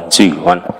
1 2 1.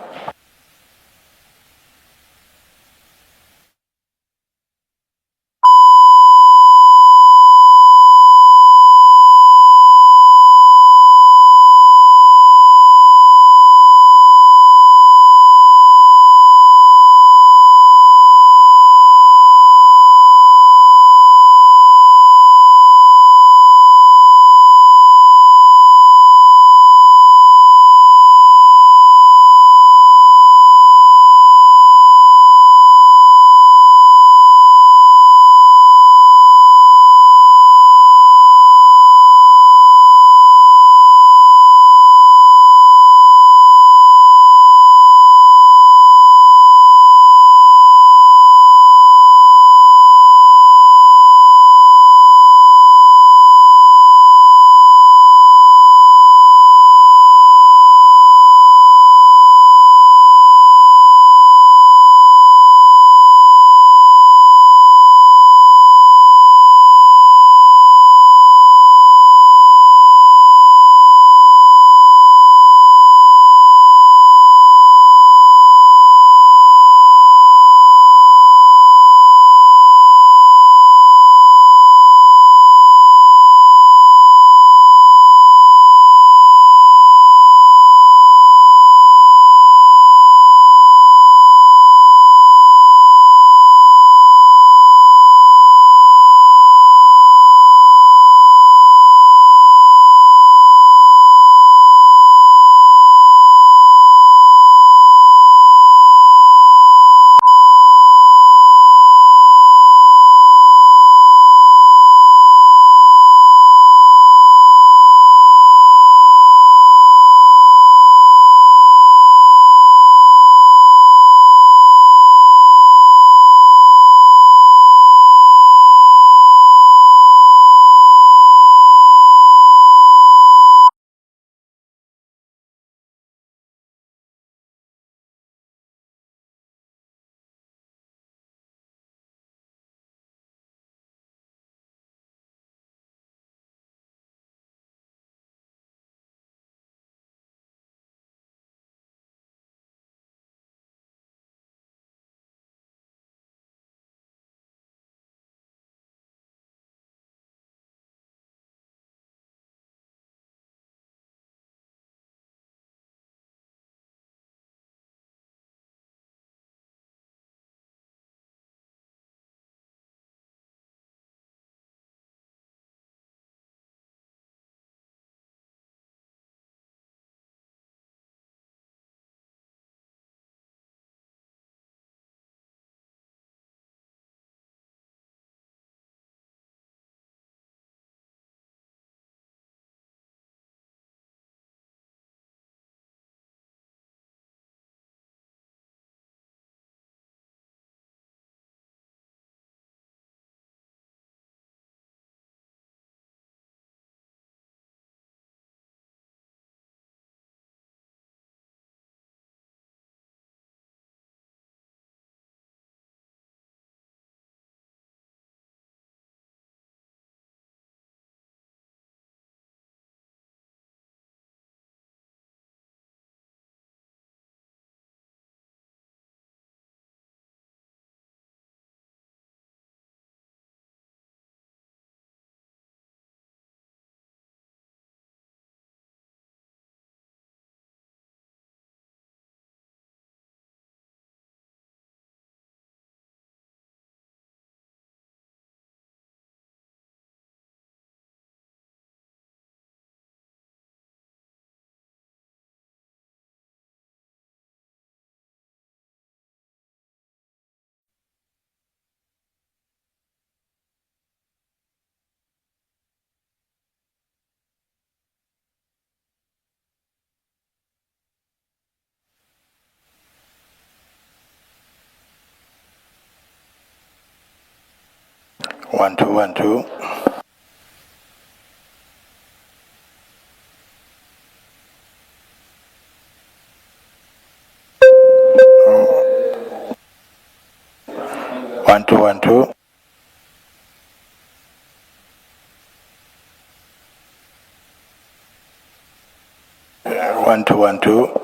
One, two, 1 2. One, two, 1 2. 1 2 1 2.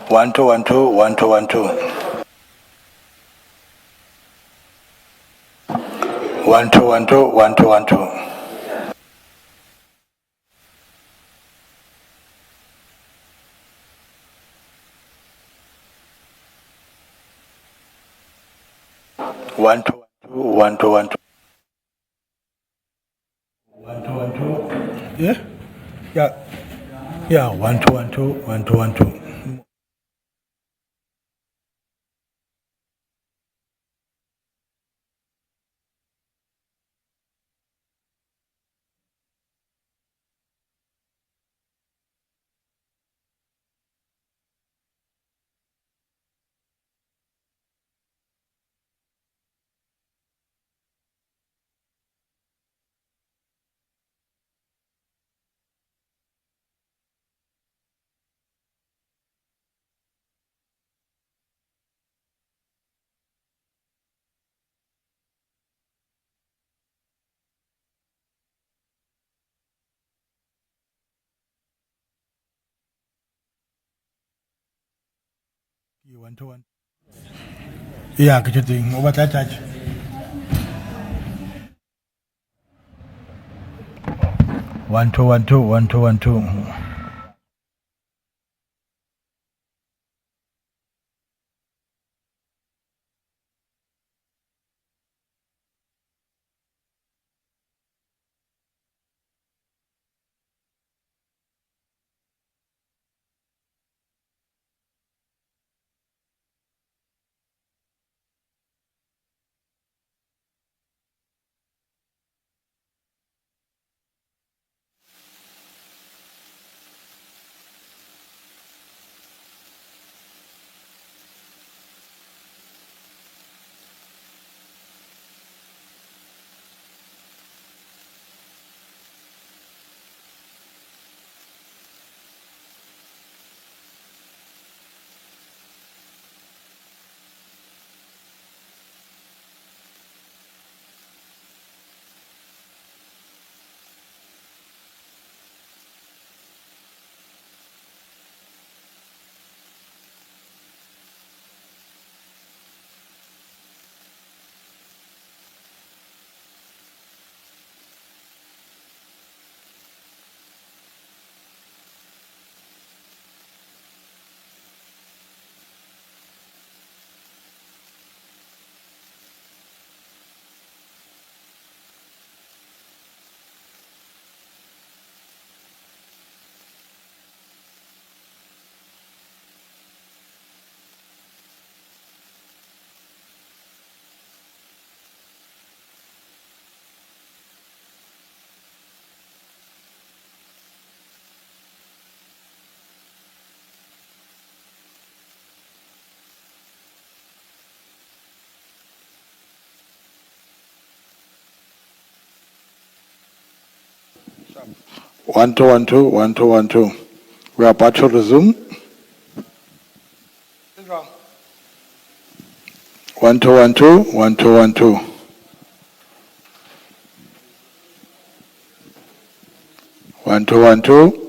One two one two one two one two. One two one two one two one two. One two one two one two. One two one two. Yeah. Yeah. Yeah. One two one two one two one two. One two one. Yeah, good thing. Over that touch. One two one two one two one two. One two one two one two one two. We are about to resume. One two one two one two one two. One two one two.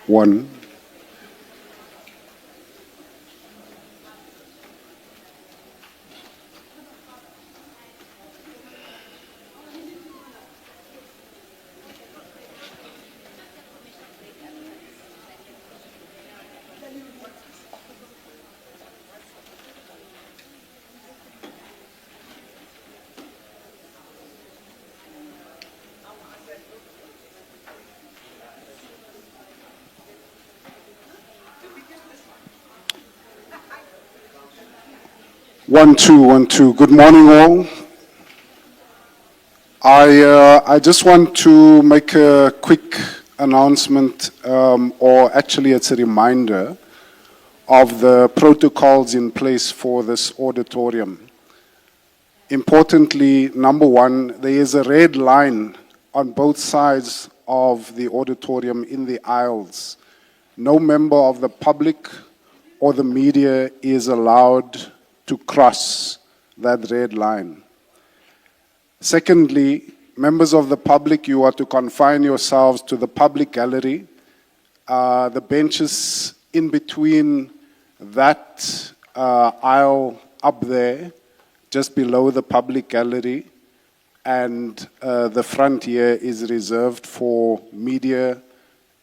One. One, two, one, two. Good morning, all. I just want to make a quick announcement, or actually it's a reminder of the protocols in place for this auditorium. Importantly, number one, there is a red line on both sides of the auditorium in the aisles. No member of the public or the media is allowed to cross that red line. Secondly, members of the public, you are to confine yourselves to the public gallery. The benches in between that aisle up there, just below the public gallery, and the front here is reserved for media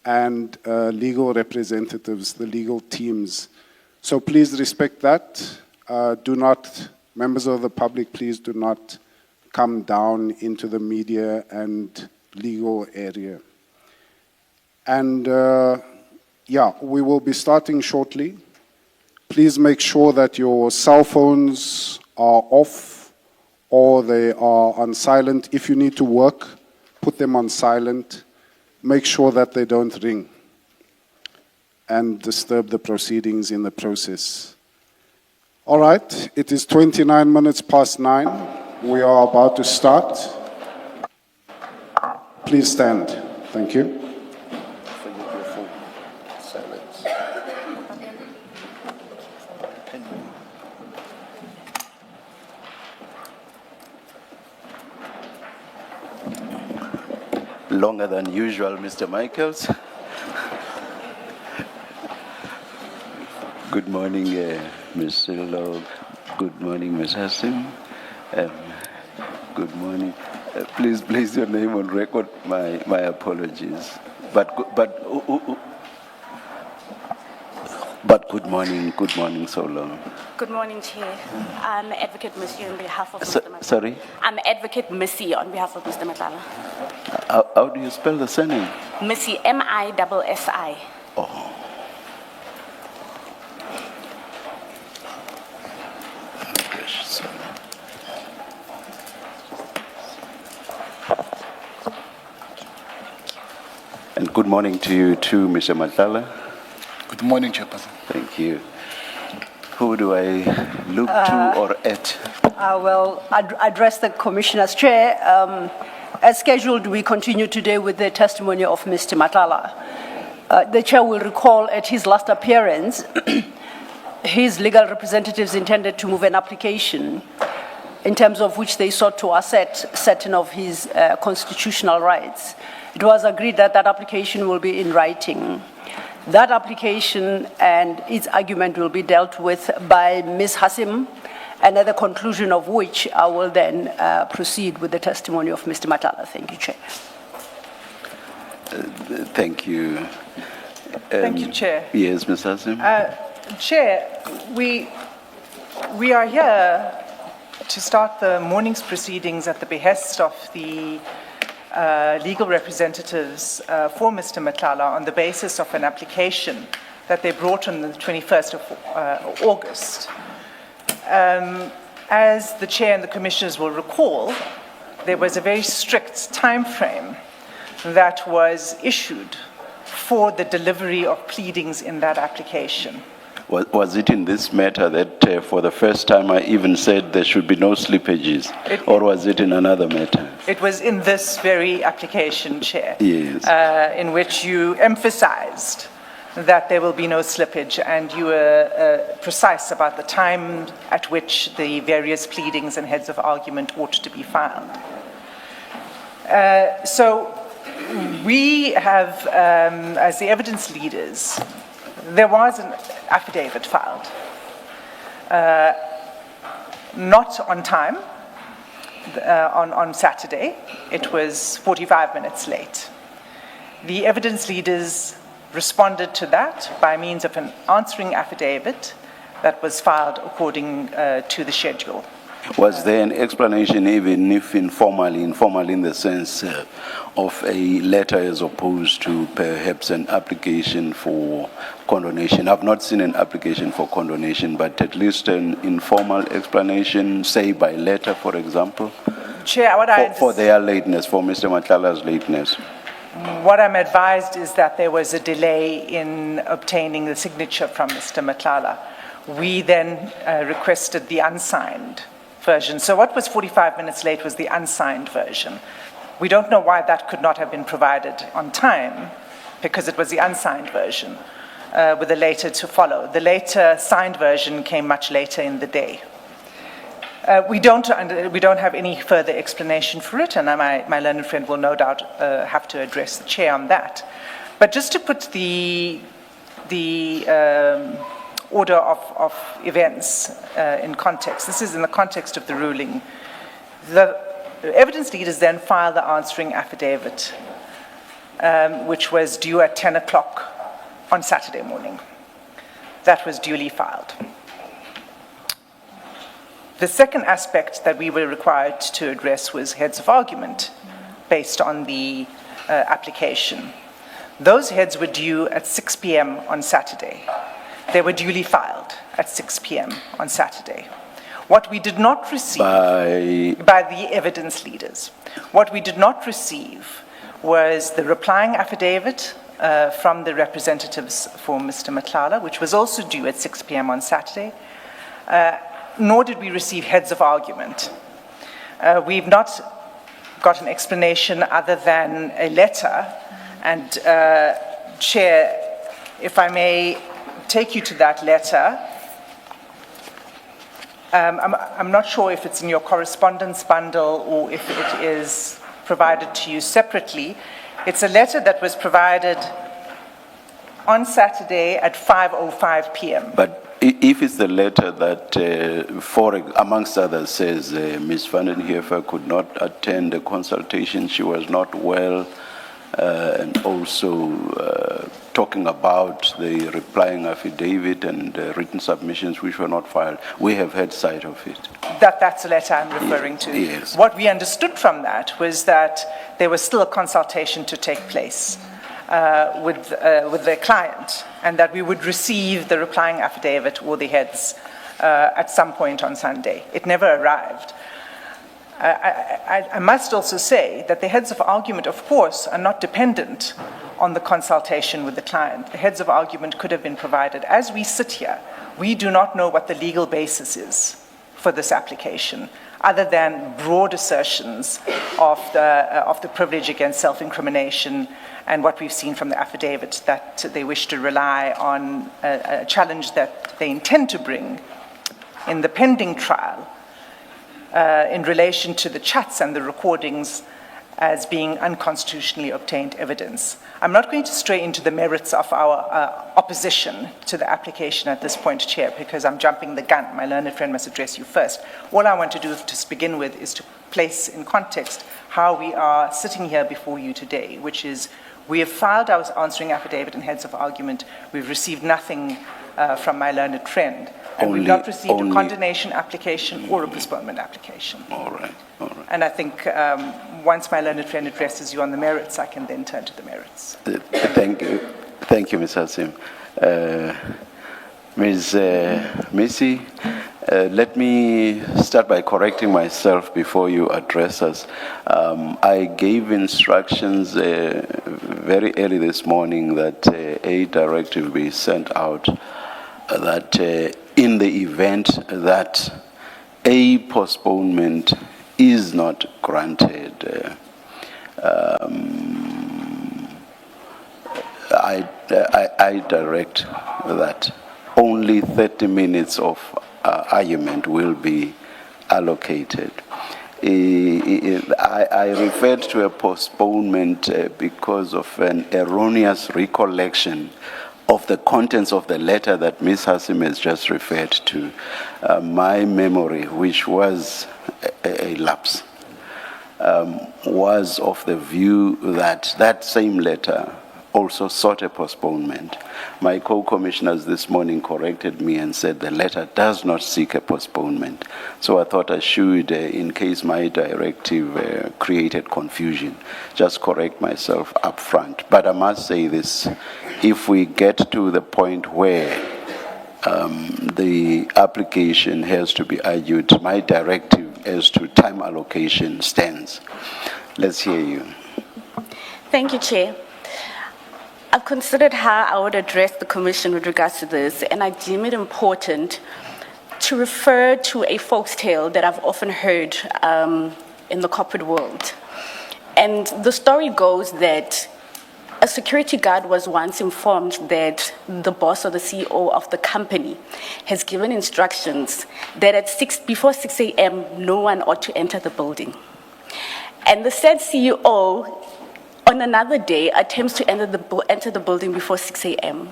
and legal representatives, the legal teams. So please respect that. Members of the public, please do not come down into the media and legal area. And yeah, we will be starting shortly. Please make sure that your cell phones are off or they are on silent. If you need to work, put them on silent. Make sure that they don't ring and disturb the proceedings in the process. All right, it is 29 minutes past 9. We are about to start. Please stand. Thank you. Longer than usual, Mr. Michaels. Good morning, Ms. Silog. Good morning, Ms. Hassim. Good morning. Please place your name on record. My apologies. But good morning, so long. Good morning, Chair. I'm Advocate Missy on behalf of Mr. Matlala. Sorry? I'm Advocate Missy on behalf of Mr. Matlala. How do you spell the surname? Missy, M-I-S-S-I. Oh. And good morning to you too, Mr. Matlala. Good morning, Chairperson. Thank you. Who do I look to or at? Well, address the Commissioner's Chair. As scheduled, we continue today with the testimony of Mr. Matlala. The Chair will recall at his last appearance, his legal representatives intended to move an application in terms of which they sought to assert certain of his constitutional rights. It was agreed that that application will be in writing. That application and its argument will be dealt with by Ms. Hassim, and at the conclusion of which I will then proceed with the testimony of Mr. Matlala. Thank you, Chair. Thank you. Thank you, Chair. Yes, Ms. Hassim. Chair, we are here to start the morning's proceedings at the behest of the legal representatives for Mr. Matlala on the basis of an application that they brought on the 21st of August. As the Chair and the Commissioners will recall, there was a very strict time frame that was issued for the delivery of pleadings in that application. Was it in this matter that for the first time I even said there should be no slippages, or was it in another matter? It was in this very application, Chair, Yes. in which you emphasized that there will be no slippage, and you were precise about the time at which the various pleadings and heads of argument ought to be filed. So we have, as the evidence leaders, there was an affidavit filed, not on time, on Saturday. It was 45 minutes late. The evidence leaders responded to that by means of an answering affidavit that was filed according to the schedule. Was there an explanation, even if informal in the sense of a letter as opposed to perhaps an application for condonation? I've not seen an application for condonation, but at least an informal explanation, say by letter, for example, Chair, for their lateness, for Mr. Matlala's lateness. What I'm advised is that there was a delay in obtaining the signature from Mr. Matlala. We then requested the unsigned version. So what was 45 minutes late was the unsigned version. We don't know why that could not have been provided on time, because it was the unsigned version with the later to follow. The later signed version came much later in the day. We don't have any further explanation for it, and my learned friend will no doubt have to address the Chair on that. But just to put the order of events in context, this is in the context of the ruling. The The evidence leaders then filed the answering affidavit, which was due at 10 o'clock on Saturday morning. That was duly filed. The second aspect that we were required to address was heads of argument based on the application. Those heads were due at 6 p.m. on Saturday. They were duly filed at 6 p.m. on Saturday. What we did not receive by the evidence leaders, what we did not receive was the replying affidavit from the representatives for Mr. Matlala, which was also due at 6 p.m. on Saturday, nor did we receive heads of argument. We've not got an explanation other than a letter, and Chair, if I may take you to that letter. I'm not sure if it's in your correspondence bundle or if it is provided to you separately. It's a letter that was provided on Saturday at 5:05 p.m. But if it's the letter that, amongst others, says Ms. van den Heever could not attend the consultation, she was not well, and also talking about the replying affidavit and written submissions which were not filed, we have had sight of it. That's the letter I'm referring to. Yes. What we understood from that was that there was still a consultation to take place with their client, and that we would receive the replying affidavit or the heads at some point on Sunday. It never arrived. I must also say that the heads of argument, of course, are not dependent on the consultation with the client. The heads of argument could have been provided. As we sit here, we do not know what the legal basis is for this application, other than broad assertions of the privilege against self-incrimination and what we've seen from the affidavit, that they wish to rely on a challenge that they intend to bring in the pending trial in relation to the chats and the recordings as being unconstitutionally obtained evidence. I'm not going to stray into the merits of our opposition to the application at this point, Chair, because I'm jumping the gun. My learned friend must address you first. All I want to do to begin with is to place in context how we are sitting here before you today, which is we have filed our answering affidavit and heads of argument. We've received nothing from my learned friend. And we've not received a condemnation application or a postponement application. All right, all right. And I think once my learned friend addresses you on the merits, I can then turn to the merits. Thank you, Ms. Hassim. Ms. Missy, let me start by correcting myself before you address us. I gave instructions very early this morning that a directive be sent out that in the event that a postponement is not granted, I direct that only 30 minutes of argument will be allocated. I referred to a postponement because of an erroneous recollection of the contents of the letter that Ms. Hassim has just referred to. My memory, which was a lapse, was of the view that that same letter also sought a postponement. My co-commissioners this morning corrected me and said the letter does not seek a postponement. So I thought I should, in case my directive created confusion, just correct myself up front. But I must say this, if we get to the point where the application has to be argued, my directive as to time allocation stands. Let's hear you. Thank you, Chair. I've considered how I would address the Commission with regards to this, and I deem it important to refer to a folktale that I've often heard in the corporate world. And the story goes that a security guard was once informed that the boss or the CEO of the company has given instructions that before 6 a.m., no one ought to enter the building. And the said CEO, on another day, attempts to enter the building before 6 a.m.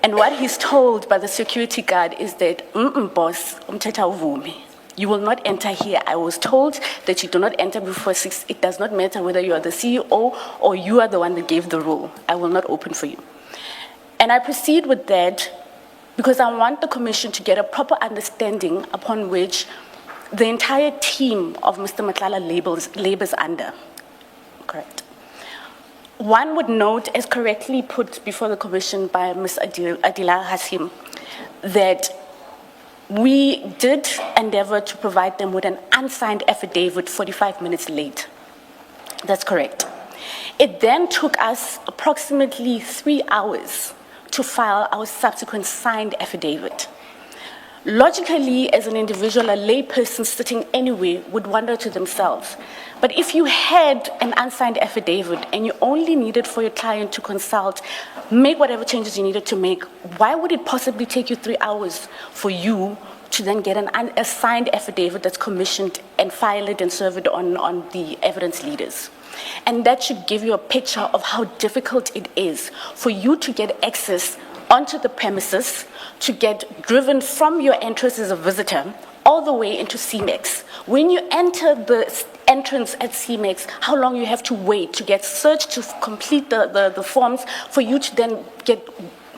And what he's told by the security guard is that, boss, umthetha uvumi. You will not enter here. I was told that you do not enter before 6. It does not matter whether you are the CEO or you are the one that gave the rule. I will not open for you. And I proceed with that because I want the commission to get a proper understanding upon which the entire team of Mr. Matlala labors under. Correct. One would note, as correctly put before the commission by Ms. Adila Hasim, that we did endeavor to provide them with an unsigned affidavit 45 minutes late. That's correct. It then took us approximately 3 hours to file our subsequent signed affidavit. Logically, as an individual, a layperson sitting anywhere would wonder to themselves, but if you had an unsigned affidavit and you only needed for your client to consult, make whatever changes you needed to make, why would it possibly take you 3 hours for you to then get a signed affidavit that's commissioned and file it and serve it on the evidence leaders? And that should give you a picture of how difficult it is for you to get access onto the premises, to get driven from your entrance as a visitor all the way into CMEX. When you enter the entrance at CMEX, how long you have to wait to get searched to complete the forms for you to then get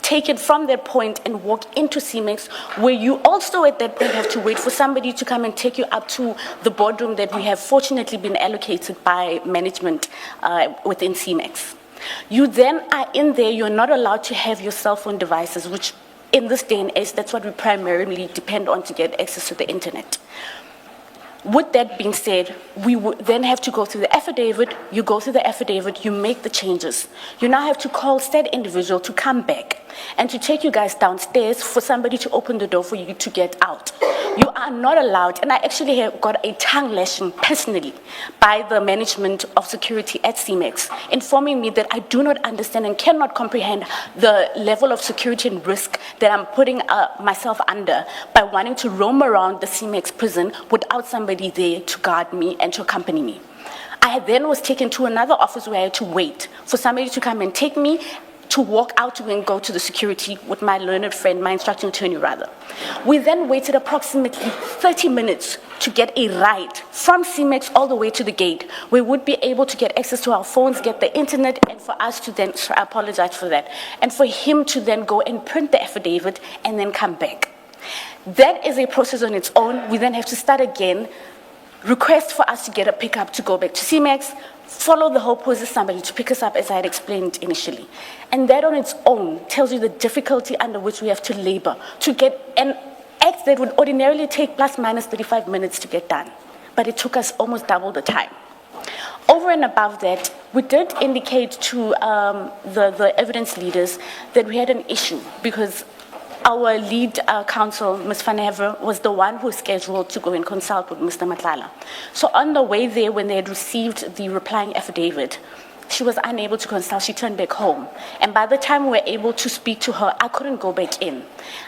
taken from that point and walk into CMEX, where you also at that point have to wait for somebody to come and take you up to the boardroom that we have fortunately been allocated by management within CMEX. You then are in there, you're not allowed to have your cell phone devices, which in this day and age, that's what we primarily depend on to get access to the internet. With that being said, we would then have to go through the affidavit. You go through the affidavit, you make the changes. You now have to call said individual to come back and to take you guys downstairs for somebody to open the door for you to get out. You are not allowed, and I actually have got a tongue lashing personally by the management of security at CMEX, informing me that I do not understand and cannot comprehend the level of security and risk that I'm putting myself under by wanting to roam around the CMEX prison without somebody there to guard me and to accompany me. I then was taken to another office where I had to wait for somebody to come and take me to walk out and go to the security with my learned friend, my instructing attorney rather. We then waited approximately 30 minutes to get a ride from CMEX all the way to the gate. We would be able to get access to our phones, get the internet, and for us to then, I apologize for that, and for him to then go and print the affidavit and then come back. That is a process on its own. We then have to start again, request for us to get a pickup to go back to CMEX, follow the whole process, somebody to pick us up as I had explained initially. And that on its own tells you the difficulty under which we have to labor to get an act that would ordinarily take plus minus 35 minutes to get done. But it took us almost double the time. Over and above that, we did indicate to the evidence leaders that we had an issue because our lead counsel, Ms. Van Hever, was the one who was scheduled to go and consult with Mr. Matlala. So on the way there, when they had received the replying affidavit, she was unable to consult. She turned back home. And by the time we were able to speak to her, I couldn't go back in.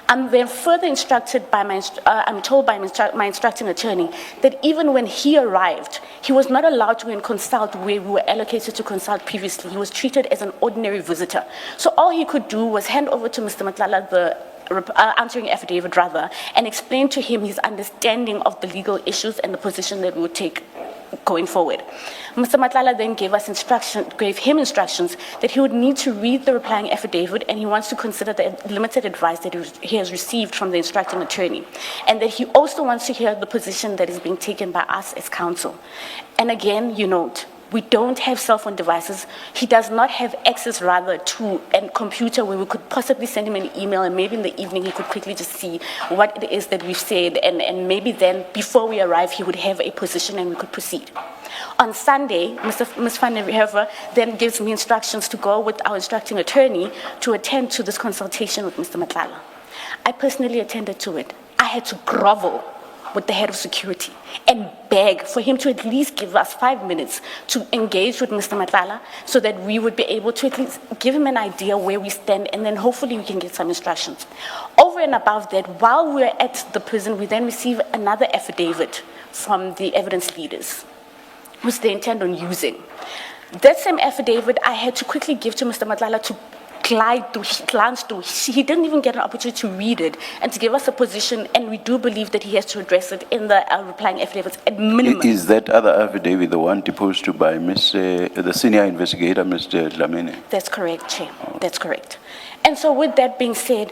I'm then further instructed by I'm told by my instructing attorney that even when he arrived, he was not allowed to go and consult where we were allocated to consult previously. He was treated as an ordinary visitor. So all he could do was hand over to Mr. Matlala the answering affidavit rather, and explain to him his understanding of the legal issues and the position that we would take going forward. Mr. Matlala then gave him instructions that he would need to read the replying affidavit and he wants to consider the limited advice that he has received from the instructing attorney, and that he also wants to hear the position that is being taken by us as counsel. And again, you note, we don't have cell phone devices. He does not have access, rather, to a computer where we could possibly send him an email and maybe in the evening he could quickly just see what it is that we've said, and maybe then, before we arrive, he would have a position and we could proceed. On Sunday, Ms. Van Hever then gives me instructions to go with our instructing attorney to attend to this consultation with Mr. Matlala. I personally attended to it. I had to grovel with the head of security and beg for him to at least give us 5 minutes to engage with Mr. Matlala so that we would be able to at least give him an idea where we stand, and then hopefully we can get some instructions. Over and above that, while we were at the prison, we then receive another affidavit from the evidence leaders, which they intend on using. That same affidavit I had to quickly give to Mr. Matlala to glanced through. He didn't even get an opportunity to read it and to give us a position, and we do believe that he has to address it in the replying affidavits at minimum. Is that other affidavit the one deposed to by the senior investigator, Mr. Dlamini? That's correct, Chair. That's correct. And so with that being said,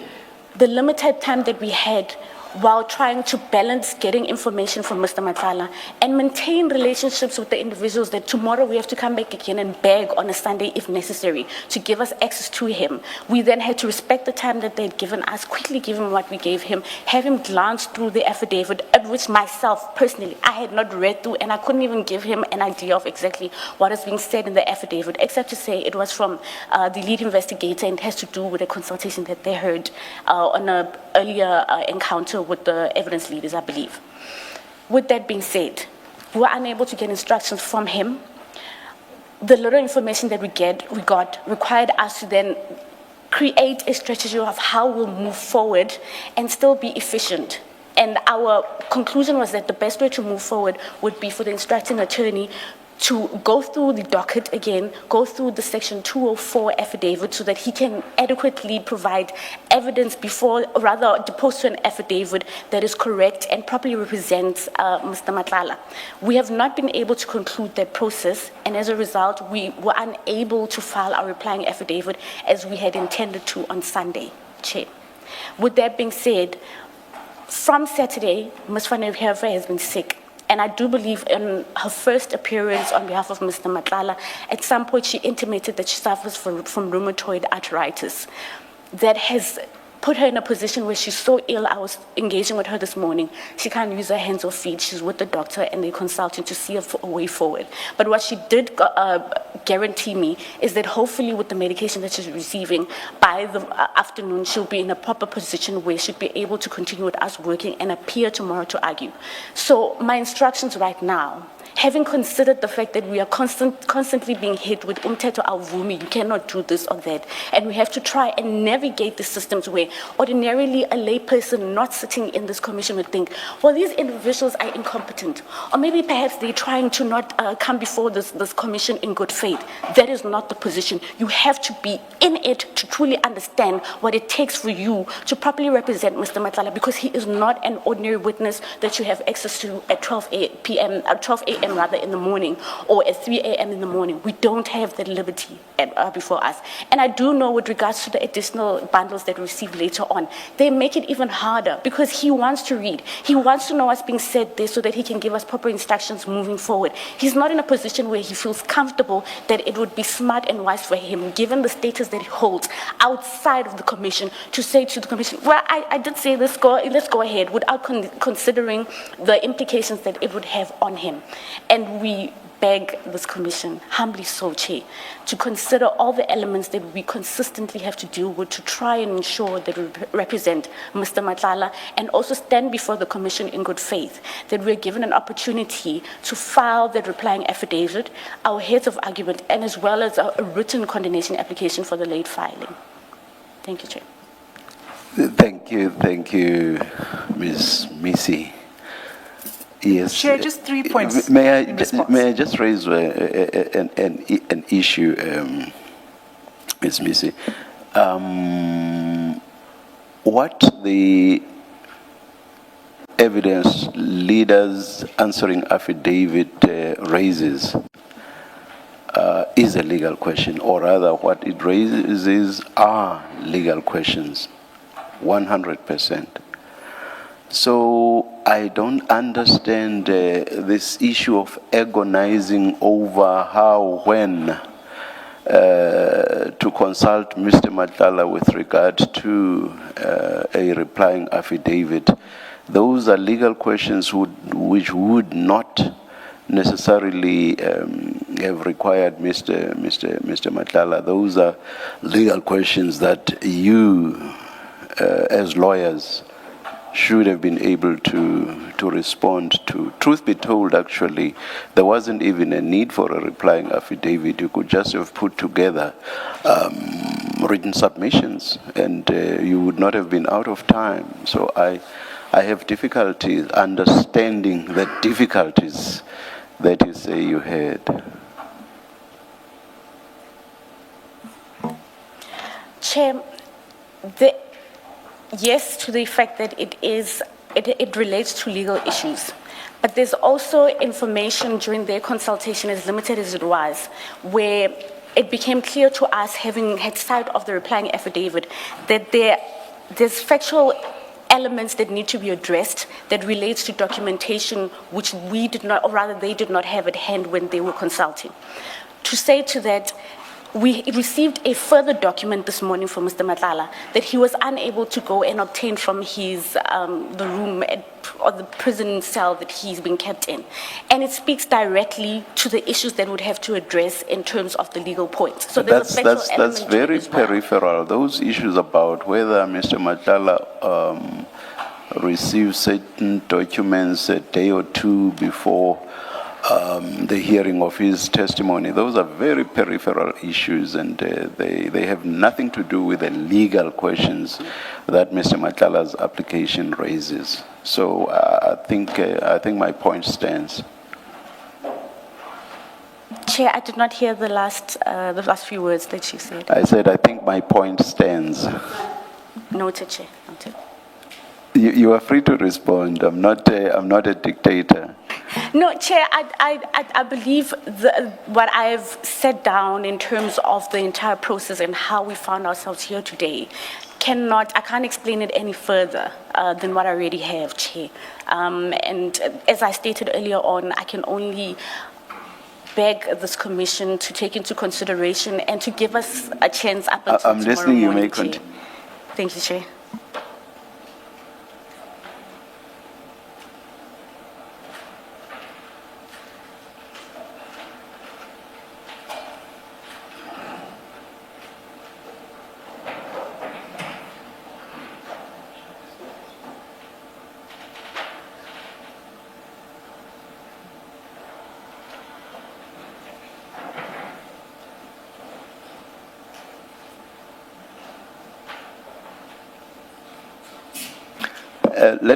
the limited time that we had while trying to balance getting information from Mr. Matlala and maintain relationships with the individuals that tomorrow we have to come back again and beg on a Sunday if necessary to give us access to him. We then had to respect the time that they'd given us, quickly give him what we gave him, have him glance through the affidavit, at which myself personally, I had not read through, and I couldn't even give him an idea of exactly what is being said in the affidavit, except to say it was from the lead investigator and it has to do with a consultation that they heard on an earlier encounter with the evidence leaders, I believe. With that being said, we were unable to get instructions from him. The little information that we got required us to then create a strategy of how we'll move forward and still be efficient. And our conclusion was that the best way to move forward would be for the instructing attorney to go through the docket again, go through the Section 204 affidavit so that he can adequately provide evidence before, rather depose to an affidavit that is correct and properly represents Mr. Matlala. We have not been able to conclude that process, and as a result, we were unable to file our replying affidavit as we had intended to on Sunday, Chair. With that being said, from Saturday, Ms. Van der Heever has been sick. And I do believe in her first appearance on behalf of Mr. Matlala, at some point she intimated that she suffers from rheumatoid arthritis. That has put her in a position where she's so ill. I was engaging with her this morning. She can't use her hands or feet. She's with the doctor and they're consulting to see a way forward. But what she did guarantee me is that hopefully with the medication that she's receiving, by the afternoon she'll be in a proper position where she'll be able to continue with us working and appear tomorrow to argue. So my instructions right now, having considered the fact that we are constantly being hit with umthetho awuvumi, you cannot do this or that, and we have to try and navigate the systems where ordinarily a layperson not sitting in this commission would think, well, these individuals are incompetent, or maybe perhaps they're trying to not come before this commission in good faith. That is not the position. You have to be in it to truly understand what it takes for you to properly represent Mr. Matlala, because he is not an ordinary witness that you have access to at 12 a.m. rather in the morning, or at 3 a.m. in the morning. We don't have that liberty before us. And I do know with regards to the additional bundles that we receive later on, they make it even harder because he wants to read. He wants to know what's being said there so that he can give us proper instructions moving forward. He's not in a position where he feels comfortable that it would be smart and wise for him, given the status that he holds outside of the commission, to say to the commission, well, I did say let's go ahead, without considering the implications that it would have on him. And we beg this commission, humbly so, Chair, to consider all the elements that we consistently have to deal with to try and ensure that we represent Mr. Matlala, and also stand before the commission in good faith, that we're given an opportunity to file that replying affidavit, our heads of argument, and as well as a written condemnation application for the late filing. Thank you, Chair. Thank you, Ms. Missy. Yes. Chair, just 3 points. May I just raise an issue, Ms. Missy? What the evidence leaders answering affidavit raises is a legal question, or rather what it raises are legal questions, 100%. So I don't understand this issue of agonizing over how, when to consult Mr. Matlala with regard to a replying affidavit. Those are legal questions which would not necessarily have required Mr. Matlala. Those are legal questions that you, as lawyers, should have been able to respond to. Truth be told, actually, there wasn't even a need for a replying affidavit. You could just have put together written submissions, and you would not have been out of time. So I have difficulty understanding the difficulties that you say you had. Chair, yes, to the effect that it relates to legal issues. But there's also information during their consultation, as limited as it was, where it became clear to us, having had sight of the replying affidavit, that there's factual elements that need to be addressed that relates to documentation which we did not, or rather they did not have at hand when they were consulting. To say to that, we received a further document this morning from Mr. Matlala that he was unable to go and obtain from his the room or the prison cell that he's been kept in. And it speaks directly to the issues that we'd have to address in terms of the legal points. So there's a factual element That's to it very as well. peripheral. Those issues about whether Mr. Matlala received certain documents a day or two before the hearing of his testimony, those are very peripheral issues, and they have nothing to do with the legal questions that Mr. Matlala's application raises. So I think my point stands. Chair, I did not hear the last few words that you said. I said I think my point stands. Noted, Chair. Noted. You are free to respond. I'm not a dictator. No, Chair, I believe what I've set down in terms of the entire process and how we found ourselves here today I can't explain it any further than what I already have, Chair. And as I stated earlier on, I can only beg this commission to take into consideration and to give us a chance up until I'm tomorrow listening. You morning, may Chair. continue. Thank you, Chair.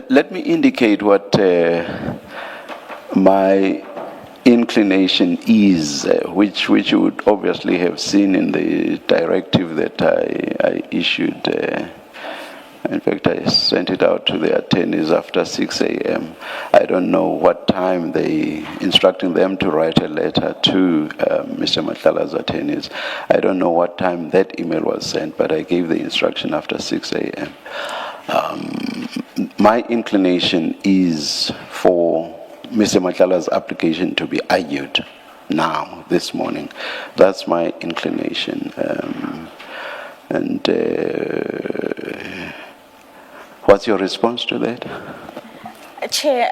Let me indicate what my inclination is, which you would obviously have seen in the directive that I issued. In fact, I sent it out to the attorneys after 6 a.m. I don't know what time they instructing them to write a letter to Mr. Matlala's attorneys. I don't know what time that email was sent, but I gave the instruction after 6 a.m. My inclination is for Mr. Matlala's application to be argued now, this morning. That's my inclination. What's your response to that? Chair,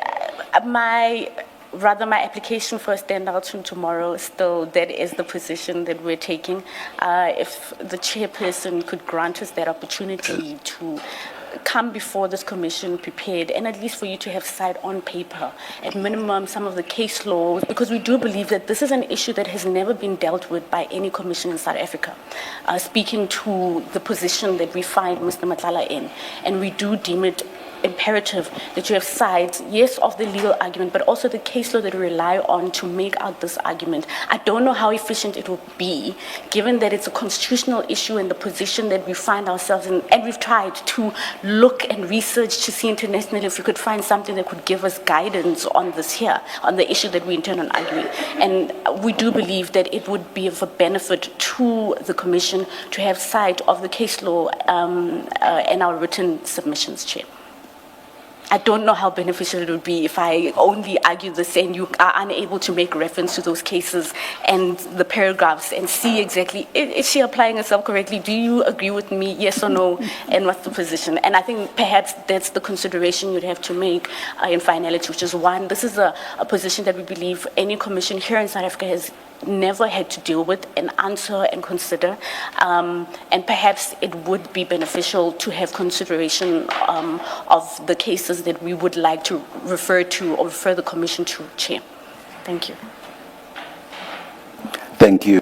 my application for a standout tomorrow, still, that is the position that we're taking. If the chairperson could grant us that opportunity to come before this commission prepared, and at least for you to have sight on paper, at minimum, some of the case laws, because we do believe that this is an issue that has never been dealt with by any commission in South Africa. Speaking to the position that we find Mr. Matlala in, and we do deem it imperative that you have sides, yes, of the legal argument, but also the case law that we rely on to make out this argument. I don't know how efficient it will be, given that it's a constitutional issue and the position that we find ourselves in, and we've tried to look and research to see internationally if we could find something that could give us guidance on this here, on the issue that we intend on arguing. And we do believe that it would be of a benefit to the Commission to have sight of the case law and our written submissions, Chair. I don't know how beneficial it would be if I only argue this and you are unable to make reference to those cases and the paragraphs and see exactly, is she applying herself correctly? Do you agree with me, yes or no, and what's the position? And I think perhaps that's the consideration you'd have to make in finality, which is one, this is a position that we believe any commission here in South Africa has never had to deal with and answer and consider, and perhaps it would be beneficial to have consideration of the cases that we would like to refer to or refer the Commission to, Chair. Thank you. Thank you.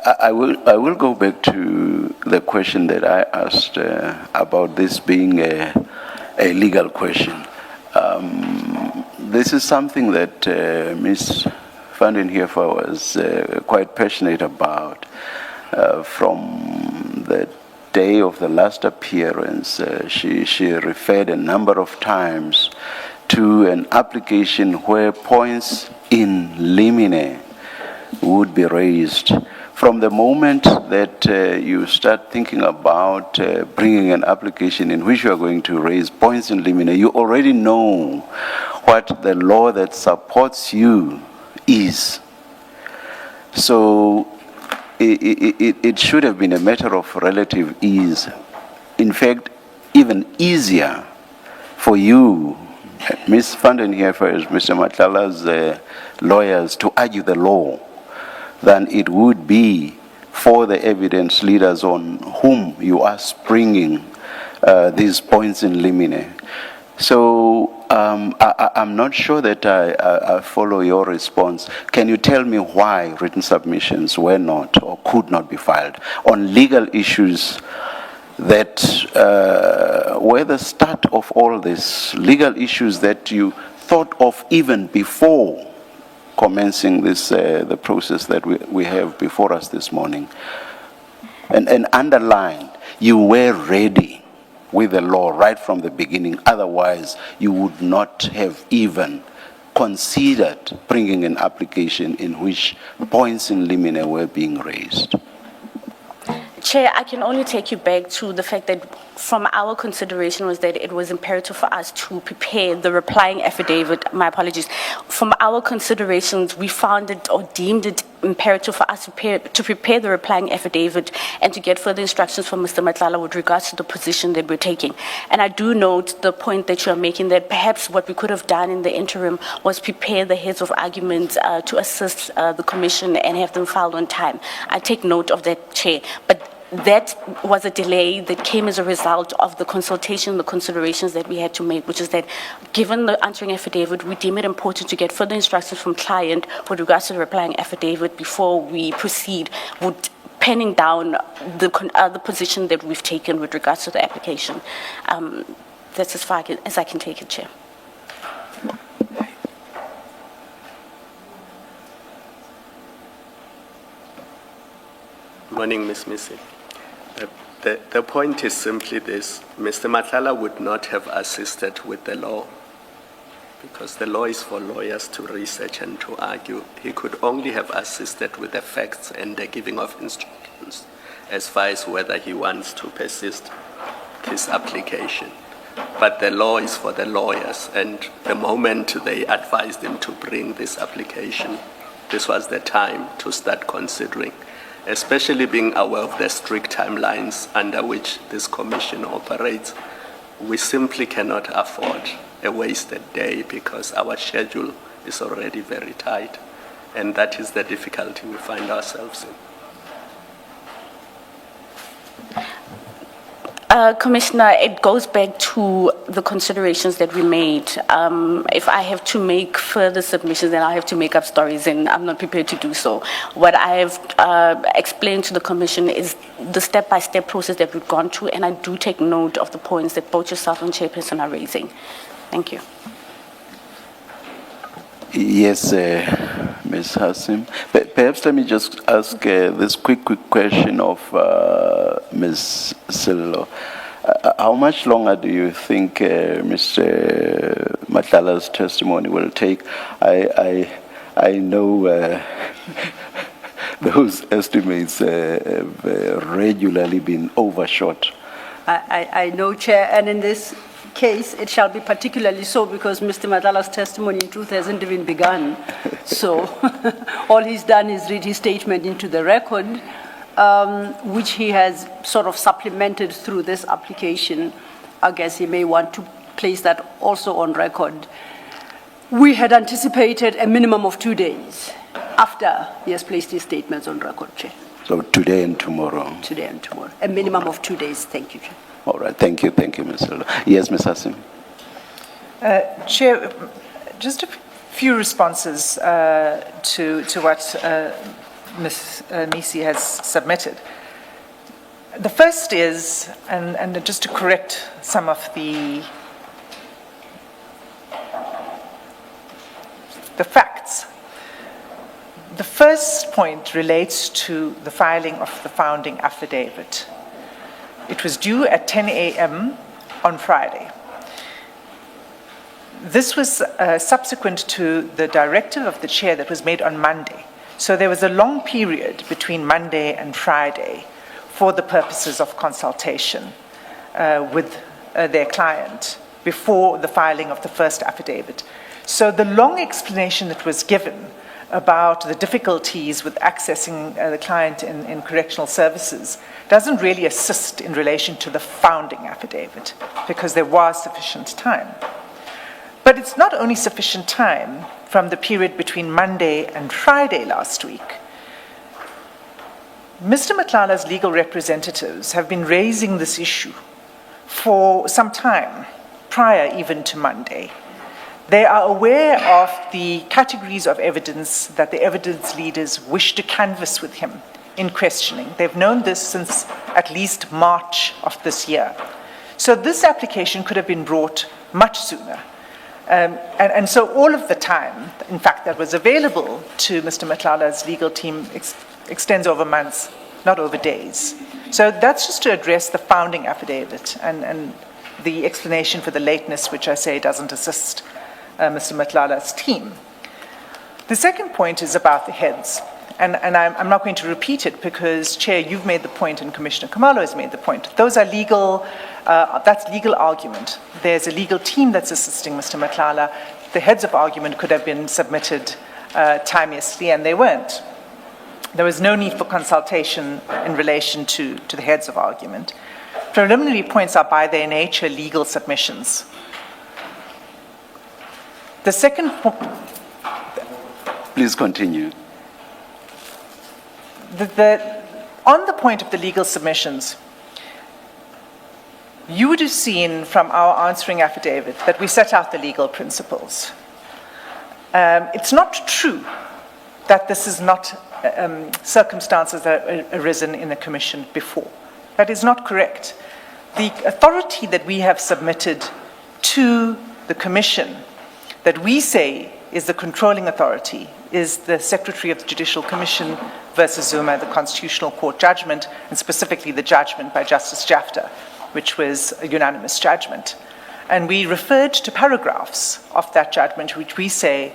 I will go back to the question that I asked about this being a legal question. This is something that Ms. Vandenheefer was quite passionate about from the day of the last appearance. She referred a number of times to an application where points in limine would be raised. From the moment that you start thinking about bringing an application in which you are going to raise points in limine, you already know what the law that supports you is. So it should have been a matter of relative ease. In fact, even easier for you, Ms. Vandenheefer, as Mr. Matlala's lawyers, to argue the law than it would be for the evidence leaders on whom you are springing these points in limine. So I'm not sure that I follow your response. Can you tell me why written submissions were not or could not be filed on legal issues that were the start of all this, legal issues that you thought of even before commencing this the process that we have before us this morning, and underlined, you were ready with the law right from the beginning. Otherwise, you would not have even considered bringing an application in which points in limine were being raised. Chair, I can only take you back to the fact that from our consideration was that it was imperative for us to prepare the replying affidavit. My apologies. From our considerations, we found it or deemed it imperative for us to prepare the replying affidavit and to get further instructions from Mr. Matlala with regards to the position that we're taking. And I do note the point that you're making that perhaps what we could have done in the interim was prepare the heads of arguments to assist the commission and have them filed on time. I take note of that, Chair. But that was a delay that came as a result of the consultation, the considerations that we had to make, which is that given the answering affidavit, we deem it important to get further instructions from client with regards to the replying affidavit before we proceed with penning down the position that we've taken with regards to the application. That's as far as I can take it, Chair. Morning, Ms. Missy. The point is simply this. Mr. Matlala would not have assisted with the law because the law is for lawyers to research and to argue. He could only have assisted with the facts and the giving of instructions as far as whether he wants to persist his application. But the law is for the lawyers, and the moment they advised him to bring this application, this was the time to start considering, especially being aware of the strict timelines under which this commission operates. We simply cannot afford a wasted day because our schedule is already very tight, and that is the difficulty we find ourselves in. Commissioner, it goes back to the considerations that we made. If I have to make further submissions, then I have to make up stories, and I'm not prepared to do so. What I have explained to the Commission is the step-by-step process that we've gone through, and I do take note of the points that both yourself and Chairperson are raising. Thank you. Yes, Ms. Hassim. Perhaps let me just ask this quick question of Ms. Sillo. How much longer do you think Mr. Matlala's testimony will take? I know those estimates have regularly been overshot. I know, Chair, and in this case, it shall be particularly so because Mr. Matlala's testimony in truth hasn't even begun. So all he's done is read his statement into the record, which he has sort of supplemented through this application. I guess he may want to place that also on record. We had anticipated a minimum of 2 days after he has placed his statements on record, Chair. So today and tomorrow? Today and tomorrow. A minimum of 2 days. Thank you, Chair. All right, thank you, Ms. Sillo. Yes, Ms. Hassim. Chair, just a few responses to what Ms. Nisi has submitted. The first is, and just to correct some of the facts. The first point relates to the filing of the founding affidavit. It was due at 10 a.m. on Friday. This was subsequent to the directive of the chair that was made on Monday. So there was a long period between Monday and Friday for the purposes of consultation with their client before the filing of the first affidavit. So the long explanation that was given about the difficulties with accessing the client in correctional services doesn't really assist in relation to the founding affidavit because there was sufficient time. But it's not only sufficient time from the period between Monday and Friday last week. Mr. Matlala's legal representatives have been raising this issue for some time, prior even to Monday. They are aware of the categories of evidence that the evidence leaders wish to canvass with him in questioning. They've known this since at least March of this year. So this application could have been brought much sooner. And so all of the time, in fact, that was available to Mr. Matlala's legal team extends over months, not over days. So that's just to address the founding affidavit and the explanation for the lateness, which I say doesn't assist Mr. Matlala's team. The second point is about the heads. And I'm not going to repeat it because, Chair, you've made the point and Commissioner Khumalo has made the point. Those are legal, that's legal argument. There's a legal team that's assisting Mr. Matlala. The heads of argument could have been submitted timeously, and they weren't. There was no need for consultation in relation to the heads of argument. Preliminary points are by their nature legal submissions. The second point... Please continue. On the point of the legal submissions, you would have seen from our answering affidavit that we set out the legal principles. It's not true that this is not circumstances that have arisen in the Commission before. That is not correct. The authority that we have submitted to the Commission that we say is the controlling authority is the Secretary of the Judicial Commission versus Zuma, the Constitutional Court judgment, and specifically the judgment by Justice Jafta, which was a unanimous judgment. And we referred to paragraphs of that judgment, which we say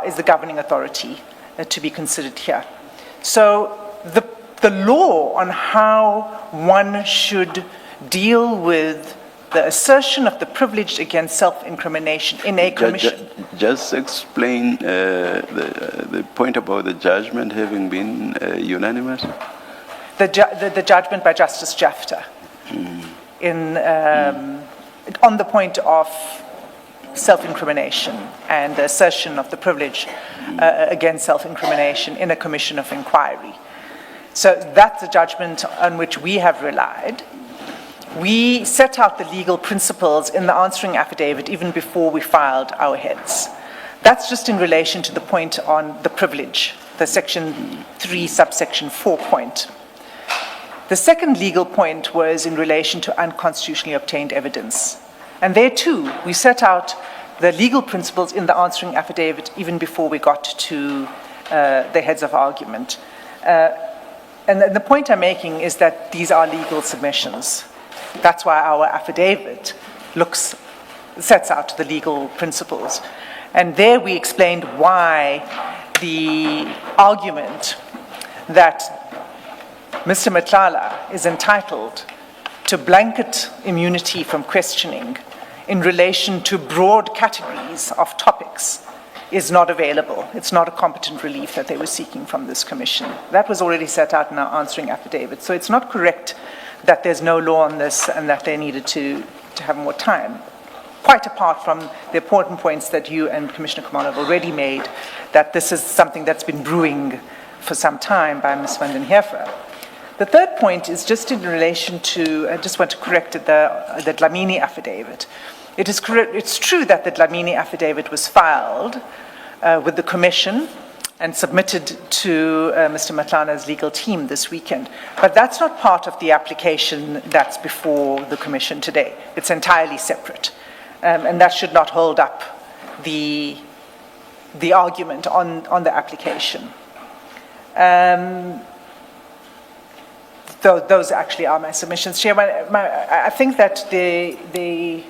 is the governing authority to be considered here. So the law on how one should deal with the assertion of the privilege against self-incrimination in a commission. Just explain the point about the judgment having been unanimous. The judgment by Justice Jafta on the point of self-incrimination and the assertion of the privilege against self-incrimination in a commission of inquiry. So that's the judgment on which we have relied. We set out the legal principles in the answering affidavit even before we filed our heads. That's just in relation to the point on the privilege, the section 3, subsection 4 point. The second legal point was in relation to unconstitutionally obtained evidence. And there too, we set out the legal principles in the answering affidavit even before we got to the heads of argument. And the point I'm making is that these are legal submissions. That's why our affidavit sets out the legal principles. And there we explained why the argument that Mr. Matlala is entitled to blanket immunity from questioning in relation to broad categories of topics is not available. It's not a competent relief that they were seeking from this commission. That was already set out in our answering affidavit. So it's not correct that there's no law on this and that they needed to have more time. Quite apart from the important points that you and Commissioner Khumalo have already made, that this is something that's been brewing for some time by Ms. van den Heerfer. The third point is just in relation to, I just want to correct it, the Dlamini affidavit. It's true that the Dlamini affidavit was filed with the Commission and submitted to Mr. Matlala's legal team this weekend. But that's not part of the application that's before the Commission today. It's entirely separate. And that should not hold up the argument on the application. Those actually are my submissions. Chair, I think that the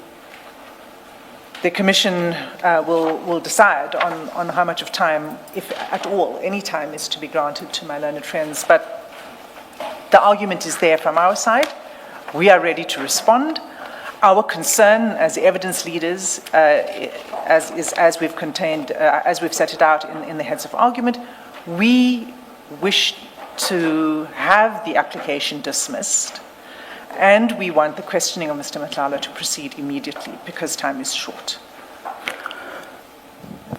Commission will decide on how much of time, if at all, any time is to be granted to my learned friends. But the argument is there from our side. We are ready to respond. Our concern as evidence leaders, as we've set it out in the heads of argument, we wish to have the application dismissed, and we want the questioning of Mr. Matlala to proceed immediately because time is short.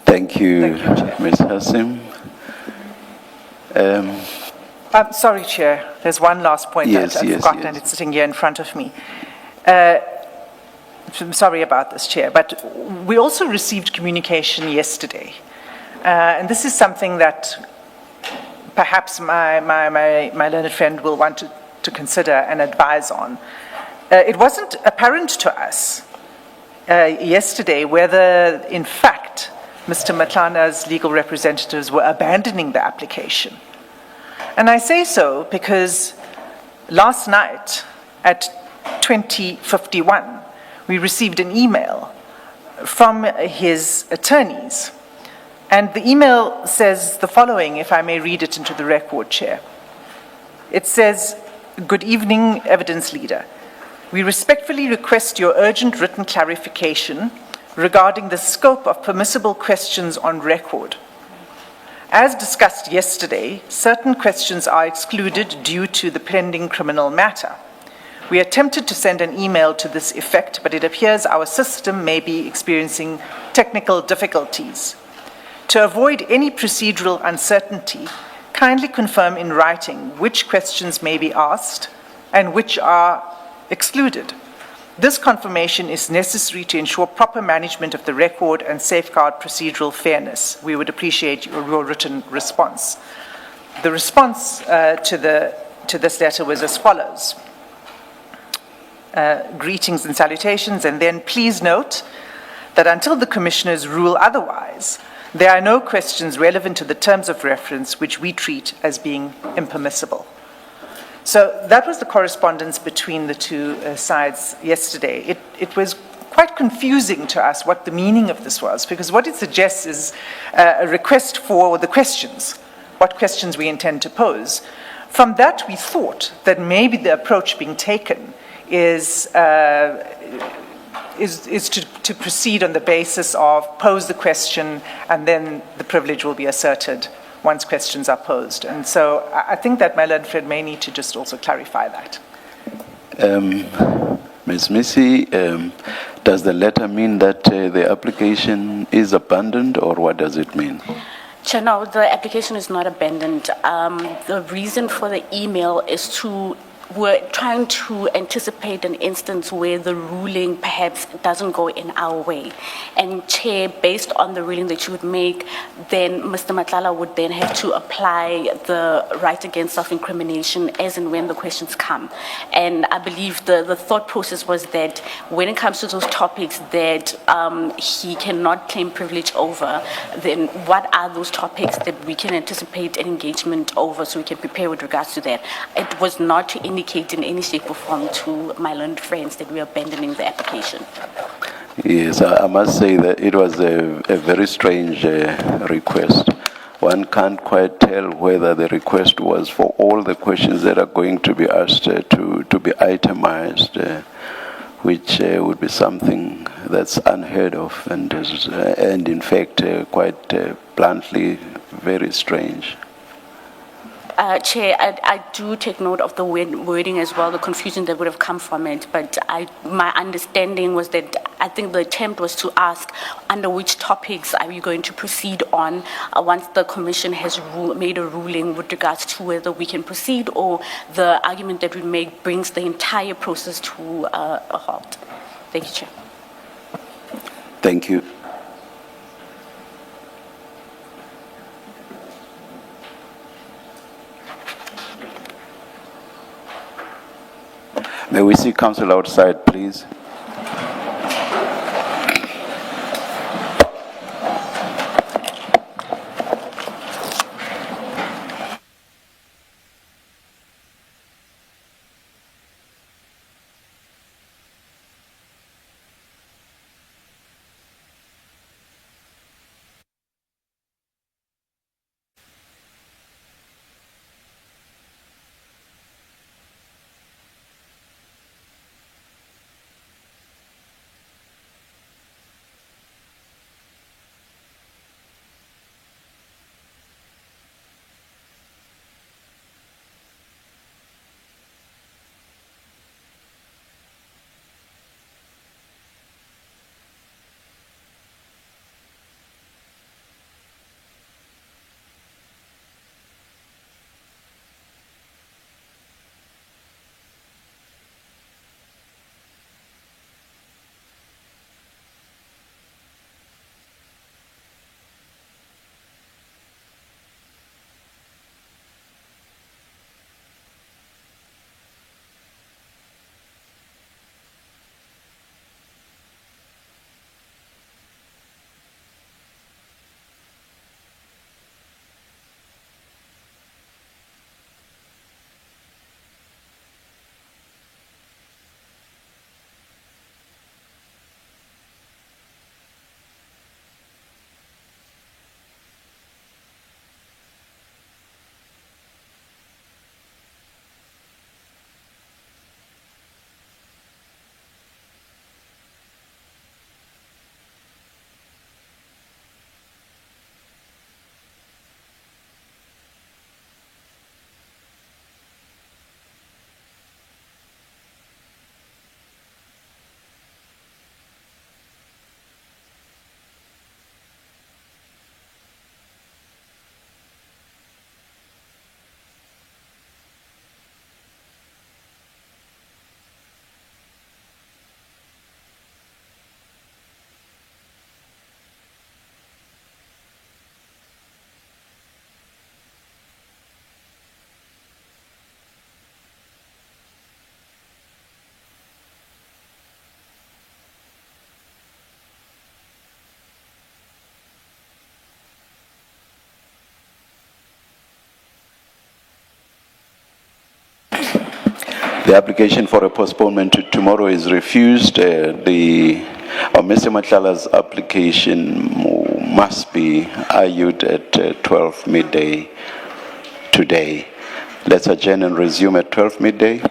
Thank you, Chair. Ms. Hassim. I'm sorry, Chair. There's one last point Yes, that I've yes, forgotten, yes. and it's sitting here in front of me. I'm sorry about this, Chair, but we also received communication yesterday, and this is something that perhaps my learned friend will want to consider and advise on. It wasn't apparent to us yesterday whether, in fact, Mr. Matlala's legal representatives were abandoning the application. And I say so because last night at 20:51, we received an email from his attorneys. And the email says the following, if I may read it into the record, Chair. It says, "Good evening, evidence leader. We respectfully request your urgent written clarification regarding the scope of permissible questions on record. As discussed yesterday, certain questions are excluded due to the pending criminal matter. We attempted to send an email to this effect, but it appears our system may be experiencing technical difficulties. To avoid any procedural uncertainty, kindly confirm in writing which questions may be asked and which are excluded. This confirmation is necessary to ensure proper management of the record and safeguard procedural fairness. We would appreciate your written response." The response to this letter was as follows. Greetings and salutations, and then please note that until the commissioners rule otherwise, there are no questions relevant to the terms of reference which we treat as being impermissible. So that was the correspondence between the two sides yesterday. It was quite confusing to us what the meaning of this was, because what it suggests is a request for the questions, what questions we intend to pose. From that, we thought that maybe the approach being taken is to proceed on the basis of pose the question and then the privilege will be asserted once questions are posed. And so I think that my learned friend may need to just also clarify that. Ms. Missy, does the letter mean that the application is abandoned, or what does it mean? Chair, no, the application is not abandoned. The reason for the email is we're trying to anticipate an instance where the ruling perhaps doesn't go in our way. And Chair, based on the ruling that you would make, then Mr. Matlala would then have to apply the right against self-incrimination as and when the questions come. And I believe the thought process was that when it comes to those topics that he cannot claim privilege over, then what are those topics that we can anticipate an engagement over so we can prepare with regards to that? It was not to indicate in any shape or form to my learned friends that we are abandoning the application. Yes, I must say that it was a very strange request. One can't quite tell whether the request was for all the questions that are going to be asked to be itemized, which would be something that's unheard of and in fact quite bluntly very strange. Chair, I do take note of the wording as well, the confusion that would have come from it, but my understanding was that I think the attempt was to ask under which topics are you going to proceed on once the Commission has made a ruling with regards to whether we can proceed, or the argument that we make brings the entire process to a halt. Thank you, Chair. Thank you. May we see council outside, please? The application for a postponement to tomorrow is refused. Mr. Matlala's application must be argued at 12 midday today. Let's adjourn and resume at 12 midday.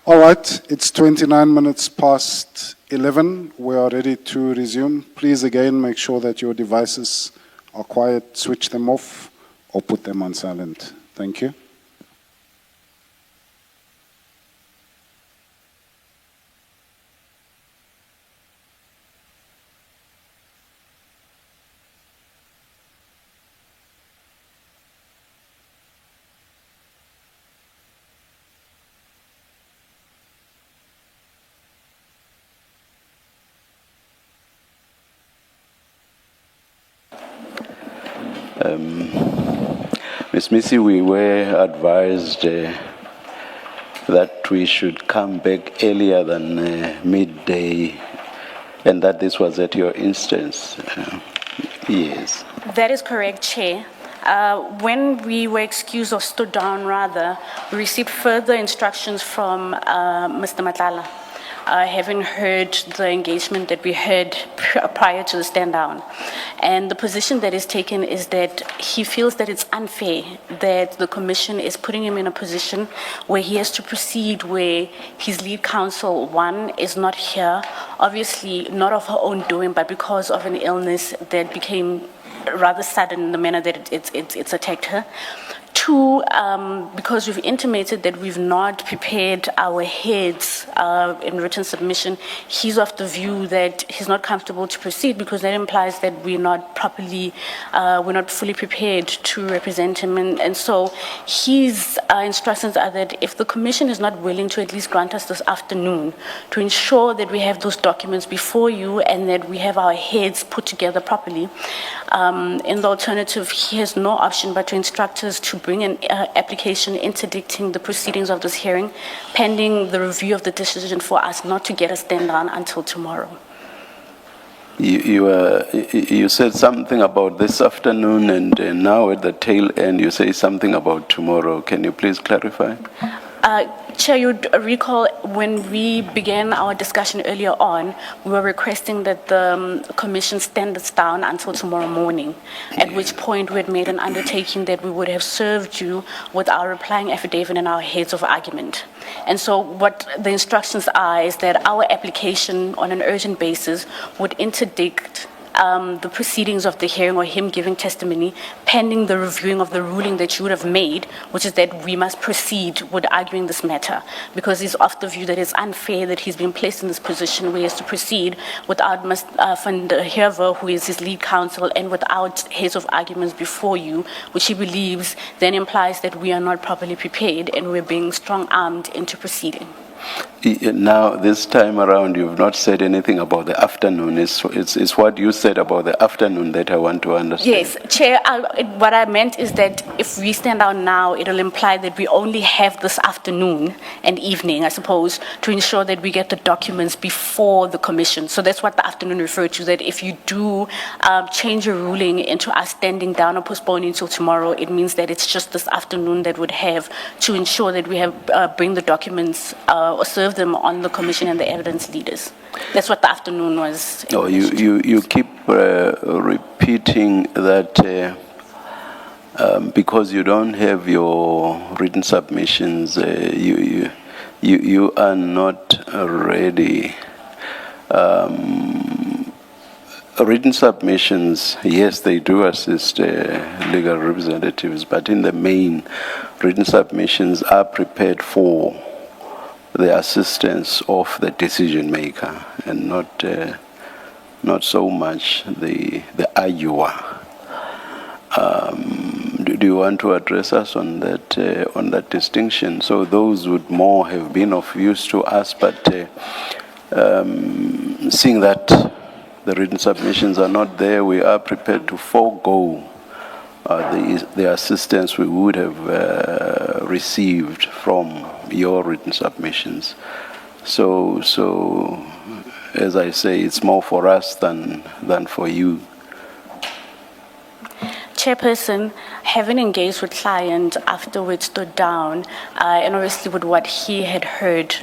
All right, it's 29 minutes past 11. We are ready to resume. Please again make sure that your devices are quiet, switch them off, or put them on silent. Thank you. Ms. Missy, we were advised that we should come back earlier than midday, and that this was at your instance. Yes. That is correct, Chair. When we were excused or stood down, rather, we received further instructions from Mr. Matlala, having heard the engagement that we had prior to the stand down. And the position that is taken is that he feels that it's unfair that the Commission is putting him in a position where he has to proceed where his lead counsel, one, is not here, obviously not of her own doing, but because of an illness that became rather sudden in the manner that it's attacked her. Two, because we've intimated that we've not prepared our heads in written submission, he's of the view that he's not comfortable to proceed because that implies that we're not properly, we're not fully prepared to represent him. And so his instructions are that if the Commission is not willing to at least grant us this afternoon to ensure that we have those documents before you and that we have our heads put together properly, in the alternative, he has no option but to instruct us to bring an application interdicting the proceedings of this hearing, pending the review of the decision for us not to get a stand down until tomorrow. You said something about this afternoon, and now at the tail end you say something about tomorrow. Can you please clarify? Chair, you'd recall when we began our discussion earlier on, we were requesting that the Commission stand us down until tomorrow morning, at which point we had made an undertaking that we would have served you with our replying affidavit and our heads of argument. And so what the instructions are is that our application on an urgent basis would interdict the proceedings of the hearing or him giving testimony pending the reviewing of the ruling that you would have made, which is that we must proceed with arguing this matter, because he's of the view that it's unfair that he's been placed in this position where he has to proceed without Van der Heerver, who is his lead counsel, and without heads of arguments before you, which he believes then implies that we are not properly prepared and we're being strong-armed into proceeding. Now, this time around, you've not said anything about the afternoon. It's what you said about the afternoon that I want to understand. Yes, Chair, what I meant is that if we stand out now, it'll imply that we only have this afternoon and evening, I suppose, to ensure that we get the documents before the Commission. So that's what the afternoon referred to, that if you do change your ruling into us standing down or postponing until tomorrow, it means that it's just this afternoon that would have to ensure that we have bring the documents or serve them on the Commission and the evidence leaders. That's what the afternoon was. No, you keep repeating that because you don't have your written submissions, you are not ready. Written submissions, yes, they do assist legal representatives, but in the main, written submissions are prepared for the assistance of the decision maker and not so much the arguer. Do you want to address us on that distinction? So those would more have been of use to us, but seeing that the written submissions are not there, we are prepared to forego the assistance we would have received from your written submissions. So as I say, it's more for us than for you. Chairperson, having engaged with client afterwards stood down, and obviously with what he had heard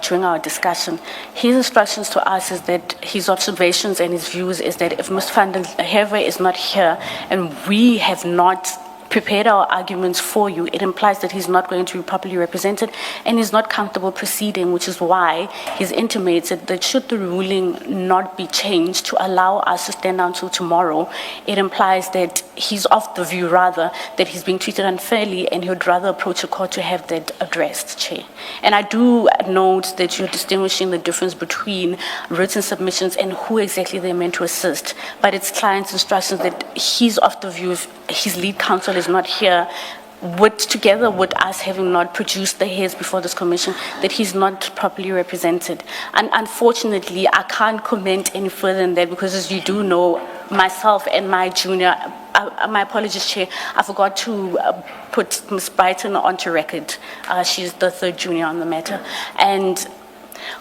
during our discussion, his instructions to us is that his observations and his views is that if Ms. Van der Heerver is not here and we have not prepared our arguments for you, it implies that he's not going to be properly represented and he's not comfortable proceeding, which is why he's intimated that should the ruling not be changed to allow us to stand down till tomorrow, it implies that he's of the view, rather, that he's being treated unfairly and he would rather approach the court to have that addressed, Chair. And I do note that you're distinguishing the difference between written submissions and who exactly they're meant to assist. But it's client's instructions that he's of the view, if his lead counsel is not here, together with us having not produced the heads before this commission, that he's not properly represented. And unfortunately, I can't comment any further than that because, as you do know, myself and my junior, my apologies, Chair, I forgot to put Ms. Brighton onto record. She's the third junior on the matter. And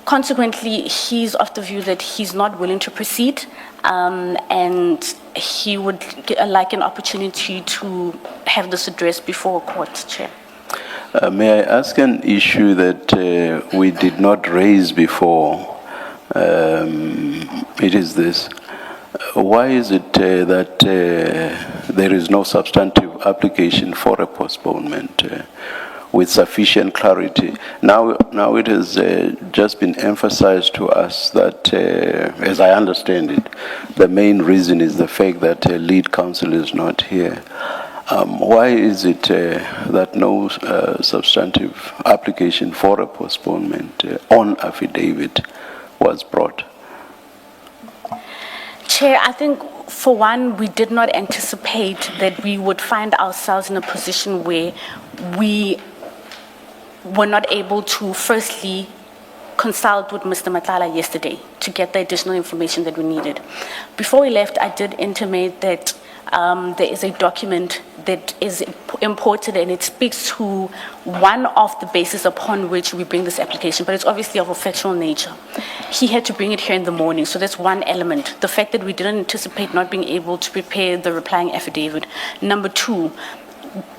consequently, he's of the view that he's not willing to proceed, and he would like an opportunity to have this addressed before a court, Chair. May I ask an issue that we did not raise before? It is this. Why is it that there is no substantive application for a postponement with sufficient clarity? Now it has just been emphasized to us that, as I understand it, the main reason is the fact that lead counsel is not here. Why is it that no substantive application for a postponement on affidavit was brought? Chair, I think, for one, we did not anticipate that we would find ourselves in a position where we were not able to, firstly, consult with Mr. Matlala yesterday to get the additional information that we needed. Before we left, I did intimate that there is a document that is imported and it speaks to one of the bases upon which we bring this application, but it's obviously of a factual nature. He had to bring it here in the morning, so that's one element. The fact that we didn't anticipate not being able to prepare the replying affidavit. Number two,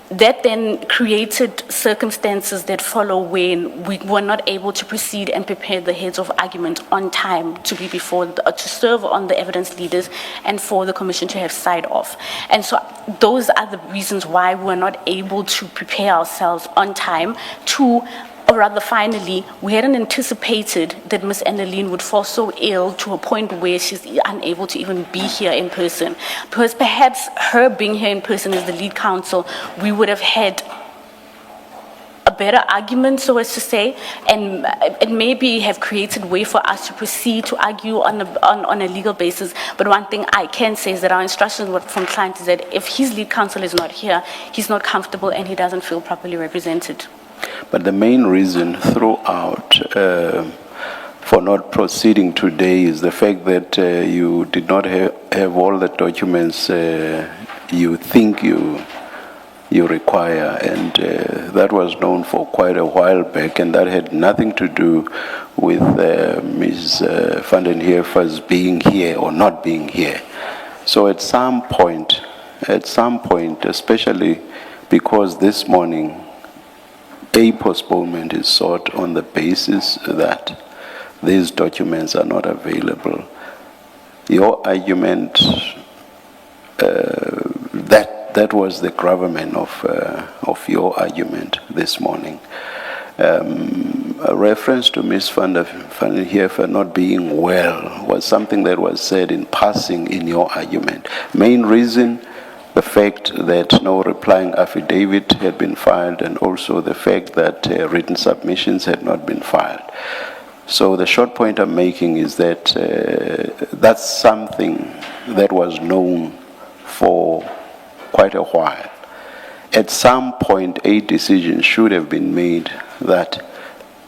that then created circumstances that follow when we were not able to proceed and prepare the heads of argument on time to be before, to serve on the evidence leaders and for the commission to have signed off. And so those are the reasons why we were not able to prepare ourselves on time to, or rather, finally, we hadn't anticipated that Ms. Anneline would fall so ill to a point where she's unable to even be here in person. Because perhaps her being here in person as the lead counsel, we would have had a better argument, so as to say, and it maybe have created way for us to proceed to argue on a legal basis. But one thing I can say is that our instructions from client is that if his lead counsel is not here, he's not comfortable and he doesn't feel properly represented. But the main reason throughout for not proceeding today is the fact that you did not have all the documents you think you require, and that was known for quite a while back, and that had nothing to do with Ms. van den Heever's being here or not being here. So at some point, especially because this morning a postponement is sought on the basis that these documents are not available. Your argument, that was the gravamen of your argument this morning. A reference to Ms. van den Heever not being well was something that was said in passing in your argument. Main reason, the fact that no replying affidavit had been filed, and also the fact that written submissions had not been filed. So the short point I'm making is that that's something that was known for quite a while. At some point, a decision should have been made that,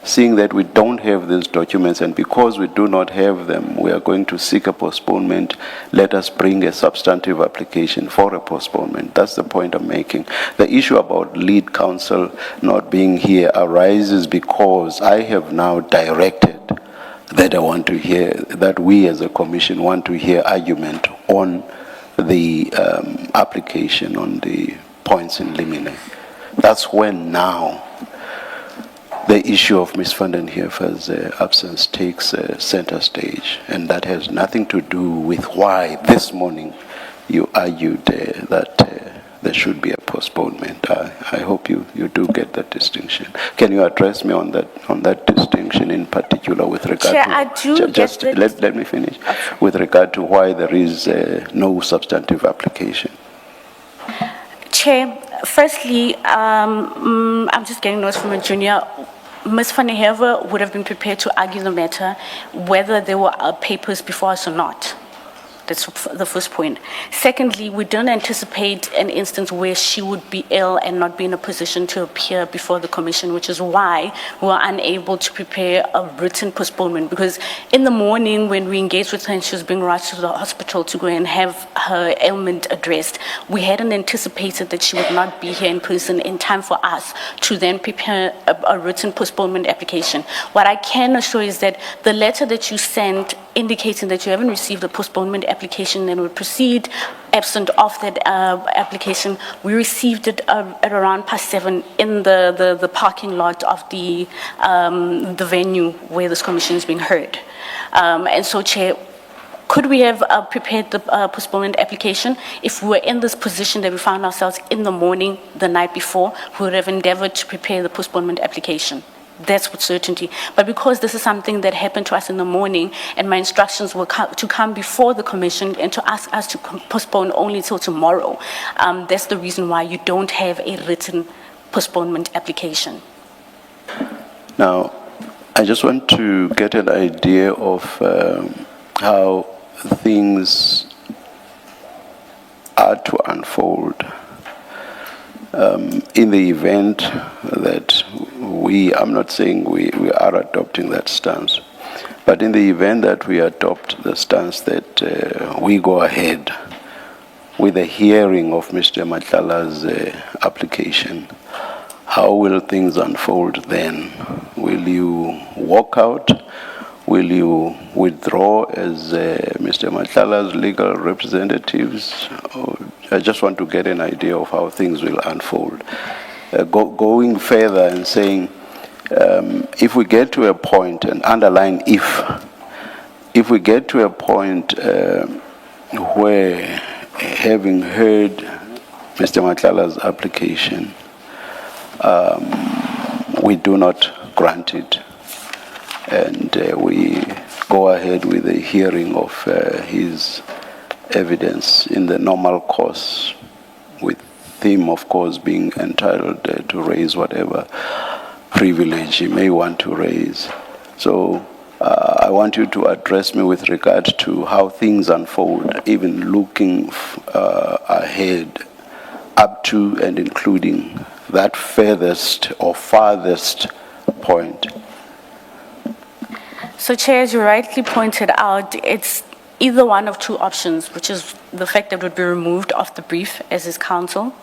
seeing that we don't have these documents, and because we do not have them, we are going to seek a postponement. Let us bring a substantive application for a postponement. That's the point I'm making. The issue about lead counsel not being here arises because I have now directed that I want to hear, that we as a commission want to hear argument on the application, on the points in limine. That's when now the issue of Ms. van den Heever's absence takes center stage, and that has nothing to do with why this morning you argued that there should be a postponement. I hope you do get that distinction. Can you address me on that distinction in particular with regard Chair, to... I do Just get that- let me finish. With regard to why there is no substantive application. Chair, firstly, I'm just getting notes from a junior. Ms. Van der Heever would have been prepared to argue the matter whether there were papers before us or not. That's the first point. Secondly, we don't anticipate an instance where she would be ill and not be in a position to appear before the commission, which is why we were unable to prepare a written postponement. Because in the morning when we engaged with her and she was being rushed to the hospital to go and have her ailment addressed, we hadn't anticipated that she would not be here in person in time for us to then prepare a written postponement application. What I can assure is that the letter that you sent indicating that you haven't received a postponement application and will proceed absent of that application. We received it at around past 7 in the parking lot of the venue where this commission is being heard. And so, Chair, could we have prepared the postponement application? If we were in this position that we found ourselves in the morning the night before, we would have endeavored to prepare the postponement application. That's with certainty. But because this is something that happened to us in the morning and my instructions were to come before the commission and to ask us to postpone only till tomorrow, that's the reason why you don't have a written postponement application. Now, I just want to get an idea of how things are to unfold. In the event that I'm not saying we are adopting that stance, but in the event that we adopt the stance that we go ahead with the hearing of Mr. Matlala's application, how will things unfold then? Will you walk out? Will you withdraw as Mr. Matlala's legal representatives? I just want to get an idea of how things will unfold. Going further and saying, if we get to a point, and underline if we get to a point where, having heard Mr. Matlala's application, we do not grant it, and we go ahead with the hearing of his evidence in the normal course, with him, of course, being entitled to raise whatever privilege he may want to raise. So I want you to address me with regard to how things unfold, even looking ahead up to and including that furthest or farthest point. So, Chair, as you rightly pointed out, it's either one of two options, which is the fact that it would be removed off the brief as his counsel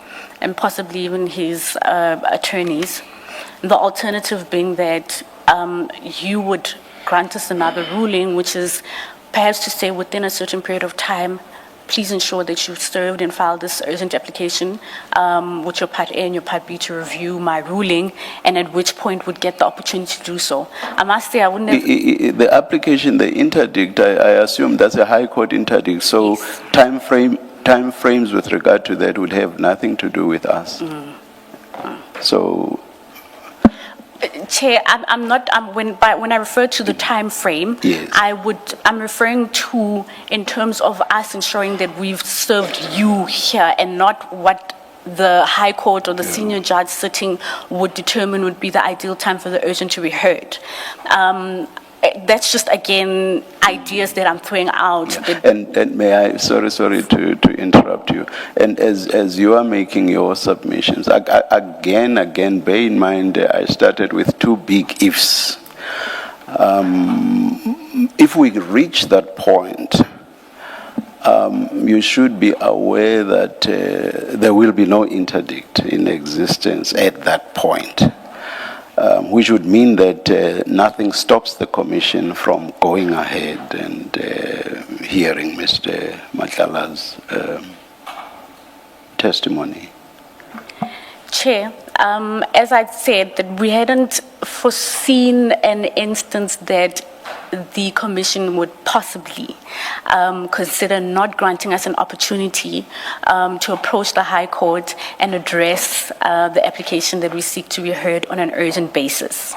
and possibly even his attorneys. The alternative being that you would grant us another ruling, which is perhaps to say within a certain period of time, please ensure that you've served and filed this urgent application with your Part A and your Part B to review my ruling, and at which point would get the opportunity to do so. I must say I wouldn't have... The application, the interdict, I assume that's a High Court interdict, so Yes. time frames with regard to that would have nothing to do with us. So... Chair, when I refer to the time frame, Yes. I'm referring to in terms of us ensuring that we've served you here and not what the High Court or the senior judge sitting would determine would be the ideal time for the urgent to be heard. That's just, again, ideas that I'm throwing out. And may I, sorry to interrupt you, and as you are making your submissions, again, bear in mind, I started with two big ifs. If we reach that point, you should be aware that there will be no interdict in existence at that point. Which would mean that nothing stops the commission from going ahead and hearing Mr. Matlala's testimony. Chair, As I said, that we hadn't foreseen an instance that the Commission would possibly consider not granting us an opportunity to approach the High Court and address the application that we seek to be heard on an urgent basis.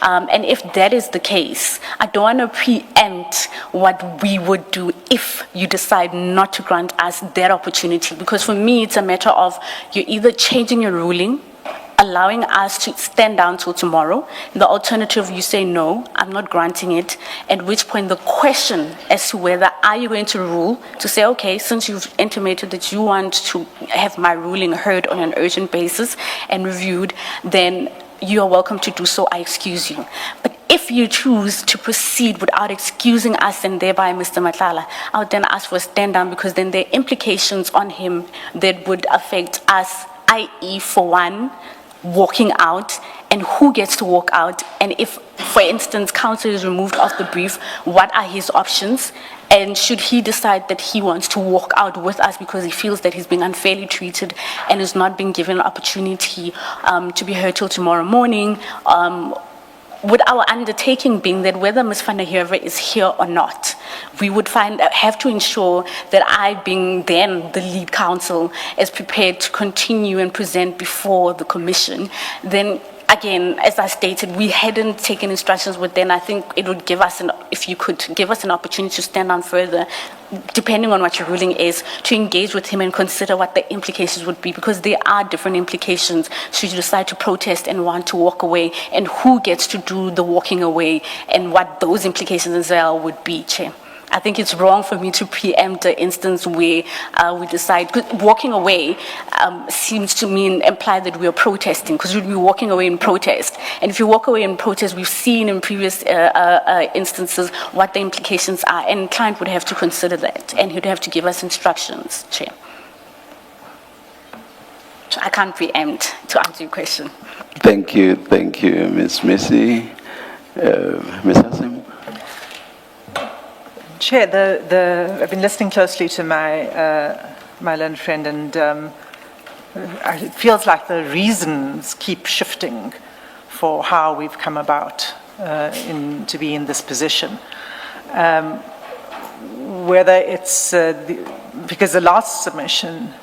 And if that is the case, I don't want to preempt what we would do if you decide not to grant us that opportunity, because for me it's a matter of you're either changing your ruling, allowing us to stand down till tomorrow. The alternative, you say, no, I'm not granting it, at which point the question as to whether are you going to rule, to say, okay, since you've intimated that you want to have my ruling heard on an urgent basis and reviewed, then you are welcome to do so, I excuse you. But if you choose to proceed without excusing us and thereby Mr. Matlala, I would then ask for a stand down, because then there are implications on him that would affect us, i.e., for one, walking out, and who gets to walk out, and if, for instance, counsel is removed off the brief, what are his options, and should he decide that he wants to walk out with us because he feels that he's being unfairly treated and is not being given an opportunity to be heard till tomorrow morning, with our undertaking being that whether Ms. van der Heerwe is here or not, we would have to ensure that I, being then the lead counsel, is prepared to continue and present before the Commission. Then again, as I stated, we hadn't taken instructions, but then I think it would give us, if you could give us an opportunity to stand on further, depending on what your ruling is, to engage with him and consider what the implications would be, because there are different implications should you decide to protest and want to walk away, and who gets to do the walking away, and what those implications as well would be, Chair. I think it's wrong for me to preempt the instance where we decide, because walking away seems to imply that we are protesting, because we'd be walking away in protest. And if you walk away in protest, we've seen in previous instances what the implications are, and the client would have to consider that, and he'd have to give us instructions, Chair. So I can't preempt to answer your question. Thank you, Ms. Messi. Ms. Hassim? Chair, I've been listening closely to my learned friend, and it feels like the reasons keep shifting for how we've come about to be in this position. Whether it's because the last submission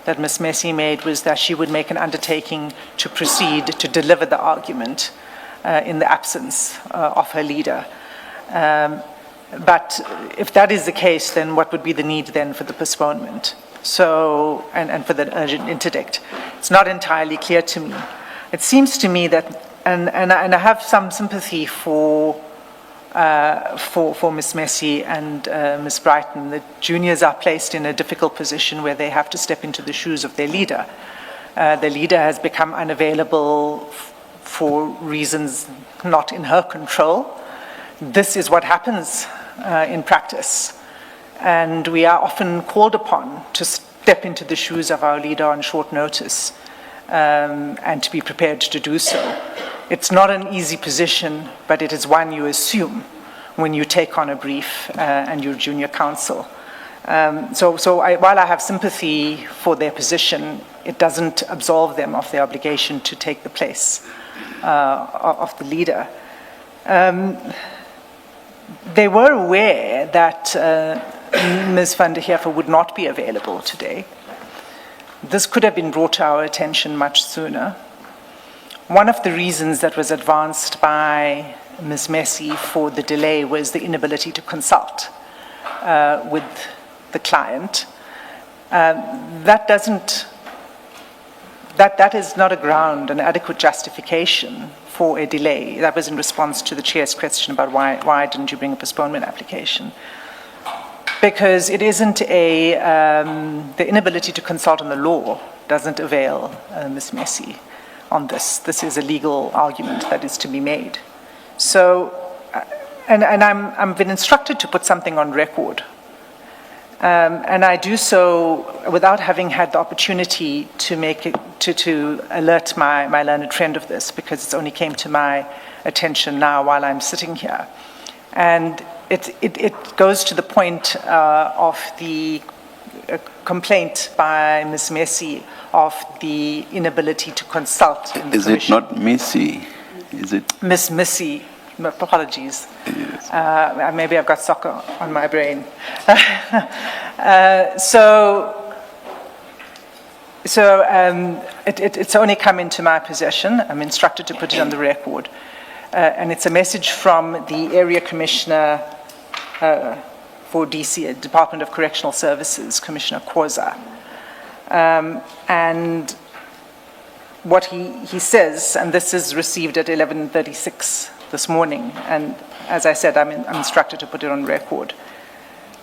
that Ms. Messi made was that she would make an undertaking to proceed to deliver the argument in the absence of her leader. But if that is the case, then what would be the need then for the postponement? So, and for the urgent interdict? It's not entirely clear to me. It seems to me that, and I have some sympathy for Ms. Messi and Ms. Brighton, that juniors are placed in a difficult position where they have to step into the shoes of their leader. The leader has become unavailable for reasons not in her control. This is what happens in practice, and we are often called upon to step into the shoes of our leader on short notice, and to be prepared to do so. It's not an easy position, but it is one you assume when you take on a brief and you're junior counsel. While I have sympathy for their position, it doesn't absolve them of their obligation to take the place of the leader. They were aware that Ms. van der Heerwe would not be available today. This could have been brought to our attention much sooner. One of the reasons that was advanced by Ms. Messi for the delay was the inability to consult with the client. That is not a ground, an adequate justification for a delay. That was in response to the chair's question about why didn't you bring a postponement application? Because it isn't the inability to consult on the law doesn't avail Ms. Messi on this. This is a legal argument that is to be made. So, and I've been instructed to put something on record. And I do so without having had the opportunity to make it, to alert my learned friend of this, because it only came to my attention now while I'm sitting here. And it goes to the point of the a complaint by Ms. Messi of the inability to consult in the Is it commission. not Missy? Is it? Miss Missy, apologies. Yes. Maybe I've got soccer on my brain. It's only come into my possession. I'm instructed to put it on the record. And it's a message from the Area Commissioner for DC, Department of Correctional Services, Commissioner Khoza. And what he says, and this is received at 11:36 this morning, and as I said, I'm instructed to put it on record.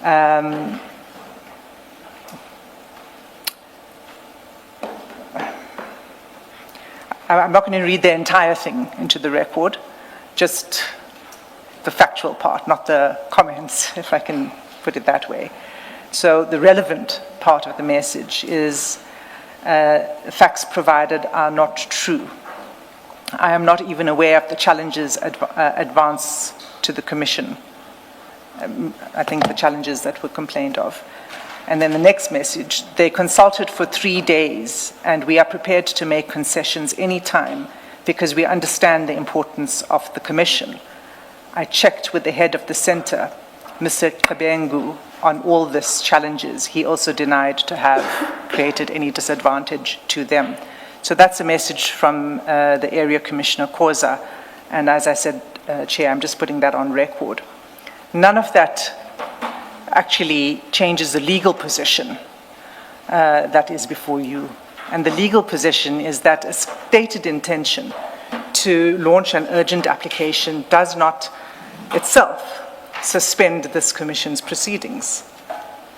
I'm not going to read the entire thing into the record, just the factual part, not the comments, if I can put it that way. So the relevant part of the message is facts provided are not true. I am not even aware of the challenges advanced to the Commission. I think the challenges that were complained of. And then the next message, they consulted for 3 days and we are prepared to make concessions anytime because we understand the importance of the Commission. I checked with the head of the centre, Mr. Kabengu, on all these challenges. He also denied to have created any disadvantage to them. So that's a message from the Area Commissioner Khoza. And as I said, Chair, I'm just putting that on record. None of that actually changes the legal position that is before you. And the legal position is that a stated intention to launch an urgent application does not itself suspend this Commission's proceedings.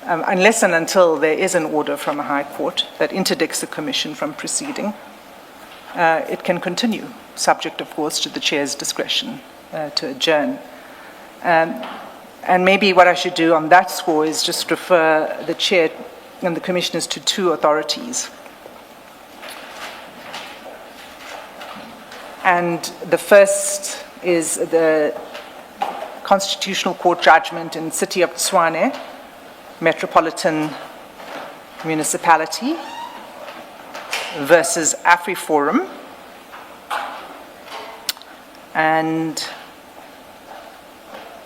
Unless and until there is an order from a High Court that interdicts the Commission from proceeding, it can continue, subject, of course, to the Chair's discretion to adjourn. And maybe what I should do on that score is just refer the Chair and the Commissioners to two authorities. And the first is the Constitutional Court judgment in City of Tshwane, Metropolitan Municipality versus AfriForum. And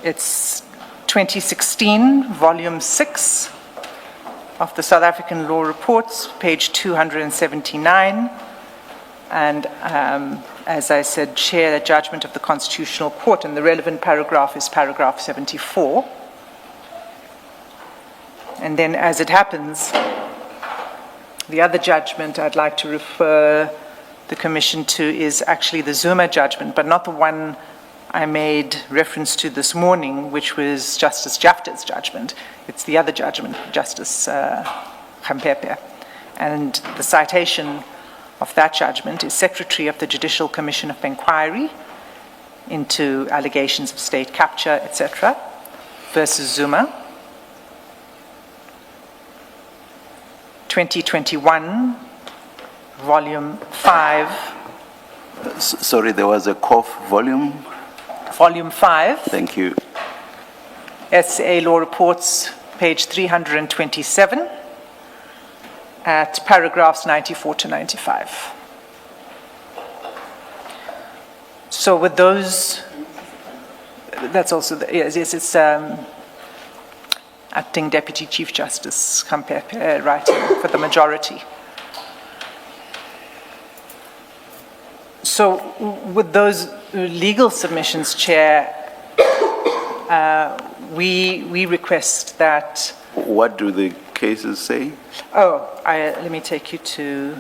it's 2016, volume 6 of the South African Law Reports, page 279. And as I said, Chair, the judgment of the Constitutional Court, and the relevant paragraph is paragraph 74. And then, as it happens, the other judgment I'd like to refer the Commission to is actually the Zuma judgment, but not the one I made reference to this morning, which was Justice Jafta's judgment. It's the other judgment, Justice Khampepe. And the citation of that judgment is Secretary of the Judicial Commission of Inquiry into allegations of state capture, etc., versus Zuma. 2021, volume 5. Sorry, there was a cough. Volume? Volume 5. Thank you. SA Law Reports, page 327, at paragraphs 94 to 95. So with those, that's also, yes, it's Acting Deputy Chief Justice Khampepe writing for the majority. So with those legal submissions, Chair, we request that... What do the cases say? Let me take you to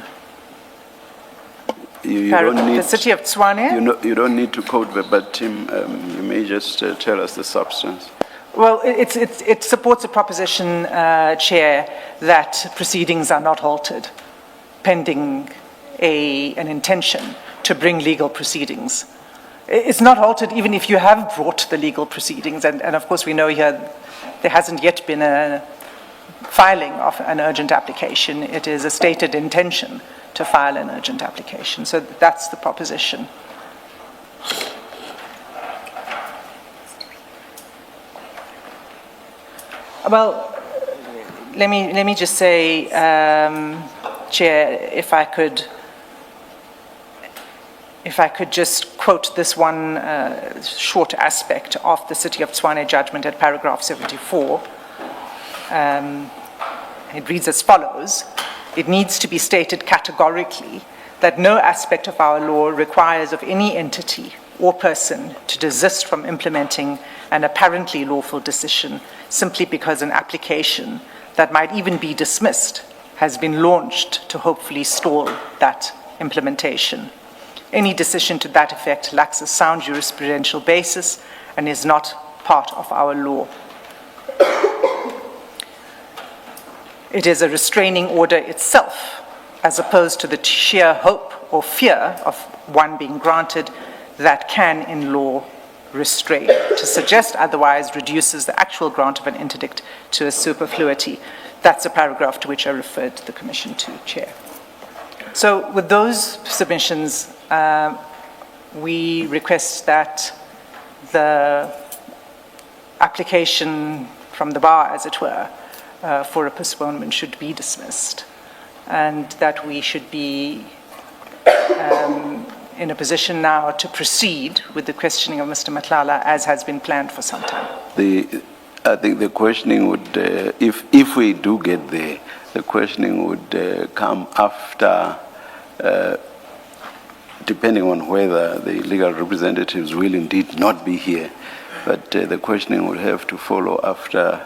You don't need, the City of Tshwane. You don't need to quote verbatim. You may just tell us the substance. Well, it supports a proposition, Chair, that proceedings are not halted pending an intention to bring legal proceedings. It's not halted even if you have brought the legal proceedings, and of course we know here there hasn't yet been a filing of an urgent application. It is a stated intention to file an urgent application. So that's the proposition. Well, let me just say, Chair, if I could just quote this one short aspect of the City of Tshwane judgment at paragraph 74. It reads as follows: it needs to be stated categorically that no aspect of our law requires of any entity or person to desist from implementing an apparently lawful decision simply because an application that might even be dismissed has been launched to hopefully stall that implementation. Any decision to that effect lacks a sound jurisprudential basis and is not part of our law. It is a restraining order itself, as opposed to the sheer hope or fear of one being granted, that can, in law, restrain. To suggest otherwise reduces the actual grant of an interdict to a superfluity. That's a paragraph to which I referred the Commission to, Chair. So with those submissions, we request that the application from the bar, as it were, for a postponement should be dismissed, and that we should be in a position now to proceed with the questioning of Mr. Matlala as has been planned for some time. I think the questioning would, if we do get there, the questioning would come after, depending on whether the legal representatives will indeed not be here, but the questioning would have to follow after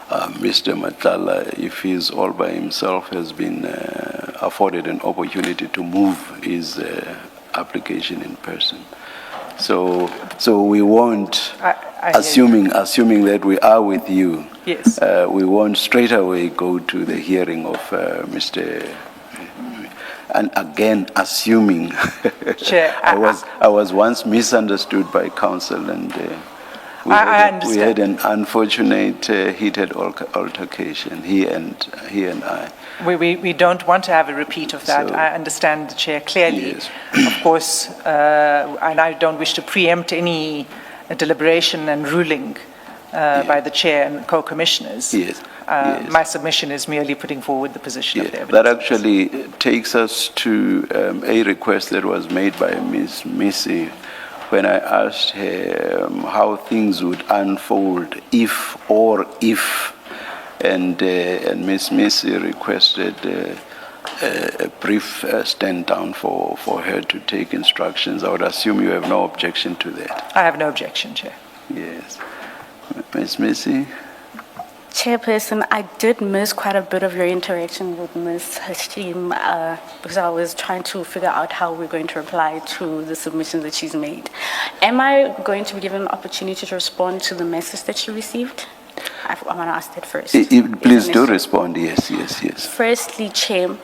Mr. Matlala, if he's all by himself, has been afforded an opportunity to move his application in person. So we won't, assuming that we are with you, yes, we won't straight away go to the hearing of Mr. And again, assuming, Chair, I was once misunderstood by counsel, and we had an unfortunate heated altercation, he and I. We don't want to have a repeat of that. So, I understand the Chair clearly. Yes. Of course, and I don't wish to preempt any deliberation and ruling by the Chair and co-commissioners. Yes. Yes. My submission is merely putting forward the position of the evidence. That actually takes us to a request that was made by Ms. Missy when I asked her how things would unfold if, and Ms. Missy requested a brief stand down for her to take instructions. I would assume you have no objection to that. I have no objection, Chair. Yes. Ms. Missy? Chairperson, I did miss quite a bit of your interaction with Ms. Hashim because I was trying to figure out how we're going to reply to the submission that she's made. Am I going to be given an opportunity to respond to the message that she received? I want to ask that first. Please do respond, yes. Firstly, Chair,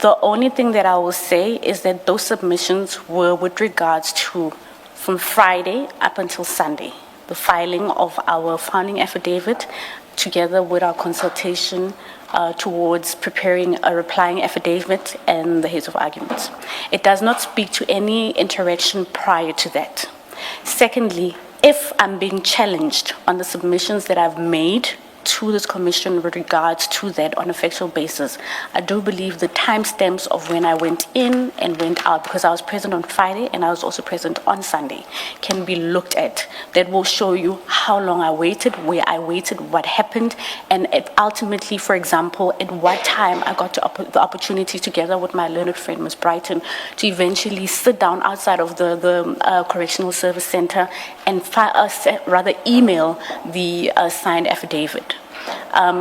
the only thing that I will say is that those submissions were with regards to from Friday up until Sunday, the filing of our founding affidavit, together with our consultation towards preparing a replying affidavit and the heads of arguments. It does not speak to any interaction prior to that. Secondly, if I'm being challenged on the submissions that I've made to this commission with regards to that on a factual basis, I do believe the timestamps of when I went in and went out, because I was present on Friday and I was also present on Sunday, can be looked at. That will show you how long I waited, where I waited, what happened, and ultimately, for example, at what time I got the opportunity together with my learned friend, Ms. Brighton, to eventually sit down outside of the Correctional Service Center and email the signed affidavit.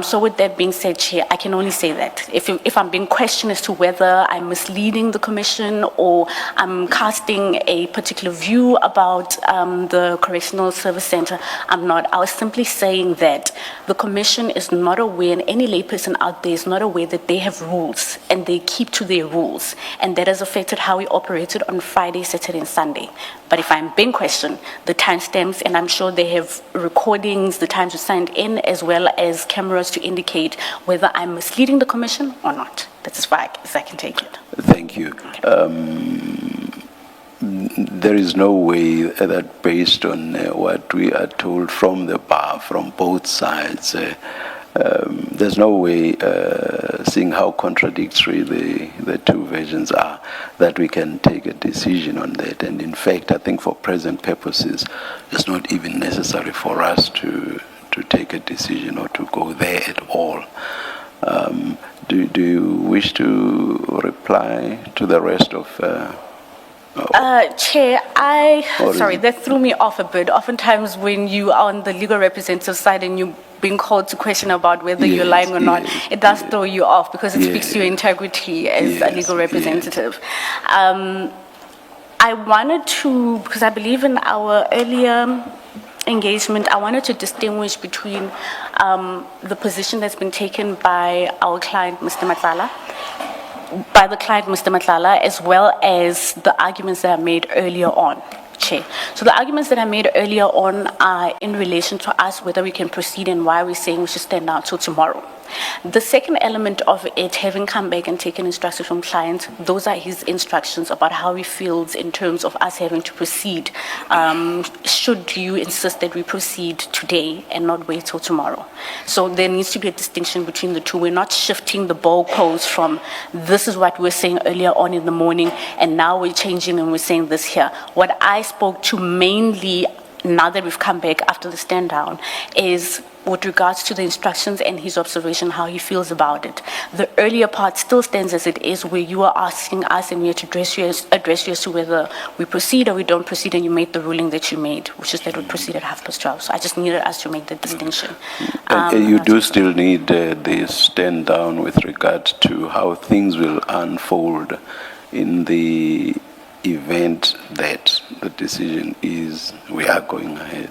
So with that being said, Chair, I can only say that. If I'm being questioned as to whether I'm misleading the Commission or I'm casting a particular view about the Correctional Service Center, I'm not. I was simply saying that the Commission is not aware, and any layperson out there is not aware that they have rules and they keep to their rules. And that has affected how we operated on Friday, Saturday, and Sunday. But if I'm being questioned, the timestamps, and I'm sure they have recordings, the times you signed in, as well as cameras to indicate whether I'm misleading the Commission or not. That's as far as I can take it. Thank you. There is no way that based on what we are told from the bar, from both sides, there's no way, seeing how contradictory the two versions are, that we can take a decision on that. And in fact, I think for present purposes, it's not even necessary for us to take a decision or to go there at all. Do you wish to reply to the rest of... Chair, Sorry, that threw me off a bit. Oftentimes when you are on the legal representative side and you're being called to question about whether you're lying or not, it does throw you off because it speaks to your integrity as a legal representative. I wanted to, because I believe in our earlier engagement, I wanted to distinguish between the position that's been taken by our client, Mr. Matlala, as well as the arguments that are made earlier on, Chair. So the arguments that are made earlier on are in relation to us, whether we can proceed and why we're saying we should stand down till tomorrow. The second element of it, having come back and taken instructions from clients, those are his instructions about how he feels in terms of us having to proceed. Should you insist that we proceed today and not wait till tomorrow? So there needs to be a distinction between the two. We're not shifting the goalposts from this is what we were saying earlier on in the morning and now we're changing and we're saying this here. What I spoke to mainly now that we've come back after the stand down is with regards to the instructions and his observation, how he feels about it. The earlier part still stands as it is, where you are asking us and we have to address you as to whether we proceed or we don't proceed, and you made the ruling that you made, which is that we proceed at 12:30. So I just needed us to make the distinction. You do still need this stand down with regard to how things will unfold in the event that the decision is we are going ahead.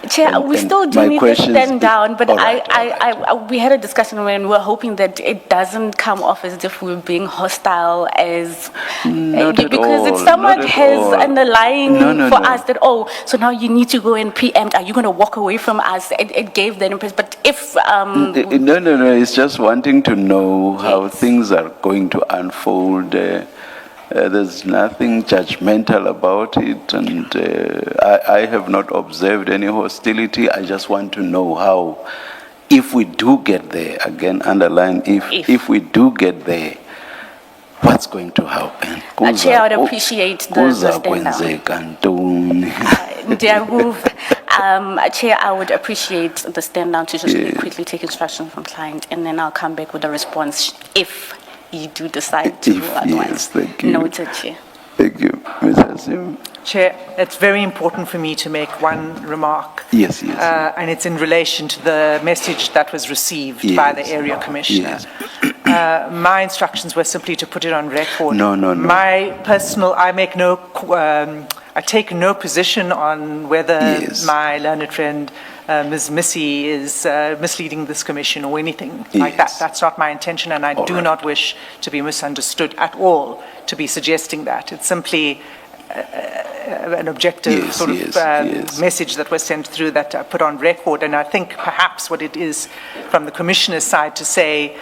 Chair, we still do need to stand down, but right. We had a discussion when we were hoping that it doesn't come off as if we're being hostile, because if someone has underlying us that, so now you need to go and preempt, are you going to walk away from us? It gave that impression, but if... No, it's just wanting to know how things are going to unfold. There's nothing judgmental about it, and I have not observed any hostility. I just want to know how, if we do get there, again, underline if we do get there, what's going to happen? Chair, I would appreciate the stand down. Chair, I would appreciate the stand down to just quickly take instructions from client, and then I'll come back with a response if you do decide to otherwise. Yes, thank you. Noted, Chair. Thank you, Ms. Hasim. Chair, it's very important for me to make one remark. Yes. And it's in relation to the message that was received by the area commissioner. Yes. My instructions were simply to put it on record. No. I take no position on whether my learned friend Ms. Missy is misleading this commission or anything like that. That's not my intention, and I do not wish to be misunderstood at all to be suggesting that. It's simply an objective message that was sent through that I put on record, and I think perhaps what it is from the commissioner's side to say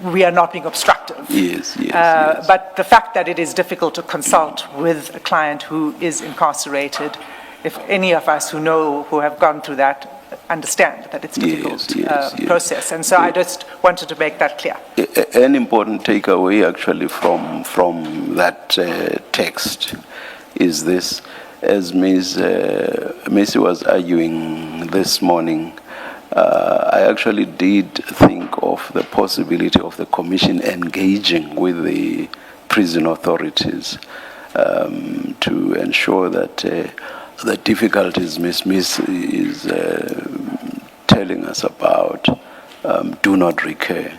we are not being obstructive. Yes. But the fact that it is difficult to consult with a client who is incarcerated, if any of us who have gone through that understand that it's a difficult process. And so I just wanted to make that clear. An important takeaway actually from that text is this. As Ms. Missy was arguing this morning, I actually did think of the possibility of the Commission engaging with the prison authorities to ensure that the difficulties Ms. is telling us about do not recur.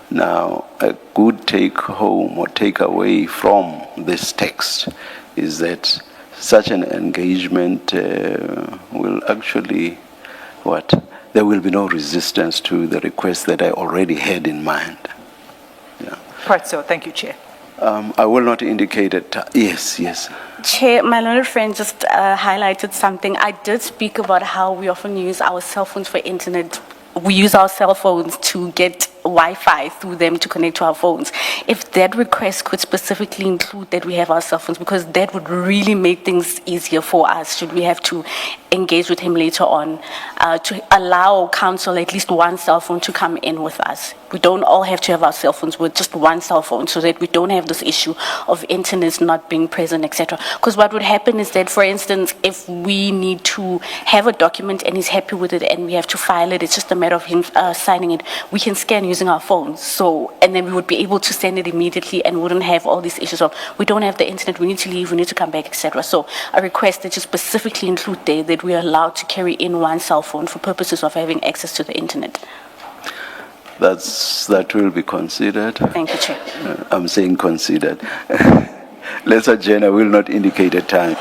Now, a good take-home or take-away from this text is that such an engagement will actually, there will be no resistance to the request that I already had in mind. Yeah. Quite so. Thank you, Chair. I will not indicate it. Yes. Chair, my little friend just highlighted something. I did speak about how we often use our cell phones for internet. We use our cell phones to get Wi-Fi through them to connect to our phones. If that request could specifically include that we have our cell phones, because that would really make things easier for us should we have to engage with him later on, to allow council at least one cell phone to come in with us. We don't all have to have our cell phones with just one cell phone so that we don't have this issue of internet not being present, etc. Because what would happen is that, for instance, if we need to have a document and he's happy with it and we have to file it, it's just a matter of him signing it, we can scan using our phones. So, and then we would be able to send it immediately and wouldn't have all these issues of we don't have the internet, we need to leave, we need to come back, etc. So a request that you specifically include there that we are allowed to carry in one cell phone for purposes of having access to the internet. That will be considered. Thank you, Chair. I'm saying considered. Let's adjourn. I will not indicate a time.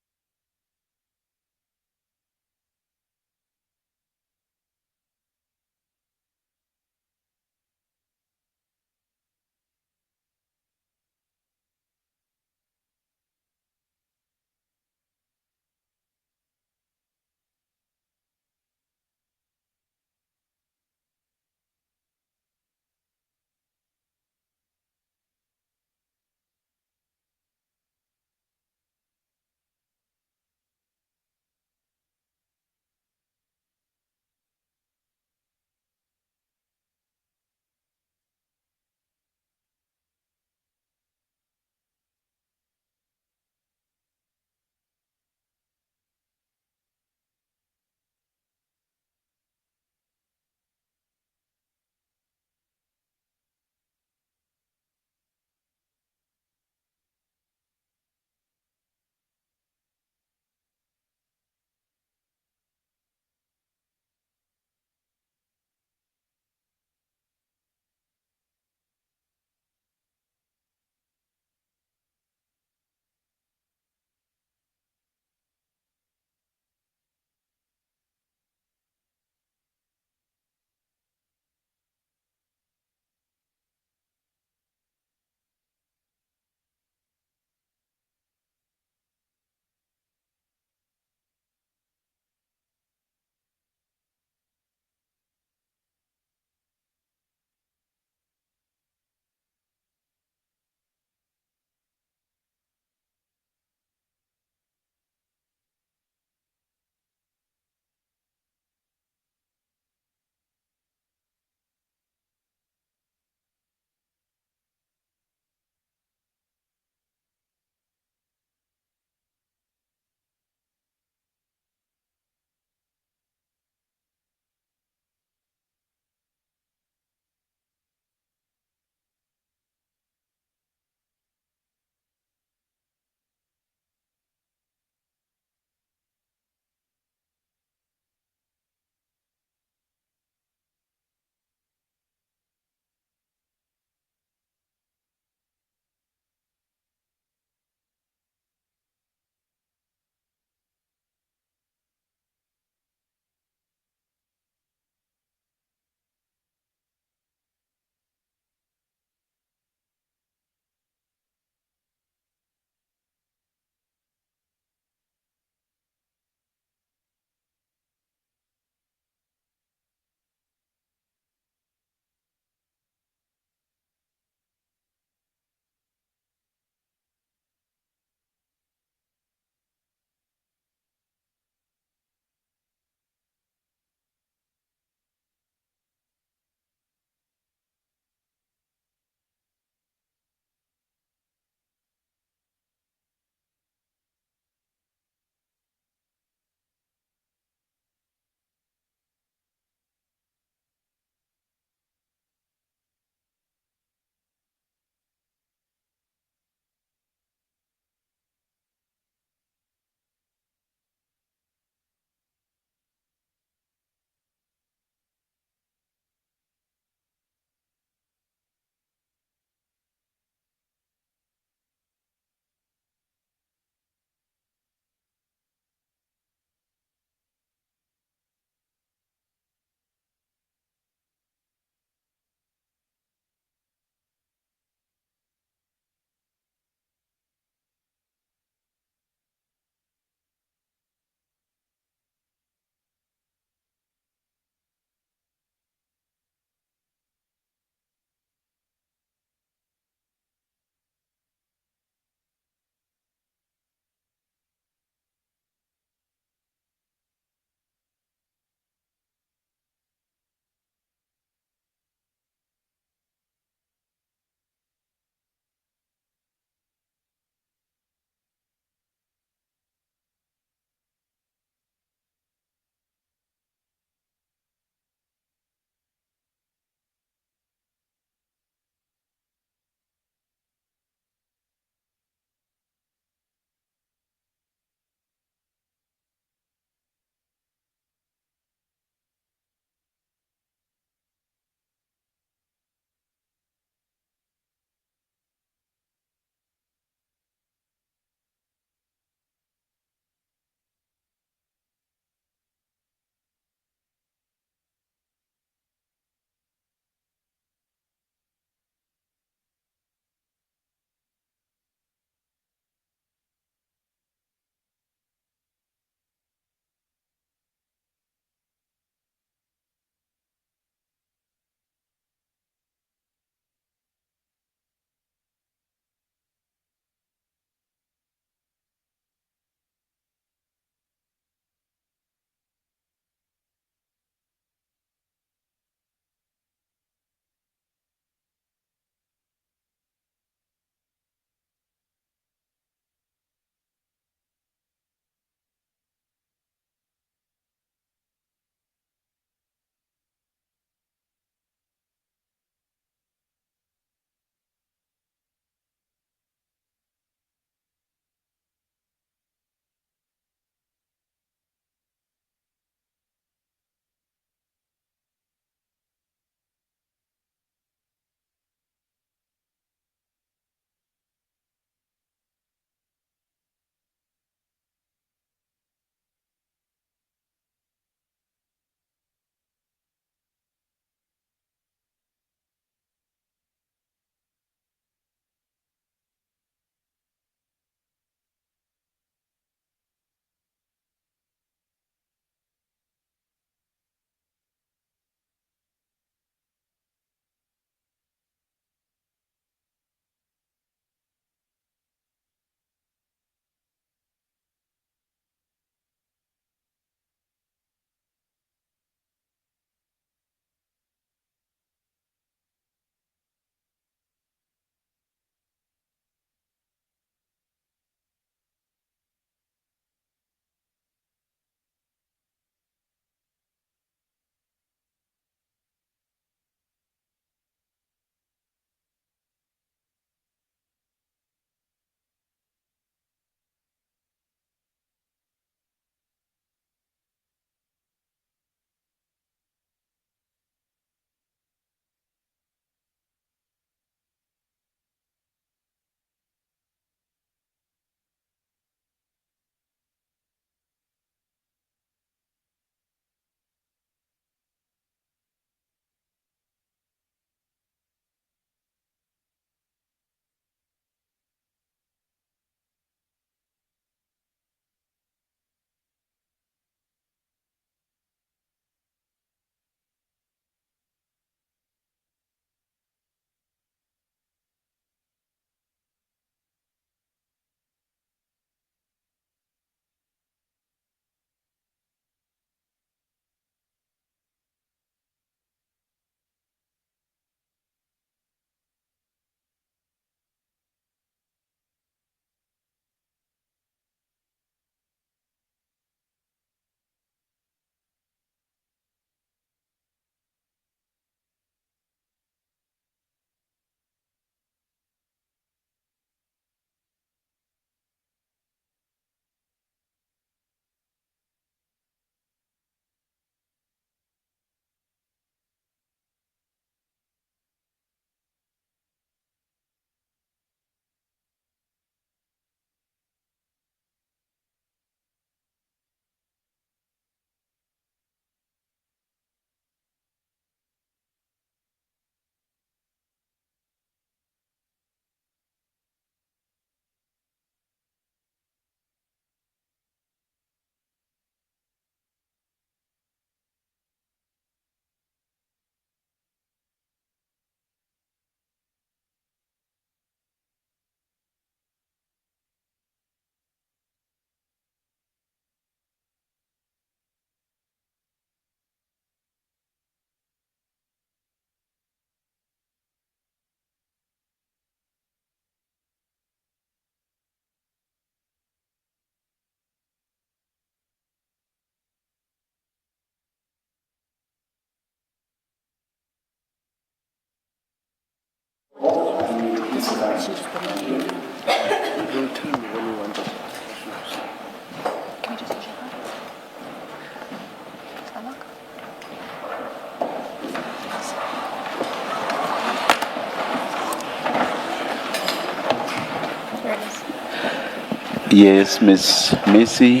Yes, Ms. Missy.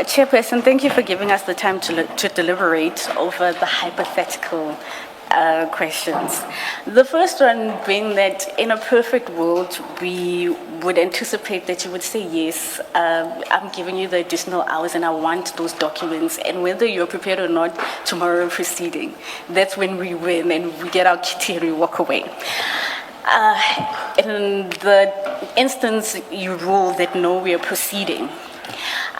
Chairperson, thank you for giving us the time to deliberate over the hypothetical questions. The first one being that in a perfect world, we would anticipate that you would say, yes, I'm giving you the additional hours and I want those documents, and whether you're prepared or not, tomorrow proceeding. That's when we win and we get our kitty and we walk away. In the instance you rule that no, we are proceeding,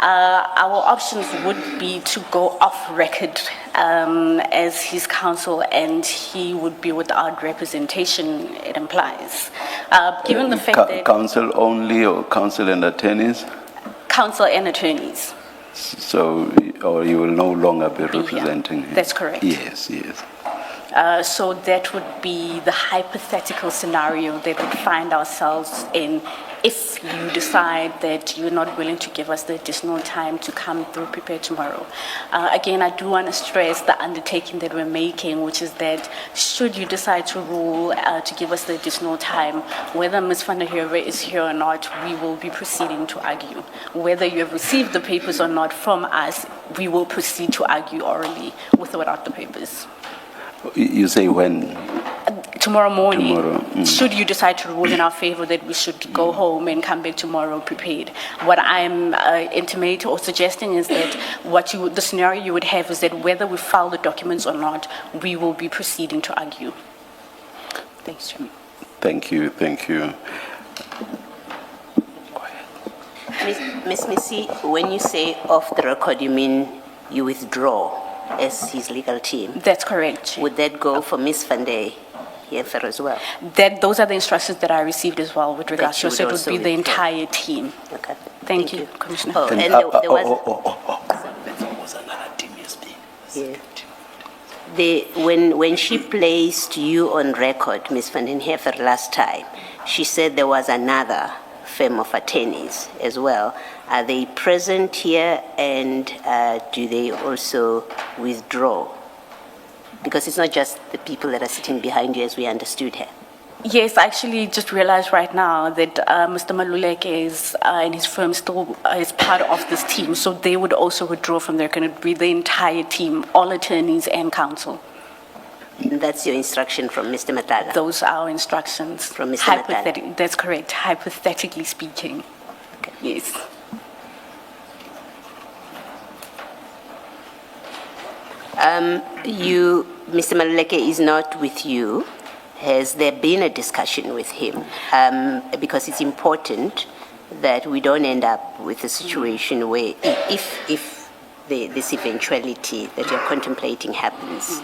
our options would be to go off record as his counsel, and he would be without representation, it implies. Given the fact that... Counsel only or counsel and attorneys? Counsel and attorneys. So, or you will no longer be representing him? That's correct. Yes, yes. So that would be the hypothetical scenario that we'd find ourselves in if you decide that you're not willing to give us the additional time to come through prepare tomorrow. Again, I do want to stress the undertaking that we're making, which is that should you decide to rule to give us the additional time, whether Ms. van der Heere is here or not, we will be proceeding to argue. Whether you have received the papers or not from us, we will proceed to argue orally with or without the papers. You say when? Tomorrow morning. Tomorrow. Should you decide to rule in our favor that we should go home and come back tomorrow prepared. What I'm intimating or suggesting is that the scenario you would have is that whether we file the documents or not, we will be proceeding to argue. Thanks, Chairman. Thank you, thank you. Ms. Missy, when you say off the record, you mean you withdraw as his legal team? That's correct. Would that go for Ms. van der Heere as well? Those are the instructions that I received as well with regards to, so it would be the entire team. Okay. Thank you, Commissioner. Oh, and there was another team yesterday. Yeah. When she placed you on record, Ms. van der Heere, last time, she said there was another firm of attorneys as well. Are they present here, and do they also withdraw? Because it's not just the people that are sitting behind you as we understood here. Yes, I actually just realized right now that Mr. Maluleke is and his firm still is part of this team, so they would also withdraw from there. Can it be the entire team, all attorneys and counsel? That's your instruction from Mr. Matlala? Those are our instructions. From Mr. Matlala? That's correct, hypothetically speaking. Okay. Yes. Mr. Maluleke is not with you. Has there been a discussion with him? Because it's important that we don't end up with a situation where, if this eventuality that you're contemplating happens,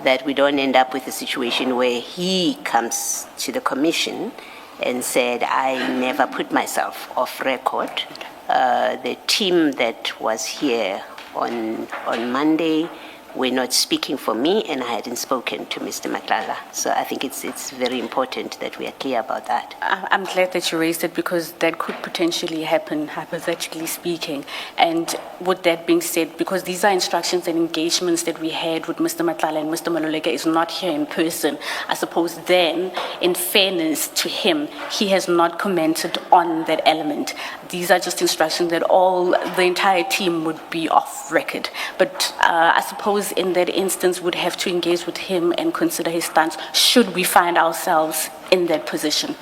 that we don't end up with a situation where he comes to the commission and said, I never put myself off record. The team that was here on Monday were not speaking for me, and I hadn't spoken to Mr. Matlala. So I think it's very important that we are clear about that. I'm glad that you raised it, because that could potentially happen, hypothetically speaking. And with that being said, because these are instructions and engagements that we had with Mr. Matlala, and Mr. Maluleke is not here in person, I suppose then, in fairness to him, he has not commented on that element. These are just instructions that the entire team would be off record. But I suppose in that instance would have to engage with him and consider his stance should we find ourselves in that position.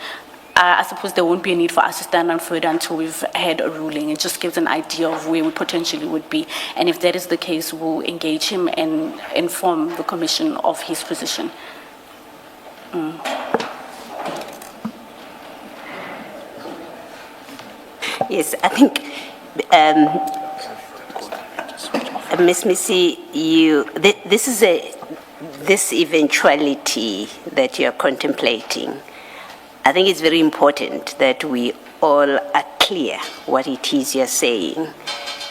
I suppose there won't be a need for us to stand on further until we've had a ruling. It just gives an idea of where we potentially would be. And if that is the case, we'll engage him and inform the Commission of his position. Yes, I think, Ms. Missy, this eventuality that you're contemplating, I think it's very important that we all are clear what it is you're saying.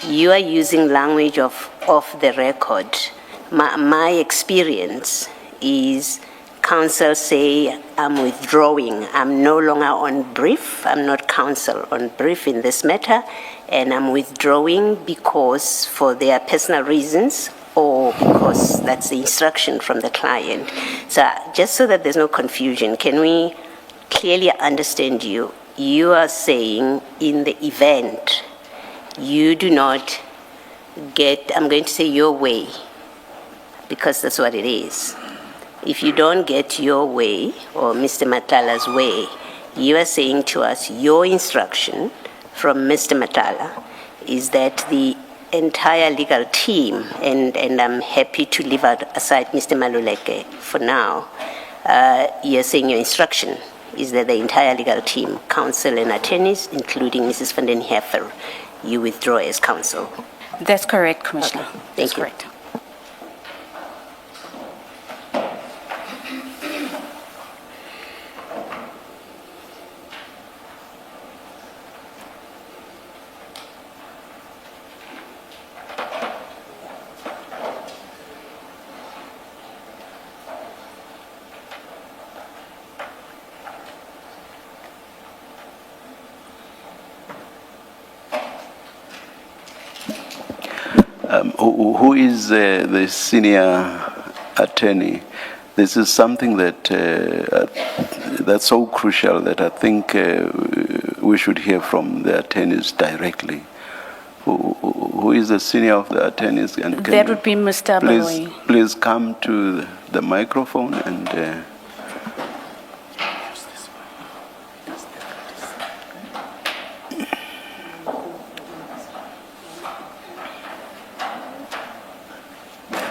You are using language of the record. My experience is counsel say, I'm withdrawing. I'm no longer on brief. I'm not counsel on brief in this matter, and I'm withdrawing because for their personal reasons or because that's the instruction from the client. So just so that there's no confusion, can we clearly understand you? You are saying in the event you do not get, I'm going to say your way, because that's what it is. If you don't get your way, or Mr. Matlala's way, you are saying to us your instruction from Mr. Matlala is that the entire legal team, and I'm happy to leave aside Mr. Maluleke for now, you're saying your instruction is that the entire legal team, counsel and attorneys, including Mrs. van den Hefer, you withdraw as counsel. That's correct, Commissioner. Okay, That's thank you. correct. Who is the senior attorney? This is something that that's so crucial that I think we should hear from the attorneys directly. Who is the senior of the attorneys? And can That would be Mr. Abaloi. Please come to the microphone and.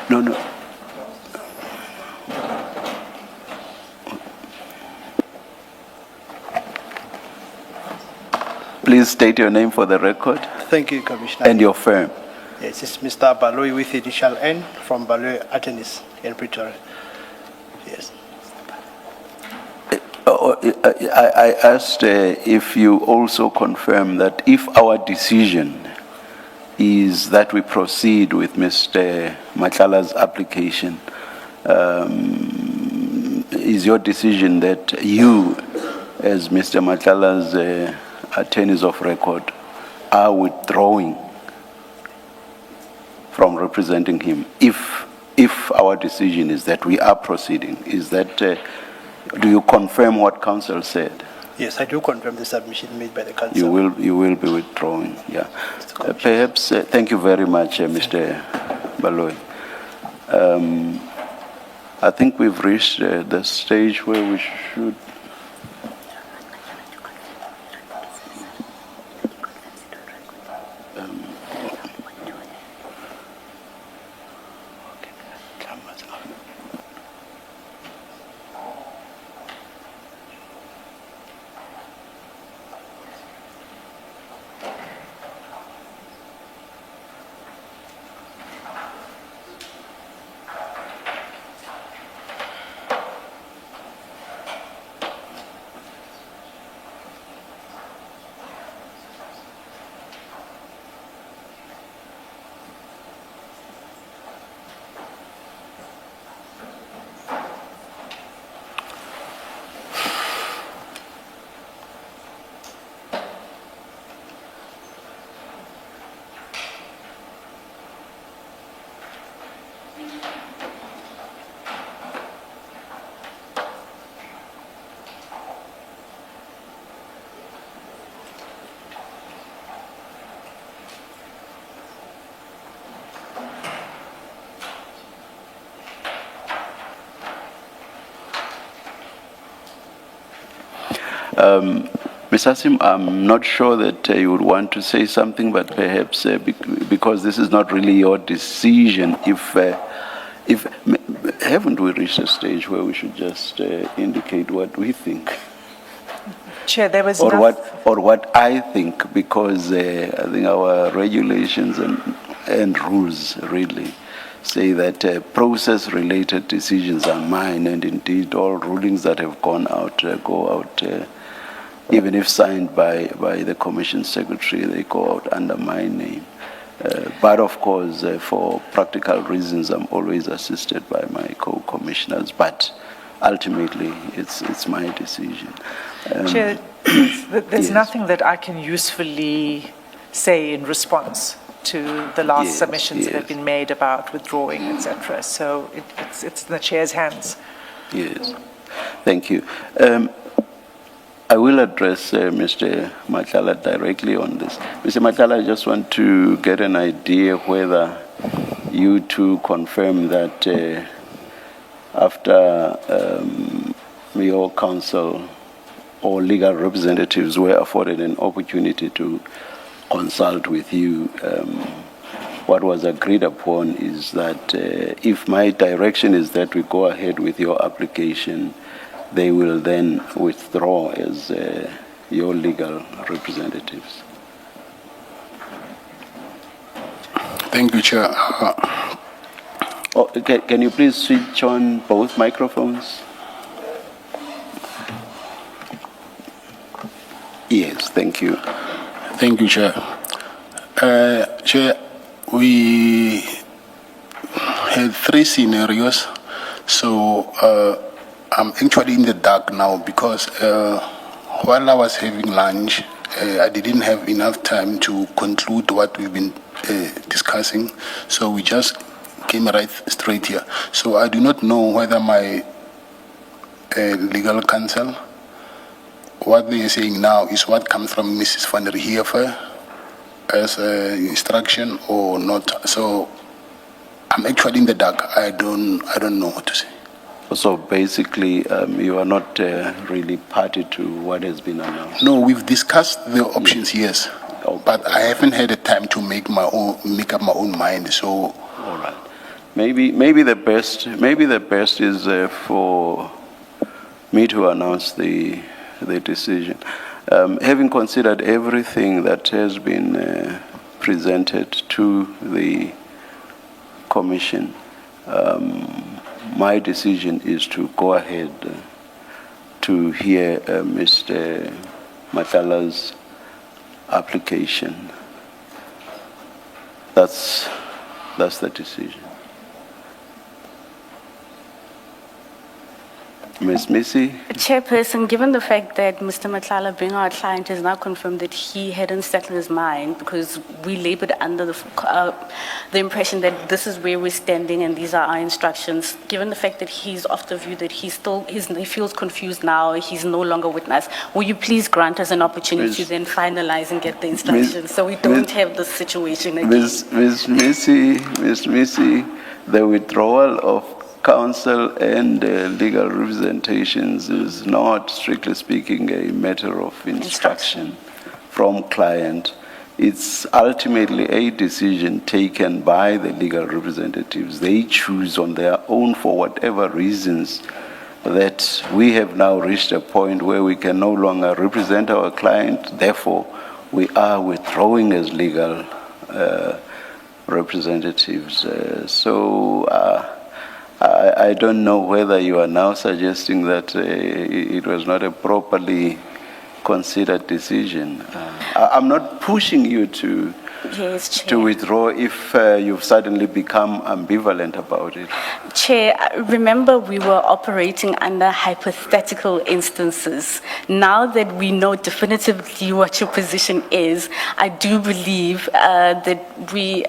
No. Please state your name for the record Thank you, Commissioner. and your firm. Yes, it's Mr. Baloi with initial N from Baloi Attorneys in Pretoria. Yes. I asked if you also confirm that if our decision is that we proceed with Mr. Matlala's application, is your decision that you, as Mr. Matlala's attorneys of record, are withdrawing from representing him? If our decision is that we are proceeding, is that, do you confirm what counsel said? Yes, I do confirm the submission made by the council. You will be withdrawing, yeah. Perhaps, thank you very much, Mr. Baloi. I think we've reached the stage where we should. Ms. Asim, I'm not sure that you would want to say something, but perhaps because this is not really your decision, if haven't we reached a stage where we should just indicate what we think? Chair, there was or what I think, because I think our regulations and rules really say that process-related decisions are mine, and indeed all rulings that have gone out go out. Even if signed by the Commission Secretary, they go out under my name. But of course, for practical reasons, I'm always assisted by my co-commissioners. But ultimately it's my decision. Chair, there's Yes. nothing that I can usefully say in response to the last Yes, submissions that have yes. been made about withdrawing, etc. So it's in the chair's hands. Yes, thank you. I will address Mr. Matlala directly on this. Mr. Matlala, I just want to get an idea whether you two confirm that after your counsel or legal representatives were afforded an opportunity to consult with you, what was agreed upon is that if my direction is that we go ahead with your application, they will then withdraw as your legal representatives. Thank you, Chair. Oh, can you please switch on both microphones? Yes, thank you. Thank you, Chair. Chair, we had 3 scenarios, so I'm actually in the dark now because while I was having lunch, I didn't have enough time to conclude what we've been discussing, so we just came right straight here. So I do not know whether my legal counsel, what they are saying now is what comes from Mrs. van der Heever as instruction or not. So I'm actually in the dark. I don't know what to say. So basically, you are not really party to what has been announced. No, we've discussed the options, yes, Okay. but I haven't had the time to make up my own mind. So, All right. Maybe the best is for me to announce the decision. Having considered everything that has been presented to the Commission, my decision is to go ahead to hear Mr. Matlala's application. That's the decision. Ms. Missy? Chairperson, given the fact that Mr. Matlala, being our client, has now confirmed that he hadn't settled his mind because we labored under the impression that this is where we're standing and these are our instructions, given the fact that he's of the view that he feels confused now, he's no longer witness, will you please grant us an opportunity to then finalize and get the instructions so we don't have this situation again? Ms. Missy, the withdrawal of counsel and legal representations is not, strictly speaking, a matter of instruction from client. It's ultimately a decision taken by the legal representatives. They choose on their own for whatever reasons that we have now reached a point where we can no longer represent our client. Therefore, we are withdrawing as legal representatives. I don't know whether you are now suggesting that it was not a properly considered decision. I'm not pushing you to Yes, Chair. to withdraw if you've suddenly become ambivalent about it. Chair, remember we were operating under hypothetical instances. Now that we know definitively what your position is, I do believe that we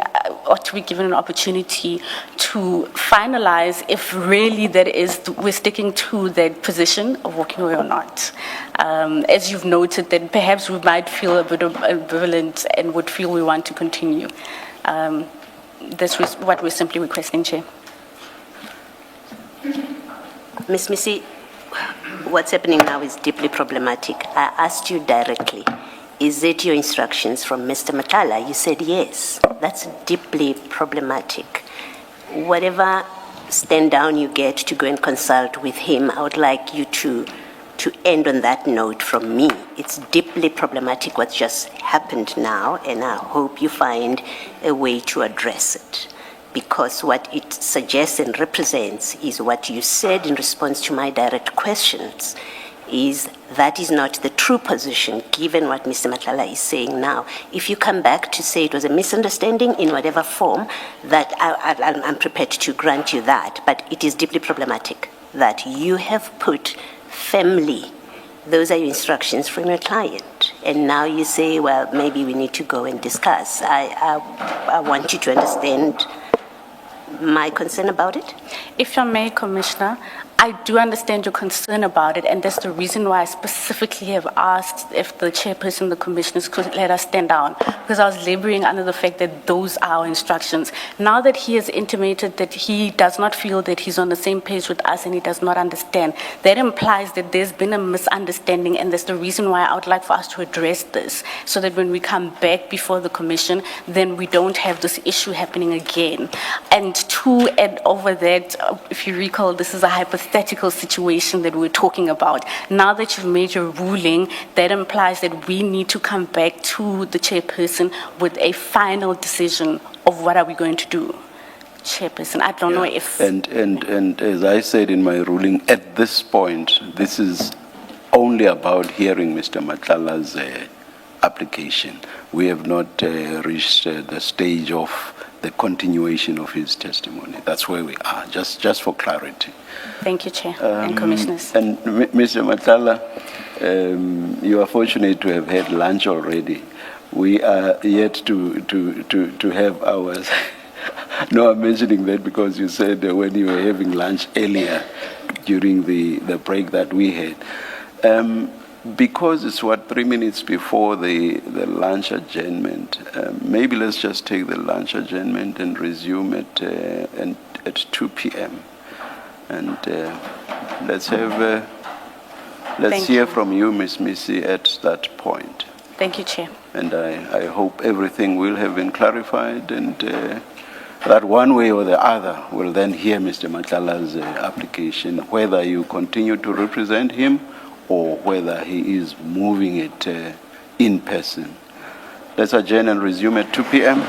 ought to be given an opportunity to finalize if really we're sticking to that position of walking away or not. As you've noted, that perhaps we might feel a bit ambivalent and would feel we want to continue. This was what we're simply requesting, Chair. Ms. Missy, what's happening now is deeply problematic. I asked you directly, is it your instructions from Mr. Matlala? You said yes. That's deeply problematic. Whatever stand down you get to go and consult with him, I would like you to end on that note from me. It's deeply problematic what just happened now, and I hope you find a way to address it. Because what it suggests and represents is what you said in response to my direct questions, is that is not the true position, given what Mr. Matlala is saying now. If you come back to say it was a misunderstanding in whatever form, that I'm prepared to grant you that, but it is deeply problematic. that you have put family, those are your instructions from your client. And now you say, well, maybe we need to go and discuss. I want you to understand my concern about it. If I may, Commissioner, I do understand your concern about it, and that's the reason why I specifically have asked if the chairperson, the commissioners, could let us stand down, because I was laboring under the fact that those are our instructions. Now that he has intimated that he does not feel that he's on the same page with us and he does not understand, that implies that there's been a misunderstanding, and that's the reason why I would like for us to address this, so that when we come back before the commission, then we don't have this issue happening again. And to add over that, if you recall, this is a hypothetical situation that we're talking about. Now that you've made your ruling, that implies that we need to come back to the chairperson with a final decision of what are we going to do. Chairperson, I don't know if... And as I said in my ruling, at this point, this is only about hearing Mr. Matlala's application. We have not reached the stage of the continuation of his testimony. That's where we are, just for clarity. Thank you, Chair and Commissioners. And Mr. Matlala, you are fortunate to have had lunch already. We are yet to have ours. No, I'm mentioning that because you said when you were having lunch earlier during the break that we had. Because it's 3 minutes before the lunch adjournment, maybe let's just take the lunch adjournment and resume at 2 p.m. And let's have hear from you, Ms. Missy, at that point. Thank you, Chair. And I hope everything will have been clarified, and that one way or the other will then hear Mr. Matlala's application, whether you continue to represent him or whether he is moving it in person. Let's adjourn and resume at 2 p.m.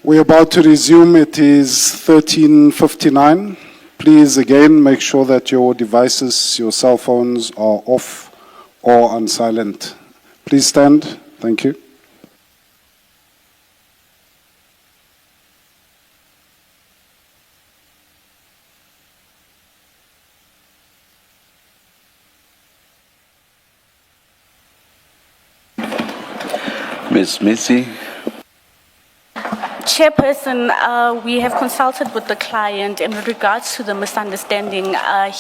We're about to resume. It is 13:59. Please again make sure that your devices, your cell phones are off or on silent. Please stand. Thank you. Ms. Missy, Chairperson, we have consulted with the client, and with regards to the misunderstanding,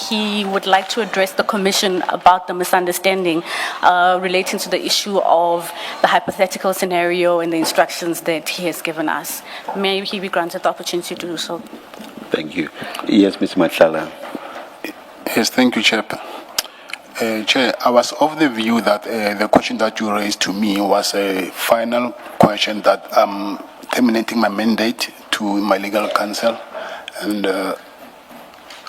he would like to address the commission about the misunderstanding relating to the issue of the hypothetical scenario and the instructions that he has given us. May he be granted the opportunity to do so? thank you. Yes, Ms. Matlala. Yes, thank you, Chair. Chair, I was of the view that the question that you raised to me was a final question that I'm terminating my mandate to my legal counsel, and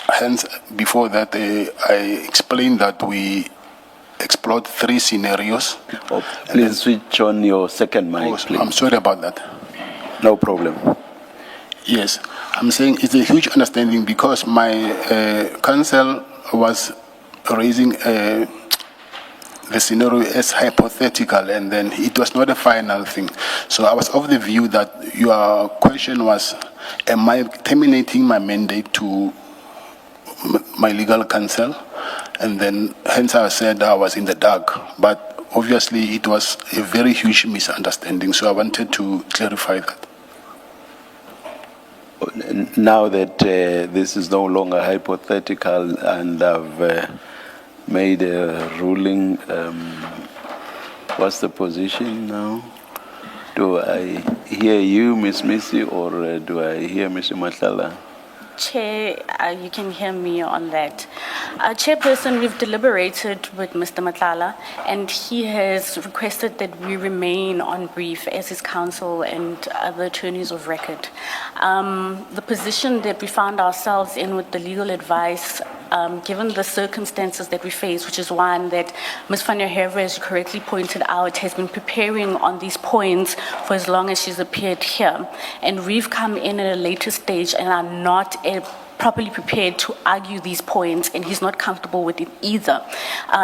hence, before that, I explained that we explored 3 scenarios. Oh, please switch on your second mic, please. I'm sorry about that. No problem. Yes, I'm saying it's a huge understanding because my counsel was raising the scenario as hypothetical, and then it was not a final thing. So I was of the view that your question was, am I terminating my mandate to my legal counsel? And then hence I said I was in the dark. But obviously it was a very huge misunderstanding, so I wanted to clarify that. Now that this is no longer hypothetical and I've made a ruling, what's the position now? Do I hear you, Ms. Missy, or do I hear Mr. Matlala? Chair, you can hear me on that. Chairperson, we've deliberated with Mr. Matlala, and he has requested that we remain on brief as his counsel and other attorneys of record. The position that we found ourselves in with the legal advice, given the circumstances that we face, which is one that Ms. van der Heever, as you correctly pointed out, has been preparing on these points for as long as she's appeared here. And we've come in at a later stage and are not properly prepared to argue these points, and he's not comfortable with it either.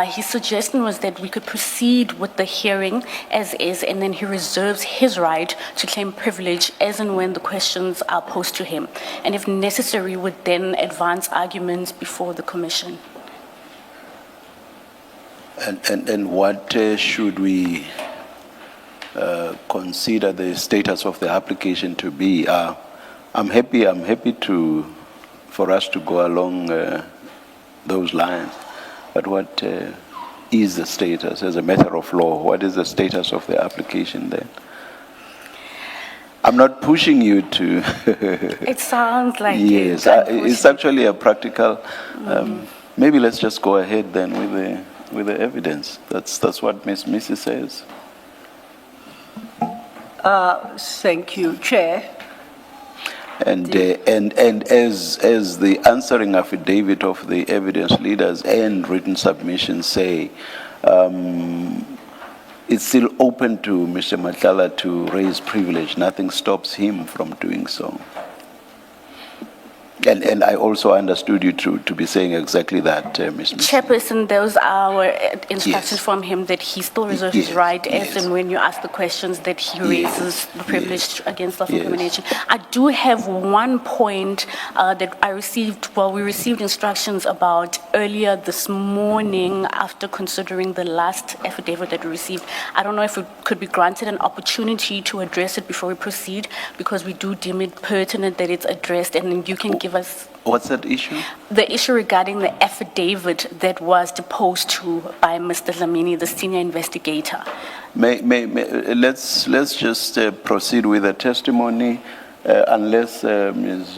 His suggestion was that we could proceed with the hearing as is, and then he reserves his right to claim privilege as and when the questions are posed to him, and if necessary would then advance arguments before the commission. And what should we consider the status of the application to be? I'm happy for us to go along those lines. But what is the status as a matter of law? What is the status of the application then? I'm not pushing you to. It sounds like yes, it's actually a practical. Maybe let's just go ahead then with the evidence. That's what Ms. Missy says. Thank you, Chair. And as the answering affidavit of the evidence leaders and written submissions say, it's still open to Mr. Matlala to raise privilege. Nothing stops him from doing so. And I also understood you to be saying exactly that, Ms. Chairperson, those are our instructions Yes. from him that he still reserves his Yes, right as yes. and when you ask the questions that he raises the privilege against Yes. self-incrimination. I do have one point that we received instructions about earlier this morning after considering the last affidavit that we received. I don't know if we could be granted an opportunity to address it before we proceed, because we do deem it pertinent that it's addressed, and then you can give us What's that issue? the issue regarding the affidavit that was deposed to by Mr. Dlamini, the senior investigator. Let's just proceed with the testimony, unless Ms.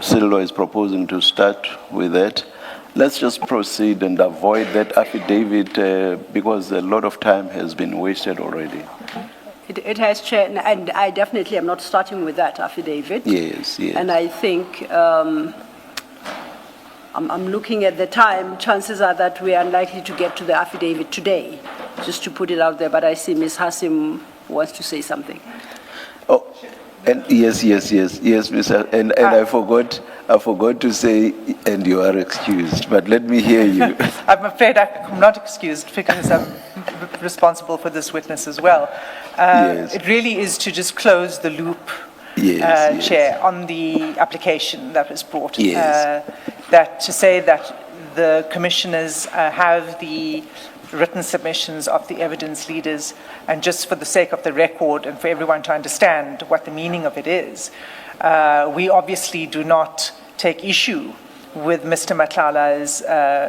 Sillo is proposing to start with that. Let's just proceed and avoid that affidavit because a lot of time has been wasted already. It has, Chair, and I definitely am not starting with that affidavit. Yes. And I think I'm looking at the time. Chances are that we are unlikely to get to the affidavit today, just to put it out there. But I see Ms. Hassim wants to say something. Oh, And yes, Mr. And I forgot to say, and you are excused. But let me hear you. I'm afraid I'm not excused because I'm responsible for this witness as well. Yes. It really is to just close the loop, Yes. Chair, on the application that was brought. Yes. That to say that the commissioners have the written submissions of the evidence leaders, and just for the sake of the record and for everyone to understand what the meaning of it is, we obviously do not take issue with Mr. Matlala's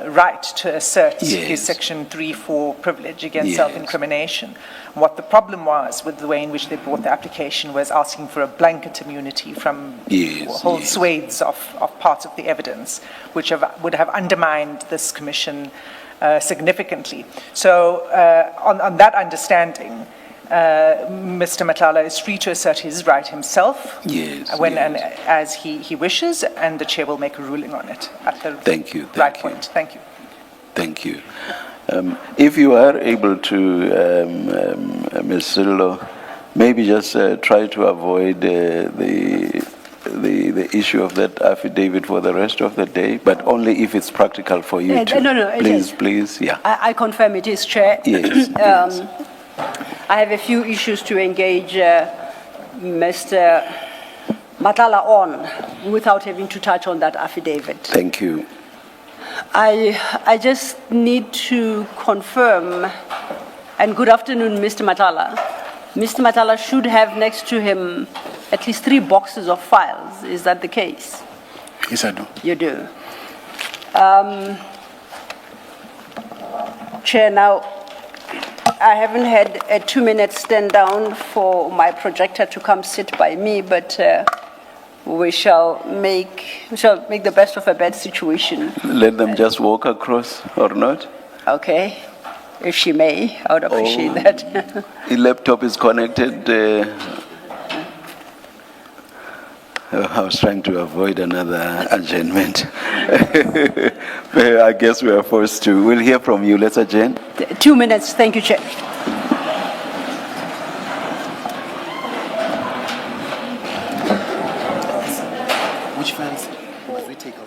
right to assert his Section 3(4) privilege against self-incrimination. What the problem was with the way in which they brought the application was asking for a blanket immunity from whole swathes of parts of the evidence, which would have undermined this commission significantly. So on that understanding, Mr. Matlala is free to assert his right himself and as he wishes, and the chair will make a ruling on it at the right point. Thank you. Thank you. If you are able to, Ms. Sillo, maybe just try to avoid the issue of that affidavit for the rest of the day, but only if it's practical for you to. No, it is. Please, yeah. I confirm it is, Chair. Yes. I have a few issues to engage Mr. Matlala on without having to touch on that affidavit. Thank you. I just need to confirm, and good afternoon, Mr. Matlala. Mr. Matlala should have next to him at least 3 boxes of files. Is that the case? Yes, I do. You do. Chair, now, I haven't had a 2-minute stand down for my projector to come sit by me, but we shall make the best of a bad situation. Let them just walk across or not? Okay, if she may, I would appreciate that. The laptop is connected. I was trying to avoid another adjournment. I guess we are forced to. We'll hear from you. Let's adjourn. 2 minutes. Thank you, Chair. Which files must we take out?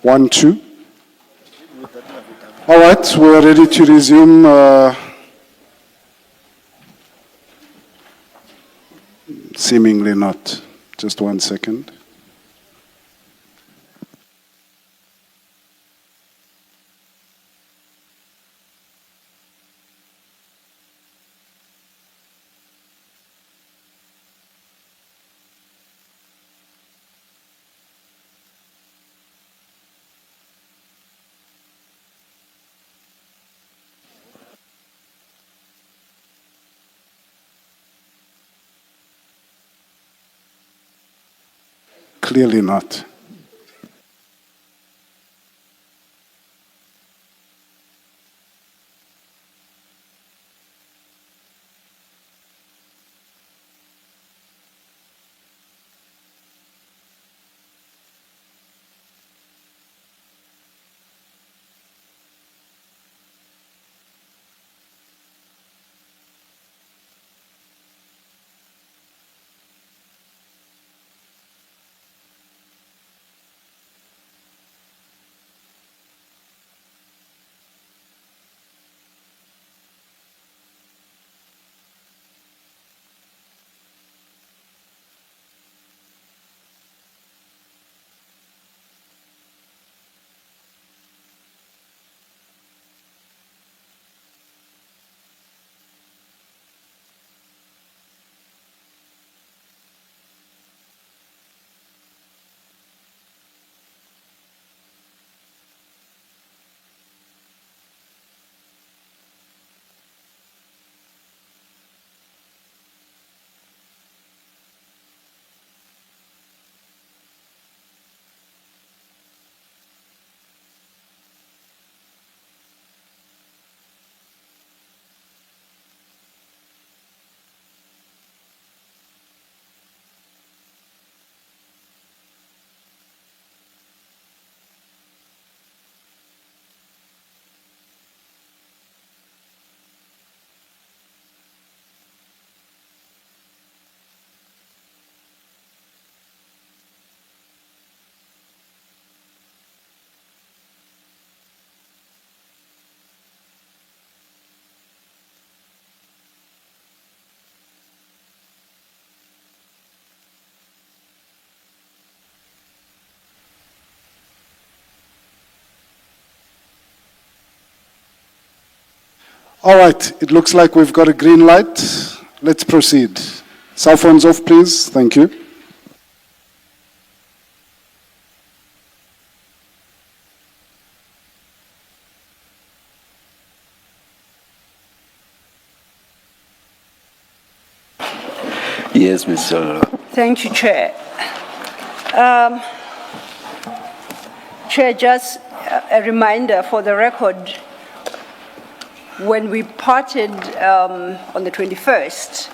1, 2. All right, we're ready to resume. Seemingly not. Just 1 second. Clearly not. All right, it looks like we've got a green light. Let's proceed. Cell phones off, please. Thank you. Yes, Mr. Thank you, Chair. Chair, just a reminder for the record, when we parted on the 21st,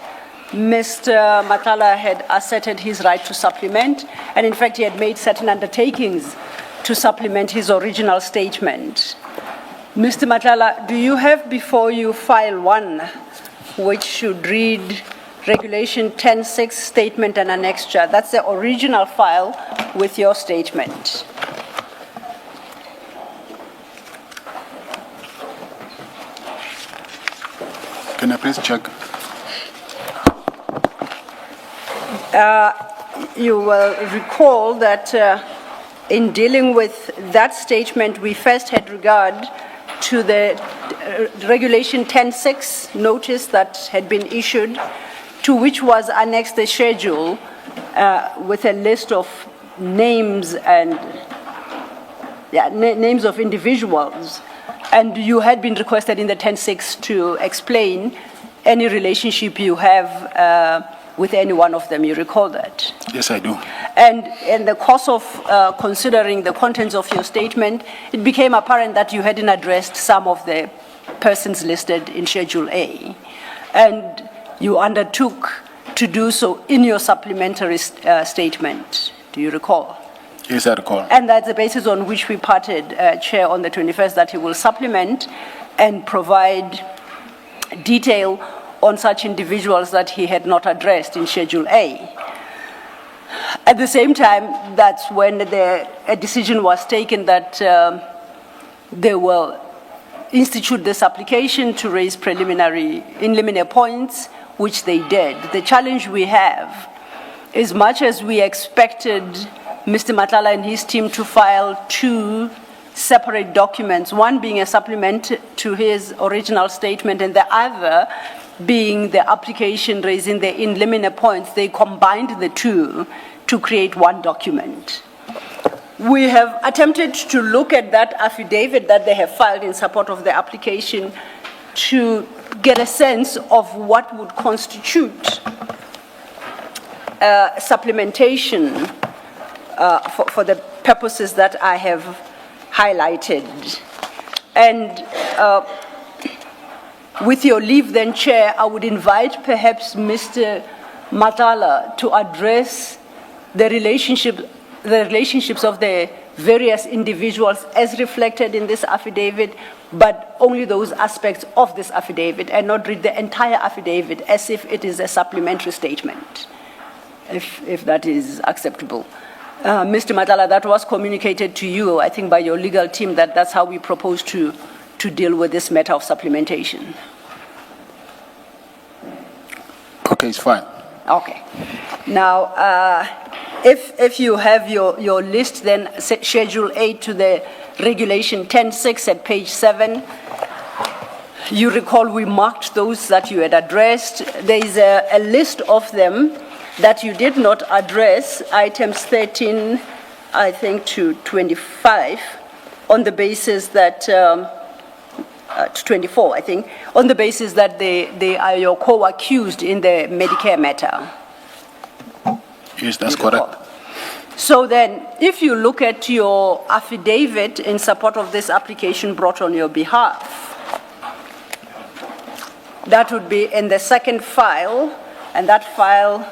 Mr. Matlala had asserted his right to supplement, and in fact, he had made certain undertakings to supplement his original statement. Mr. Matlala, do you have before you file 1, which should read Regulation 10.6 Statement and Annexure? That's the original file with your statement. Can I please check? You will recall that in dealing with that statement, we first had regard to the Regulation 10.6 notice that had been issued, to which was annexed a schedule with a list of names and names of individuals. And you had been requested in the 10.6 to explain any relationship you have with any one of them. You recall that? Yes, I do. And in the course of considering the contents of your statement, it became apparent that you hadn't addressed some of the persons listed in Schedule A. And you undertook to do so in your supplementary statement. Do you recall? Yes, I recall. And that's the basis on which we parted, Chair, on the 21st, that he will supplement and provide detail on such individuals that he had not addressed in Schedule A. At the same time, that's when a decision was taken that they will institute this application to raise preliminary points, which they did. The challenge we have is, much as we expected Mr. Matlala and his team to file 2 separate documents, one being a supplement to his original statement and the other being the application raising the in limine points, they combined the 2 to create one document. We have attempted to look at that affidavit that they have filed in support of the application to get a sense of what would constitute supplementation for the purposes that I have highlighted. And with your leave then, Chair, I would invite perhaps Mr. Matlala to address the relationships of the various individuals as reflected in this affidavit, but only those aspects of this affidavit, and not read the entire affidavit as if it is a supplementary statement, if that is acceptable. Mr. Matlala, that was communicated to you, I think, by your legal team, that that's how we propose to deal with this matter of supplementation. Okay, it's fine. Okay. Now, if you have your list, then Schedule 8 to the Regulation 10.6 at page 7, you recall we marked those that you had addressed. There is a list of them that you did not address, items 13, I think, to 25, on the basis that, to 24, I think, on the basis that they are your co-accused in the Medicare matter. Yes, that's correct. So then, if you look at your affidavit in support of this application brought on your behalf, that would be in the second file, and that file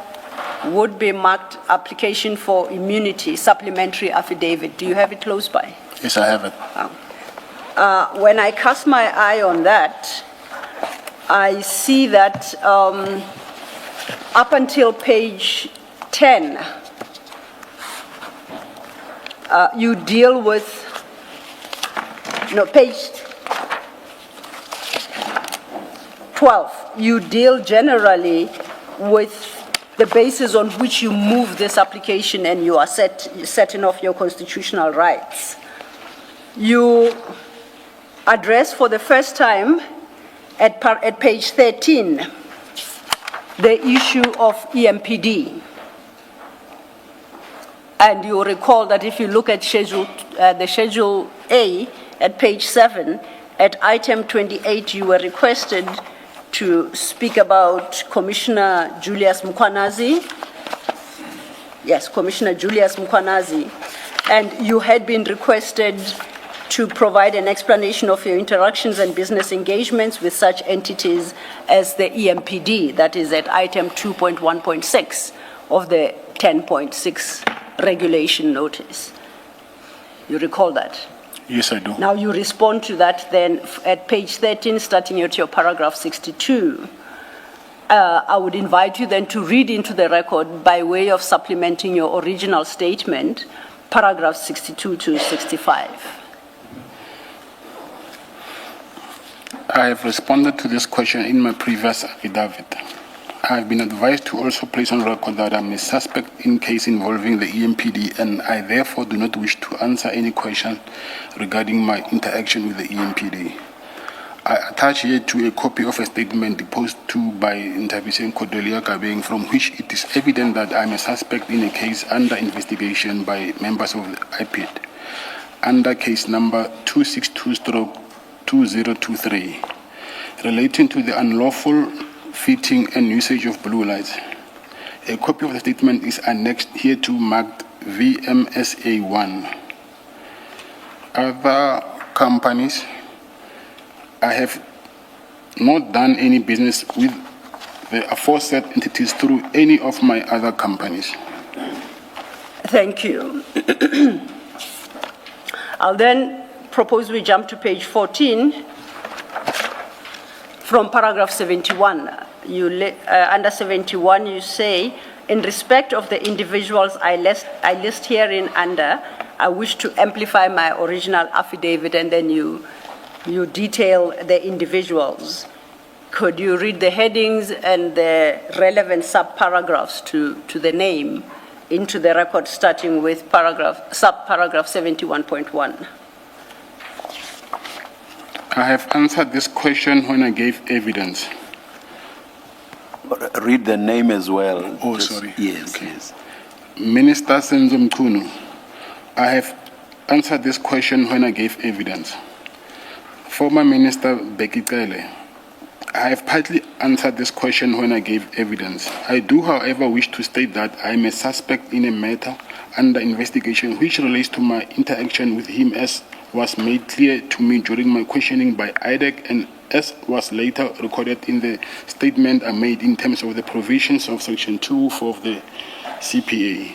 would be marked application for immunity, supplementary affidavit. Do you have it close by? Yes, I have it. When I cast my eye on that, I see that up until page 10, you deal with, page 12, you deal generally with the basis on which you move this application and you are setting off your constitutional rights. You address for the first time at page 13 the issue of EMPD. And you recall that if you look at the Schedule A at page 7, at item 28, you were requested to speak about Commissioner Julius Mkwanazi. Yes, Commissioner Julius Mkwanazi. And you had been requested to provide an explanation of your interactions and business engagements with such entities as the EMPD, that is at item 2.1.6 of the 10.6 regulation notice. You recall that? Yes, I do. Now you respond to that then at page 13, starting at your paragraph 62. I would invite you then to read into the record, by way of supplementing your original statement, paragraph 62 to 65. I have responded to this question in my previous affidavit. I have been advised to also place on record that I am a suspect in case involving the EMPD, and I therefore do not wish to answer any question regarding my interaction with the EMPD. I attach here to a copy of a statement deposed to by Intervision Cordelia Kabeng, from which it is evident that I am a suspect in a case under investigation by members of the IPID, under case number 262/2023, relating to the unlawful fitting and usage of blue lights. A copy of the statement is annexed here to marked VMSA1. Other companies, I have not done any business with the aforesaid entities through any of my other companies. Thank you. I'll then propose we jump to page 14 from paragraph 71. under 71, you say, in respect of the individuals I list herein under, I wish to amplify my original affidavit, and then you detail the individuals. Could you read the headings and the relevant subparagraphs to the name into the record, starting with subparagraph 71.1? I have answered this question when I gave evidence. Read the name as well. Oh, sorry. Yes, Okay. yes. Minister Senzo Mchunu, I have answered this question when I gave evidence. Former Minister Becky Cele, I have partly answered this question when I gave evidence. I do, however, wish to state that I am a suspect in a matter under investigation which relates to my interaction with him, as was made clear to me during my questioning by IDEC and as was later recorded in the statement I made in terms of the provisions of Section 204 of the CPA.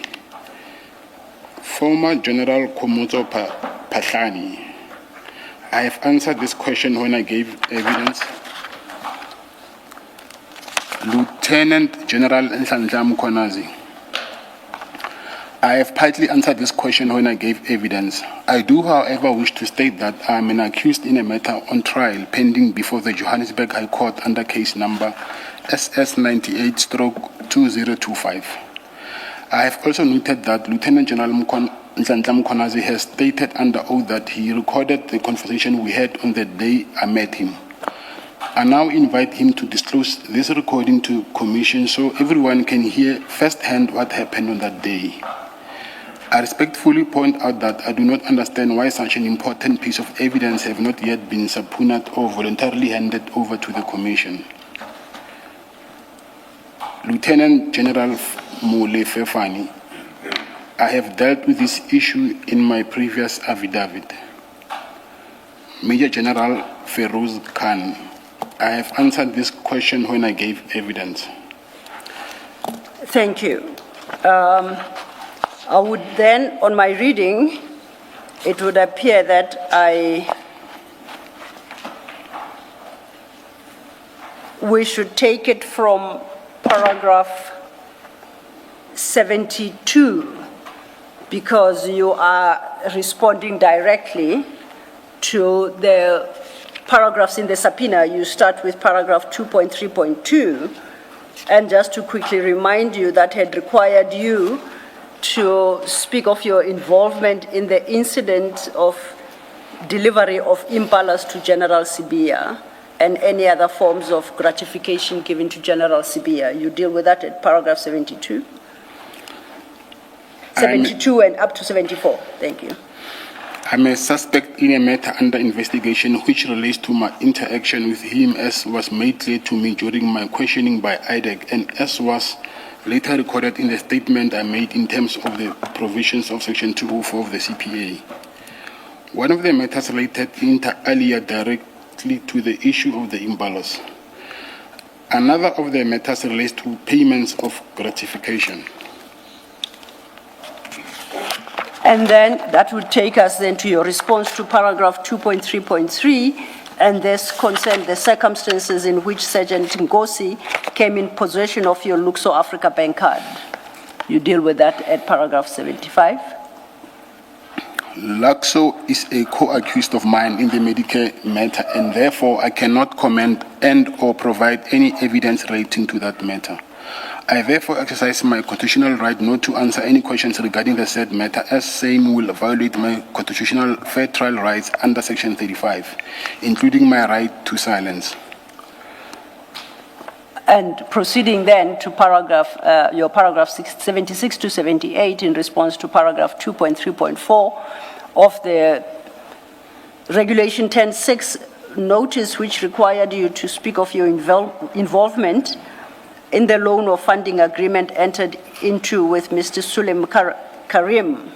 Former General Komotso Patlani, I have answered this question when I gave evidence. Lieutenant General Nhlanhla Mkhwanazi, I have partly answered this question when I gave evidence. I do, however, wish to state that I am an accused in a matter on trial pending before the Johannesburg High Court under case number SS98/2025. I have also noted that Lieutenant General Nhlanhla Mkhwanazi has stated under oath that he recorded the conversation we had on the day I met him. I now invite him to disclose this recording to Commission so everyone can hear firsthand what happened on that day. I respectfully point out that I do not understand why such an important piece of evidence have not yet been subpoenaed or voluntarily handed over to the Commission. Lieutenant General Mule Fefani, I have dealt with this issue in my previous affidavit. Major General Feroz Khan, I have answered this question when I gave evidence. Thank you. I would then, on my reading, it would appear that we should take it from paragraph 72, because you are responding directly to the paragraphs in the subpoena. You start with paragraph 2.3.2, and just to quickly remind you, that had required you to speak of your involvement in the incident of delivery of impalas to General Sibiya and any other forms of gratification given to General Sibiya. You deal with that at paragraph 72? 72 and up to 74. Thank you. I'm a suspect in a matter under investigation which relates to my interaction with him, as was made clear to me during my questioning by IDEC and as was later recorded in the statement I made in terms of the provisions of Section 204 of the CPA. One of the matters related inter alia directly to the issue of the imbalance. Another of the matters relates to payments of gratification. And then that would take us then to your response to paragraph 2.3.3, and this concerned the circumstances in which Sergeant Ngosi came in possession of your Luxo Africa Bank card. You deal with that at paragraph 75. Luxo is a co-accused of mine in the Medicare matter, and therefore I cannot comment and or provide any evidence relating to that matter. I therefore exercise my constitutional right not to answer any questions regarding the said matter, as same will violate my constitutional fair trial rights under Section 35, including my right to silence. And proceeding then to your paragraph 76 to 78 in response to paragraph 2.3.4 of the Regulation 10.6 notice, which required you to speak of your involvement in the loan or funding agreement entered into with Mr. Sulem Karim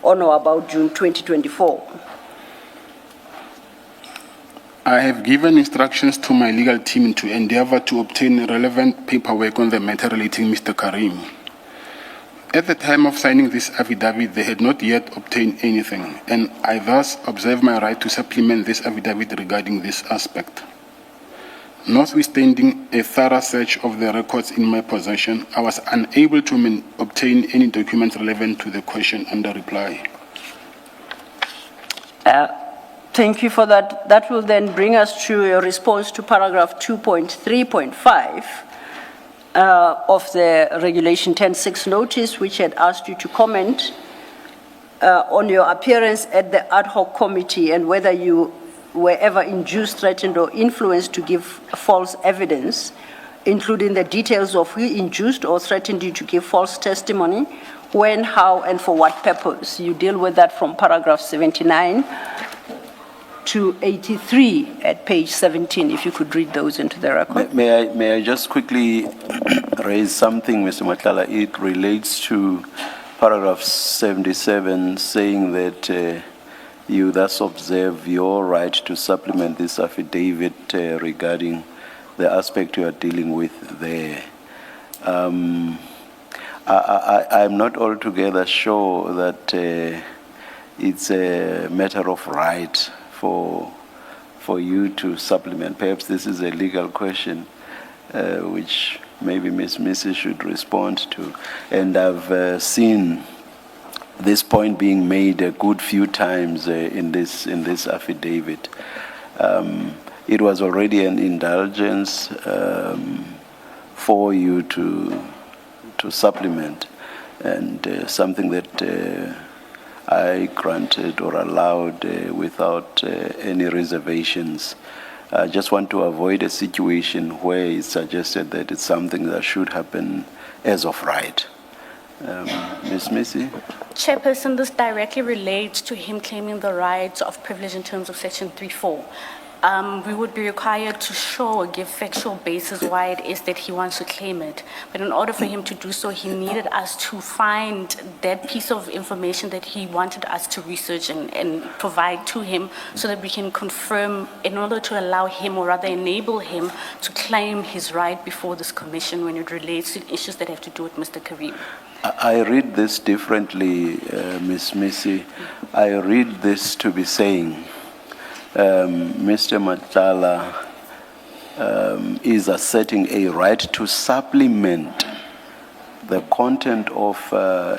on or about June 2024. I have given instructions to my legal team to endeavor to obtain relevant paperwork on the matter relating Mr. Karim. At the time of signing this affidavit, they had not yet obtained anything, and I thus observe my right to supplement this affidavit regarding this aspect. Notwithstanding a thorough search of the records in my possession, I was unable to obtain any documents relevant to the question under reply. Thank you for that. That will then bring us to a response to paragraph 2.3.5 of the Regulation 10.6 notice, which had asked you to comment on your appearance at the ad hoc committee and whether you were ever induced, threatened, or influenced to give false evidence, including the details of who induced or threatened you to give false testimony, when, how, and for what purpose. You deal with that from paragraph 79 to 83 at page 17, if you could read those into the record. May I just quickly raise something, Mr. Matlala? It relates to paragraph 77, saying that you thus observe your right to supplement this affidavit regarding the aspect you are dealing with there. I'm not altogether sure that it's a matter of right for you to supplement. Perhaps this is a legal question which maybe Ms. Missy should respond to. And I've seen this point being made a good few times in this affidavit. It was already an indulgence for you to supplement, and something that I granted or allowed without any reservations. I just want to avoid a situation where it's suggested that it's something that should happen as of right. Ms. Missy? Chairperson, this directly relates to him claiming the rights of privilege in terms of Section 3.4. We would be required to show or give factual basis why it is that he wants to claim it. But in order for him to do so, he needed us to find that piece of information that he wanted us to research and provide to him so that we can confirm, in order to allow him, or rather enable him, to claim his right before this commission when it relates to issues that have to do with Mr. Karim. I read this differently, Ms. Missy. I read this to be saying Mr. Matlala is asserting a right to supplement the content of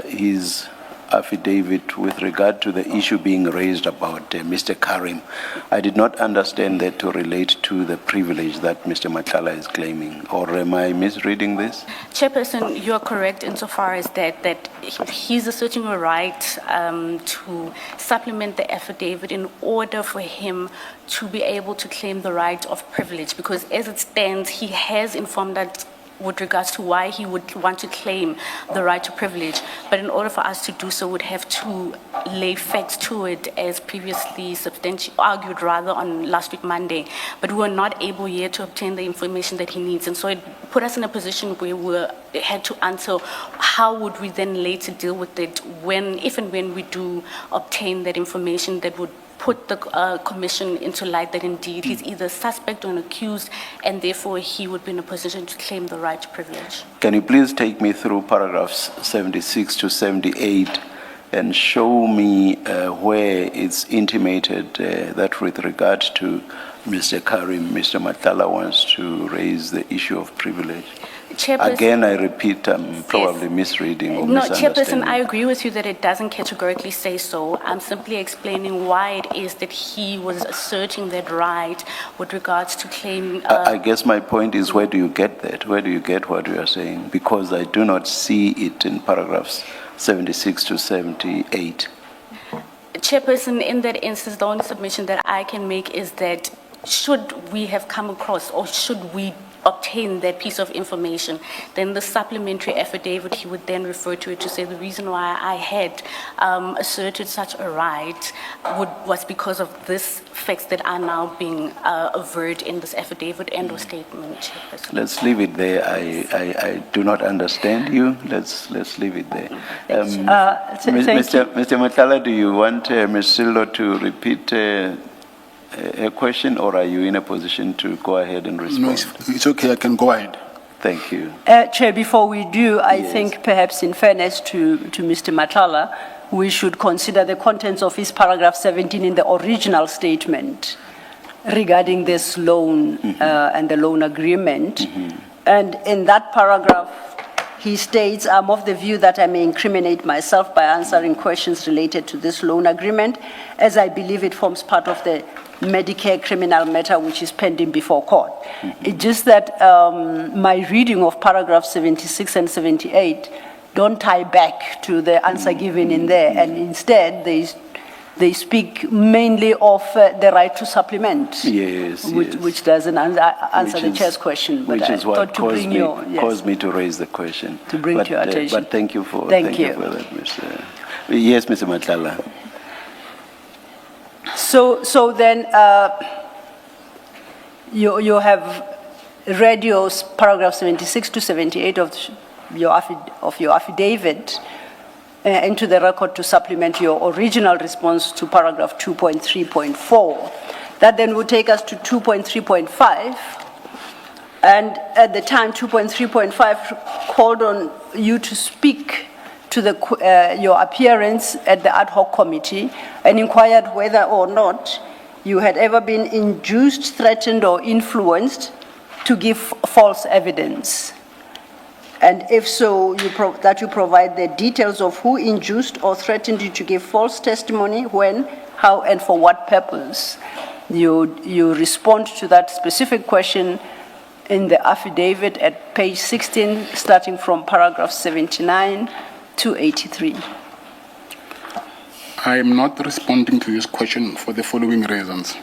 his affidavit with regard to the issue being raised about Mr. Karim. I did not understand that to relate to the privilege that Mr. Matlala is claiming, or am I misreading this? Chairperson, you are correct insofar as that he's asserting a right to supplement the affidavit in order for him to be able to claim the right of privilege, because as it stands, he has informed that with regards to why he would want to claim the right to privilege. But in order for us to do so, we'd have to lay facts to it, as previously argued rather on last week Monday. But we were not able yet to obtain the information that he needs. And so it put us in a position where we had to answer how would we then later deal with it if and when we do obtain that information that would put the commission into light that indeed he's either suspect or an accused, and therefore he would be in a position to claim the right to privilege. Can you please take me through paragraphs 76 to 78 and show me where it's intimated that with regard to Mr. Karim, Mr. Matlala wants to raise the issue of privilege? Again, I repeat, I'm probably misreading or misunderstanding. Chairperson, I agree with you that it doesn't categorically say so. I'm simply explaining why it is that he was asserting that right with regards to claiming... I guess my point is, where do you get that? Where do you get what you are saying? Because I do not see it in paragraphs 76 to 78. Chairperson, in that instance, the only submission that I can make is that should we have come across, or should we obtain that piece of information, then the supplementary affidavit, he would then refer to it to say the reason why I had asserted such a right was because of this facts that are now being averred in this affidavit and or statement. Let's leave it there. I do not understand you. Let's leave it there. Mr. Matlala, do you want Ms. Sillo to repeat a question, or are you in a position to go ahead and respond? No, it's okay. I can go ahead. Thank you. Chair, before we do, I think perhaps in fairness to Mr. Matlala, we should consider the contents of his paragraph 17 in the original statement. regarding this loan and the loan agreement. And in that paragraph, he states, I'm of the view that I may incriminate myself by answering questions related to this loan agreement, as I believe it forms part of the Medicare criminal matter which is pending before court. It's just that my reading of paragraph 76 and 78 don't tie back to the answer given in there, and instead they speak mainly of the right to supplement. Yes, which doesn't answer the chair's question. But Which is what caused me to raise the question. To bring to your attention. But thank you for Thank you. for that, Mr. Yes, Mr. Matlala. So then you have read your paragraph 76 to 78 of your affidavit into the record to supplement your original response to paragraph 2.3.4. That then would take us to 2.3.5. And at the time, 2.3.5 called on you to speak to your appearance at the ad hoc committee and inquired whether or not you had ever been induced, threatened, or influenced to give false evidence. And if so, that you provide the details of who induced or threatened you to give false testimony, when, how, and for what purpose. You respond to that specific question in the affidavit at page 16, starting from paragraph 79 to 83. I am not responding to this question for the following reasons.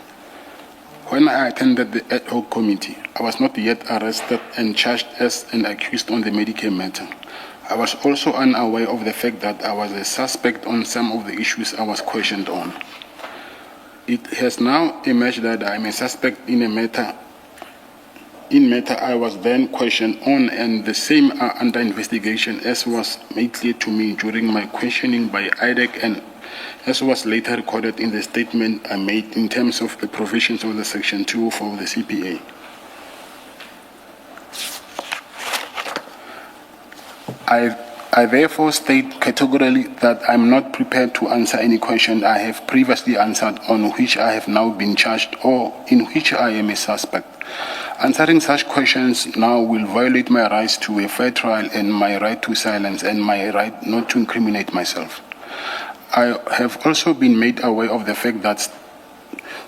When I attended the ad hoc committee, I was not yet arrested and charged as an accused on the Medicare matter. I was also unaware of the fact that I was a suspect on some of the issues I was questioned on. It has now emerged that I am a suspect in a matter I was then questioned on, and the same are under investigation, as was made clear to me during my questioning by IDEC, and as was later recorded in the statement I made in terms of the provisions of the Section 204 of the CPA. I therefore state categorically that I'm not prepared to answer any question I have previously answered on which I have now been charged or in which I am a suspect. Answering such questions now will violate my rights to a fair trial and my right to silence and my right not to incriminate myself. I have also been made aware of the fact that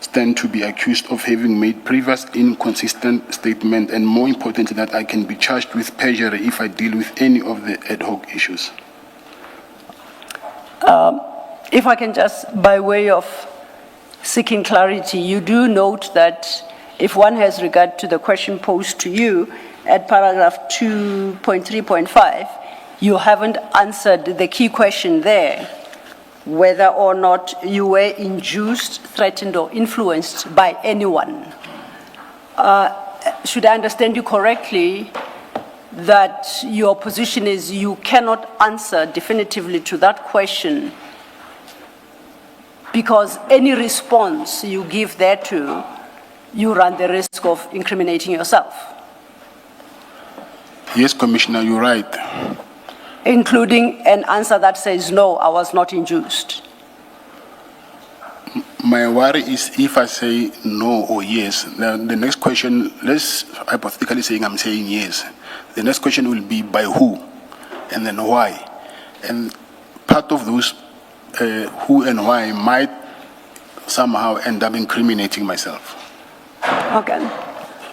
stand to be accused of having made previous inconsistent statements, and more importantly, that I can be charged with perjury if I deal with any of the ad hoc issues. If I can just, by way of seeking clarity, you do note that if one has regard to the question posed to you at paragraph 2.3.5, you haven't answered the key question there, whether or not you were induced, threatened, or influenced by anyone. Should I understand you correctly that your position is you cannot answer definitively to that question because any response you give thereto, you run the risk of incriminating yourself? Yes, Commissioner, you're right. Including an answer that says, no, I was not induced. My worry is if I say no or yes, the next question, let's hypothetically saying I'm saying yes. The next question will be by who and then why. And part of those who and why might somehow end up incriminating myself. Okay.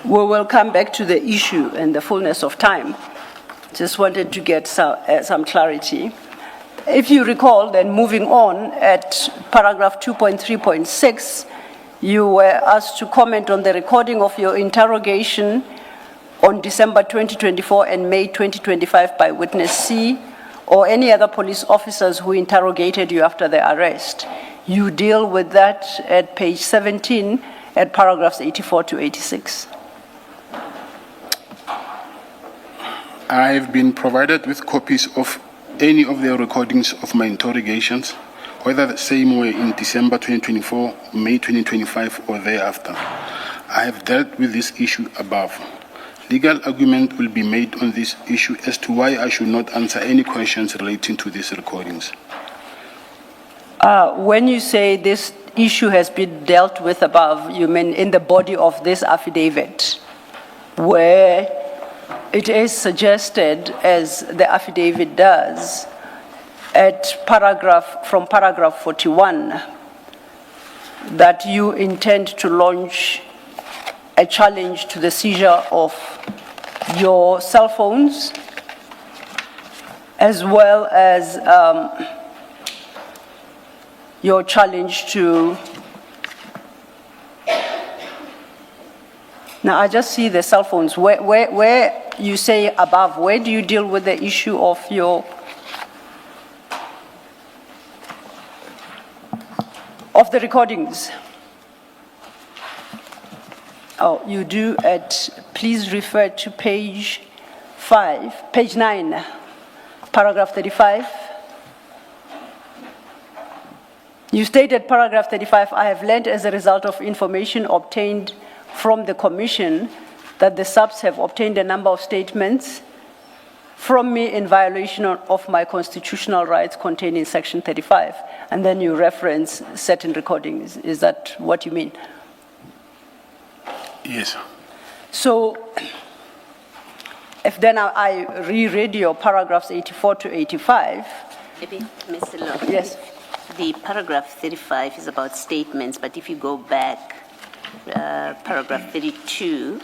We will come back to the issue in the fullness of time. Just wanted to get some clarity. If you recall, then moving on at paragraph 2.3.6, you were asked to comment on the recording of your interrogation on December 2024 and May 2025 by witness C or any other police officers who interrogated you after the arrest. You deal with that at page 17 at paragraphs 84 to 86. I have been provided with copies of any of the recordings of my interrogations, whether the same way in December 2024, May 2025, or thereafter. I have dealt with this issue above. Legal argument will be made on this issue as to why I should not answer any questions relating to these recordings. When you say this issue has been dealt with above, you mean in the body of this affidavit, where it is suggested, as the affidavit does, from paragraph 41, that you intend to launch a challenge to the seizure of your cell phones, as well as your challenge to... Now, I just see the cell phones. Where you say above, where do you deal with the issue of the recordings? Oh, you do please refer to page 9, paragraph 35. You stated paragraph 35, I have learned as a result of information obtained from the Commission that the subs have obtained a number of statements from me in violation of my constitutional rights contained in section 35. And then you reference certain recordings. Is that what you mean? Yes. So, if then I reread your paragraphs 84 to 85. Maybe, Mr. Law. Yes. The paragraph 35 is about statements, but if you go back, paragraph 32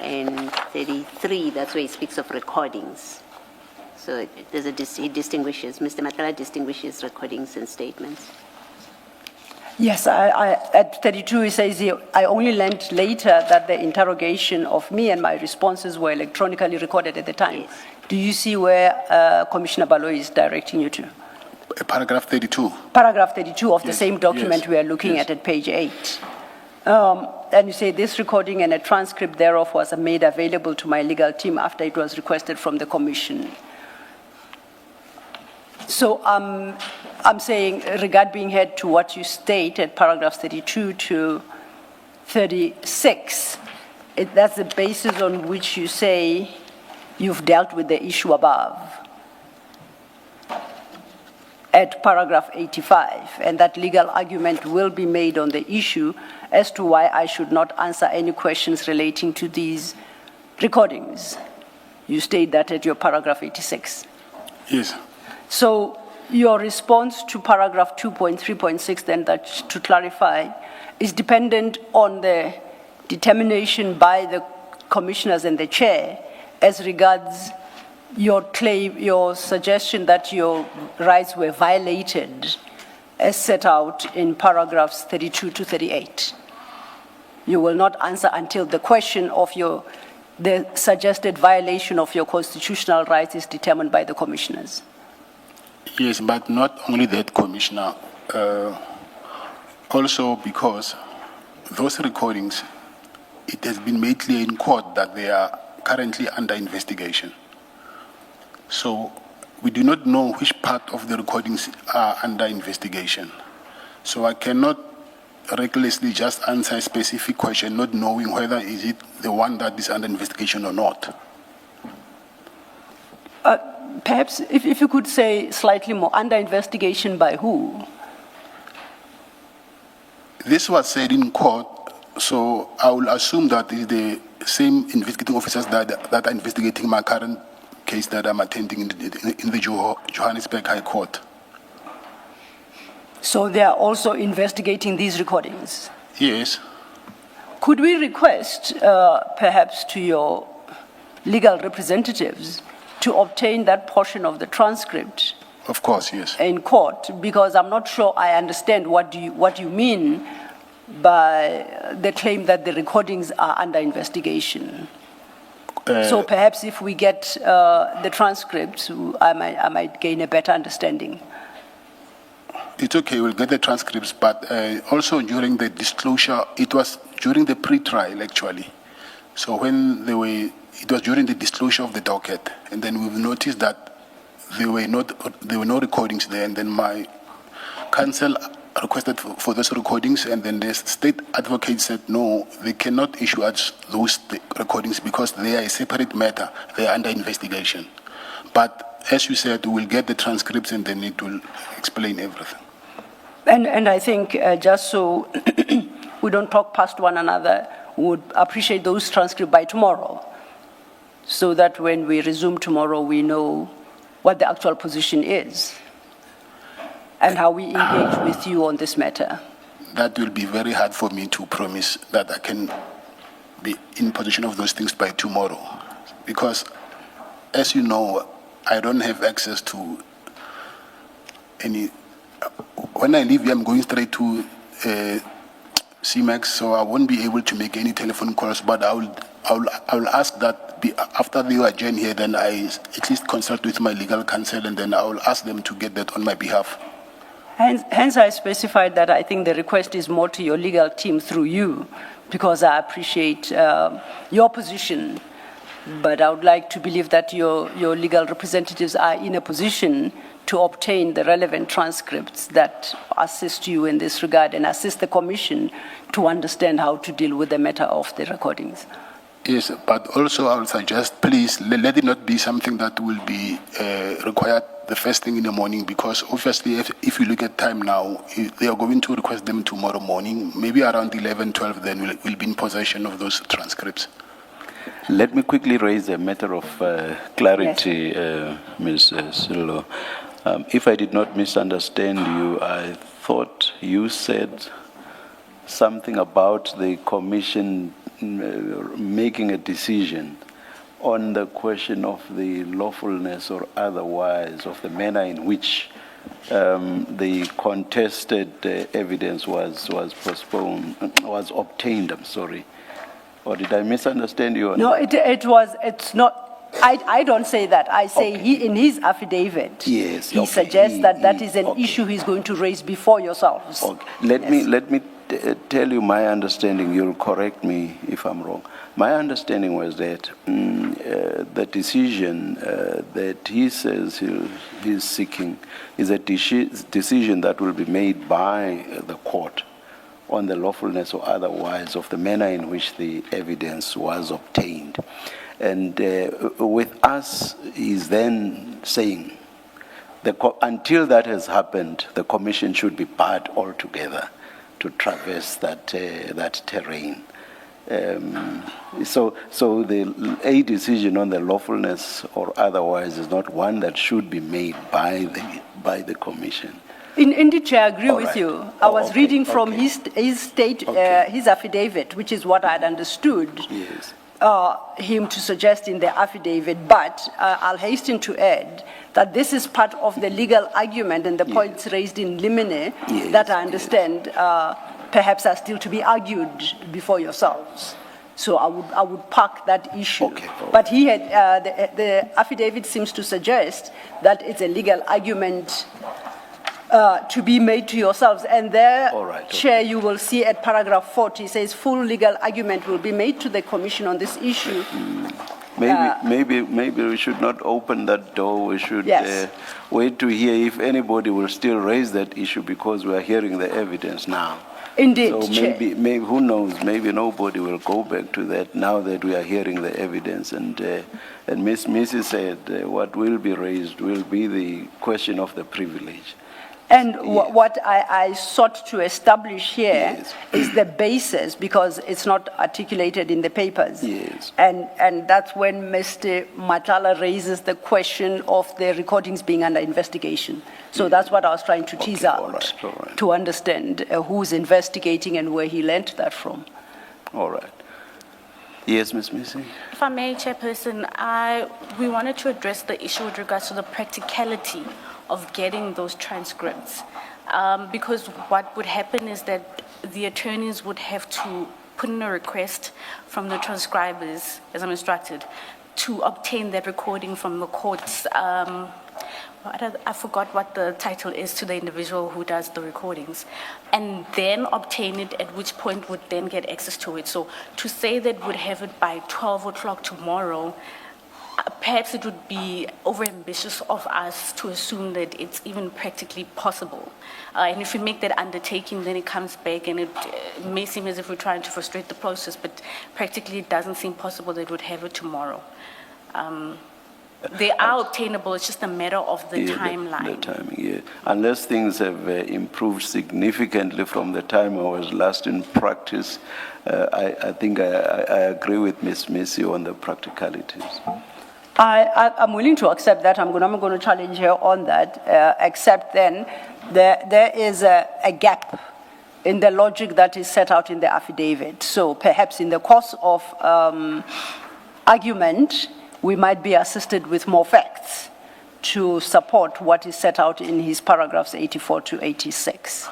and 33, that's where he speaks of recordings. So he distinguishes, Mr. Matlala distinguishes recordings and statements. Yes, at 32 he says, I only learned later that the interrogation of me and my responses were electronically recorded at the time. Yes. Do you see where Commissioner Baloyi is directing you to? Paragraph 32. Paragraph 32 of the Yes, same document yes, we are looking yes. at page 8. And you say this recording and a transcript thereof was made available to my legal team after it was requested from the Commission. So I'm saying, regard being heard to what you state at paragraphs 32 to 36, that's the basis on which you say you've dealt with the issue above at paragraph 85, and that legal argument will be made on the issue as to why I should not answer any questions relating to these recordings. You state that at your paragraph 86. Yes. So your response to paragraph 2.3.6, then, that to clarify, is dependent on the determination by the commissioners and the chair as regards your claim, your suggestion that your rights were violated as set out in paragraphs 32 to 38. You will not answer until the question of the suggested violation of your constitutional rights is determined by the commissioners. Yes, but not only that, Commissioner. Also because those recordings, it has been made clear in court that they are currently under investigation. So we do not know which part of the recordings are under investigation. So I cannot recklessly just answer a specific question, not knowing whether is it the one that is under investigation or not. Perhaps if you could say slightly more, under investigation by who? This was said in court, so I will assume that is the same investigating officers that are investigating my current case that I'm attending in the Johannesburg High Court. So they are also investigating these recordings? Yes. Could we request, perhaps, to your legal representatives to obtain that portion of the transcript? Of course, yes. In court, because I'm not sure I understand what you mean by the claim that the recordings are under investigation. So perhaps if we get the transcripts, I might gain a better understanding. It's okay, we'll get the transcripts, but also during the disclosure, it was during the pre-trial actually. So when it was during the disclosure of the docket, and then we've noticed that there were no recordings there, and then my counsel requested for those recordings, and then the state advocate said no, they cannot issue us those recordings because they are a separate matter, they are under investigation. But as you said, we'll get the transcripts and then it will explain everything. And I think just so we don't talk past one another, we would appreciate those transcripts by tomorrow, so that when we resume tomorrow, we know what the actual position is and how we engage with you on this matter. That will be very hard for me to promise that I can be in possession of those things by tomorrow. Because, as you know, I don't have access to any. When I leave here, I'm going straight to CMAX, so I won't be able to make any telephone calls, but I will ask that after you adjourn here, then I at least consult with my legal counsel, and then I will ask them to get that on my behalf. Hence, I specified that I think the request is more to your legal team through you, because I appreciate your position, but I would like to believe that your legal representatives are in a position to obtain the relevant transcripts that assist you in this regard and assist the Commission to understand how to deal with the matter of the recordings. Yes, but also I would suggest, please, let it not be something that will be required the first thing in the morning, because obviously if you look at time now, they are going to request them tomorrow morning, maybe around 11, 12, then we'll be in possession of those transcripts. Let me quickly raise a matter of clarity, Ms. Silo. If I did not misunderstand you, I thought you said something about the Commission making a decision on the question of the lawfulness or otherwise of the manner in which the contested evidence was obtained. I'm sorry. Or did I misunderstand you? No, it's not. I don't say that. I say Okay. in his affidavit, Yes, he okay. suggests that is an Okay. issue he's going to raise before yourselves. Okay. Let me tell you my understanding. You'll correct me if I'm wrong. My understanding was that the decision that he says he's seeking is a decision that will be made by the court on the lawfulness or otherwise of the manner in which the evidence was obtained. And with us, he's then saying, until that has happened, the Commission should be barred altogether to traverse that terrain. So a decision on the lawfulness or otherwise is not one that should be made by the Commission. Indeed, Chair, I agree All with right. you. I was Okay, reading from okay. his affidavit, which is what I had understood. Yes. Him to suggest in the affidavit, but I'll hasten to add that this is part of the legal argument and the points raised in limine Yes, that I understand perhaps are still to be argued before yourselves. So I would park that issue. Okay. But he had the affidavit seems to suggest that it's a legal argument to be made to yourselves. And there, All right, okay. Chair, you will see at paragraph 40, it says full legal argument will be made to the Commission on this issue. Maybe we should not open that door. We should Yes. wait to hear if anybody will still raise that issue, because we are hearing the evidence now. Indeed, So Chair. maybe who knows? Maybe nobody will go back to that now that we are hearing the evidence. And Mrs. said what will be raised will be the question of the privilege. And what I sought to establish here Yes. is the basis, because it's not articulated in the papers. Yes. And that's when Mr. Matlala raises the question of the recordings being under investigation. So that's what I was trying to tease Okay, out, all right. to understand who's investigating and where he learnt that from. All right. Yes, Ms. Missy? If I may, Chairperson, we wanted to address the issue with regards to the practicality of getting those transcripts. Because what would happen is that the attorneys would have to put in a request from the transcribers, as I'm instructed, to obtain that recording from the courts. I forgot what the title is to the individual who does the recordings, and then obtain it, at which point would then get access to it. So to say that we'd have it by 12 o'clock tomorrow, perhaps it would be overambitious of us to assume that it's even practically possible. And if we make that undertaking, then it comes back and it may seem as if we're trying to frustrate the process, but practically it doesn't seem possible that we'd have it tomorrow. They are obtainable, it's just a matter of the Yeah, timeline. The timing, yeah. Unless things have improved significantly from the time I was last in practice, I think I agree with Ms. Missy on the practicalities. I'm willing to accept that. I'm going to challenge her on that, except then there is a gap in the logic that is set out in the affidavit. So perhaps in the course of argument, we might be assisted with more facts to support what is set out in his paragraphs 84 to 86.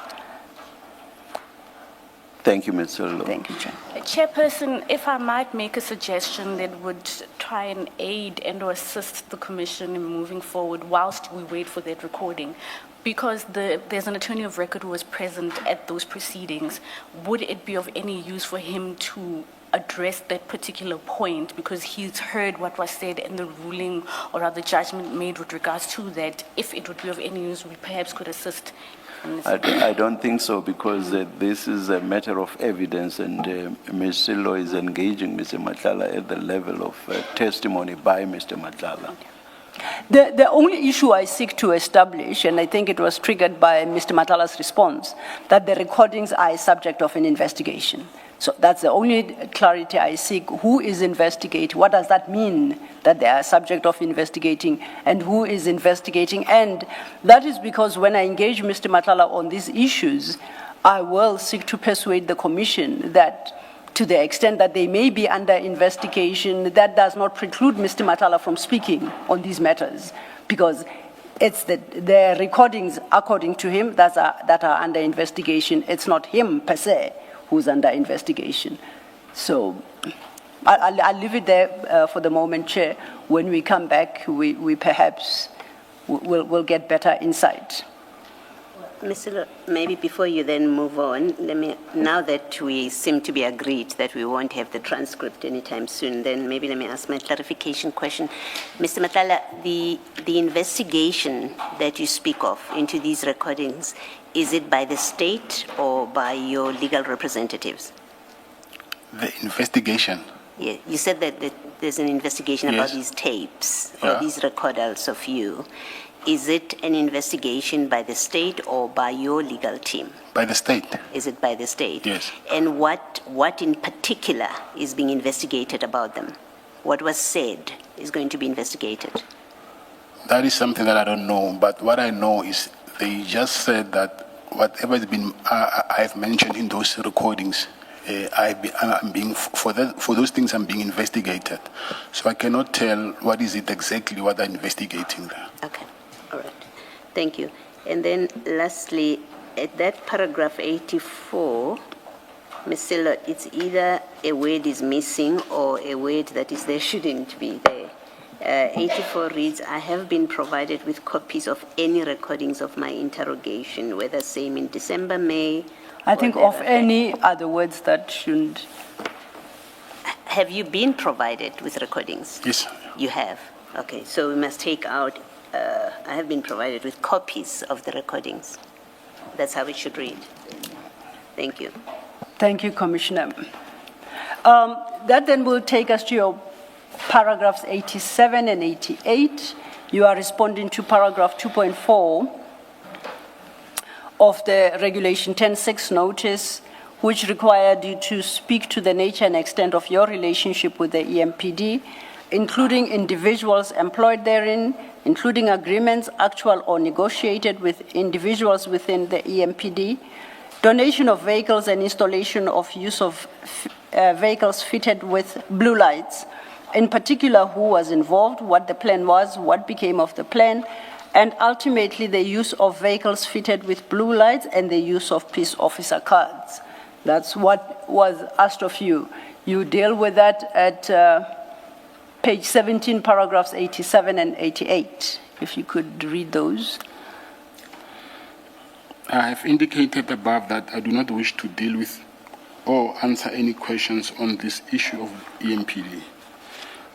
Thank you, Mr. Law. Thank you, Chair. Chairperson, if I might make a suggestion that would try and aid and or assist the commission in moving forward whilst we wait for that recording, because there's an attorney of record who was present at those proceedings, would it be of any use for him to address that particular point, because he's heard what was said in the ruling or rather judgment made with regards to that? If it would be of any use, we perhaps could assist in this. I don't think so, because this is a matter of evidence, and Ms. Silo is engaging Mr. Matlala at the level of testimony by Mr. Matlala. The only issue I seek to establish, and I think it was triggered by Mr. Matlala's response, that the recordings are a subject of an investigation. So that's the only clarity I seek. Who is investigating? What does that mean, that they are subject of investigating, and who is investigating? And that is because when I engage Mr. Matlala on these issues, I will seek to persuade the Commission that to the extent that they may be under investigation, that does not preclude Mr. Matlala from speaking on these matters, because it's the recordings, according to him, that are under investigation. It's not him per se who's under investigation. So I'll leave it there for the moment, Chair. When we come back, we perhaps will get better insight. Mr. Lo, maybe before you then move on, now that we seem to be agreed that we won't have the transcript anytime soon, then maybe let me ask my clarification question. Mr. Matlala, the investigation that you speak of into these recordings, is it by the state or by your legal representatives? The investigation. Yeah, you said that there's an investigation about these tapes or these recordals of you. Is it an investigation by the state or by your legal team? By the state. Is it by the state? Yes. And what in particular is being investigated about them? What was said is going to be investigated? That is something that I don't know, but what I know is they just said that whatever has been I've mentioned in those recordings, for those things I'm being investigated. So I cannot tell what is it exactly what they're investigating there. Okay, all right, thank you. And then lastly, at that paragraph 84, Ms. Silla, it's either a word is missing or a word that is there shouldn't be there. 84 reads, I have been provided with copies of any recordings of my interrogation, whether same in December, May. I think of any other words that shouldn't. Have you been provided with recordings? Yes. You have? Okay, so we must take out, I have been provided with copies of the recordings. That's how it should read. Thank you. Thank you, Commissioner. That then will take us to your paragraphs 87 and 88. You are responding to paragraph 2.4 of the Regulation 10.6 notice, which required you to speak to the nature and extent of your relationship with the EMPD, including individuals employed therein, including agreements actual or negotiated with individuals within the EMPD, donation of vehicles and installation of use of vehicles fitted with blue lights, in particular who was involved, what the plan was, what became of the plan, and ultimately the use of vehicles fitted with blue lights and the use of peace officer cards. That's what was asked of you. You deal with that at page 17, paragraphs 87 and 88. If you could read those. I have indicated above that I do not wish to deal with or answer any questions on this issue of EMPD.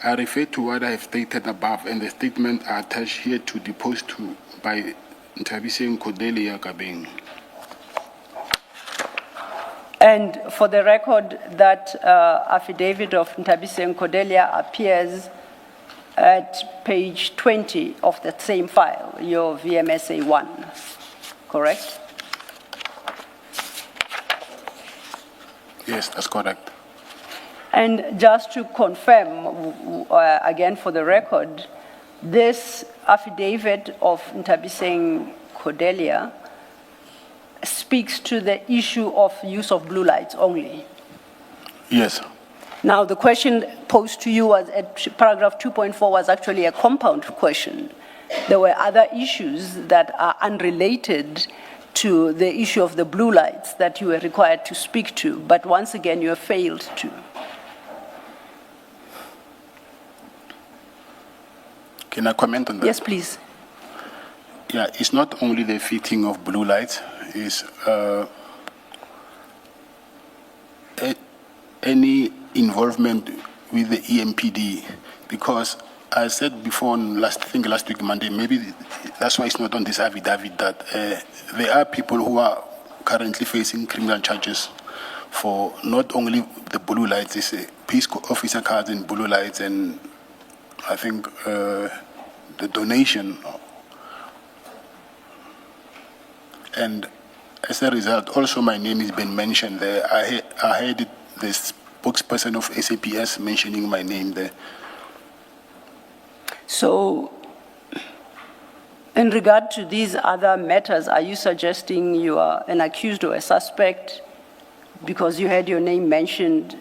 I refer to what I have stated above, and the statement are attached here to deposed to by Ntabise Nkodelia Kabeng. And for the record, that affidavit of Ntabise Nkodelia appears at page 20 of the same file, your VMSA 1, correct? Yes, that's correct. And just to confirm, again for the record, this affidavit of Ntabiseng Cordelia speaks to the issue of use of blue lights only. Yes. Now, the question posed to you was at paragraph 2.4 was actually a compound question. There were other issues that are unrelated to the issue of the blue lights that you were required to speak to, but once again, you have failed to. Can I comment on that? Yes, please. Yeah, it's not only the fitting of blue lights, it's any involvement with the EMPD, because I said before on last week Monday, maybe that's why it's not on this affidavit, that there are people who are currently facing criminal charges for not only the blue lights, it's peace officer cards and blue lights, and I think the donation. And as a result, also my name has been mentioned there. I heard the spokesperson of SAPS mentioning my name there. So, in regard to these other matters, are you suggesting you are an accused or a suspect because you had your name mentioned?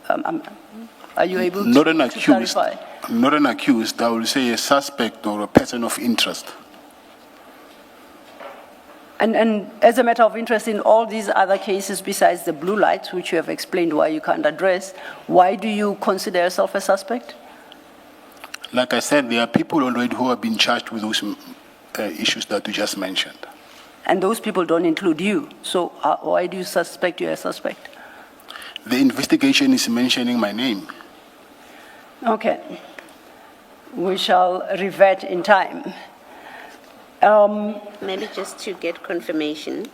Are you able Not to, an to accused. clarify? Not an accused. I will say a suspect or a person of interest. And as a matter of interest, in all these other cases besides the blue lights, which you have explained why you can't address, why do you consider yourself a suspect? Like I said, there are people already who have been charged with those issues that you just mentioned. And those people don't include you. So why do you suspect you're a suspect? The investigation is mentioning my name. Okay. We shall revert in time. Maybe just to get confirmation,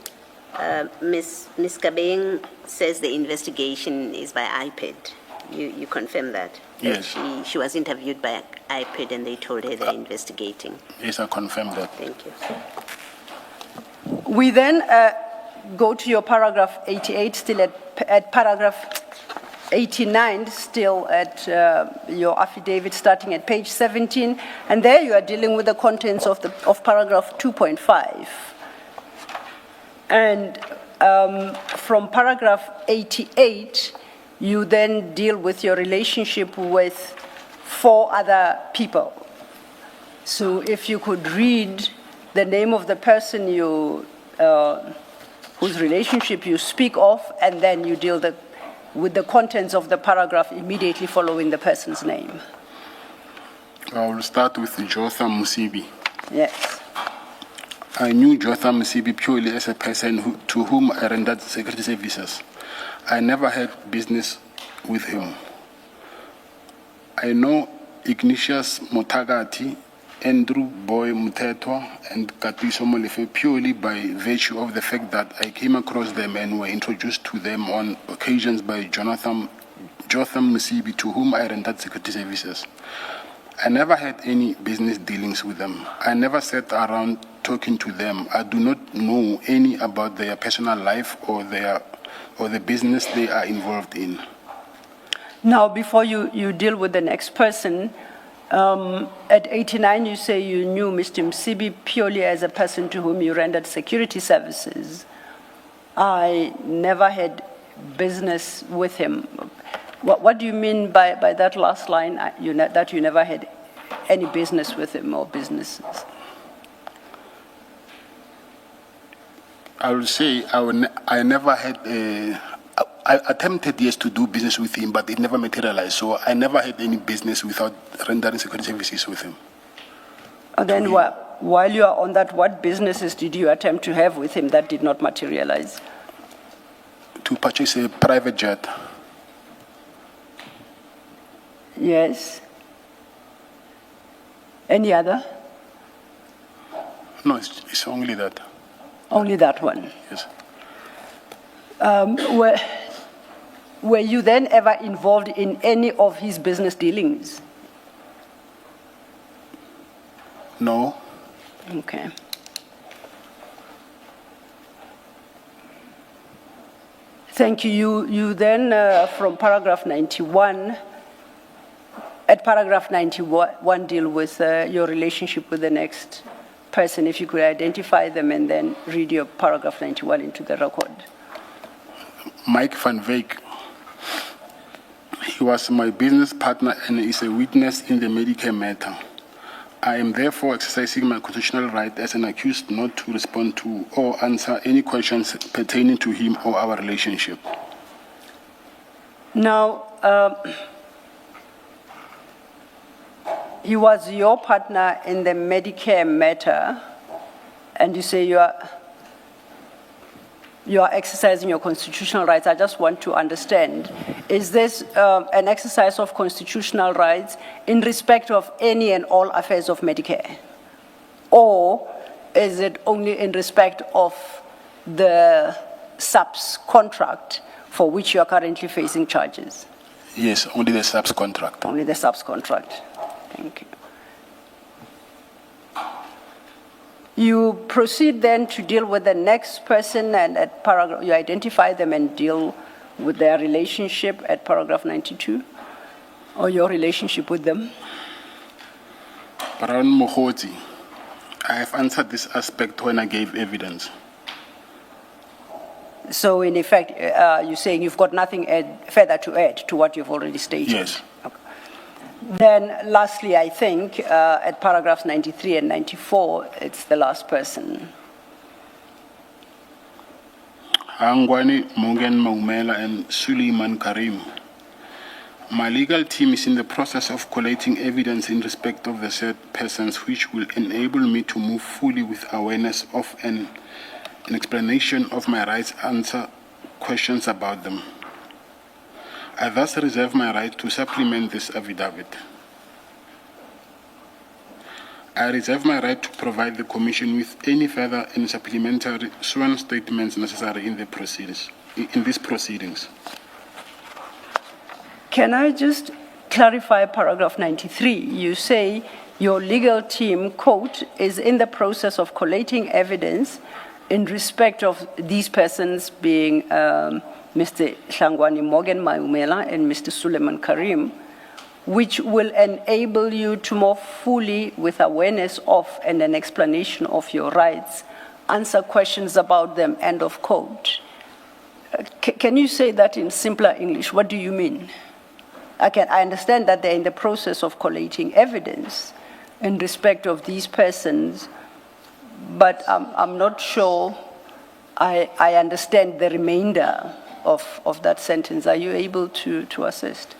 Ms. Kabeng says the investigation is by iPad. You confirm that? Yes. That she was interviewed by iPad and they told her they're investigating. Yes, I confirm that. Thank you. We then go to your paragraph 88, still at paragraph 89, still at your affidavit, starting at page 17, and there you are dealing with the contents of paragraph 2.5. And from paragraph 88, you then deal with your relationship with 4 other people. So if you could read the name of the person you, whose relationship you speak of, and then you deal with the contents of the paragraph immediately following the person's name. I will start with Jotham Musibi. Yes. I knew Jotham Musibi purely as a person to whom I rendered security services. I never had business with him. I know Ignatius Motagati, Andrew Boy Mutetwa, and Katiso Molefe purely by virtue of the fact that I came across them and were introduced to them on occasions by Jotham Musibi, to whom I rendered security services. I never had any business dealings with them. I never sat around talking to them. I do not know any about their personal life or the business they are involved in. Now, before you deal with the next person, at 89, you say you knew Mr. Msibi purely as a person to whom you rendered security services. I never had business with him. What do you mean by that last line, that you never had any business with him or businesses? I will say I never had I attempted, yes, to do business with him, but it never materialized. So I never had any business without rendering security services with him. And then while you are on that, what businesses did you attempt to have with him that did not materialize? To purchase a private jet. Yes. Any other? No, it's only that. Only that one. Yes. Were you then ever involved in any of his business dealings? No. Okay. Thank you. You then, from paragraph 91, at paragraph 91, deal with your relationship with the next person. If you could identify them and then read your paragraph 91 into the record. Mike van Wyk. He was my business partner and is a witness in the Medicare matter. I am therefore exercising my constitutional right as an accused not to respond to or answer any questions pertaining to him or our relationship. Now, he was your partner in the Medicare matter, and you say you are exercising your constitutional rights. I just want to understand, is this an exercise of constitutional rights in respect of any and all affairs of Medicare? Or is it only in respect of the SAPS contract for which you are currently facing charges? Yes, only the SAPS contract. Only the SAPS contract. Thank you. You proceed then to deal with the next person, and at paragraph, you identify them and deal with their relationship at paragraph 92, or your relationship with them. Baron Mohoti, I have answered this aspect when I gave evidence. So in effect, you're saying you've got nothing further to add to what you've already stated? Yes. Okay. Then lastly, I think at paragraphs 93 and 94, it's the last person. Angwani Mogen Maumela and Suleiman Karim. My legal team is in the process of collating evidence in respect of the said persons which will enable me to move fully with awareness of an explanation of my rights, answer questions about them. I thus reserve my right to supplement this affidavit. I reserve my right to provide the Commission with any further and supplementary sworn statements necessary in these proceedings. Can I just clarify paragraph 93? You say your legal team, quote, is in the process of collating evidence in respect of these persons being Mr. Hlangwani Morgan Maumela and Mr. Suleiman Karim, which will enable you to more fully, with awareness of and an explanation of your rights, answer questions about them, end of quote. Can you say that in simpler English? What do you mean? I understand that they're in the process of collating evidence in respect of these persons, but I'm not sure I understand the remainder of that sentence. Are you able to assist?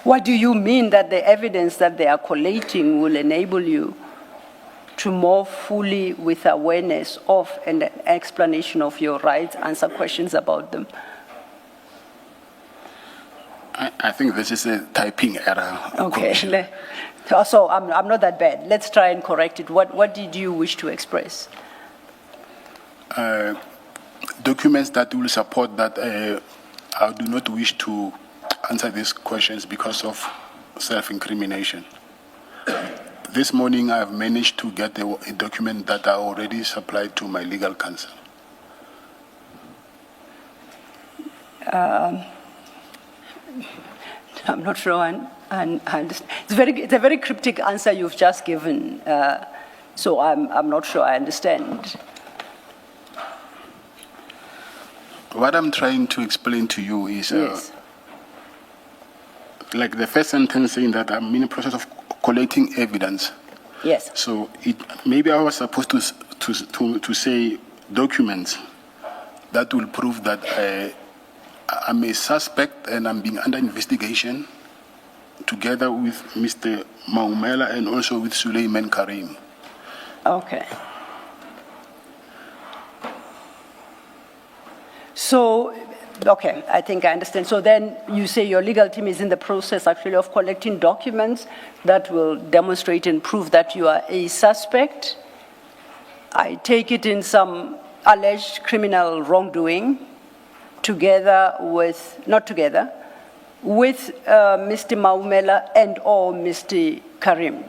What do you mean that the evidence that they are collating will enable you to more fully, with awareness of and an explanation of your rights, answer questions about them? I think this is a typing error. Okay. So I'm not that bad. Let's try and correct it. What did you wish to express? Documents that will support that I do not wish to answer these questions because of self-incrimination. This morning I have managed to get a document that I already supplied to my legal counsel. I'm not sure I understand. It's a very cryptic answer you've just given, so I'm not sure I understand. What I'm trying to explain to you is, Yes. like the first sentence saying that I'm in the process of collating evidence. Yes. So maybe I was supposed to say documents that will prove that I'm a suspect and I'm being under investigation together with Mr. Maumela and also with Suleiman Karim. Okay. So, okay, I think I understand. So then you say your legal team is in the process actually of collecting documents that will demonstrate and prove that you are a suspect. I take it in some alleged criminal wrongdoing together with, not together, with Mr. Maumela and or Mr. Karim.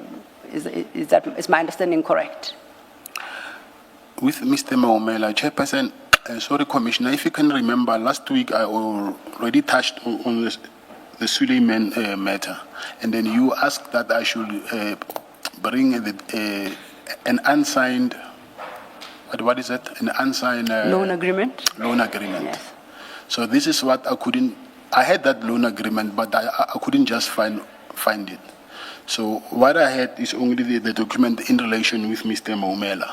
Is my understanding correct? With Mr. Maumela, Chairperson, sorry, Commissioner, if you can remember, last week I already touched on the Suleiman matter, and then you asked that I should bring an unsigned, what is it? An unsigned Loan agreement? Loan agreement. Yes. So this is what I had that loan agreement, but I couldn't just find it. So what I had is only the document in relation with Mr. Maumela.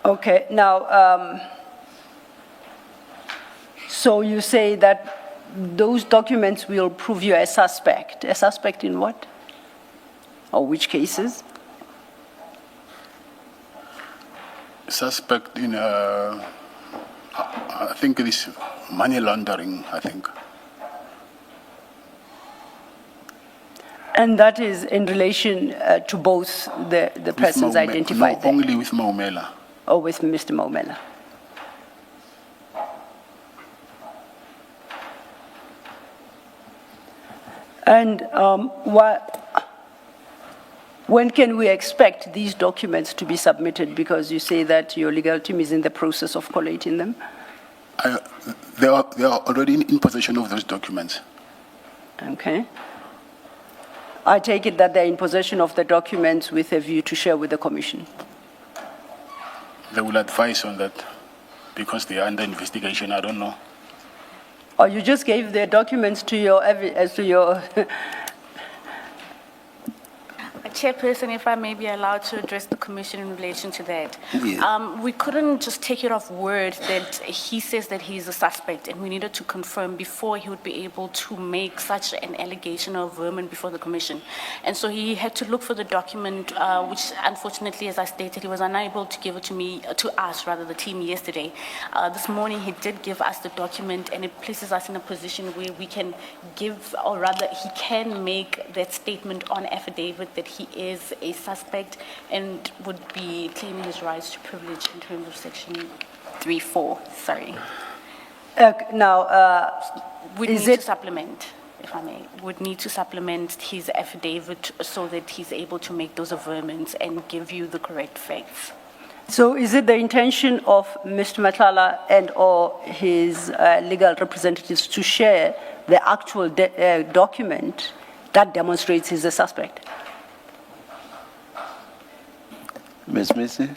Okay, now, so you say that those documents will prove you a suspect. A suspect in what? Or which cases? Suspect in, I think this money laundering, I think. And that is in relation to both the persons identified No, there? only with Maumela. Or with Mr. Maumela? And when can we expect these documents to be submitted? Because you say that your legal team is in the process of collating them. They are already in possession of those documents. Okay. I take it that they're in possession of the documents with a view to share with the Commission. They will advise on that because they are under investigation. I don't know. Or you just gave the documents to your Chairperson, if I may be allowed to address the Commission in relation to that. Yes. We couldn't just take it off word that he says that he's a suspect, and we needed to confirm before he would be able to make such an allegation of vermin before the Commission. And so he had to look for the document, which unfortunately, as I stated, he was unable to give it to us, the team yesterday. This morning he did give us the document, and it places us in a position where we can give, or rather he can make that statement on affidavit that he is a suspect and would be claiming his rights to privilege in terms of section 3(4). Sorry. Now, Would need to supplement, if I may, would need to supplement his affidavit so that he's able to make those averments and give you the correct facts. so is it the intention of Mr. Matlala and or his legal representatives to share the actual document that demonstrates he's a suspect? Ms. Missy?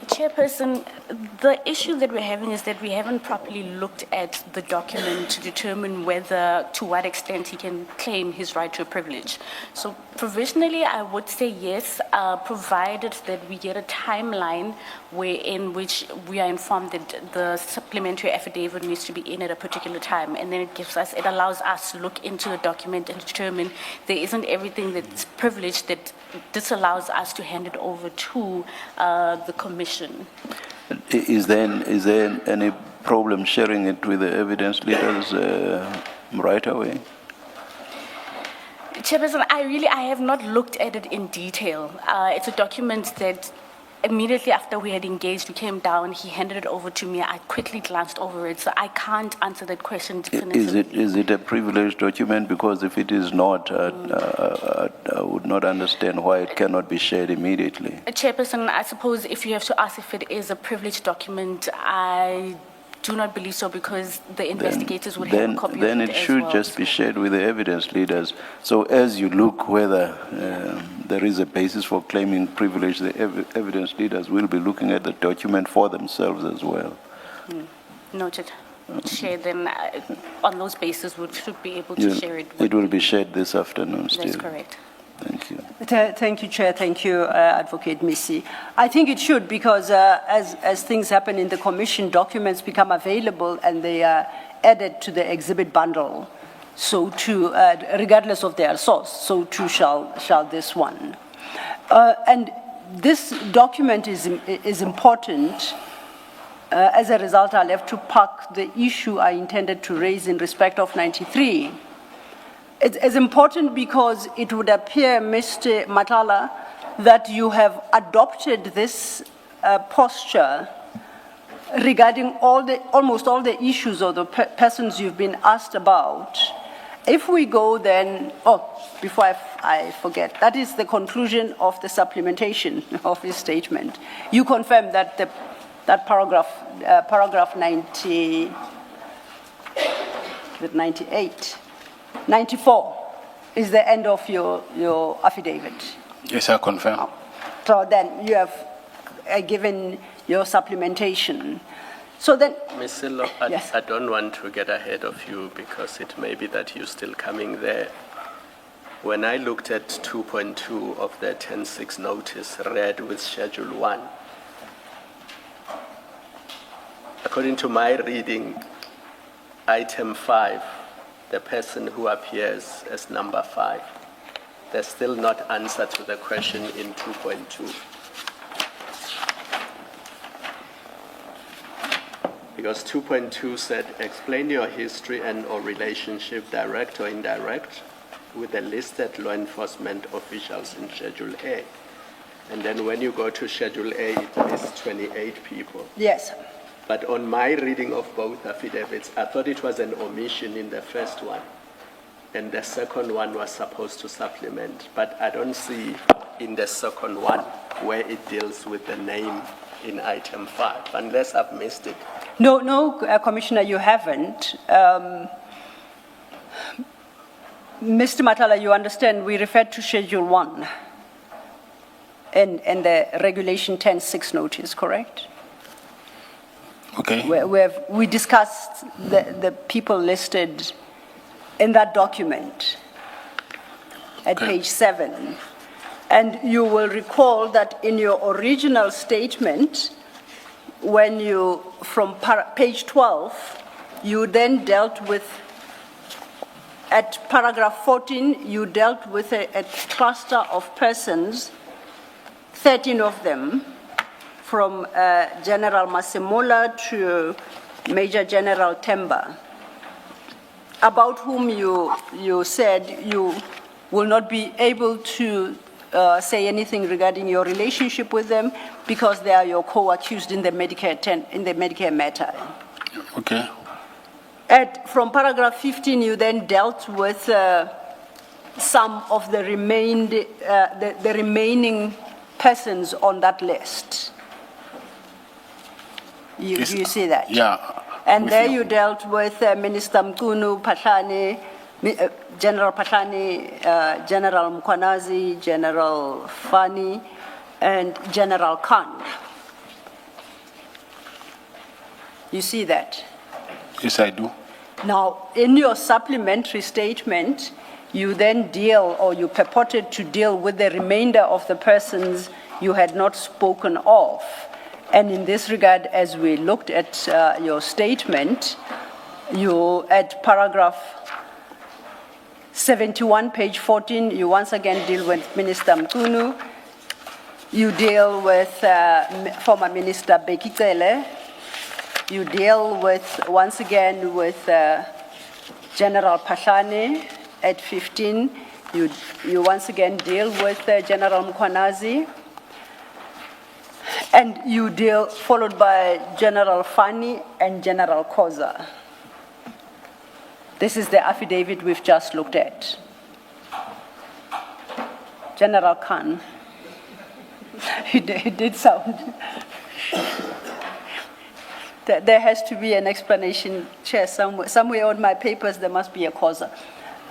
Chairperson, the issue that we're having is that we haven't properly looked at the document to determine whether, to what extent he can claim his right to a privilege. So provisionally, I would say yes, provided that we get a timeline in which we are informed that the supplementary affidavit needs to be in at a particular time, and then it allows us to look into the document and determine there isn't everything that's privileged that disallows us to hand it over to the Commission. Is there any problem sharing it with the evidence leaders right away? Chairperson, I have not looked at it in detail. It's a document that immediately after we had engaged, we came down, he handed it over to me. I quickly glanced over it, so I can't answer that question definitively. Is it a privileged document? Because if it is not, I would not understand why it cannot be shared immediately. Chairperson, I suppose if you have to ask if it is a privileged document, I do not believe so, because the investigators would have a copy of it Then it should just be shared with the evidence leaders. So as you look whether there is a basis for claiming privilege, the evidence leaders will be looking at the document for themselves as well. Noted. Share then on those bases, we should be able to share it. It will be shared this afternoon still. That's correct. Thank you. Thank you, Chair. Thank you, Advocate Missy. I think it should, because as things happen in the Commission, documents become available and they are added to the exhibit bundle. So too, regardless of their source, so too shall this one. And this document is important. As a result, I'll have to park the issue I intended to raise in respect of 93. It's important because it would appear, Mr. Matlala, that you have adopted this posture regarding almost all the issues or the persons you've been asked about. If we go then, before I forget, that is the conclusion of the supplementation of this statement. You confirm that that paragraph 94 is the end of your affidavit. Yes, I confirm. So then you have given your supplementation. So then, Ms. Silo, yes. I don't want to get ahead of you because it may be that you're still coming there. When I looked at 2.2 of the 10.6 notice read with Schedule 1, according to my reading, item 5, the person who appears as number 5, there's still not answer to the question in 2.2. Because 2.2 said, explain your history and or relationship, direct or indirect, with the listed law enforcement officials in Schedule A. And then when you go to Schedule A, it lists 28 people. yes. But on my reading of both affidavits, I thought it was an omission in the first one. And the second one was supposed to supplement. But I don't see in the second one where it deals with the name in item 5, unless I've missed it. No, Commissioner, you haven't. Mr. Matlala, you understand we referred to Schedule 1 and the Regulation 10.6 notice, correct? Okay. We discussed the people listed in that document at page 7. And you will recall that in your original statement, when you, from page 12, you then dealt with, at paragraph 14, you dealt with a cluster of persons, 13 of them, from General Masemola to Major General Temba, about whom you said you will not be able to say anything regarding your relationship with them because they are your co-accused in the Medicare matter. Okay. From paragraph 15, you then dealt with some of the remaining persons on that list. You see that? Yeah. And there you dealt with Minister Mkunu, Patlane, General Patlane, General Mkwanazi, General Fani, and General Khan. You see that? Yes, I do. Now, in your supplementary statement, you then deal, or you purported to deal with the remainder of the persons you had not spoken of. And in this regard, as we looked at your statement, you, at paragraph 71, page 14, you once again deal with Minister Mkunu. You deal with former Minister Bekitele. You deal with, once again, with General Patlane at 15. You once again deal with General Mkwanazi. And you deal, followed by General Fani and General Koza. This is the affidavit we've just looked at. General Khan. It did sound. There has to be an explanation, Chair, somewhere on my papers there must be a Koza.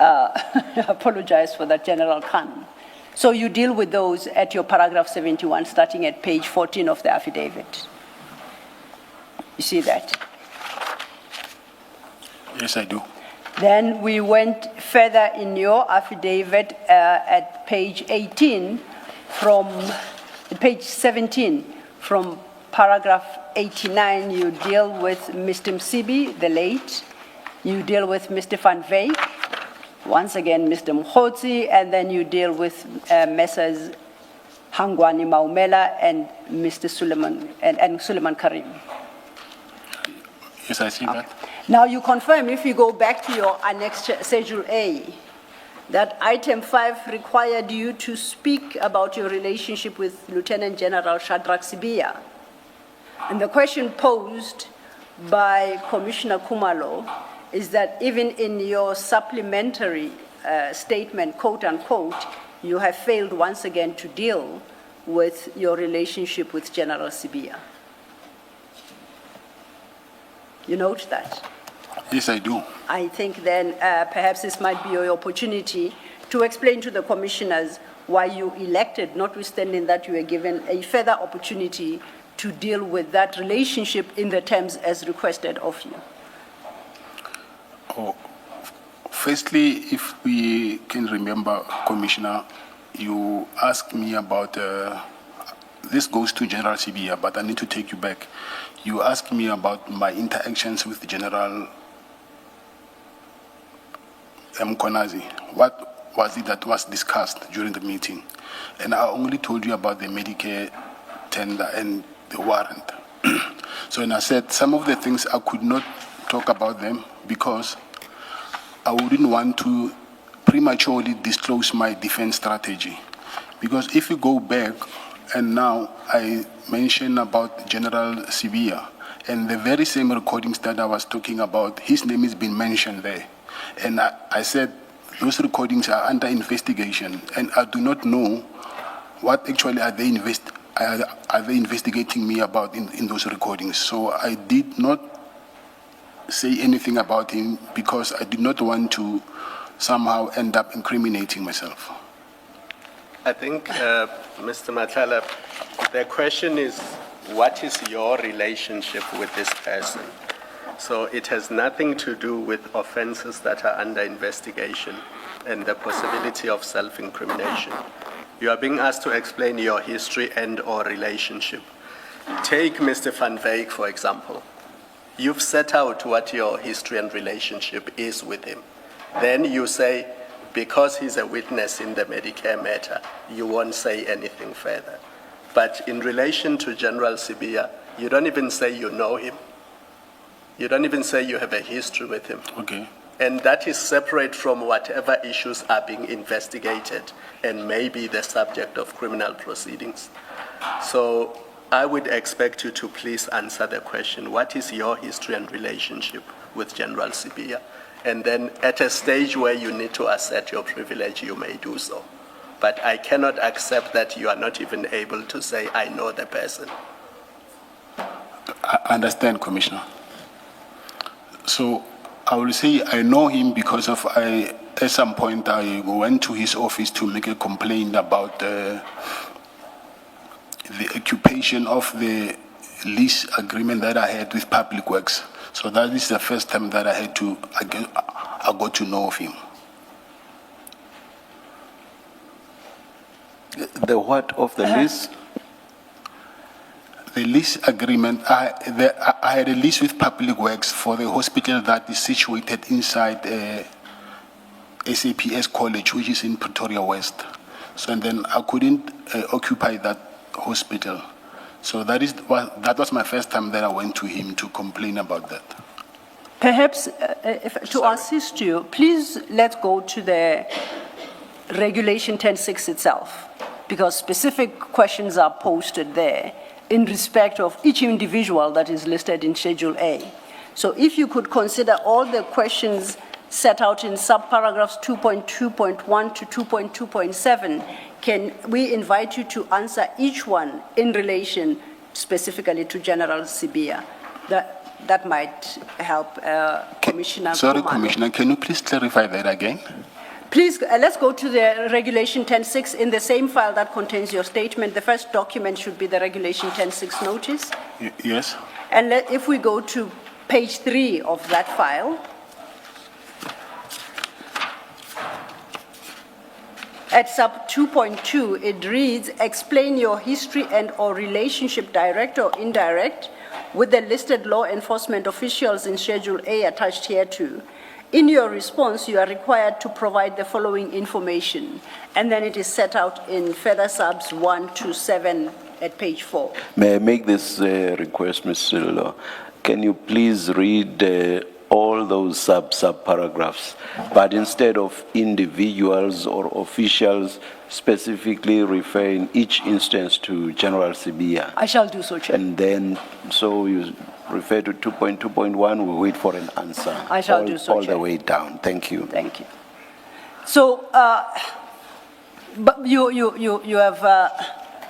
I apologize for that, General Khan. So you deal with those at your paragraph 71, starting at page 14 of the affidavit. You see that? Yes, I do. Then we went further in your affidavit at page 18 from page 17 from paragraph 89. You deal with Mr. Msibi, the late. You deal with Mr. Van Veek, once again Mr. Mkhotsi, and then you deal with Messrs. Hangwani Maumela and Mr. Suleiman and Suleiman Karim. Yes, I see that. Now you confirm, if you go back to your annex Schedule A, that item 5 required you to speak about your relationship with Lieutenant General Shadrach Sibia. And the question posed by Commissioner Kumalo is that even in your supplementary statement, quote unquote, you have failed once again to deal with your relationship with General Sibia. You note that? Yes, I do. I think then perhaps this might be your opportunity to explain to the commissioners why you elected, notwithstanding that you were given a further opportunity to deal with that relationship in the terms as requested of you. Oh, firstly, if we can remember, Commissioner, you asked me about, this goes to General Sibia, but I need to take you back. You asked me about my interactions with General Mkonazi. What was it that was discussed during the meeting? And I only told you about the Medicare tender and the warrant. So, and I said some of the things I could not talk about them because I wouldn't want to prematurely disclose my defense strategy. Because if you go back, and now I mentioned about General Sibia, and the very same recordings that I was talking about, his name has been mentioned there. And I said, those recordings are under investigation, and I do not know what actually are they investigating me about in those recordings. So I did not say anything about him because I did not want to somehow end up incriminating myself. I think, Mr. Matlala, the question is, what is your relationship with this person? So it has nothing to do with offenses that are under investigation and the possibility of self-incrimination. You are being asked to explain your history and or relationship. Take Mr. Van Veek, for example. You've set out what your history and relationship is with him. Then you say, because he's a witness in the Medicare matter, you won't say anything further. But in relation to General Sibia, you don't even say you know him. You don't even say you have a history with him. Okay. And that is separate from whatever issues are being investigated and may be the subject of criminal proceedings. So I would expect you to please answer the question, what is your history and relationship with General Sibia? And then at a stage where you need to assert your privilege, you may do so. But I cannot accept that you are not even able to say, I know the person. I understand, Commissioner. So I will say I know him because of at some point I went to his office to make a complaint about the occupation of the lease agreement that I had with Public Works. So that is the first time that I got to know of him. The what of the lease? The lease agreement, I had a lease with Public Works for the hospital that is situated inside SAPS College, which is in Pretoria West. So and then I couldn't occupy that hospital. So that was my first time that I went to him to complain about that. Perhaps to assist you, please let's go to the Regulation 10.6 itself, because specific questions are posted there in respect of each individual that is listed in Schedule A. So if you could consider all the questions set out in subparagraphs 2.2.1 to 2.2.7, can we invite you to answer each one in relation specifically to General Sibia? That might help Commissioner Sorry, Kumalo. Commissioner, can you please clarify that again? Please, let's go to the Regulation 10.6 in the same file that contains your statement. The first document should be the Regulation 10.6 notice. Yes. And if we go to page 3 of that file, At sub 2.2, it reads, explain your history and or relationship, direct or indirect, with the listed law enforcement officials in Schedule A attached hereto. In your response, you are required to provide the following information, and then it is set out in further subs 1 to 7 at page 4. May I make this request, Mr. Law? Can you please read all those sub-paragraphs, but instead of individuals or officials, specifically refer in each instance to General Sibia? I shall do so, Chair. And then, so you refer to 2.2.1, we wait for an answer. I shall do so, all Chair. the way down. Thank you. Thank you. So, but you have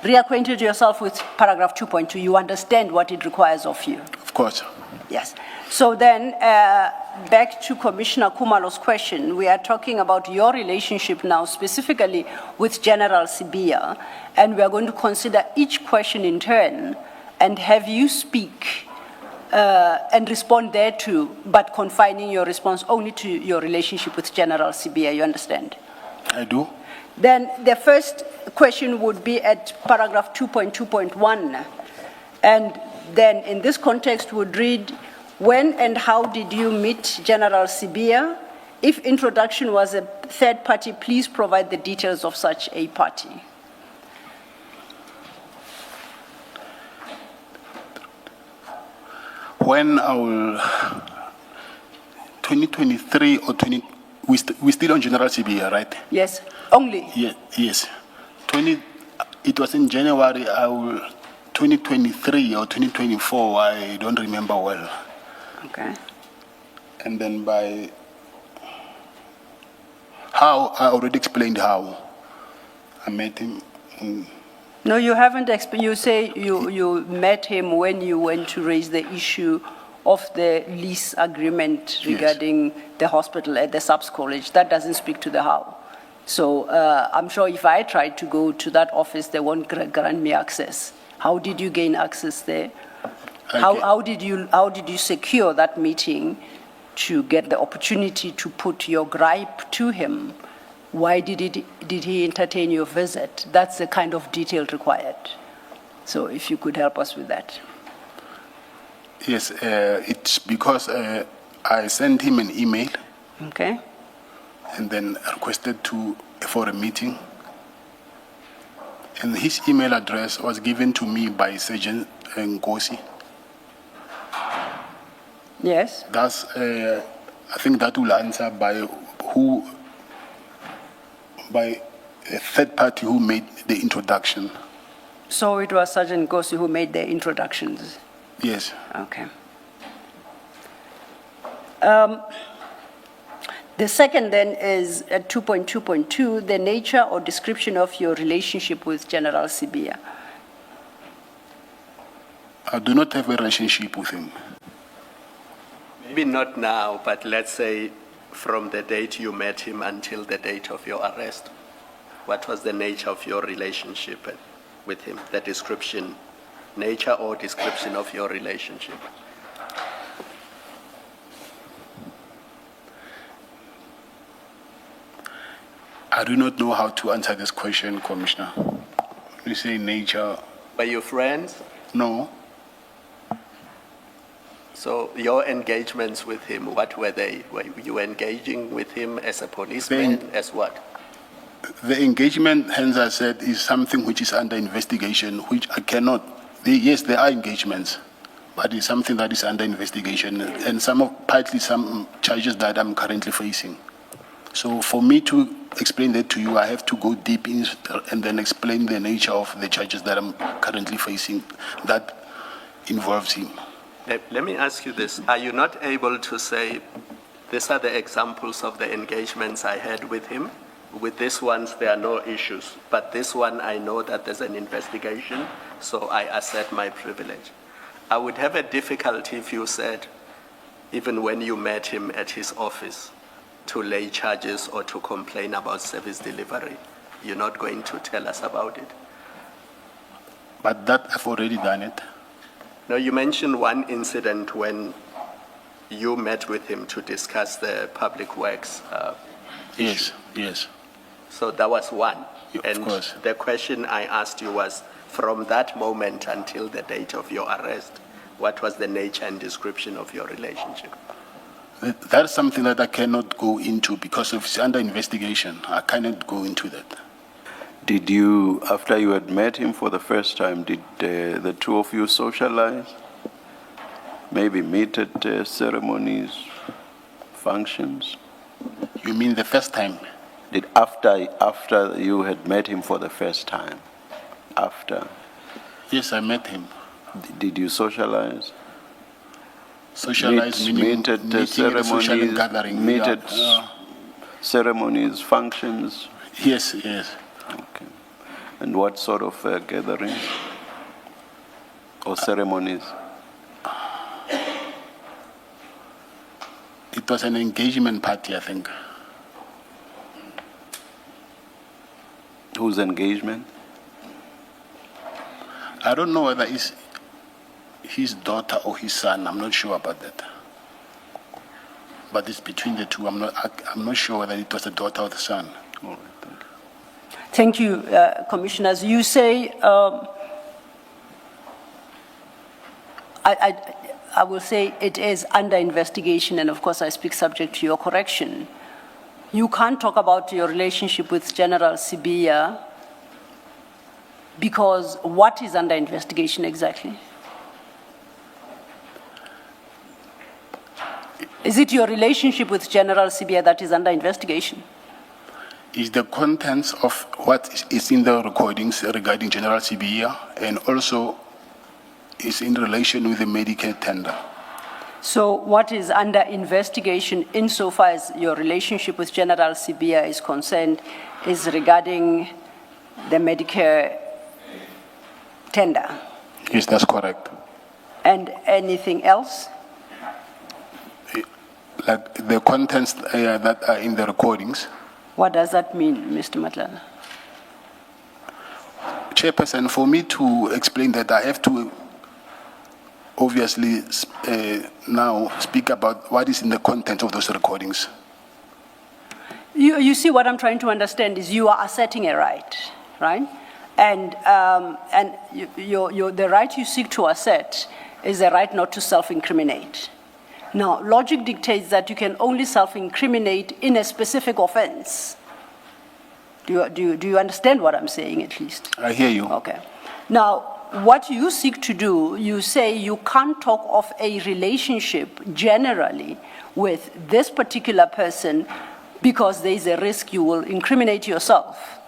reacquainted yourself with paragraph 2.2. You understand what it requires of you. Of course. Yes. So then, back to Commissioner Kumalo's question, we are talking about your relationship now specifically with General Sibia, and we are going to consider each question in turn and have you speak and respond thereto, but confining your response only to your relationship with General Sibia. You understand? I do. Then the first question would be at paragraph 2.2.1, and then in this context would read, when and how did you meet General Sibia? If introduction was a third party, please provide the details of such a party. When our 2023 or 20, we still on General Sibia, right? Yes, only. Yeah, yes. It was in January, our 2023 or 2024, I don't remember well. Okay. And then by how, I already explained how I met him. No, you haven't. You say you met him when you went to raise the issue of the lease agreement regarding the hospital at the subs college. That doesn't speak to the how. So I'm sure if I tried to go to that office, they won't grant me access. How did you gain access there? Okay. How did you secure that meeting to get the opportunity to put your gripe to him? Why did he entertain your visit? That's the kind of detail required. So if you could help us with that. Yes, it's because I sent him an email. Okay. And then requested for a meeting. And his email address was given to me by Sergeant Nkosi. Yes. That's, I think that will answer by a third party who made the introduction. So it was Sergeant Nkosi who made the introductions? Yes. Okay. The second then is at 2.2.2, the nature or description of your relationship with General Sibia. I do not have a relationship with him. Maybe not now, but let's say from the date you met him until the date of your arrest. What was the nature of your relationship with him? The description, nature or description of your relationship? I do not know how to answer this question, Commissioner. You say nature. Were you friends? No. So your engagements with him, what were they? Were you engaging with him as a policeman, as what? The engagement, hence I said, is something which is under investigation, which I cannot. Yes, there are engagements, but it's something that is under investigation, and partly some charges that I'm currently facing. So for me to explain that to you, I have to go deep in and then explain the nature of the charges that I'm currently facing that involves him. Let me ask you this. Are you not able to say, these are the examples of the engagements I had with him? With these ones, there are no issues. But this one, I know that there's an investigation, so I assert my privilege. I would have a difficulty if you said, even when you met him at his office, to lay charges or to complain about service delivery. You're not going to tell us about it. But that I've already done it. No, you mentioned one incident when you met with him to discuss the public works issue. Yes. So that was one. Yeah, of And course. the question I asked you was, from that moment until the date of your arrest, what was the nature and description of your relationship? That's something that I cannot go into because it's under investigation. I cannot go into that. Did you, after you had met him for the first time, did the two of you socialize? Maybe meet at ceremonies, functions? You mean the first time? Did after you had met him for the first time? After? Yes, I met him. Did you socialize? Socialize meaning meet at meeting at a social ceremonies, gathering. meet Yeah. at ceremonies, functions? Yes, yes. Okay. And what sort of gatherings or ceremonies? It was an engagement party, I think. Whose engagement? I don't know whether it's his daughter or his son. I'm not sure about that. But it's between the two. I'm not sure whether it was the daughter or the son. All right, thank you. Thank you, Commissioners. You say, I will say it is under investigation, and of course I speak subject to your correction. You can't talk about your relationship with General Sibiya because what is under investigation exactly? Is it your relationship with General Sibiya that is under investigation? Is the contents of what is in the recordings regarding General Sibiya, and also is in relation with the Medicare tender. So what is under investigation insofar as your relationship with General Sibiya is concerned is regarding the Medicare tender? Yes, that's correct. And anything else? Like the contents that are in the recordings. What does that mean, Mr. Matlala? Chairperson, for me to explain that, I have to obviously now speak about what is in the content of those recordings. You see, what I'm trying to understand is you are asserting a right, right? And the right you seek to assert is the right not to self-incriminate. Now, logic dictates that you can only self-incriminate in a specific offense. Do you understand what I'm saying, at least? I hear you. Okay. Now, what you seek to do, you say you can't talk of a relationship generally with this particular person because there is a risk you will incriminate yourself.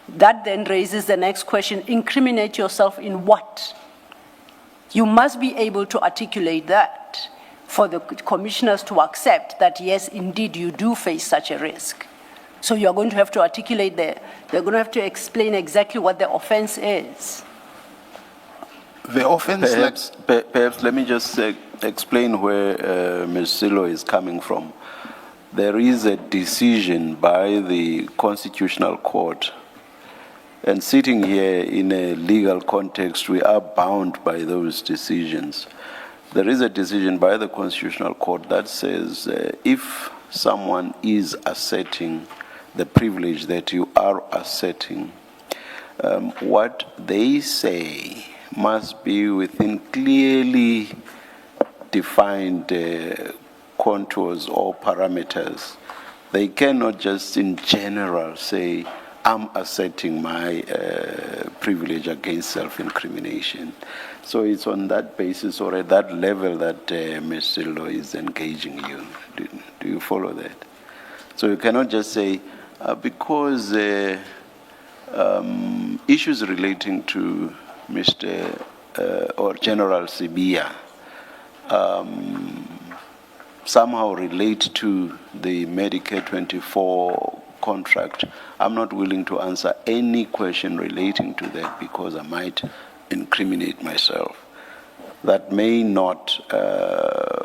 That then raises the next question, incriminate yourself in what? You must be able to articulate that for the commissioners to accept that, yes, indeed, you do face such a risk. So you're going to have to articulate they're going to have to explain exactly what the offense is. The offense... Perhaps let me just explain where Ms. Silo is coming from. There is a decision by the Constitutional Court, and sitting here in a legal context, we are bound by those decisions. There is a decision by the Constitutional Court that says if someone is asserting the privilege that you are asserting, what they say must be within clearly defined contours or parameters. They cannot just in general say, I'm asserting my privilege against self-incrimination. So it's on that basis or at that level that Ms. Silo is engaging you. Do you follow that? So you cannot just say, because issues relating to Mr. Or General Sibiya somehow relate to the Medicare 24 contract, I'm not willing to answer any question relating to that because I might incriminate myself. That may not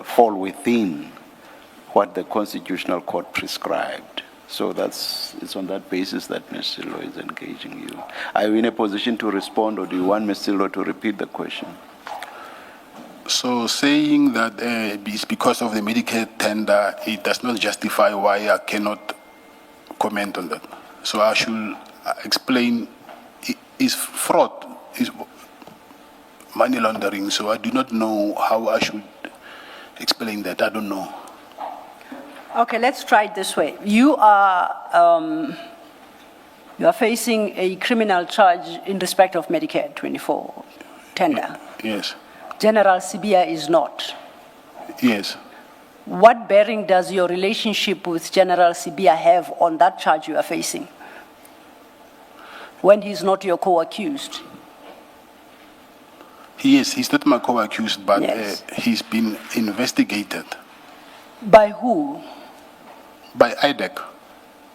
fall within what the Constitutional Court prescribed. So it's on that basis that Ms. Silo is engaging you. Are you in a position to respond, or do you want Ms. Silo to repeat the question? So saying that it's because of the Medicare tender, it does not justify why I cannot comment on that. So I should explain, is fraud, is money laundering. So I do not know how I should explain that. I don't know. Okay, let's try it this way. You are facing a criminal charge in respect of Medicare 24 tender. Yes. General Sibia is not. Yes. What bearing does your relationship with General Sibia have on that charge you are facing when he's not your co-accused? He is. He's not my co-accused, but Yes. He's been investigated By who? by IDEC,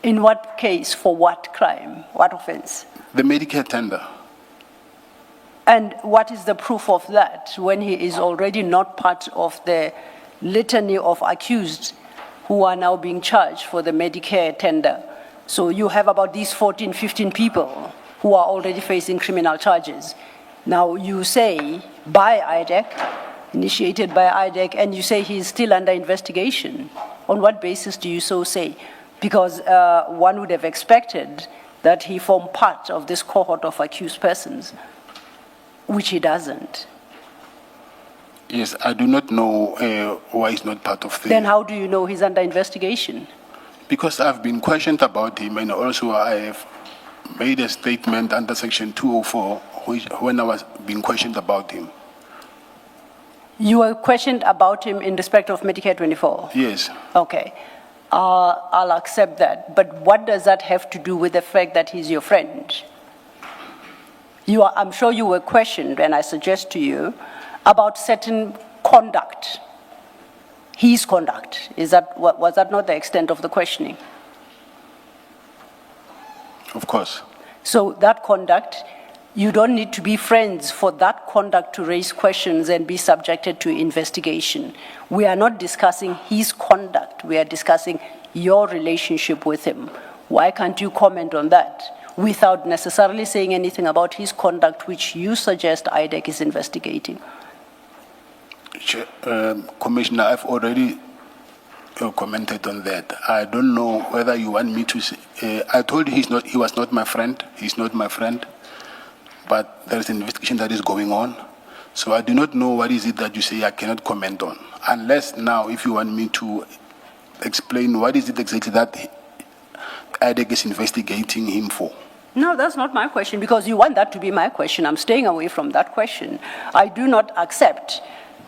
In what case? For what crime? What offense? the Medicare tender. And what is the proof of that when he is already not part of the litany of accused who are now being charged for the Medicare tender? So you have about these 14, 15 people who are already facing criminal charges. Now you say by IDEC, initiated by IDEC, and you say he is still under investigation. On what basis do you so say? Because one would have expected that he formed part of this cohort of accused persons, which he doesn't. Yes, I do not know why he's not part of the... Then how do you know he's under investigation? Because I've been questioned about him, and also I have made a statement under Section 204 when I was being questioned about him. You were questioned about him in respect of Medicare 24? Yes. Okay. I'll accept that. But what does that have to do with the fact that he's your friend? I'm sure you were questioned, and I suggest to you, about certain conduct. His conduct. Was that not the extent of the questioning? Of course. So that conduct, you don't need to be friends for that conduct to raise questions and be subjected to investigation. We are not discussing his conduct. We are discussing your relationship with him. Why can't you comment on that without necessarily saying anything about his conduct, which you suggest IDEC is investigating? Commissioner, I've already commented on that. I don't know whether you want me to say... I told you he was not my friend. He's not my friend. But there's an investigation that is going on. So I do not know what is it that you say I cannot comment on. Unless now, if you want me to explain what is it exactly that IDEC is investigating him for. No, that's not my question, because you want that to be my question. I'm staying away from that question. I do not accept,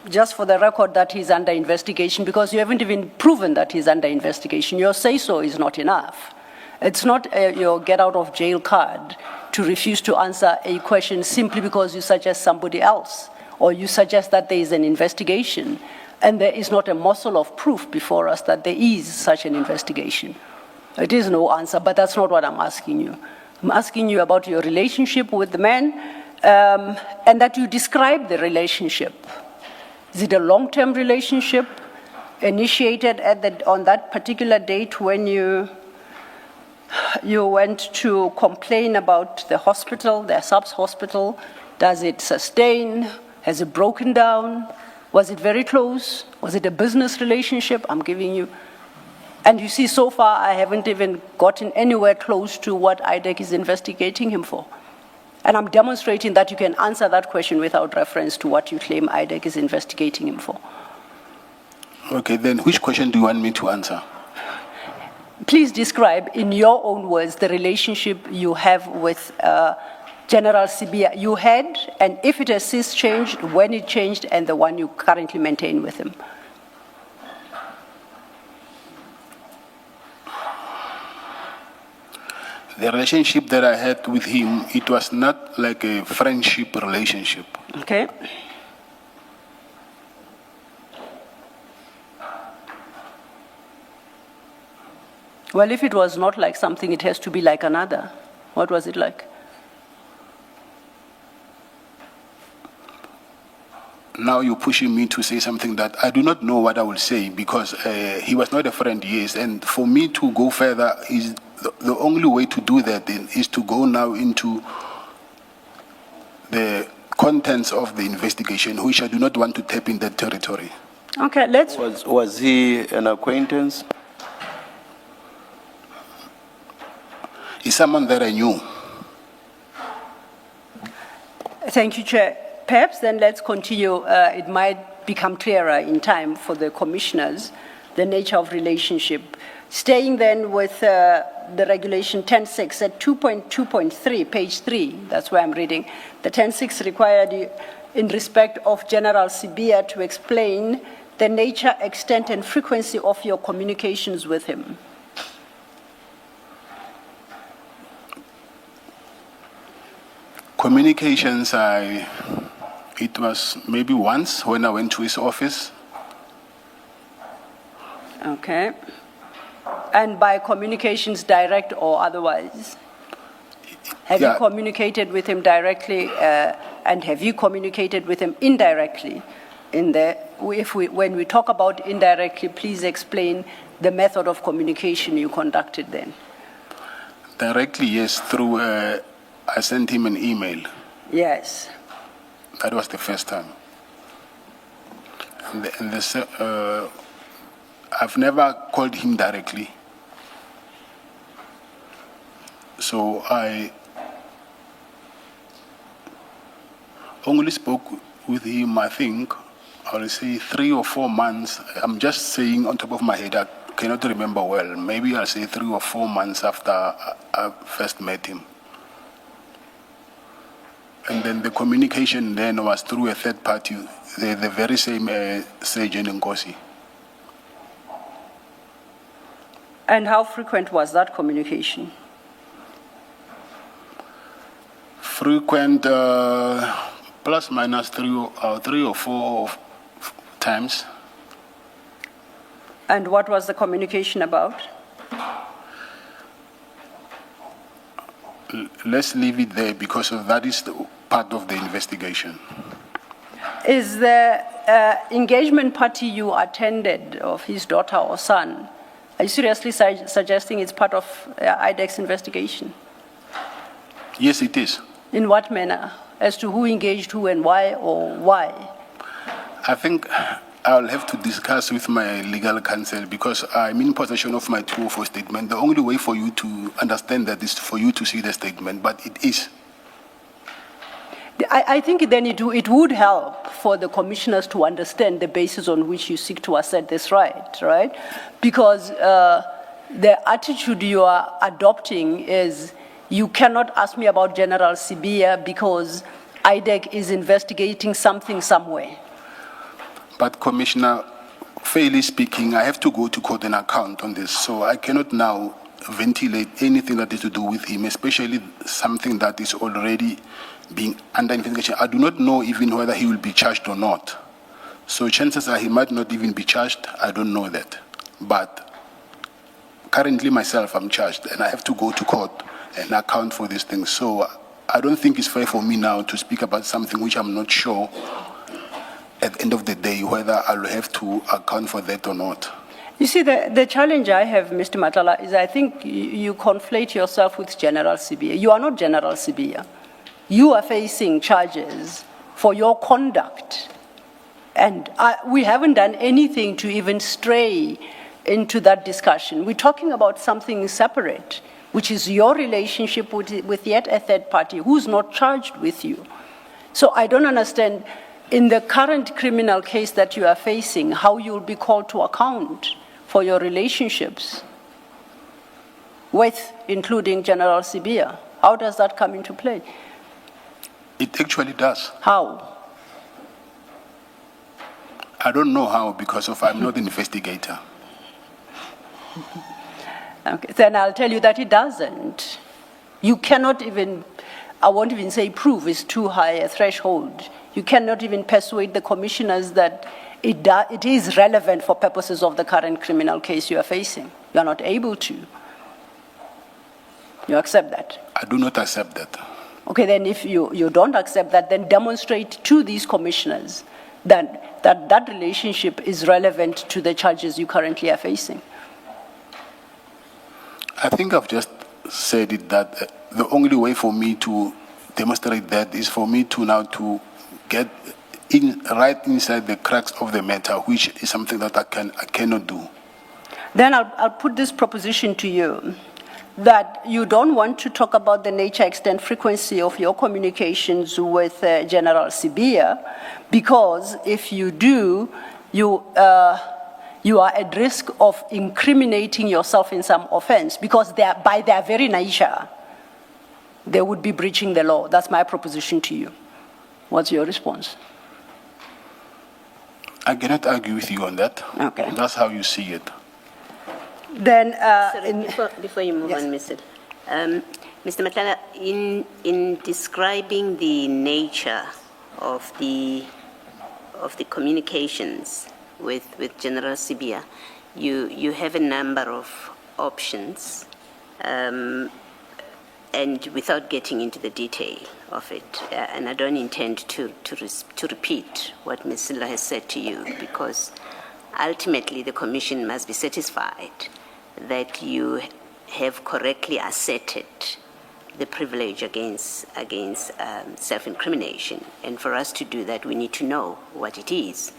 just for the record, that he's under investigation, because you haven't even proven that he's under investigation. Your say-so is not enough. It's not your get-out-of-jail card to refuse to answer a question simply because you suggest somebody else, or you suggest that there is an investigation, and there is not a morsel of proof before us that there is such an investigation. It is no answer, but that's not what I'm asking you. I'm asking you about your relationship with the man, and that you describe the relationship. Is it a long-term relationship initiated on that particular date when you went to complain about the hospital, the SAPS hospital? Does it sustain? Has it broken down? Was it very close? Was it a business relationship? I'm giving you. And you see, so far, I haven't even gotten anywhere close to what IDEC is investigating him for. And I'm demonstrating that you can answer that question without reference to what you claim IDEC is investigating him for. Okay, then which question do you want me to answer? Please describe in your own words the relationship you have with General Sibia you had, and if it has since changed, when it changed, and the one you currently maintain with him. The relationship that I had with him, it was not like a friendship relationship. Okay. Well, if it was not like something, it has to be like another. What was it like? Now you're pushing me to say something that I do not know what I will say, because he was not a friend, yes. And for me to go further, is the only way to do that then is to go now into the contents of the investigation, which I do not want to tap in that territory. Okay, let's... Was he an acquaintance? is someone that I knew. Thank you, Chair. Perhaps then let's continue. It might become clearer in time for the commissioners, the nature of relationship. Staying then with the regulation 10.6 at 2.2.3, page 3, that's where I'm reading. The 10.6 required you, in respect of General Sibia, to explain the nature, extent, and frequency of your communications with him. Communications, it was maybe once when I went to his office. Okay. And by communications, direct or otherwise? Have you communicated with him directly, and have you communicated with him indirectly? When we talk about indirectly, please explain the method of communication you conducted then. Directly, yes, through, I sent him an email. Yes. That was the first time. I've never called him directly. So I only spoke with him, I think, I'll say 3 or 4 months. I'm just saying on top of my head, I cannot remember well. Maybe I'll say 3 or 4 months after I first met him. And then the communication then was through a third party, the very same Sergeant Nkosi. And how frequent was that communication? Frequent, plus minus 3 or 4 times. And what was the communication about? Let's leave it there because that is part of the investigation. Is the engagement party you attended of his daughter or son, are you seriously suggesting it's part of IDEX investigation? Yes, it is. In what manner? As to who engaged who and why, or why? I think I'll have to discuss with my legal counsel because I'm in possession of my 204 statement. The only way for you to understand that is for you to see the statement, but it is. I think then it would help for the commissioners to understand the basis on which you seek to assert this right? Because the attitude you are adopting is you cannot ask me about General Sibia because IDEC is investigating something somewhere. But Commissioner, fairly speaking, I have to go to court and account on this, so I cannot now ventilate anything that is to do with him, especially something that is already being under investigation. I do not know even whether he will be charged or not. So chances are he might not even be charged. I don't know that. But currently myself, I'm charged, and I have to go to court and account for these things. So I don't think it's fair for me now to speak about something which I'm not sure at the end of the day whether I'll have to account for that or not. You see, the challenge I have, Mr. Matlala, is I think you conflate yourself with General Sibia. You are not General Sibia. You are facing charges for your conduct. And we haven't done anything to even stray into that discussion. We're talking about something separate, which is your relationship with yet a third party who's not charged with you. So I don't understand, in the current criminal case that you are facing, how you'll be called to account for your relationships with, including General Sibia. How does that come into play? It actually does. How? I don't know how because I'm not an investigator. Okay, then I'll tell you that it doesn't. You cannot even, I won't even say prove, it's too high a threshold. You cannot even persuade the commissioners that it is relevant for purposes of the current criminal case you are facing. You are not able to. You accept that? I do not accept that. Okay, then if you don't accept that, then demonstrate to these commissioners that relationship is relevant to the charges you currently are facing. I think I've just said it that the only way for me to demonstrate that is for me to now to get right inside the cracks of the matter, which is something that I cannot do. Then I'll put this proposition to you, that you don't want to talk about the nature, extent, frequency of your communications with General Sibia, because if you do, you are at risk of incriminating yourself in some offense, because by their very nature, they would be breaching the law. That's my proposition to you. What's your response? I cannot argue with you on that. Okay. That's how you see it. Then, Sorry, before you move Yes. on, Mr. Matlala, in describing the nature of the communications with General Sibia, you have a number of options, and without getting into the detail of it, and I don't intend to repeat what Ms. Silla has said to you, because ultimately the Commission must be satisfied that you have correctly asserted the privilege against self-incrimination. And for us to do that, we need to know what it is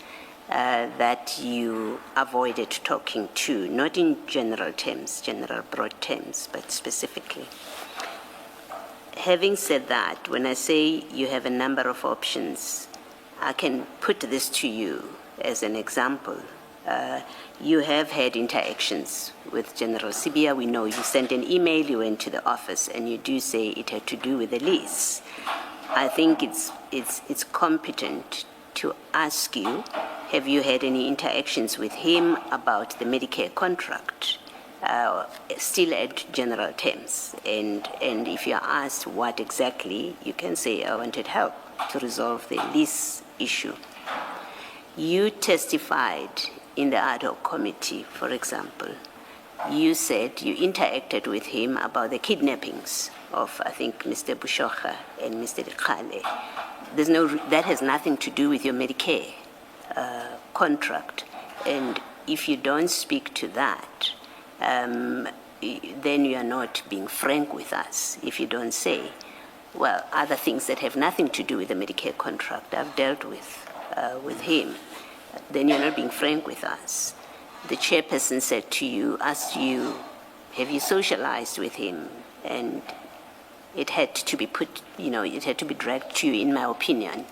that you avoided talking to, not in general terms, general broad terms, but specifically. Having said that, when I say you have a number of options, I can put this to you as an example. You have had interactions with General Sibia. We know you sent an email, you went to the office, and you do say it had to do with the lease. I think it's competent to ask you, have you had any interactions with him about the Medicare contract, still at general terms? And if you're asked what exactly, you can say, I wanted help to resolve the lease issue. You testified in the ad hoc committee, for example. You said you interacted with him about the kidnappings of, I think, Mr. Bushocha and Mr. Khale. That has nothing to do with your Medicare contract. And if you don't speak to that, then you are not being frank with us. If you don't say, well, other things that have nothing to do with the Medicare contract I've dealt with him, then you're not being frank with us. The chairperson said to you, asked you, have you socialized with him? And it had to be put, it had to be dragged to you, in my opinion,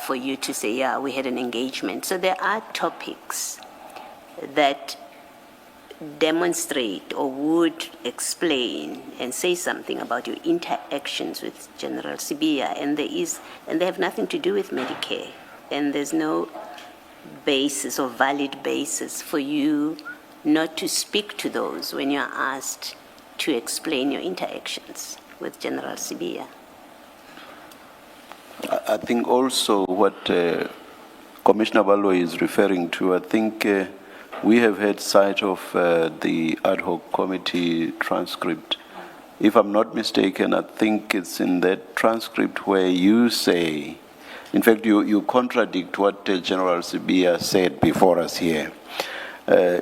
for you to say, yeah, we had an engagement. So there are topics that demonstrate or would explain and say something about your interactions with General Sibia, and they have nothing to do with Medicare. And there's no basis or valid basis for you not to speak to those when you're asked to explain your interactions with General Sibia. I think also what Commissioner Baloyi is referring to, I think we have had sight of the ad hoc committee transcript. If I'm not mistaken, I think it's in that transcript where you say, in fact, you contradict what General Sibia said before us here.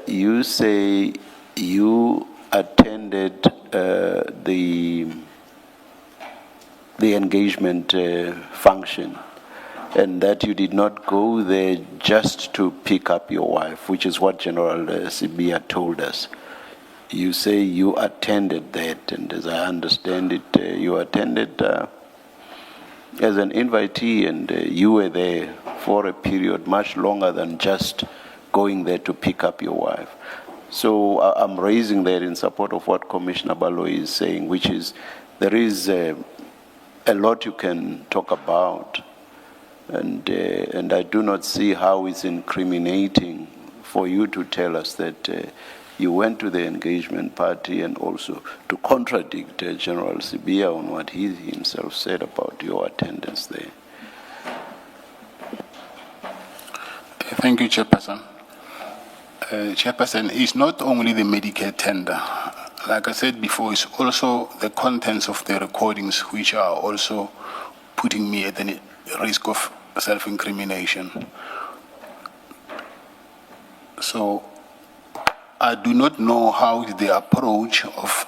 You say you attended the engagement function, and that you did not go there just to pick up your wife, which is what General Sibia told us. You say you attended that, and as I understand it, you attended as an invitee, and you were there for a period much longer than just going there to pick up your wife. So I'm raising that in support of what Commissioner Baloyi is saying, which is there is a lot you can talk about, and I do not see how it's incriminating for you to tell us that you went to the engagement party and also to contradict General Sibia on what he himself said about your attendance there. Thank you, Chairperson. Chairperson, it's not only the Medicare tender. Like I said before, it's also the contents of the recordings which are also putting me at the risk of self-incrimination. So I do not know how is the approach of,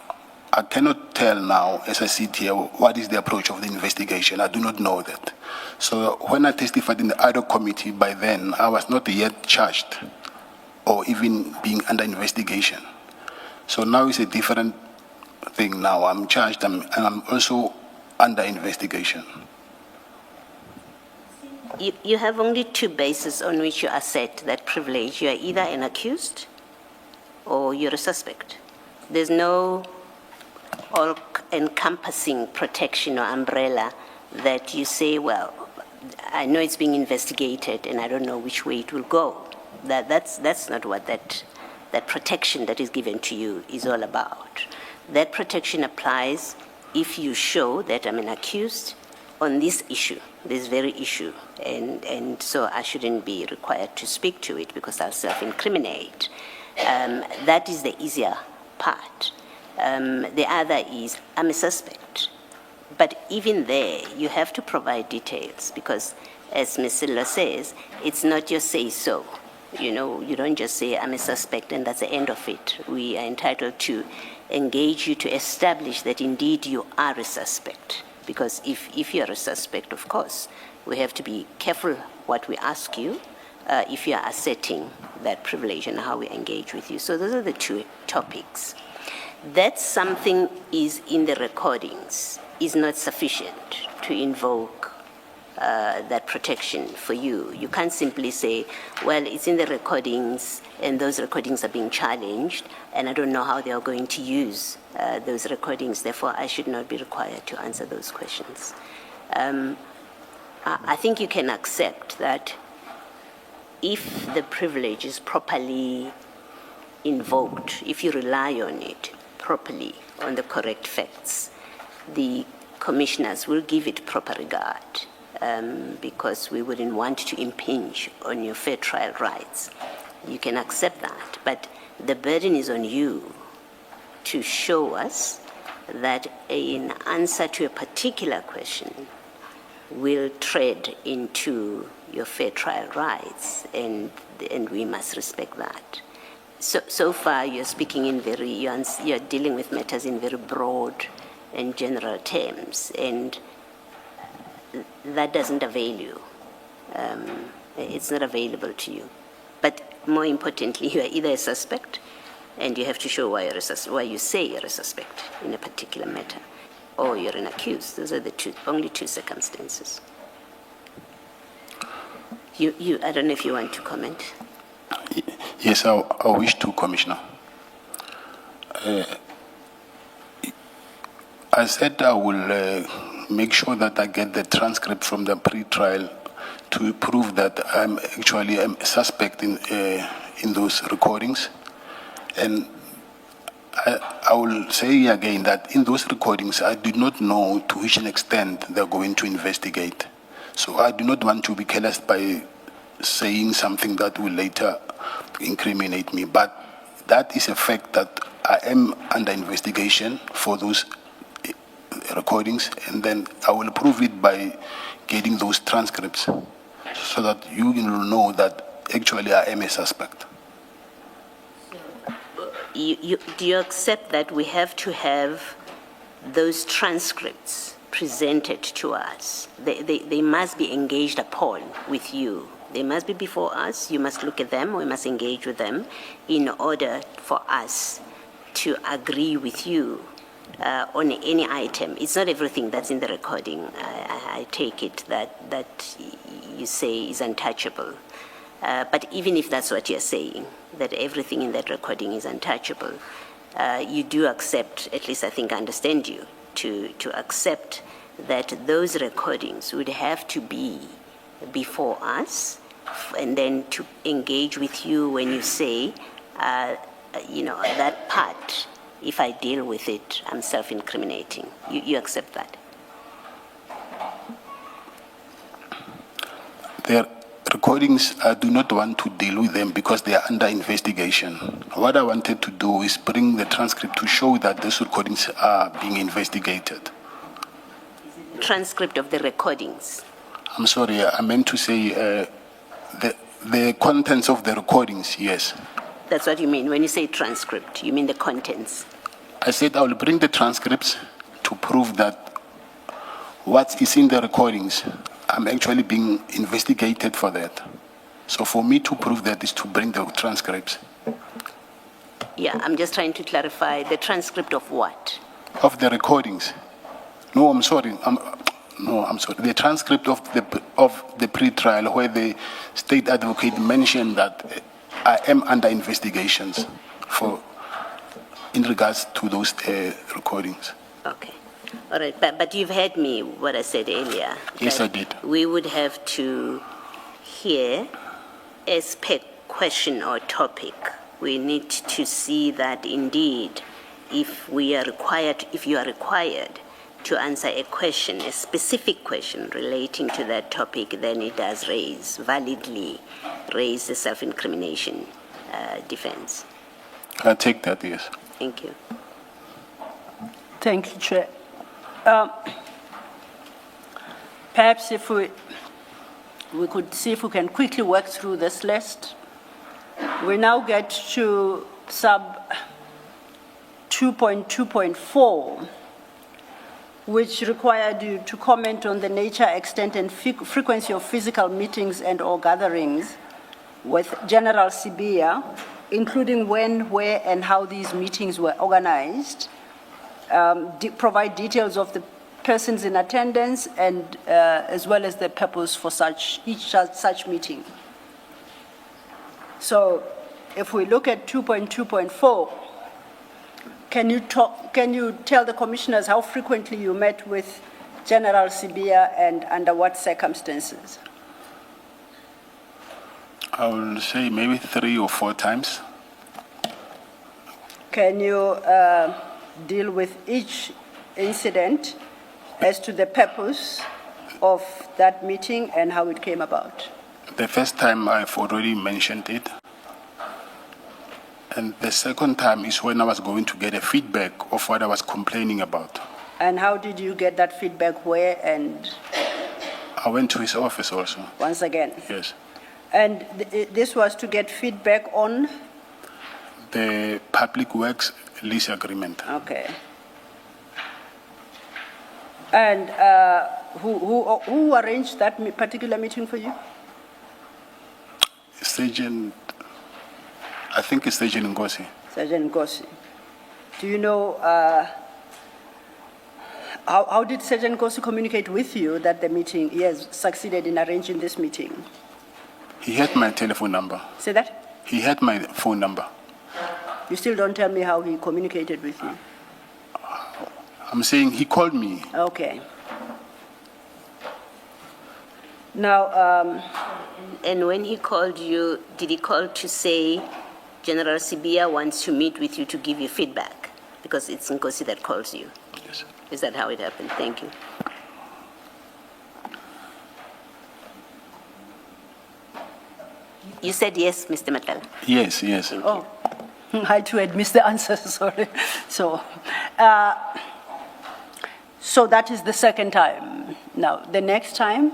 I cannot tell now as I sit here what is the approach of the investigation. I do not know that. So when I testified in the ad hoc committee, by then I was not yet charged or even being under investigation. So now it's a different thing now. I'm charged and I'm also under investigation. You have only two bases on which you assert that privilege. You are either an accused or you're a suspect. There's no all-encompassing protection or umbrella that you say, well, I know it's being investigated and I don't know which way it will go. That's not what that protection that is given to you is all about. That protection applies if you show that I'm an accused on this issue, this very issue, and so I shouldn't be required to speak to it because I'll self-incriminate. That is the easier part. The other is I'm a suspect. But even there, you have to provide details because, as Ms. Silla says, it's not your say-so. You know, you don't just say, I'm a suspect, and that's the end of it. We are entitled to engage you to establish that indeed you are a suspect. Because if you're a suspect, of course, we have to be careful what we ask you if you are asserting that privilege and how we engage with you. So those are the two topics. That something is in the recordings is not sufficient to invoke that protection for you. You can't simply say, well, it's in the recordings and those recordings are being challenged and I don't know how they are going to use those recordings, therefore I should not be required to answer those questions. I think you can accept that if the privilege is properly invoked, if you rely on it properly, on the correct facts, the commissioners will give it proper regard because we wouldn't want to impinge on your fair trial rights. You can accept that, but the burden is on you to show us that in answer to a particular question will tread into your fair trial rights, and we must respect that. So far, you're speaking in you're dealing with matters in very broad and general terms, and that doesn't avail you. It's not available to you. But more importantly, you are either a suspect, and you have to show why you say you're a suspect in a particular matter, or you're an accused. Those are the only two circumstances. I don't know if you want to comment. Yes, I wish to, Commissioner. I said I will make sure that I get the transcript from the pre-trial to prove that I'm actually a suspect in those recordings. And I will say again that in those recordings, I do not know to which extent they're going to investigate. So I do not want to be careless by saying something that will later incriminate me. But that is a fact that I am under investigation for those recordings, and then I will prove it by getting those transcripts so that you will know that actually I am a suspect. Do you accept that we have to have those transcripts presented to us? They must be engaged upon with you. They must be before us. You must look at them. We must engage with them in order for us to agree with you on any item. It's not everything that's in the recording. I take it that you say is untouchable. But even if that's what you're saying, that everything in that recording is untouchable, you do accept, at least I think I understand you, to accept that those recordings would have to be before us, and then to engage with you when you say, that part, if I deal with it, I'm self-incriminating. You accept that? The recordings, I do not want to deal with them because they are under investigation. What I wanted to do is bring the transcript to show that these recordings are being investigated. Transcript of the recordings? I'm sorry, I meant to say the contents of the recordings, yes. That's what you mean. When you say transcript, you mean the contents? I said I will bring the transcripts to prove that what is in the recordings, I'm actually being investigated for that. So for me to prove that is to bring the transcripts. Yeah, I'm just trying to clarify the transcript of what? of the recordings. No, I'm sorry. I'm sorry. The transcript of the pre-trial where the state advocate mentioned that I am under investigations in regards to those recordings. Okay. All right, but you've heard me, what I said earlier. Yes, that I did. We would have to hear as per question or topic. We need to see that indeed, if you are required to answer a question, a specific question relating to that topic, then it does validly raise the self-incrimination defense. I take that, yes. Thank you. Thank you, Chair. Perhaps if we could see if we can quickly work through this list. We now get to sub 2.2.4, which required you to comment on the nature, extent, and frequency of physical meetings and/or gatherings with General Sibia, including when, where, and how these meetings were organized. Provide details of the persons in attendance and as well as the purpose for each such meeting. So if we look at 2.2.4, can you tell the commissioners how frequently you met with General Sibia and under what circumstances? I will say maybe 3 or 4 times. Can you deal with each incident as to the purpose of that meeting and how it came about? The first time I've already mentioned it. And the second time is when I was going to get a feedback of what I was complaining about. And how did you get that feedback? Where and? I went to his office also. Once again? Yes. And this was to get feedback on? The public works lease agreement. Okay. And who arranged that particular meeting for you? I think it's Sergeant Ngosi. Sergeant Ngosi. Do you know, how did Sergeant Ngosi communicate with you that he has succeeded in arranging this meeting? He had my telephone number. Say that? He had my phone number. You still don't tell me how he communicated with you. I'm saying he called me. Okay. Now, And when he called you, did he call to say General Sibia wants to meet with you to give you feedback? Because it's Nkosi that calls you. Yes. Is that how it happened? Thank you. You said yes, Mr. Matlala. Yes, yes. oh, I too had missed the answer, sorry. So that is the second time. Now, the next time?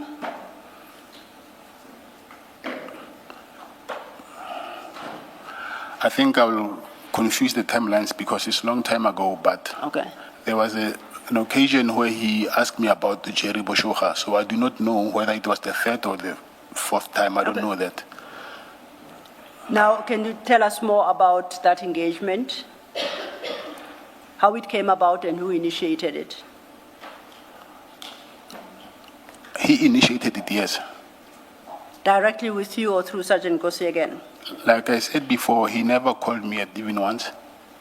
I think I will confuse the timelines because it's a long time ago, but Okay. there was an occasion where he asked me about the Jerry Boshoga, so I do not know whether it was the third or the fourth time. I don't know that. Now, can you tell us more about that engagement? How it came about and who initiated it? He initiated it, yes. Directly with you or through Sergeant Ngosi again? Like I said before, he never called me even once.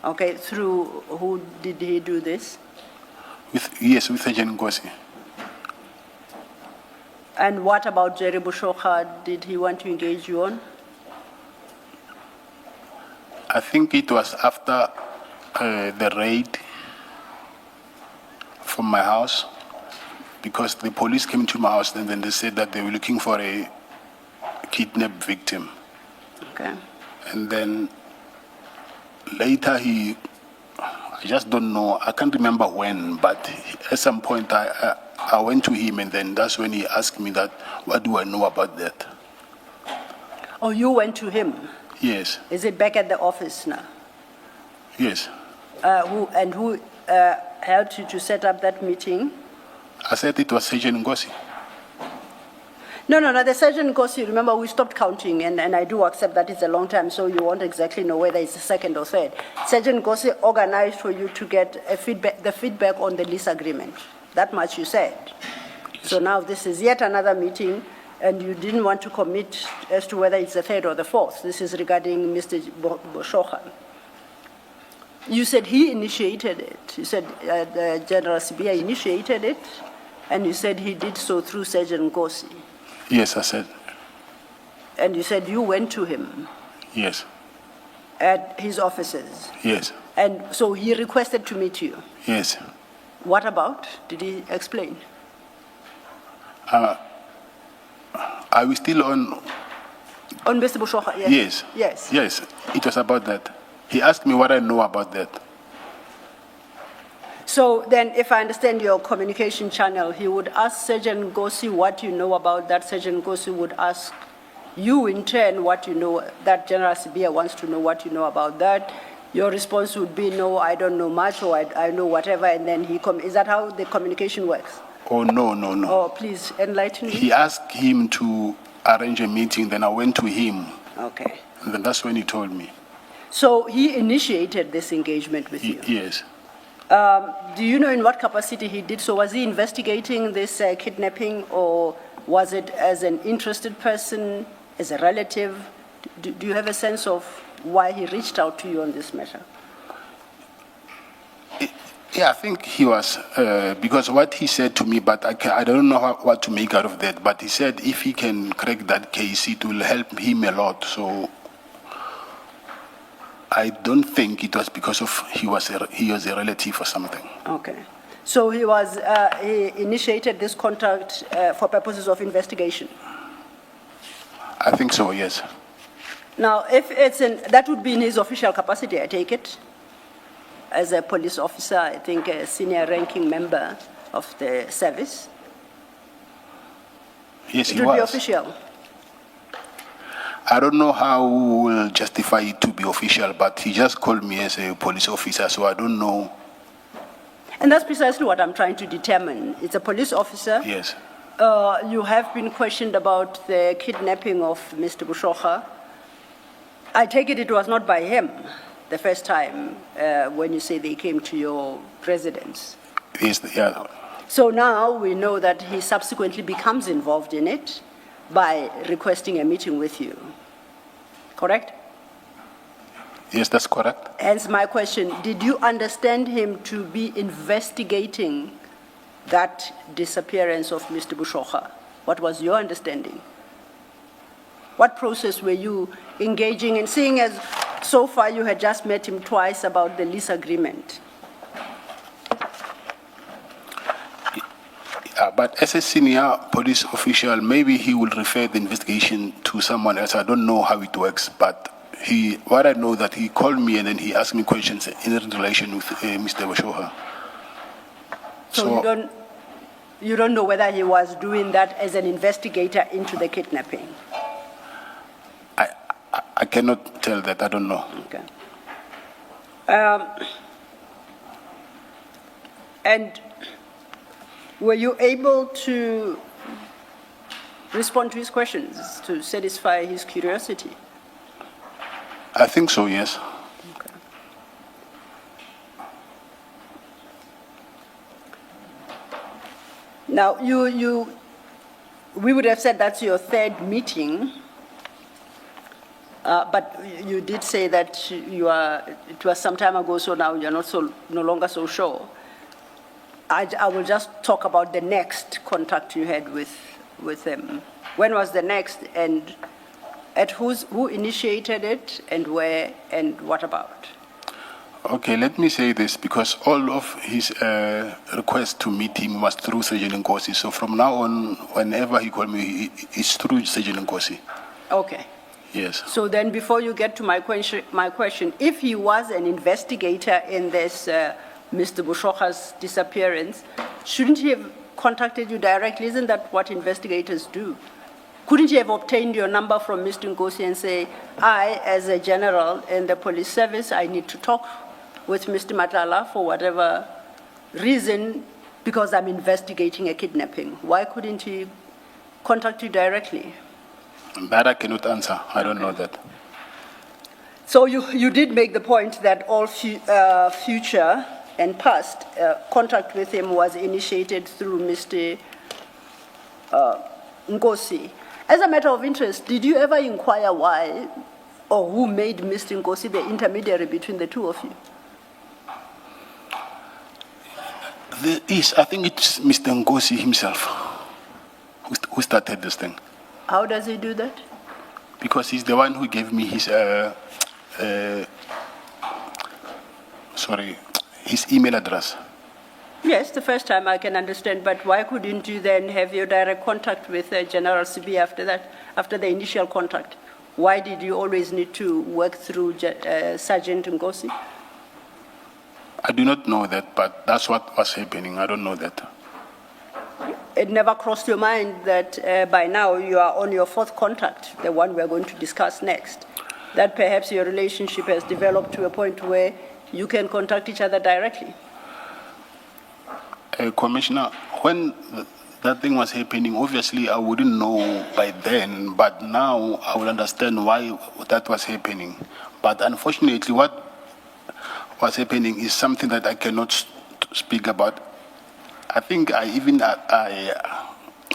Okay, through who did he do this? With Sergeant Ngosi. And what about Jerry Boshoga did he want to engage you on? I think it was after the raid from my house, because the police came to my house and then they said that they were looking for a kidnapped victim. Okay. And then later I just don't know, I can't remember when, but at some point I went to him and then that's when he asked me that, what do I know about that? Oh, you went to him? Yes, Is it back at the office now? yes. Who helped you to set up that meeting? I said it was Sergeant Ngosi. No, the Sergeant Nkosi, remember we stopped counting, and I do accept that it's a long time, so you won't exactly know whether it's the second or third. Sergeant Nkosi organized for you to get the feedback on the lease agreement. That much you said. So now this is yet another meeting, and you didn't want to commit as to whether it's the third or the fourth. This is regarding Mr. Boshoga. You said he initiated it. You said General Sibia initiated it, and you said he did so through Sergeant Nkosi. Yes, I said. And you said you went to him Yes. at his offices. Yes. And so he requested to meet you. Yes. What about? Did he explain? Are we still on? On Mr. Boshoga, yes. Yes. Yes. Yes. It was about that. He asked me what I know about that. So then, if I understand your communication channel, he would ask Sergeant Nkosi what you know about that. Sergeant Nkosi would ask you in turn what you know, that General Sibia wants to know what you know about that. Your response would be, no, I don't know much, or I know whatever, and then is that how the communication works? Oh, no. Oh, please, enlighten me. He asked him to arrange a meeting, then I went to him. Okay. And then that's when he told me. So he initiated this engagement with you? Yes. Do you know in what capacity he did so? Was he investigating this kidnapping, or was it as an interested person, as a relative? Do you have a sense of why he reached out to you on this matter? Yeah, I think he was, because what he said to me, but I don't know what to make out of that, but he said if he can crack that case, it will help him a lot. So I don't think it was because of he was a relative or something. Okay. So he initiated this contact for purposes of investigation? I think so, yes. Now, if that would be in his official capacity, I take it, as a police officer, I think a senior ranking member of the service. Yes, he was. It would be was. official. I don't know how we will justify it to be official, but he just called me as a police officer, so I don't know. And that's precisely what I'm trying to determine. It's a police officer. Yes. You have been questioned about the kidnapping of Mr. Boshoga. I take it was not by him the first time when you say they came to your residence. Yes, yeah. So now we know that he subsequently becomes involved in it by requesting a meeting with you. Correct? Yes, that's correct. Hence my question, did you understand him to be investigating that disappearance of Mr. Boshoga? What was your understanding? What process were you engaging in, seeing as so far you had just met him twice about the lease agreement? But as a senior police official, maybe he will refer the investigation to someone else. I don't know how it works, but what I know that he called me and then he asked me questions in relation with Mr. Boshoga. So you don't know whether he was doing that as an investigator into the kidnapping? I cannot tell that. I don't know. Okay. And were you able to respond to his questions to satisfy his curiosity? I think so, yes. Okay. Now, we would have said that's your third meeting. But you did say that it was some time ago, so now you're no longer so sure. I will just talk about the next contact you had with him. When was the next, and who initiated it, and where, and what about? Okay, let me say this, because all of his requests to meet him was through Sergeant Nkosi. So from now on, whenever he called me, it's through Sergeant Nkosi. Okay. Yes. So then before you get to my question, if he was an investigator in this Mr. Boshoga's disappearance, shouldn't he have contacted you directly? Isn't that what investigators do? Couldn't he have obtained your number from Mr. Nkosi and say, I, as a general in the police service, I need to talk with Mr. Matlala for whatever reason, because I'm investigating a kidnapping? Why couldn't he contact you directly? That I cannot answer. I don't know that. So you did make the point that all future and past contact with him was initiated through Mr. Nkosi. As a matter of interest, did you ever inquire why or who made Mr. Nkosi the intermediary between the two of you? I think it's Mr. Nkosi himself who started this thing. How does he do that? Because he's the one who gave me his email address. Yes, the first time I can understand, but why couldn't you then have your direct contact with General CB after that, after the initial contact? Why did you always need to work through Sergeant Nkosi? I do not know that, but that's what was happening. I don't know that. It never crossed your mind that by now you are on your fourth contact, the one we're going to discuss next, that perhaps your relationship has developed to a point where you can contact each other directly? Commissioner, when that thing was happening, obviously I wouldn't know by then, but now I will understand why that was happening. But unfortunately, what was happening is something that I cannot speak about. I think I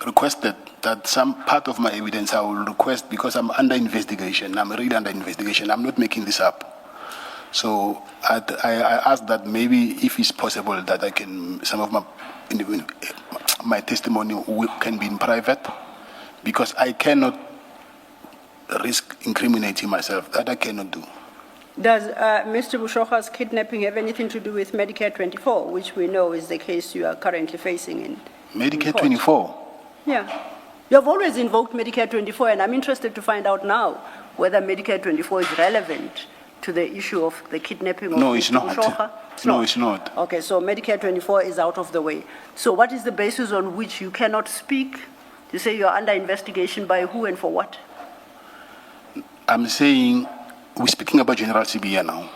requested that some part of my evidence I will request because I'm under investigation. I'm really under investigation. I'm not making this up. So I asked that maybe if it's possible that I can, some of my testimony can be in private because I cannot risk incriminating myself. That I cannot do. Does Mr. Bushoka's kidnapping have anything to do with Medicare 24, which we know is the case you are currently facing in Medicare court? 24? Yeah. You have always invoked Medicare 24, and I'm interested to find out now whether Medicare 24 is relevant to the issue of the kidnapping of Mr. Bushoka. No, it's not. Okay, so Medicare 24 is out of the way. So what is the basis on which you cannot speak? You say you're under investigation by who and for what? I'm saying, we're speaking about General CBA now.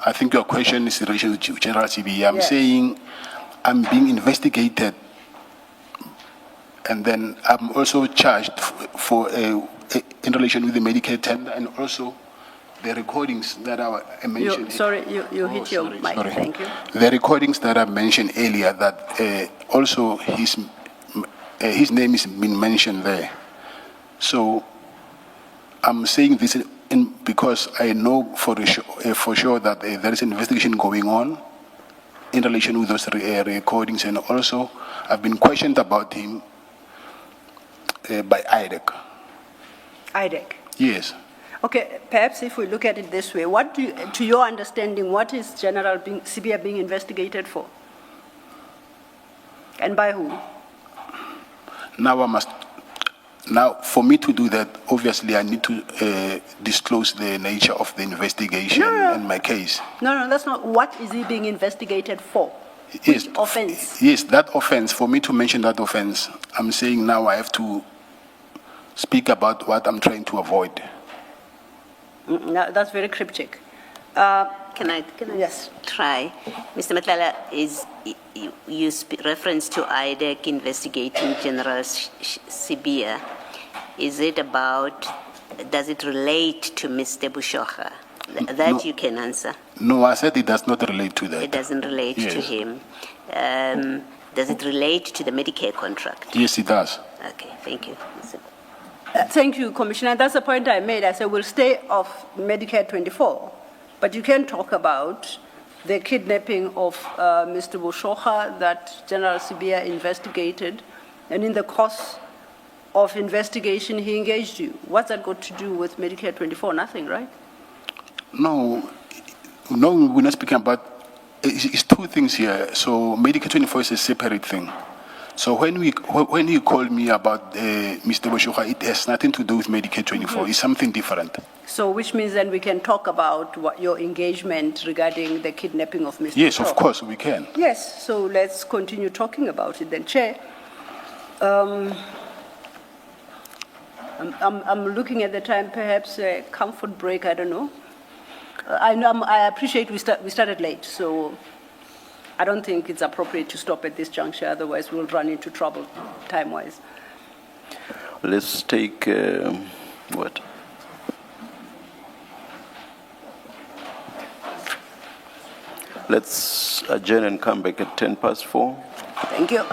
I think your question is in relation to General CBA. I'm saying I'm being investigated, and then I'm also charged for in relation with the Medicare tender and also the recordings that I mentioned. You hit your mic. Sorry. Thank you. The recordings that I mentioned earlier, that also his name is been mentioned there. So I'm saying this because I know for sure that there is an investigation going on in relation with those recordings, and also I've been questioned about him by IDEC. IDEC? Yes. Okay, perhaps if we look at it this way, what do you, to your understanding, what is General CBA being investigated for? And by who? Now, for me to do that, obviously I need to disclose the nature of the investigation and my case. No, that's not. What is he being investigated for? Which offense? Yes, that offense, for me to mention that offense, I'm saying now I have to speak about what I'm trying to avoid. No, that's very cryptic. Can I Yes. try? Mr. Matlala, you reference to IDEC investigating General Sibia. Is it about, does it relate to Mr. Bushoka? That you can answer. No, I said it does not relate to that. It doesn't relate to him. Does it relate to the Medicare contract? Yes, it does. Okay, thank you. Thank you, Commissioner. That's the point I made. I said we'll stay off Medicare 24, but you can talk about the kidnapping of Mr. Bushoka that General Sibia investigated, and in the course of investigation, he engaged you. What's that got to do with Medicare 24? Nothing, right? No, we're not speaking about, it's two things here. So Medicare 24 is a separate thing. So when you call me about Mr. Bushoka, it has nothing to do with Medicare 24. It's something different. So which means then we can talk about what your engagement regarding the kidnapping of Mr. Yes, Bushoka. of course, we can. Yes, so let's continue talking about it then. Chair, I'm looking at the time, perhaps a comfort break, I don't know. I appreciate we started late, so I don't think it's appropriate to stop at this juncture, otherwise we'll run into trouble time-wise. Let's take, what? Let's adjourn and come back at 4:10. Thank you.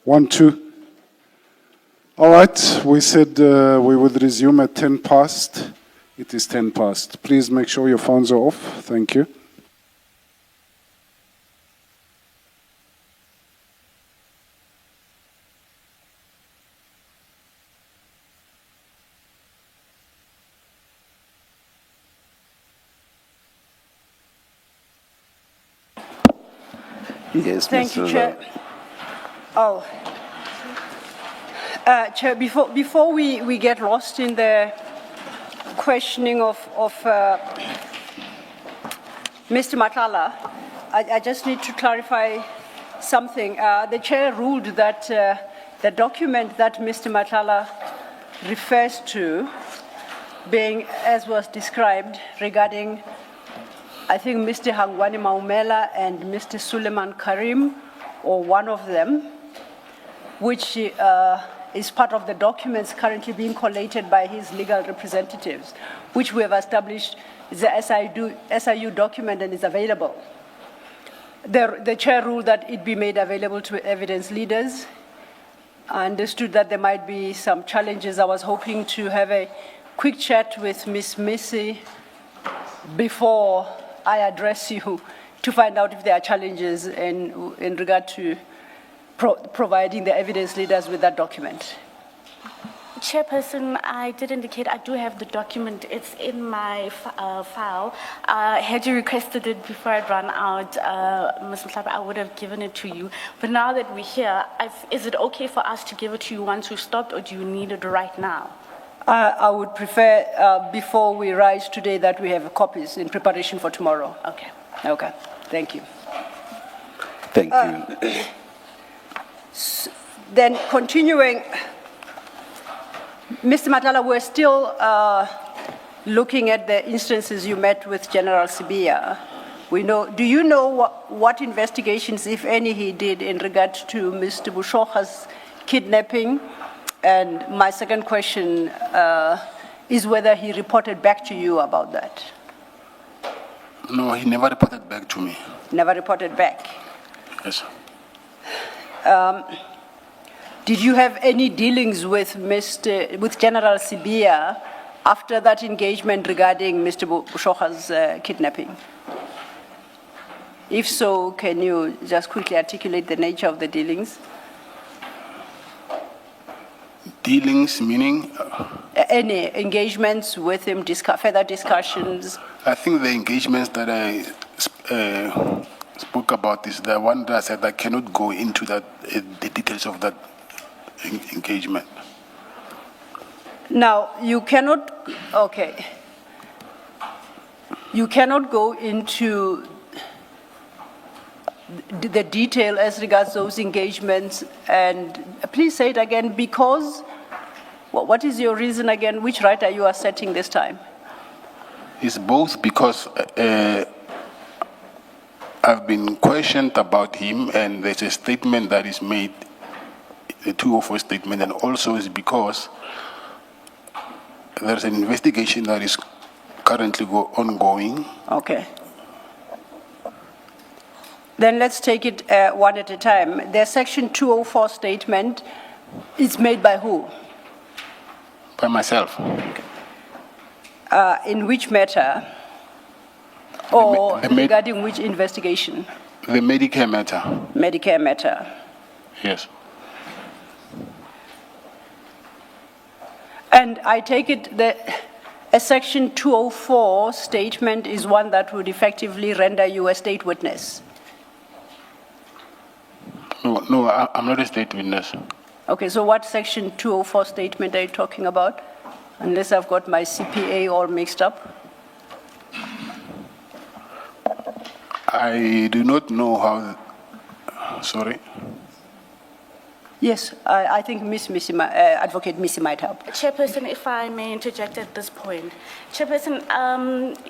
1, 2. All right, we said we would resume at 10 past. It is 10 past. Please make sure your phones are off. Thank you. Yes, Thank you, Mr. Chair. Oh. Chair, before we get lost in the questioning of Mr. Matlala, I just need to clarify something. The Chair ruled that the document that Mr. Matlala refers to being, as was described, regarding I think Mr. Hangwani Maumela and Mr. Suleiman Karim, or one of them, which is part of the documents currently being collated by his legal representatives, which we have established is the SIU document and is available. The Chair ruled that it be made available to evidence leaders. I understood that there might be some challenges. I was hoping to have a quick chat with Ms. Missy before I address you to find out if there are challenges in regard to providing the evidence leaders with that document. Chairperson, I did indicate I do have the document. It's in my file. Had you requested it before I'd run out, Ms. Matlala, I would have given it to you. But now that we're here, is it okay for us to give it to you once we've stopped, or do you need it right now? I would prefer, before we rise today, that we have copies in preparation for tomorrow. Okay. Okay, thank you. Thank you. Then continuing, Mr. Matlala, we're still looking at the instances you met with General Sibia. Do you know what investigations, if any, he did in regard to Mr. Bushoka's kidnapping? And my second question is whether he reported back to you about that. No, he never reported back to me. Never reported back. Yes. Did you have any dealings with General Sibia after that engagement regarding Mr. Bushoka's kidnapping? If so, can you just quickly articulate the nature of the dealings? Dealings meaning? Any engagements with him, further discussions? I think the engagements that I spoke about is the one that I said I cannot go into the details of that engagement. Now, you cannot, okay. You cannot go into the detail as regards those engagements, and please say it again, because, what is your reason again? Which right are you asserting this time? It's both because I've been questioned about him, and there's a statement that is made, the 204 statement, and also is because there's an investigation that is currently ongoing. Okay. Then let's take it one at a time. The Section 204 statement is made by who? By myself. In which matter? Or regarding which investigation? The Medicare matter. Medicare matter. Yes. And I take it that a Section 204 statement is one that would effectively render you a state witness. No, I'm not a state witness. Okay, so what Section 204 statement are you talking about? Unless I've got my CPA all mixed up. I do not know how, sorry. Yes, I think Advocate Missy might help. Chairperson, if I may interject at this point. Chairperson,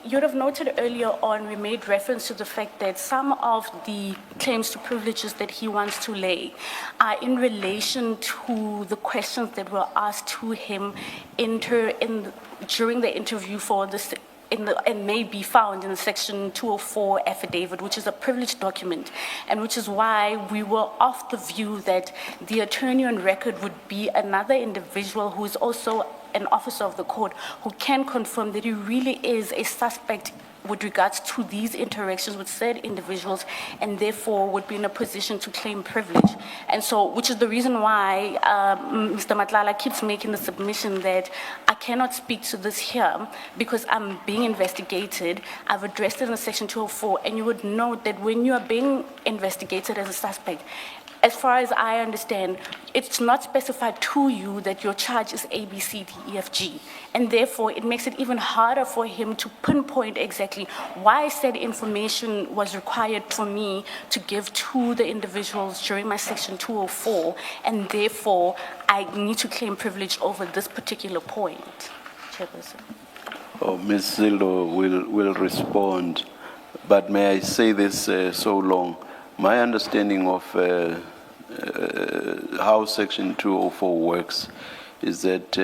you'd have noted earlier on we made reference to the fact that some of the claims to privileges that he wants to lay are in relation to the questions that were asked to him during the interview for the and may be found in the Section 204 affidavit, which is a privileged document, and which is why we were of the view that the attorney on record would be another individual who is also an officer of the court who can confirm that he really is a suspect with regards to these interactions with said individuals, and therefore would be in a position to claim privilege. And so, which is the reason why Mr. Matlala keeps making the submission that I cannot speak to this here because I'm being investigated. I've addressed it in Section 204, and you would note that when you are being investigated as a suspect, as far as I understand, it's not specified to you that your charge is A, B, C, D, E, F, G. And therefore, it makes it even harder for him to pinpoint exactly why said information was required for me to give to the individuals during my Section 204. And therefore, I need to claim privilege over this particular point. Chairperson. Oh, Ms. Zillo will respond, but may I say this so long? My understanding of how Section 204 works is that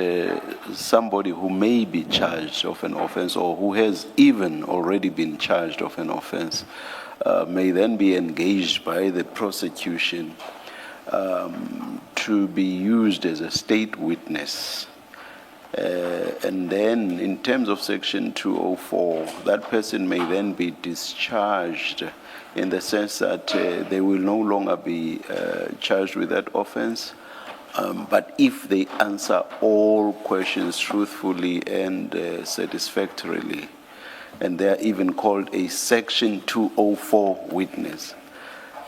somebody who may be charged of an offense or who has even already been charged of an offense may then be engaged by the prosecution to be used as a state witness. And then in terms of Section 204, that person may then be discharged in the sense that they will no longer be charged with that offense. But if they answer all questions truthfully and satisfactorily, and they're even called a Section 204 witness.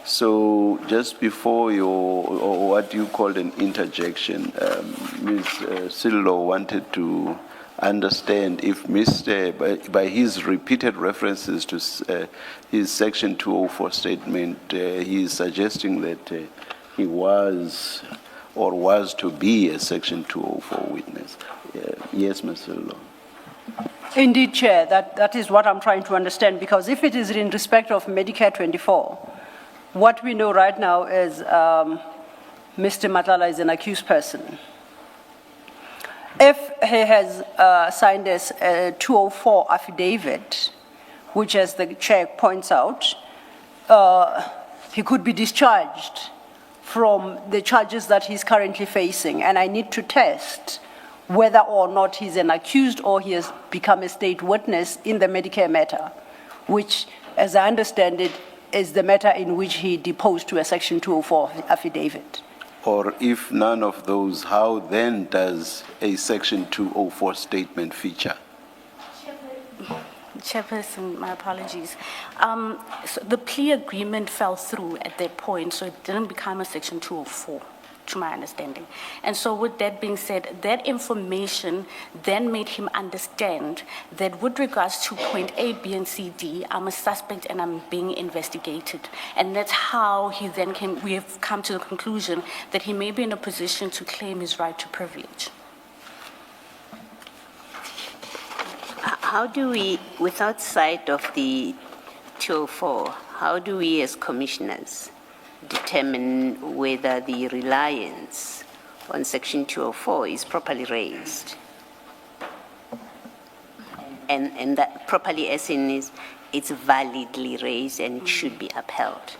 So just before or what you called an interjection, Ms. Sillo wanted to understand if by his repeated references to his Section 204 statement, he is suggesting that he was or was to be a Section 204 witness. Yes, Ms. Sillo. Indeed, Chair, that is what I'm trying to understand, because if it is in respect of Medicare 24, what we know right now is Mr. Matlala is an accused person. If he has signed a 204 affidavit, which, as the Chair points out, he could be discharged from the charges that he's currently facing, and I need to test whether or not he's an accused or he has become a state witness in the Medicare matter, which, as I understand it, is the matter in which he deposed to a Section 204 affidavit. Or if none of those, how then does a Section 204 statement feature? Chairperson, my apologies. So the plea agreement fell through at that point, so it didn't become a Section 204, to my understanding. And so with that being said, that information then made him understand that with regards to point A, B, and C, D, I'm a suspect and I'm being investigated. And that's how we have come to the conclusion that he may be in a position to claim his right to privilege. How do we, without sight of the 204, how do we as commissioners determine whether the reliance on Section 204 is properly raised? And that properly as in it's validly raised and it should be upheld.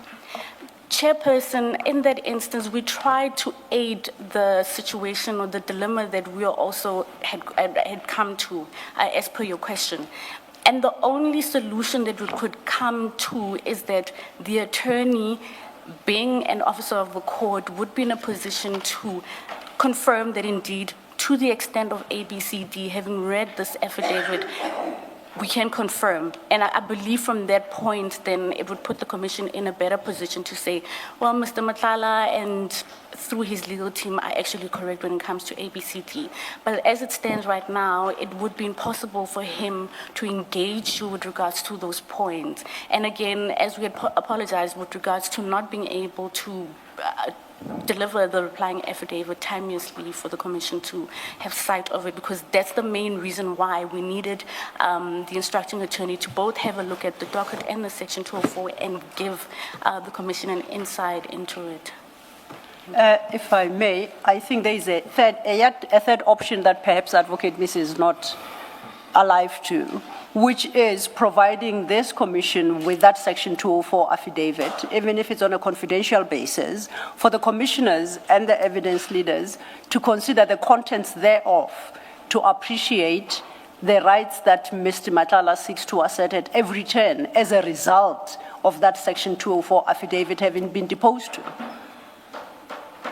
Chairperson, in that instance, we tried to aid the situation or the dilemma that we also had come to, as per your question. And the only solution that we could come to is that the attorney, being an officer of the court, would be in a position to confirm that indeed, to the extent of ABCD, having read this affidavit, we can confirm. And I believe from that point, then it would put the commission in a better position to say, well, Mr. Matlala and through his legal team are actually correct when it comes to ABCD. But as it stands right now, it would be impossible for him to engage you with regards to those points. And again, as we had apologized with regards to not being able to deliver the replying affidavit timeously for the commission to have sight of it, because that's the main reason why we needed the instructing attorney to both have a look at the docket and the Section 204 and give the commission an insight into it. If I may, I think there is a third option that perhaps Advocate Miss is not alive to, which is providing this commission with that Section 204 affidavit, even if it's on a confidential basis, for the commissioners and the evidence leaders to consider the contents thereof, to appreciate the rights that Mr. Matlala seeks to assert at every turn as a result of that Section 204 affidavit having been deposed to.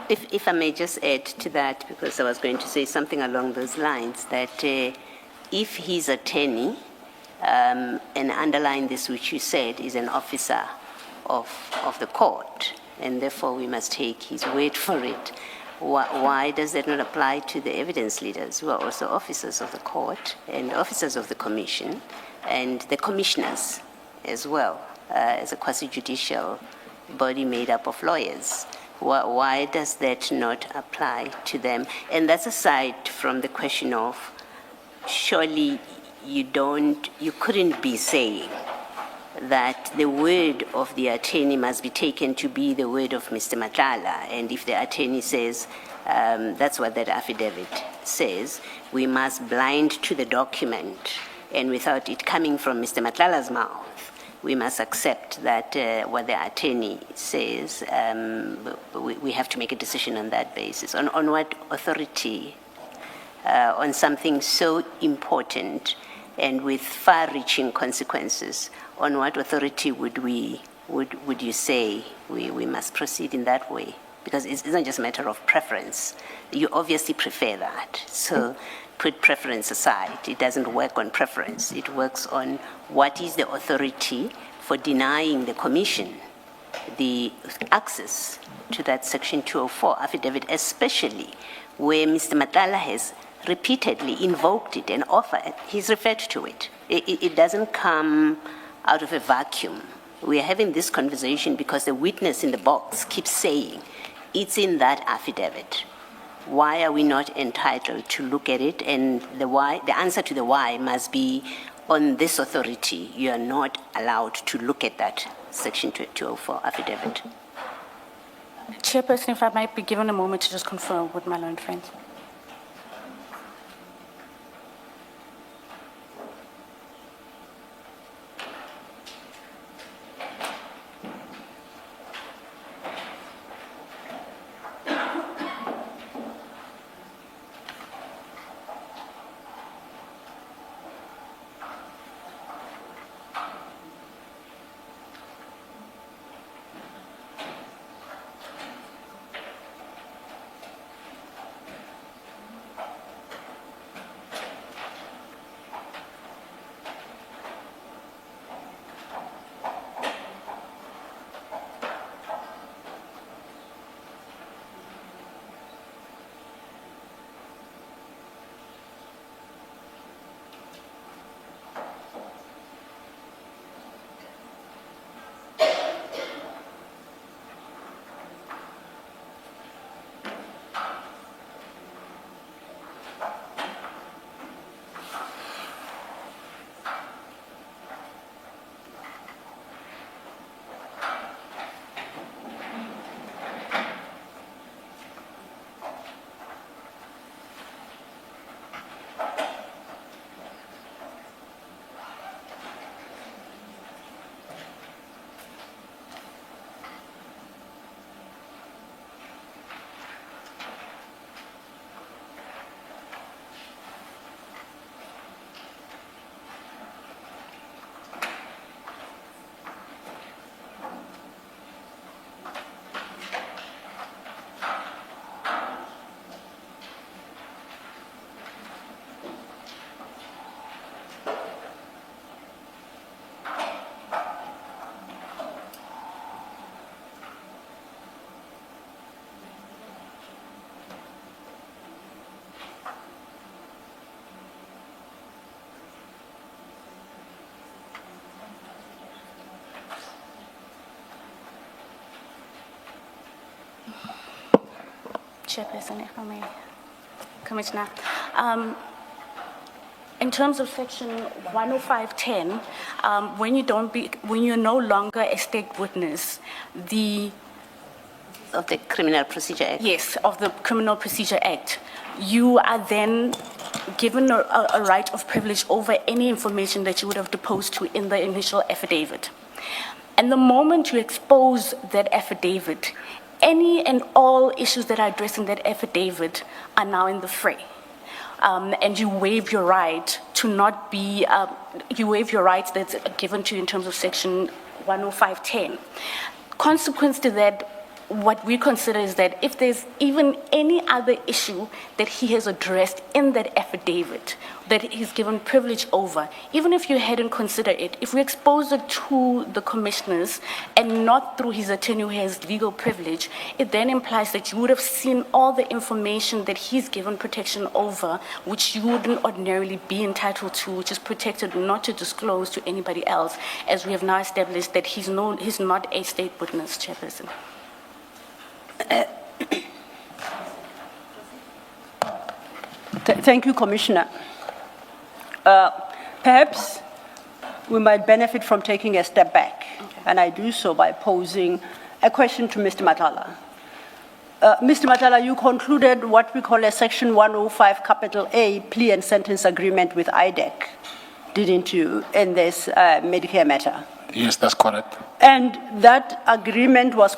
If I may just add to that, because I was going to say something along those lines, that if his attorney, and underline this which you said, is an officer of the court, and therefore we must take his word for it, why does that not apply to the evidence leaders who are also officers of the court and officers of the commission and the commissioners as well, as a quasi-judicial body made up of lawyers? Why does that not apply to them? And that's aside from the question of, surely you couldn't be saying that the word of the attorney must be taken to be the word of Mr. Matlala, and if the attorney says, that's what that affidavit says, we must blind to the document, and without it coming from Mr. Matlala's mouth, we must accept that what the attorney says, we have to make a decision on that basis. On what authority, on something so important and with far-reaching consequences, on what authority would you say we must proceed in that way? Because it's not just a matter of preference. You obviously prefer that. So put preference aside. It doesn't work on preference. It works on what is the authority for denying the commission the access to that Section 204 affidavit, especially where Mr. Matlala has repeatedly invoked it and offered, he's referred to it. It doesn't come out of a vacuum. We are having this conversation because the witness in the box keeps saying, it's in that affidavit. Why are we not entitled to look at it? And the answer to the why must be, on this authority, you are not allowed to look at that Section 204 affidavit. Chairperson, if I might be given a moment to just confirm with my learned friends. Chairperson, if I may. Commissioner, in terms of Section 105.10, when you're no longer a state witness, Of the Criminal Procedure Act? Yes, of the Criminal Procedure Act, you are then given a right of privilege over any information that you would have deposed to in the initial affidavit. And the moment you expose that affidavit, any and all issues that are addressed in that affidavit are now in the fray. And you waive your right to not be, you waive your rights that's given to you in terms of section 105.10. Consequence to that, what we consider is that if there's even any other issue that he has addressed in that affidavit that he's given privilege over, even if you hadn't considered it, if we expose it to the commissioners and not through his attorney who has legal privilege, it then implies that you would have seen all the information that he's given protection over, which you wouldn't ordinarily be entitled to, which is protected not to disclose to anybody else, as we have now established that he's not a state witness, Chairperson. Thank you, Commissioner. Perhaps we might benefit from taking a step back, and I do so by posing a question to Mr. Matlala. Mr. Matlala, you concluded what we call a Section 105 capital A plea and sentence agreement with IDEC, didn't you, in this Medicare matter? Yes, that's correct. And that agreement was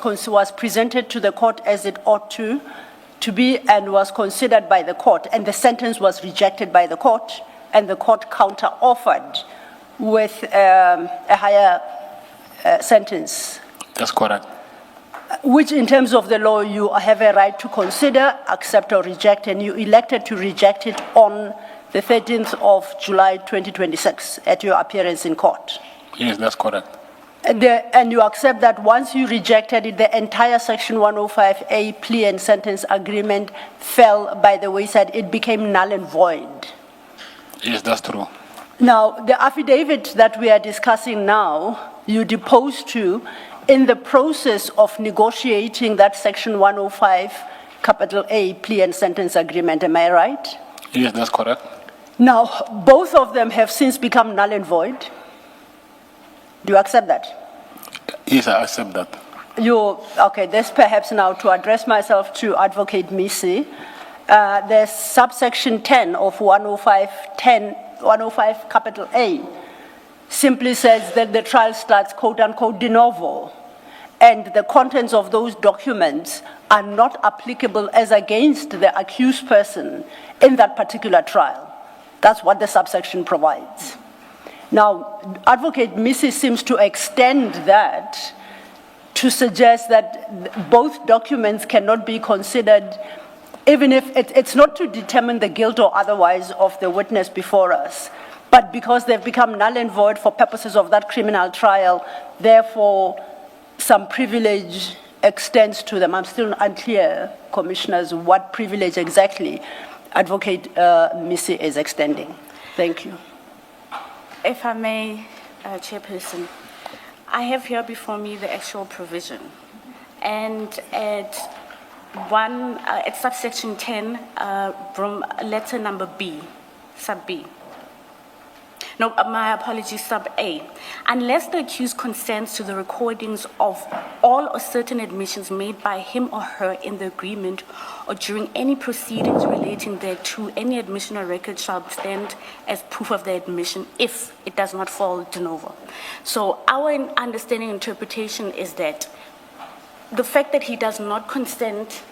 presented to the court as it ought to be and was considered by the court, and the sentence was rejected by the court, and the court counter-offered with a higher sentence. That's correct. Which, in terms of the law, you have a right to consider, accept, or reject, and you elected to reject it on the 13th of July 2026 at your appearance in court. Yes, that's correct. And you accept that once you rejected it, the entire Section 105A plea and sentence agreement fell by the wayside. It became null and void. Yes, that's true. Now, the affidavit that we are discussing now, you deposed to in the process of negotiating that Section 105 capital A plea and sentence agreement. Am I right? Yes, that's correct. Now, both of them have since become null and void. Do you accept that? Yes, I accept that. Okay, this perhaps now to address myself to Advocate Misi. The subsection 10 of 105 capital A simply says that the trial starts quote unquote de novo, and the contents of those documents are not applicable as against the accused person in that particular trial. That's what the subsection provides. Now, Advocate Misi seems to extend that to suggest that both documents cannot be considered, even if it's not to determine the guilt or otherwise of the witness before us, but because they've become null and void for purposes of that criminal trial, therefore some privilege extends to them. I'm still unclear, Commissioners, what privilege exactly Advocate Misi is extending. Thank you. If I may, Chairperson, I have here before me the actual provision. And at subsection 10, from letter number B, sub B. No, my apologies, sub A. Unless the accused consents to the recordings of all or certain admissions made by him or her in the agreement or during any proceedings relating thereto, any admission or record shall stand as proof of the admission if it does not fall de novo. So our understanding and interpretation is that the fact that he does not consent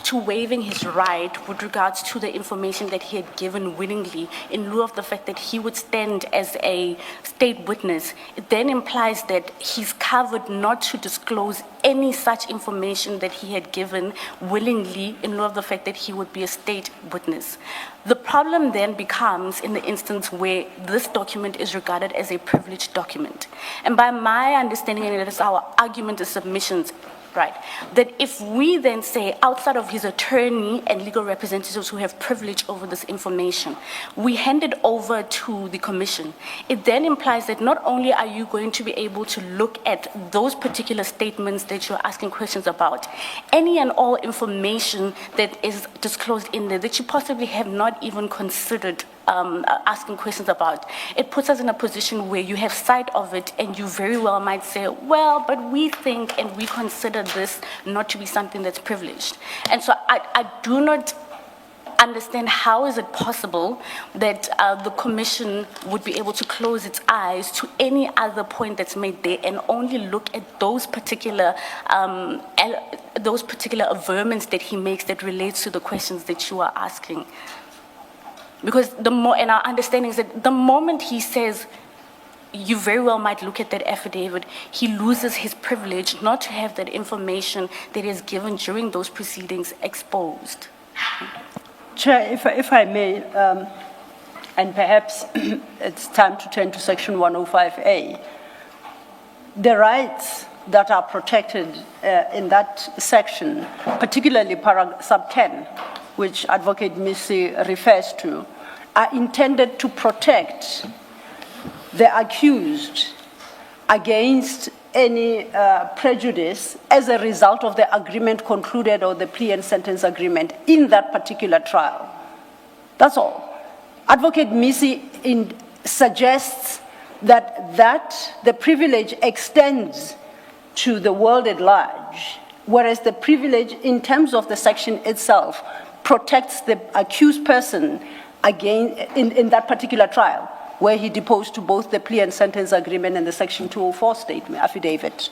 to waiving his right with regards to the information that he had given willingly in lieu of the fact that he would stand as a state witness, it then implies that he's covered not to disclose any such information that he had given willingly in lieu of the fact that he would be a state witness. The problem then becomes in the instance where this document is regarded as a privileged document. And by my understanding, and it is our argument and submissions, right, that if we then say outside of his attorney and legal representatives who have privilege over this information, we hand it over to the commission, it then implies that not only are you going to be able to look at those particular statements that you're asking questions about, any and all information that is disclosed in there that you possibly have not even considered asking questions about. It puts us in a position where you have sight of it and you very well might say, well, but we think and we consider this not to be something that's privileged. And so I understand how is it possible that the commission would be able to close its eyes to any other point that's made there and only look at those particular averments that he makes that relates to the questions that you are asking. Because and our understanding is that the moment he says, you very well might look at that affidavit, he loses his privilege not to have that information that is given during those proceedings exposed. Chair, if I may, and perhaps it's time to turn to Section 105A. The rights that are protected in that section, particularly sub 10, which Advocate Missy refers to, are intended to protect the accused against any prejudice as a result of the agreement concluded or the plea and sentence agreement in that particular trial. That's all. Advocate Missy suggests that the privilege extends to the world at large, whereas the privilege in terms of the section itself protects the accused person in that particular trial, where he deposed to both the plea and sentence agreement and the Section 204 statement, affidavit.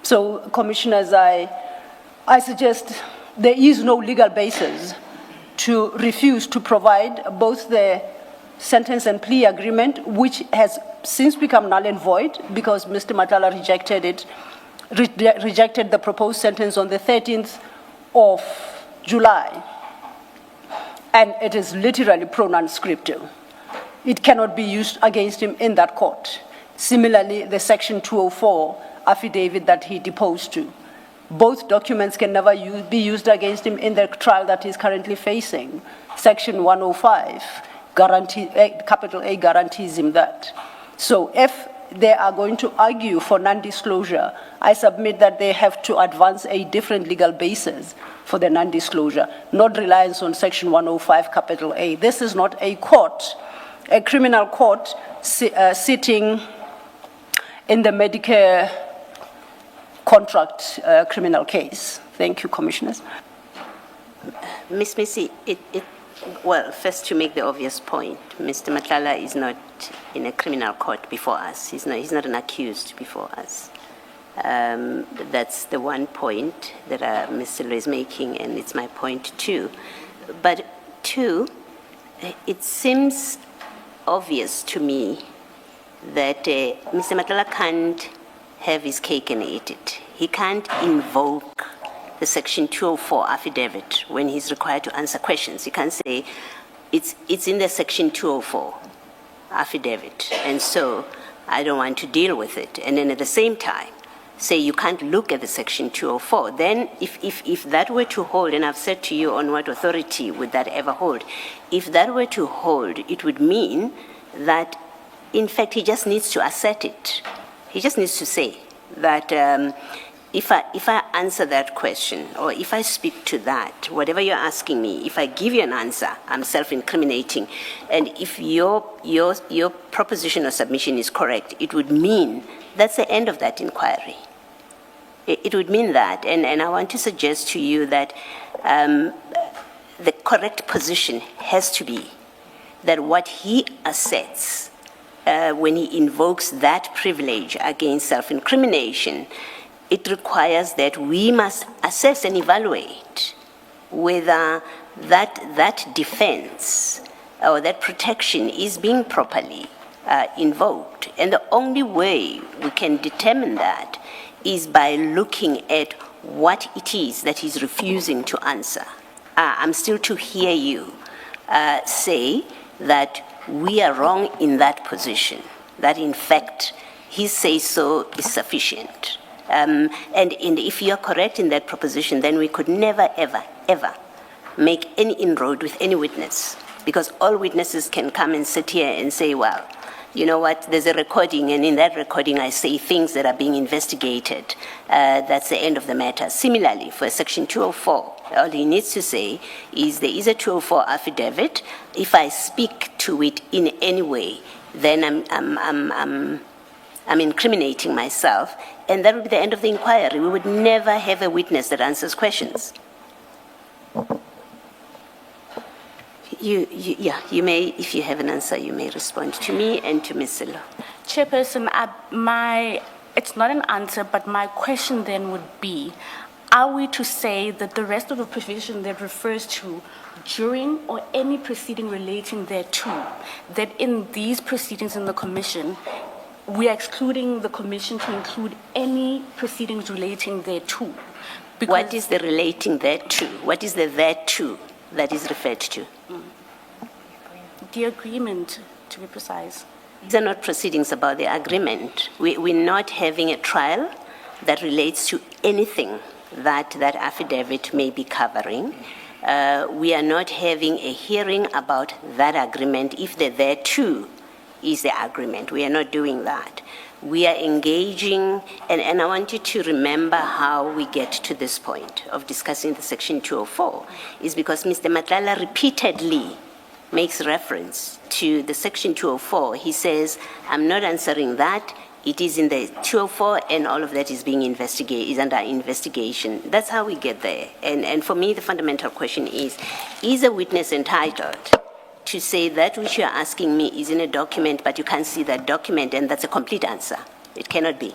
So, Commissioners, I suggest there is no legal basis to refuse to provide both the sentence and plea agreement, which has since become null and void because Mr. Matlala rejected the proposed sentence on the 13th of July. And it is literally pro non scriptum. It cannot be used against him in that court. Similarly, the Section 204 affidavit that he deposed to. Both documents can never be used against him in the trial that he's currently facing. Section 105, capital A, guarantees him that. So if they are going to argue for non-disclosure, I submit that they have to advance a different legal basis for the non-disclosure, not reliance on Section 105, capital A. This is not a court, a criminal court sitting in the Medicare contract criminal case. Thank you, Commissioners. Ms. Missy, well, first to make the obvious point, Mr. Matlala is not in a criminal court before us. He's not an accused before us. That's the one point that Mr. Lo is making, and it's my point too. But two, it seems obvious to me that Mr. Matlala can't have his cake and eat it. He can't invoke the Section 204 affidavit when he's required to answer questions. He can't say, it's in the Section 204 affidavit, and so I don't want to deal with it. And then at the same time, say you can't look at the Section 204. Then if that were to hold, and I've said to you on what authority would that ever hold, if that were to hold, it would mean that, in fact, he just needs to assert it. He just needs to say that if I answer that question, or if I speak to that, whatever you're asking me, if I give you an answer, I'm self-incriminating. And if your proposition or submission is correct, it would mean that's the end of that inquiry. It would mean that. And I want to suggest to you that the correct position has to be that what he asserts when he invokes that privilege against self-incrimination, it requires that we must assess and evaluate whether that defense or that protection is being properly invoked. And the only way we can determine that is by looking at what it is that he's refusing to answer. I'm still to hear you say that we are wrong in that position, that in fact his say-so is sufficient. And if you're correct in that proposition, then we could never, ever, ever make any inroad with any witness, because all witnesses can come and sit here and say, well, you know what, there's a recording, and in that recording I say things that are being investigated. That's the end of the matter. Similarly, for Section 204, all he needs to say is there is a 204 affidavit. If I speak to it in any way, then I'm incriminating myself, and that would be the end of the inquiry. We would never have a witness that answers questions. You may, if you have an answer, you may respond to me and to Ms. Silo. Chairperson, it's not an answer, but my question then would be, are we to say that the rest of the provision that refers to during or any proceeding relating thereto, that in these proceedings in the commission, we are excluding the commission to include any proceedings relating thereto? What is the relating thereto? What is the thereto that is referred to? The agreement, to be precise. These are not proceedings about the agreement. We're not having a trial that relates to anything that affidavit may be covering. We are not having a hearing about that agreement if the thereto is the agreement. We are not doing that. We are engaging, and I want you to remember how we get to this point of discussing the Section 204, is because Mr. Matlala repeatedly makes reference to the Section 204. He says, I'm not answering that. It is in the 204 and all of that is being investigated, is under investigation. That's how we get there. And for me, the fundamental question is a witness entitled to say that which you're asking me is in a document, but you can't see that document, and that's a complete answer? It cannot be.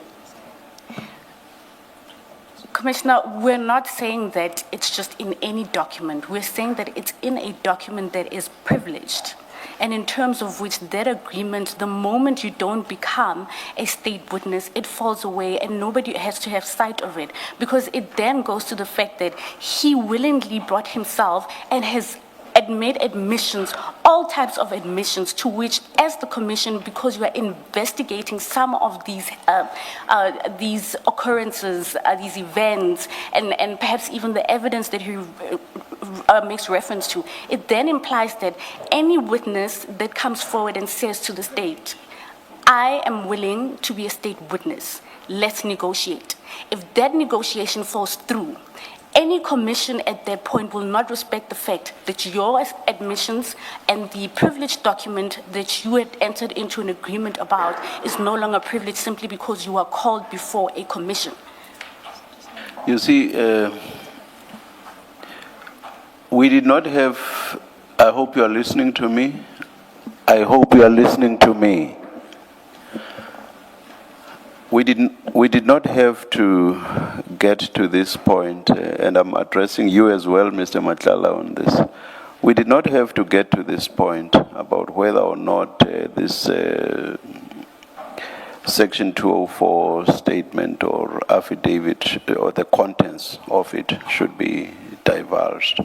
Commissioner, we're not saying that it's just in any document. We're saying that it's in a document that is privileged. And in terms of which that agreement, the moment you don't become a state witness, it falls away and nobody has to have sight of it, because it then goes to the fact that he willingly brought himself and has made admissions, all types of admissions, to which, as the commission, because you are investigating some of these occurrences, these events, and perhaps even the evidence that he makes reference to, it then implies that any witness that comes forward and says to the state, I am willing to be a state witness, let's negotiate. If that negotiation falls through, any commission at that point will not respect the fact that your admissions and the privileged document that you had entered into an agreement about is no longer privileged simply because you are called before a commission. You see, we did not have, I hope you are listening to me. I hope you are listening to me. We did not have to get to this point, and I'm addressing you as well, Mr. Matlala, on this. We did not have to get to this point about whether or not this Section 204 statement or affidavit or the contents of it should be divulged.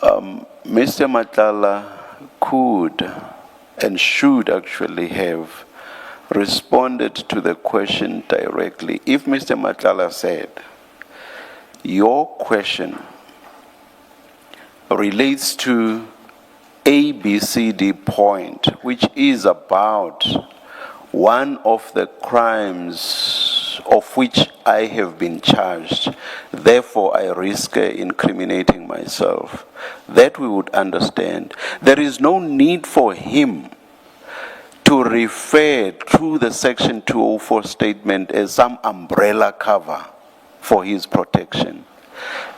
Mr. Matlala could and should actually have responded to the question directly. If Mr. Matlala said, your question relates to A, B, C, D point, which is about one of the crimes of which I have been charged, therefore I risk incriminating myself, that we would understand. There is no need for him to refer to the Section 204 statement as some umbrella cover for his protection.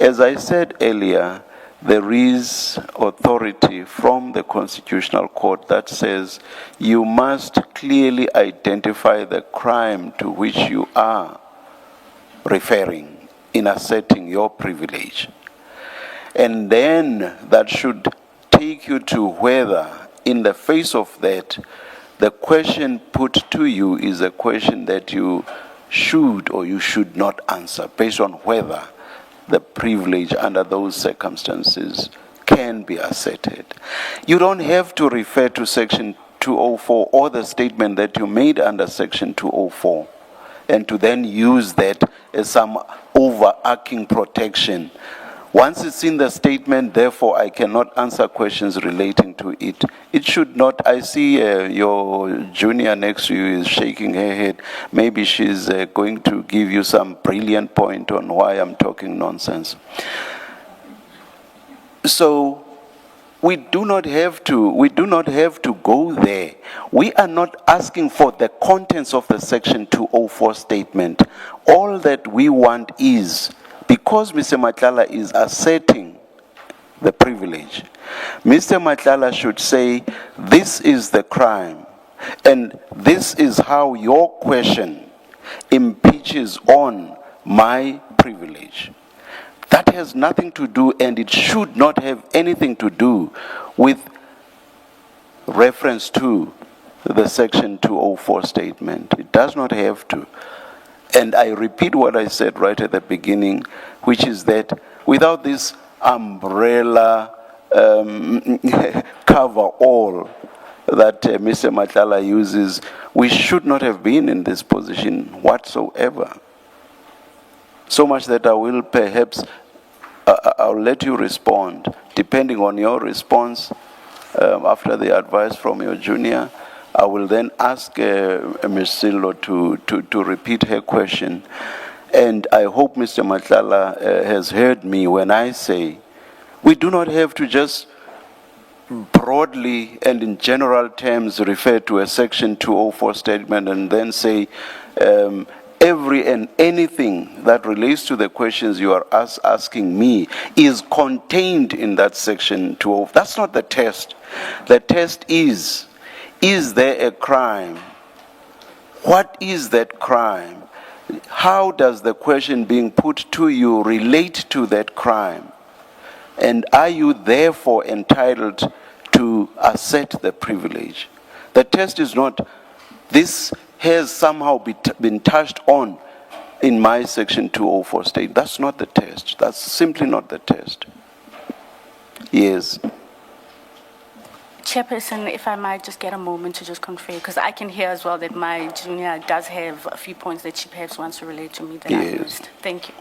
As I said earlier, there is authority from the Constitutional Court that says you must clearly identify the crime to which you are referring in asserting your privilege. And then that should take you to whether, in the face of that, the question put to you is a question that you should or you should not answer based on whether the privilege under those circumstances can be asserted. You don't have to refer to Section 204 or the statement that you made under Section 204 and to then use that as some overarching protection. Once it's in the statement, therefore, I cannot answer questions relating to it. It should not. I see your junior next to you is shaking her head. Maybe she's going to give you some brilliant point on why I'm talking nonsense. So we do not have to go there. We are not asking for the contents of the Section 204 statement. All that we want is, because Mr. Matlala is asserting the privilege. Mr. Matlala should say, this is the crime, and this is how your question impeaches on my privilege. That has nothing to do, and it should not have anything to do with reference to the Section 204 statement. It does not have to. And I repeat what I said right at the beginning, which is that without this umbrella cover all that Mr. Matlala uses, we should not have been in this position whatsoever. So much that I will perhaps, I'll let you respond, depending on your response after the advice from your junior. I will then ask Ms. Silo to repeat her question. And I hope Mr. Matlala has heard me when I say we do not have to just broadly and in general terms refer to a Section 204 statement and then say every and anything that relates to the questions you are asking me is contained in that Section 204. That's not the test. The test is there a crime? What is that crime? How does the question being put to you relate to that crime? And are you therefore entitled to assert the privilege? The test is not, this has somehow been touched on in my Section 204 state. That's not the test. That's simply not the test. Yes. Chairperson, if I might just get a moment to just confer, because I can hear as well that my junior does have a few points that she perhaps wants to relate to me that I Yes. missed. Thank you.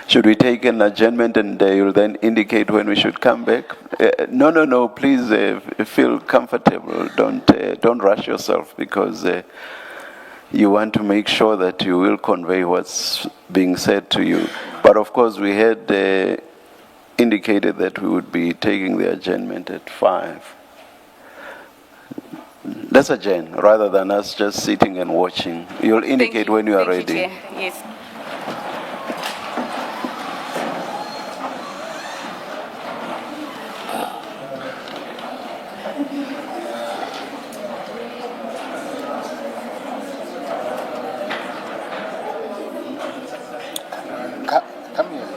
Should we take an adjournment and you'll then indicate when we should come back? No, please feel comfortable. Don't rush yourself because you want to make sure that you will convey what's being said to you. But of course, we had indicated that we would be taking the adjournment at 5. Let's adjourn rather than us just sitting and watching. You'll indicate when you are Thank ready. you, Chair. Yes. Come here.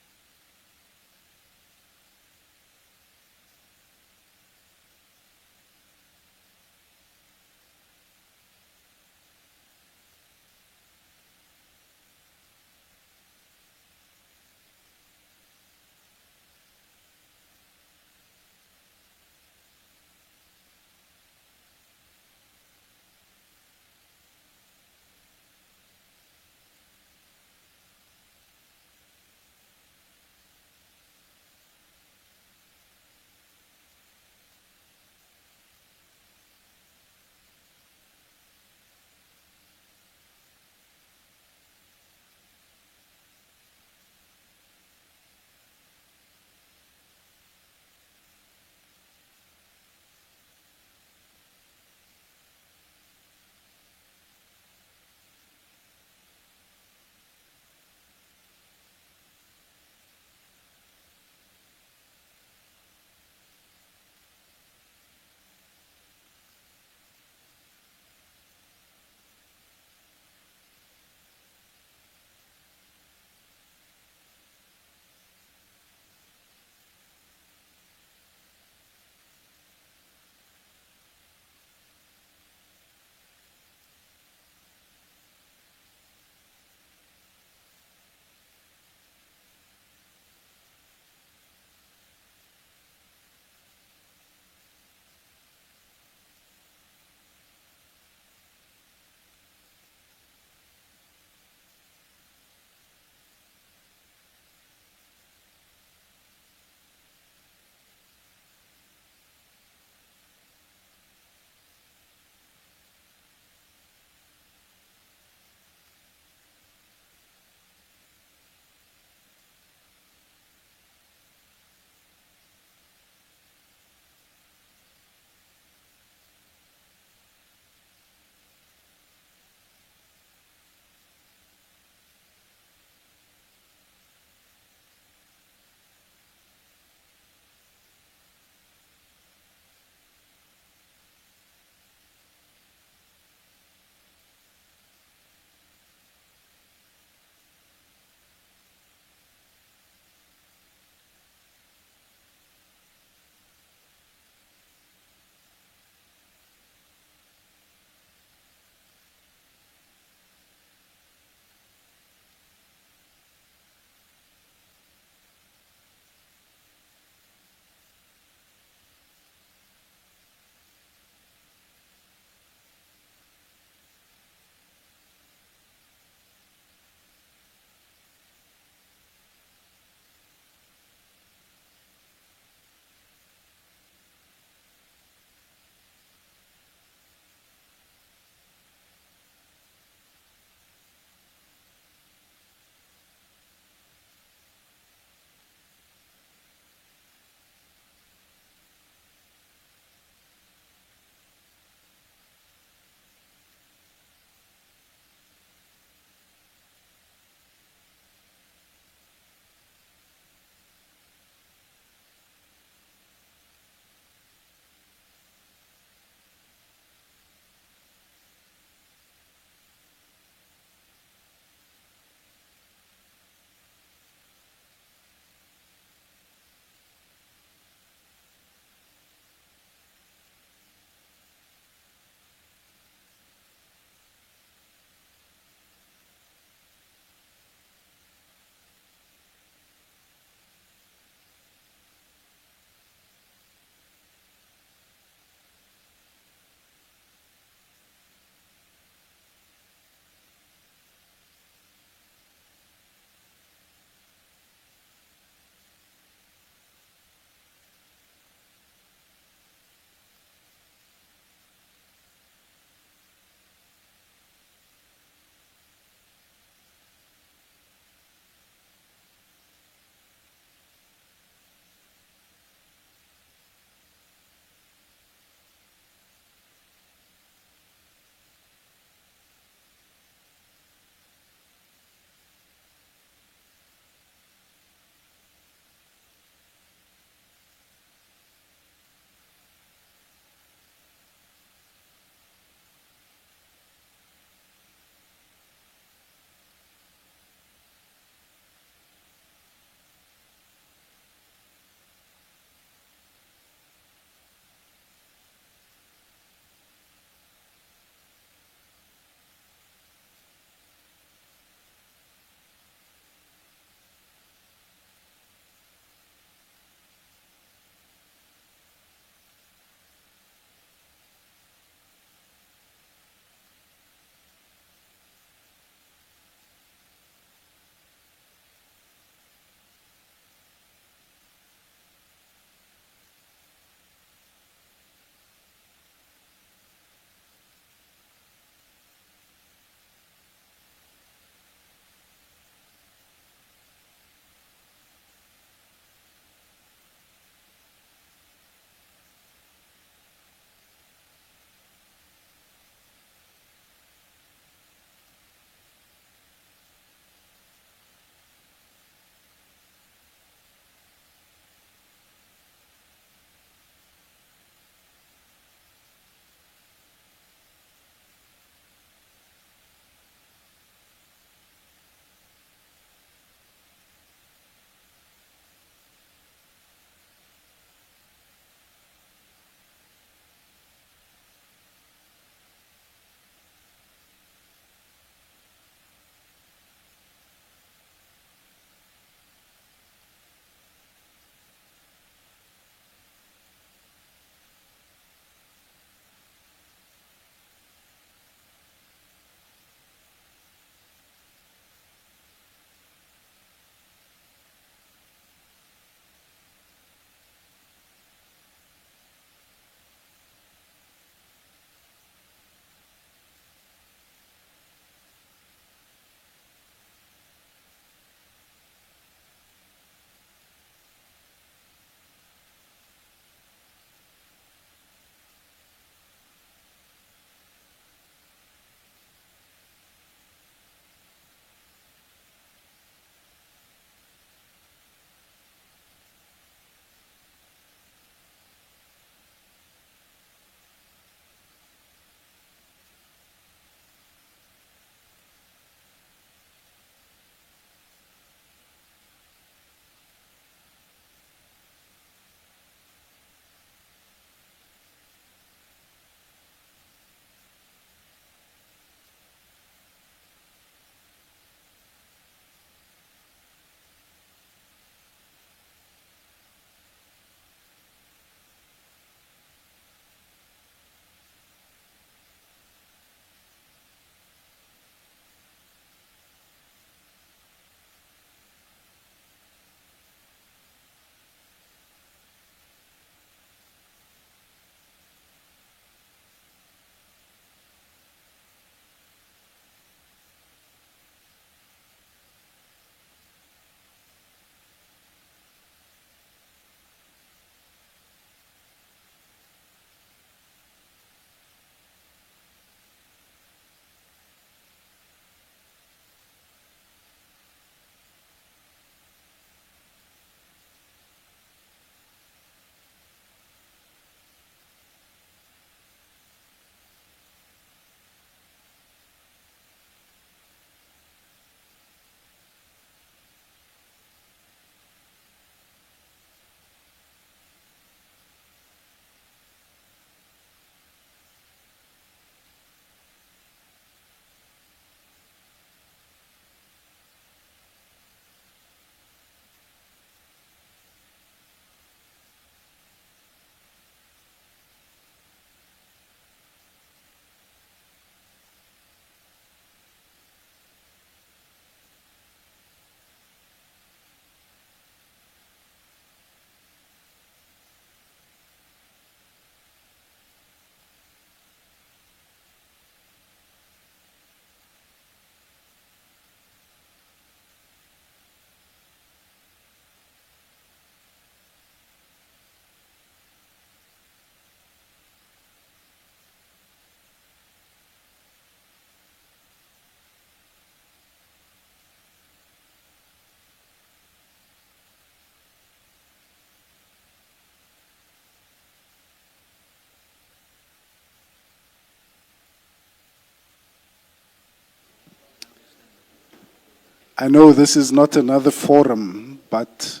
I know this is not another forum, but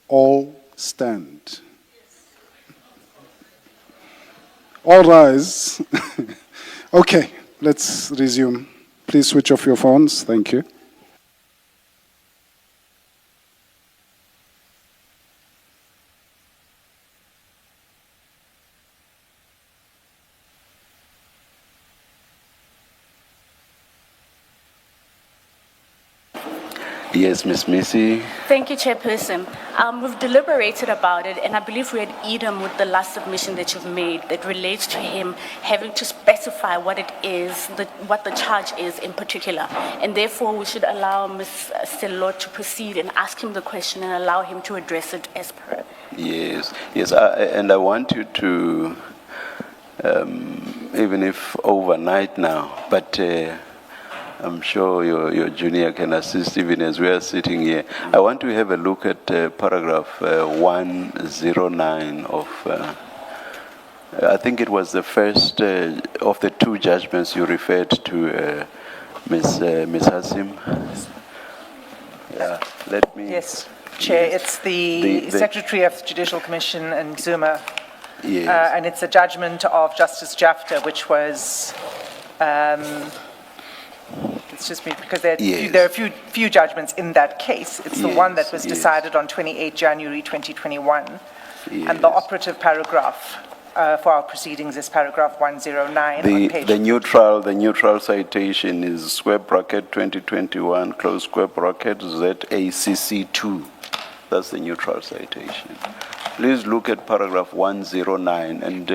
all stand. All rise. Okay, let's resume. Please switch off your phones. Thank you. Yes, Ms. Missy. Thank you, Chairperson. We've deliberated about it, and I believe we had Edom with the last submission that you've made that relates to him having to specify what it is, what the charge is in particular. And therefore, we should allow Ms. Sello to proceed and ask him the question and allow him to address it as per. Yes, yes, and I want you to, even if overnight now, but I'm sure your junior can assist even as we are sitting here. I want to have a look at paragraph 109 of, I think it was the first of the two judgments you referred to, Ms. Hassim. Yeah, let me. Yes, Chair, it's the Secretary of the Judicial Commission and Zuma. Yes. And it's a judgment of Justice Jafta, which was, it's just me because there are a few judgments in that case. It's the one that was decided on 28 January 2021. And the operative paragraph for our proceedings is paragraph 109 on page. The neutral citation is square bracket 2021 close square bracket ZACC2. That's the neutral citation. Please look at paragraph 109 and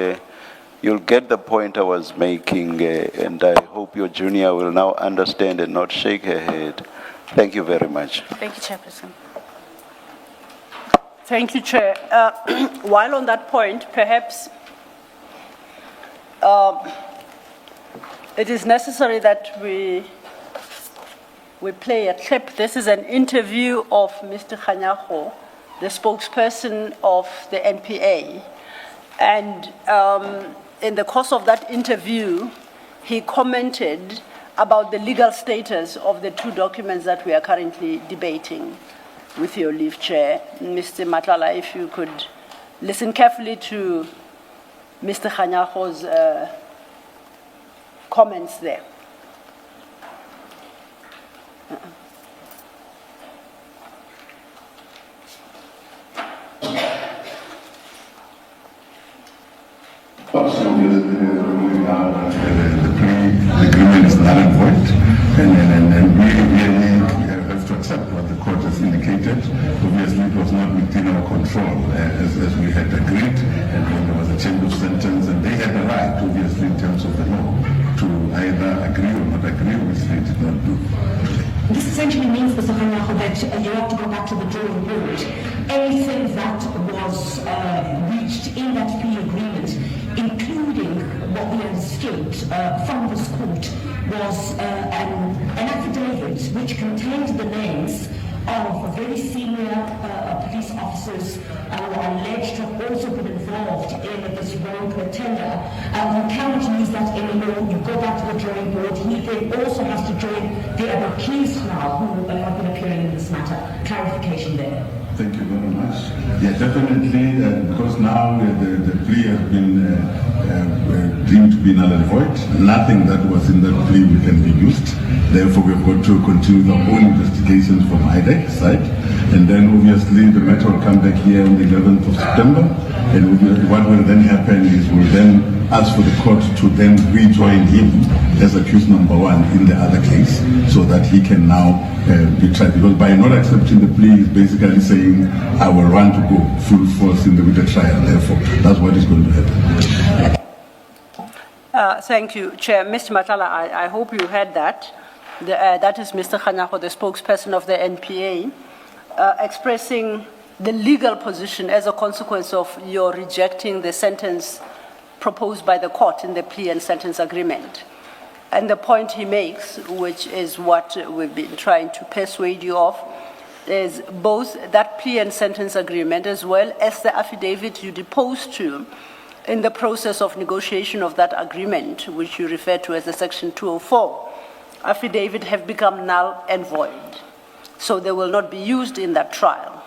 you'll get the point I was making, and I hope your junior will now understand and not shake her head. Thank you very much. Thank you, Chairperson. Thank you, Chair. While on that point, perhaps it is necessary that we play a clip. This is an interview of Mr. Khanyago, the spokesperson of the NPA. And in the course of that interview, he commented about the legal status of the two documents that we are currently debating. With your leave, Chair. Mr. Matlala, if you could listen carefully to Mr. Khanyago's comments there. The agreement is null and void, and we have to accept what the court has indicated. Obviously, it was not within our control as we had agreed, and when there was a change of sentence, and they had the right, obviously, in terms of the law, to either agree or not agree, which they did not do. This essentially means, Mr. Khanyago, that you have to go back to the drawing board. Anything that was reached in that plea agreement, including what we understood from this court, was an affidavit which contained the names of very senior police officers who are alleged to have also been involved in this rogue tender. You cannot use that anymore. You go back to the drawing board. He then also has to join the other accused now who have been appearing in this matter. Clarification there. Thank you very much. Yeah, definitely, because now the plea has been deemed to be null and void. Nothing that was in that plea can be used. Therefore, we've got to continue our own investigations from IDEC side. And then, obviously, the matter will come back here on the 11th of September. And what will then happen is we'll then ask for the court to then rejoin him as accused number one in the other case so that he can now be tried. Because by not accepting the plea, he's basically saying, I will want to go full force with the trial. Therefore, that's what is going to happen. Thank you, Chair. Mr. Matlala, I hope you heard that. That is Mr. Khanyago, the spokesperson of the NPA, expressing the legal position as a consequence of your rejecting the sentence proposed by the court in the plea and sentence agreement. And the point he makes, which is what we've been trying to persuade you of, is both that plea and sentence agreement as well as the affidavit you deposed to in the process of negotiation of that agreement, which you refer to as the Section 204, affidavit have become null and void. so they will not be used in that trial.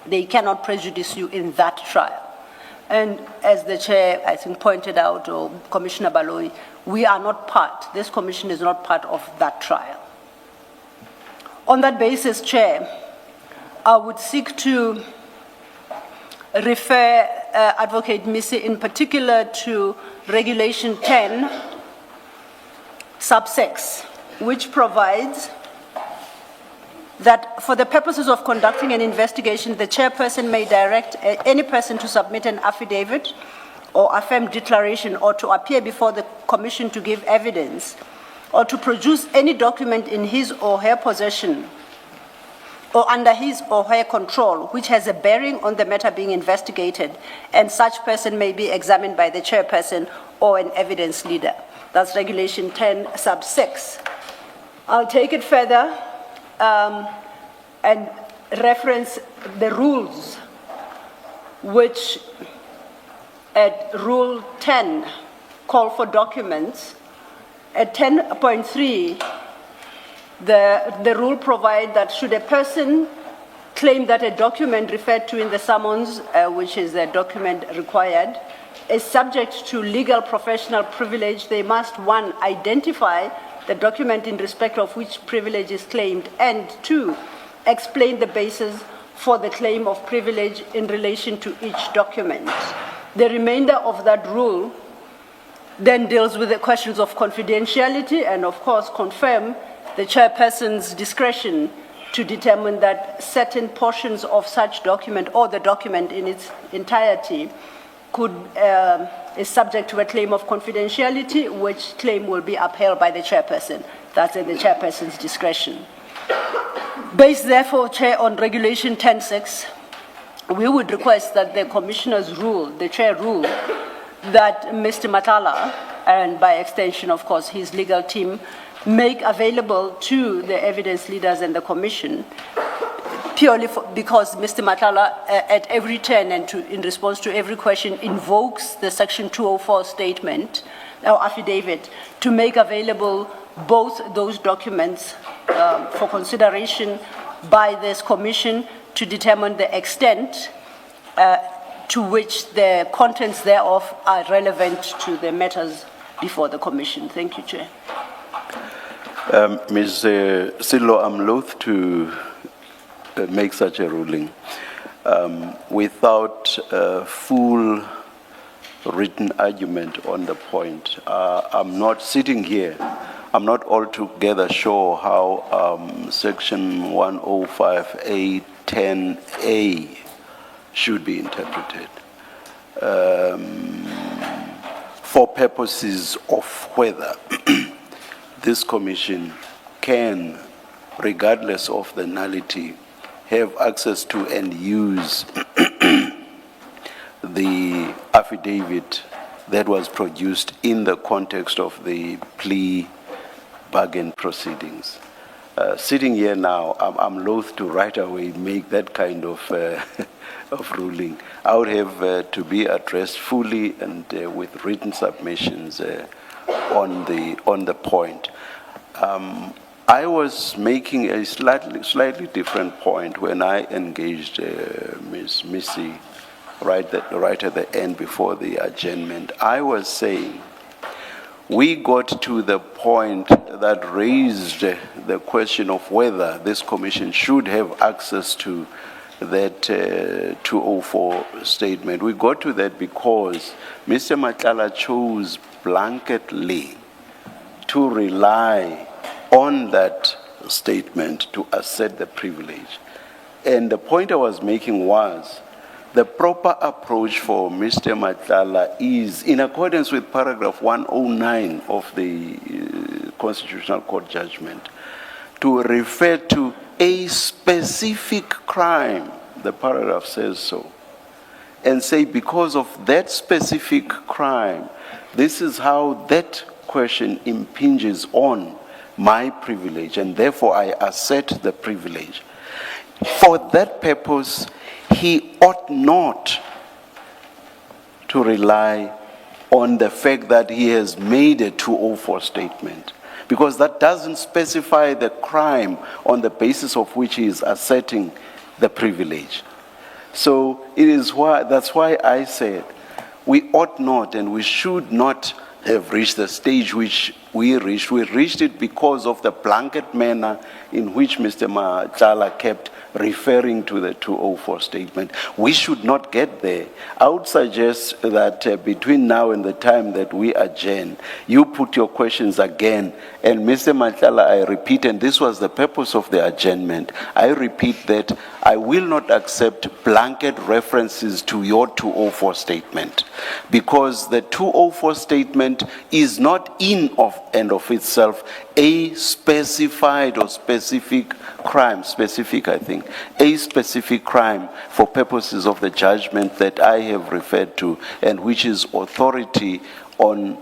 They cannot prejudice you in that trial. And as the chair, I think, pointed out, or Commissioner Baloyi, we are not part, this commission is not part of that trial. On that basis, Chair, I would seek to refer Advocate Missy in particular to Regulation 10, sub 6, which provides that for the purposes of conducting an investigation, the chairperson may direct any person to submit an affidavit or affirm declaration or to appear before the commission to give evidence or to produce any document in his or her possession or under his or her control which has a bearing on the matter being investigated, and such person may be examined by the chairperson or an evidence leader. That's Regulation 10, sub 6. I'll take it further and reference the rules, which at Rule 10 call for documents. At 10.3, the rule provides that should a person claim that a document referred to in the summons, which is the document required, is subject to legal professional privilege, they must, 1, identify the document in respect of which privilege is claimed, and 2, explain the basis for the claim of privilege in relation to each document. The remainder of that rule then deals with the questions of confidentiality and, of course, confirm the chairperson's discretion to determine that certain portions of such document or the document in its entirety is subject to a claim of confidentiality, which claim will be upheld by the chairperson. That's in the chairperson's discretion. Based, therefore, Chair, on Regulation 10.6, we would request that the Commissioner's rule, the Chair rule, that Mr. Matlala, and by extension, of course, his legal team, make available to the evidence leaders and the Commission, purely because Mr. Matlala, at every turn and in response to every question, invokes the Section 204 statement or affidavit to make available both those documents for consideration by this Commission to determine the extent to which the contents thereof are relevant to the matters before the Commission. Thank you, Chair. Ms. Silo, I'm loath to make such a ruling without full written argument on the point. I'm not sitting here. I'm not altogether sure how Section 105A 10A should be interpreted for purposes of whether this commission can, regardless of the nullity, have access to and use the affidavit that was produced in the context of the plea bargain proceedings. Sitting here now, I'm loath to right away make that kind of of ruling. I would have to be addressed fully and with written submissions on the point. I was making a slightly different point when I engaged Ms. Missy right at the end before the adjournment. I was saying we got to the point that raised the question of whether this commission should have access to that 204 statement. We got to that because Mr. Matlala chose blanketly to rely on that statement to assert the privilege. And the point I was making was the proper approach for Mr. Matlala is, in accordance with paragraph 109 of the Constitutional Court judgment, to refer to a specific crime, the paragraph says so, and say because of that specific crime, this is how that question impinges on my privilege, and therefore I assert the privilege. For that purpose, he ought not to rely on the fact that he has made a 204 statement, because that doesn't specify the crime on the basis of which he is asserting the privilege. So that's why I said we ought not and we should not have reached the stage which we reached. We reached it because of the blanket manner in which Mr. Matlala kept referring to the 204 statement. We should not get there. I would suggest that between now and the time that we adjourn, you put your questions again. And Mr. Matlala, I repeat, and this was the purpose of the adjournment, I repeat that I will not accept blanket references to your 204 statement, because the 204 statement is not in and of itself a specified or specific crime, a specific crime for purposes of the judgment that I have referred to, and which is authority on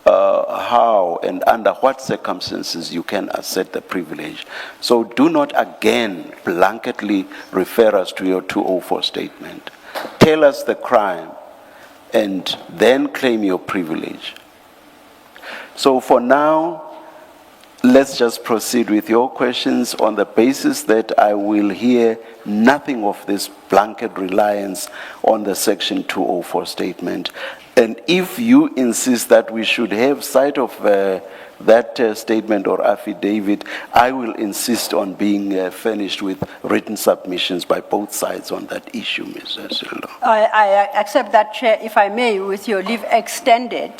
how and under what circumstances you can assert the privilege. So do not again blanketly refer us to your 204 statement. Tell us the crime and then claim your privilege. So for now, let's just proceed with your questions on the basis that I will hear nothing of this blanket reliance on the Section 204 statement. And if you insist that we should have sight of that statement or affidavit, I will insist on being furnished with written submissions by both sides on that issue, Mr. Silo. I accept that, Chair, if I may, with your leave extended.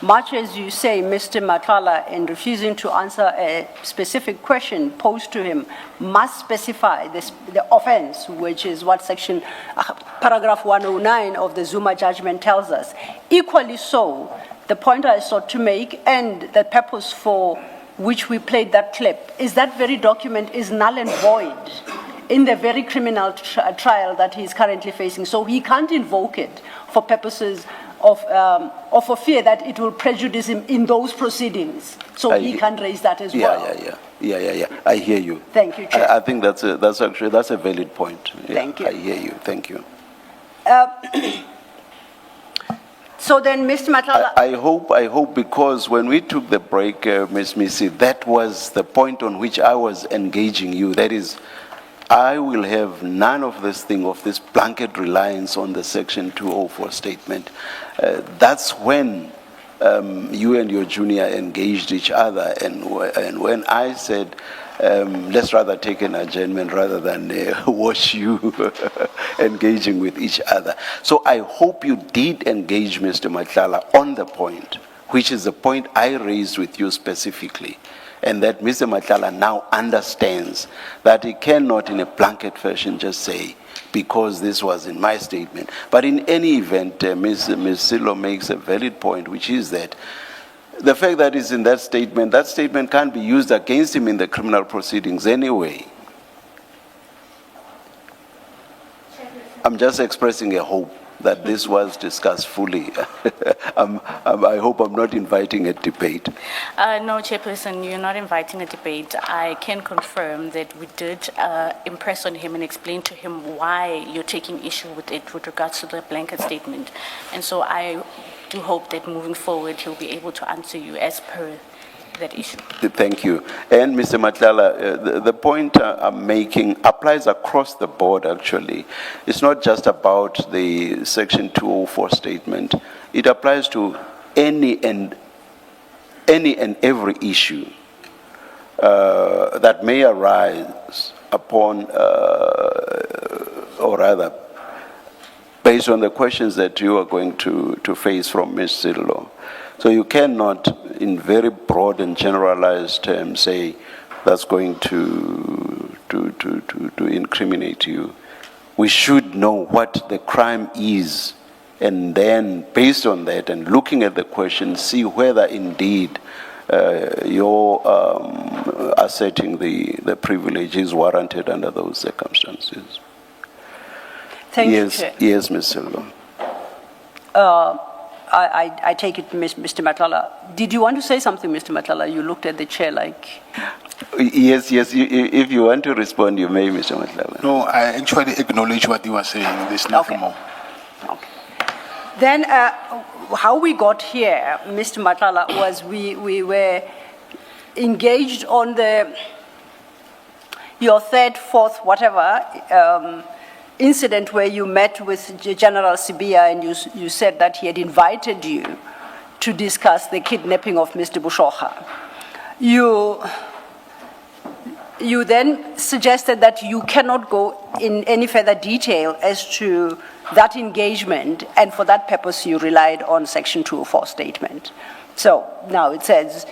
Much as you say, Mr. Matlala, in refusing to answer a specific question posed to him, must specify the offense, which is what section, paragraph 109 of the Zuma judgment tells us. Equally so, the point I sought to make and the purpose for which we played that clip is that very document is null and void in the very criminal trial that he is currently facing. So he can't invoke it for purposes of a fear that it will prejudice him in those proceedings. So he can raise that as well. Yeah. I hear you. Thank you, Chair. I think that's a valid point. Yeah, thank you. I hear you. Thank you. So then, Mr. Matlala. I hope because when we took the break, Ms. Missy, that was the point on which I was engaging you. That is, I will have none of this thing, of this blanket reliance on the Section 204 statement. That's when you and your junior engaged each other, and when I said, let's rather take an adjournment rather than watch you engaging with each other. So I hope you did engage Mr. Matlala on the point, which is the point I raised with you specifically, and that Mr. Matlala now understands that he cannot in a blanket fashion just say, because this was in my statement. But in any event, Ms. Silo makes a valid point, which is that the fact that it's in that statement can't be used against him in the criminal proceedings anyway. I'm just expressing a hope that this was discussed fully. I hope I'm not inviting a debate. No, Chairperson, you're not inviting a debate. I can confirm that we did impress on him and explain to him why you're taking issue with it with regards to the blanket statement. And so I do hope that moving forward he'll be able to answer you as per that issue. Thank you. And Mr. Matlala, the point I'm making applies across the board, actually. It's not just about the Section 204 statement. It applies to any and every issue that may arise upon, or rather, based on the questions that you are going to face from Ms. Silo. So you cannot, in very broad and generalized terms, say that's going to incriminate you. We should know what the crime is, and then based on that and looking at the question, see whether indeed you're asserting the privilege is warranted under those circumstances. Thank you, Chair. Yes, Ms. Silva. I take it, Mr. Matlala. Did you want to say something, Mr. Matlala? You looked at the chair like... Yes. If you want to respond, you may, Mr. Matlala. No, I actually acknowledge what you were saying. There's nothing more. Okay. Then how we got here, Mr. Matlala, was we were engaged on your third, fourth, whatever, incident where you met with General Sibia and you said that he had invited you to discuss the kidnapping of Mr. Bushoha. You then suggested that you cannot go in any further detail as to that engagement, and for that purpose you relied on Section 204 statement. So now it says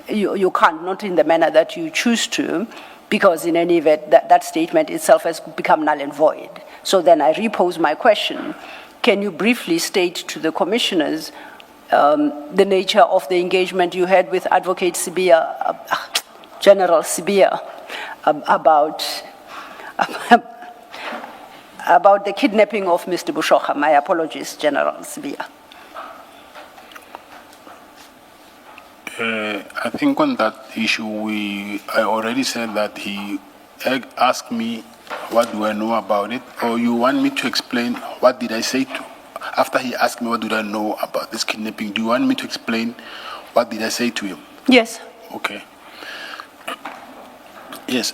you can't, not in the manner that you choose to, because in any event that statement itself has become null and void. So then I repose my question. Can you briefly state to the commissioners the nature of the engagement you had with Advocate Sibia, General Sibia, about the kidnapping of Mr. Bushoha? My apologies, General Sibia. I think on that issue, I already said that he asked me what do I know about it, or you want me to explain what did I say to, after he asked me what do I know about this kidnapping, do you want me to explain what did I say to him? Yes. Okay. Yes,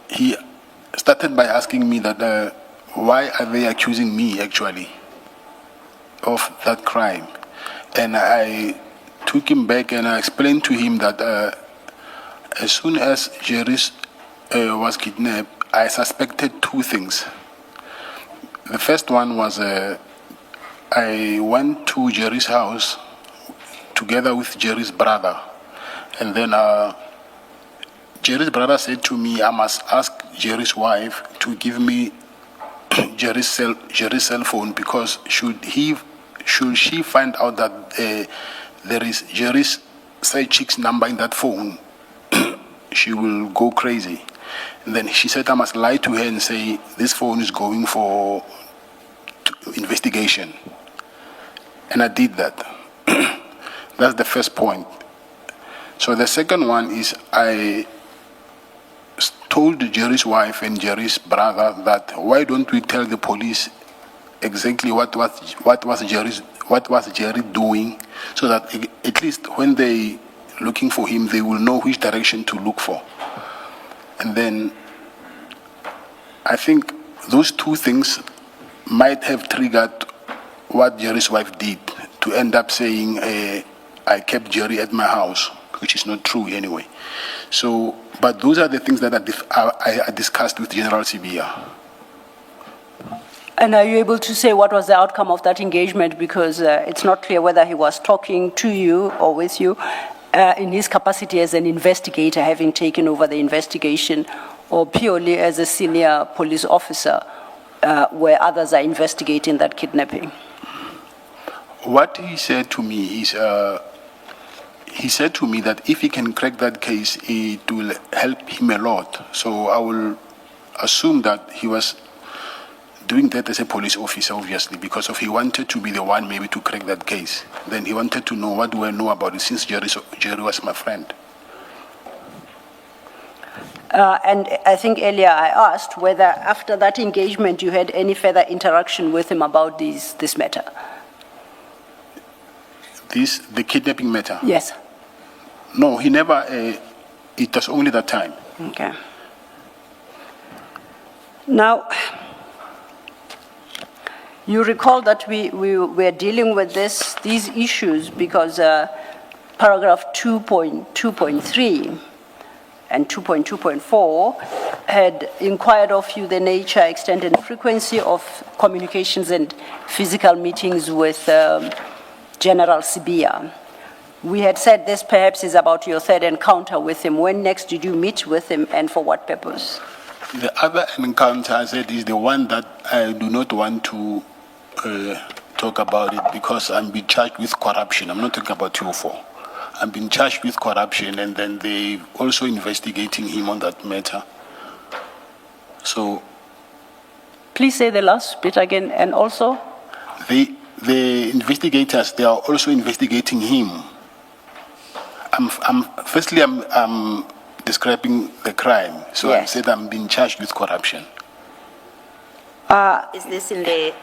he started by asking me that why are they accusing me actually of that crime? And I took him back and I explained to him that as soon as Jerry's was kidnapped, I suspected two things. The first one was I went to Jerry's house together with Jerry's brother, and then Jerry's brother said to me, I must ask Jerry's wife to give me Jerry's cell phone, because should she find out that there is Jerry's side chick's number in that phone, she will go crazy. And then she said I must lie to her and say this phone is going for investigation. And I did that. That's the first point. So the second one is I told Jerry's wife and Jerry's brother that why don't we tell the police exactly what was Jerry doing, so that at least when they looking for him, they will know which direction to look for. And then I think those two things might have triggered what Jerry's wife did to end up saying I kept Jerry at my house, which is not true anyway. So, but those are the things that I discussed with General Sibia. And are you able to say what was the outcome of that engagement? Because it's not clear whether he was talking to you or with you in his capacity as an investigator, having taken over the investigation, or purely as a senior police officer where others are investigating that kidnapping. What he said to me is, he said to me that if he can crack that case, it will help him a lot. So I will assume that he was doing that as a police officer, obviously, because he wanted to be the one maybe to crack that case. Then he wanted to know what do I know about it, since Jerry was my friend. And I think earlier I asked whether after that engagement you had any further interaction with him about this matter. The kidnapping matter? Yes. No, he never, it was only that time. Okay. Now, you recall that we were dealing with these issues because paragraph 2.2.3 and 2.2.4 had inquired of you the nature, extent, and frequency of communications and physical meetings with General Sibia. We had said this perhaps is about your third encounter with him. When next did you meet with him, and for what purpose? The other encounter, I said, is the one that I do not want to talk about it because I'm being charged with corruption. I'm not talking about 204. I'm being charged with corruption, and then they also investigating him on that matter. So, please say the last bit again, and also? The investigators, they are also investigating him. Firstly, I'm describing the crime. So yes. I said I'm being charged with corruption. Is this in the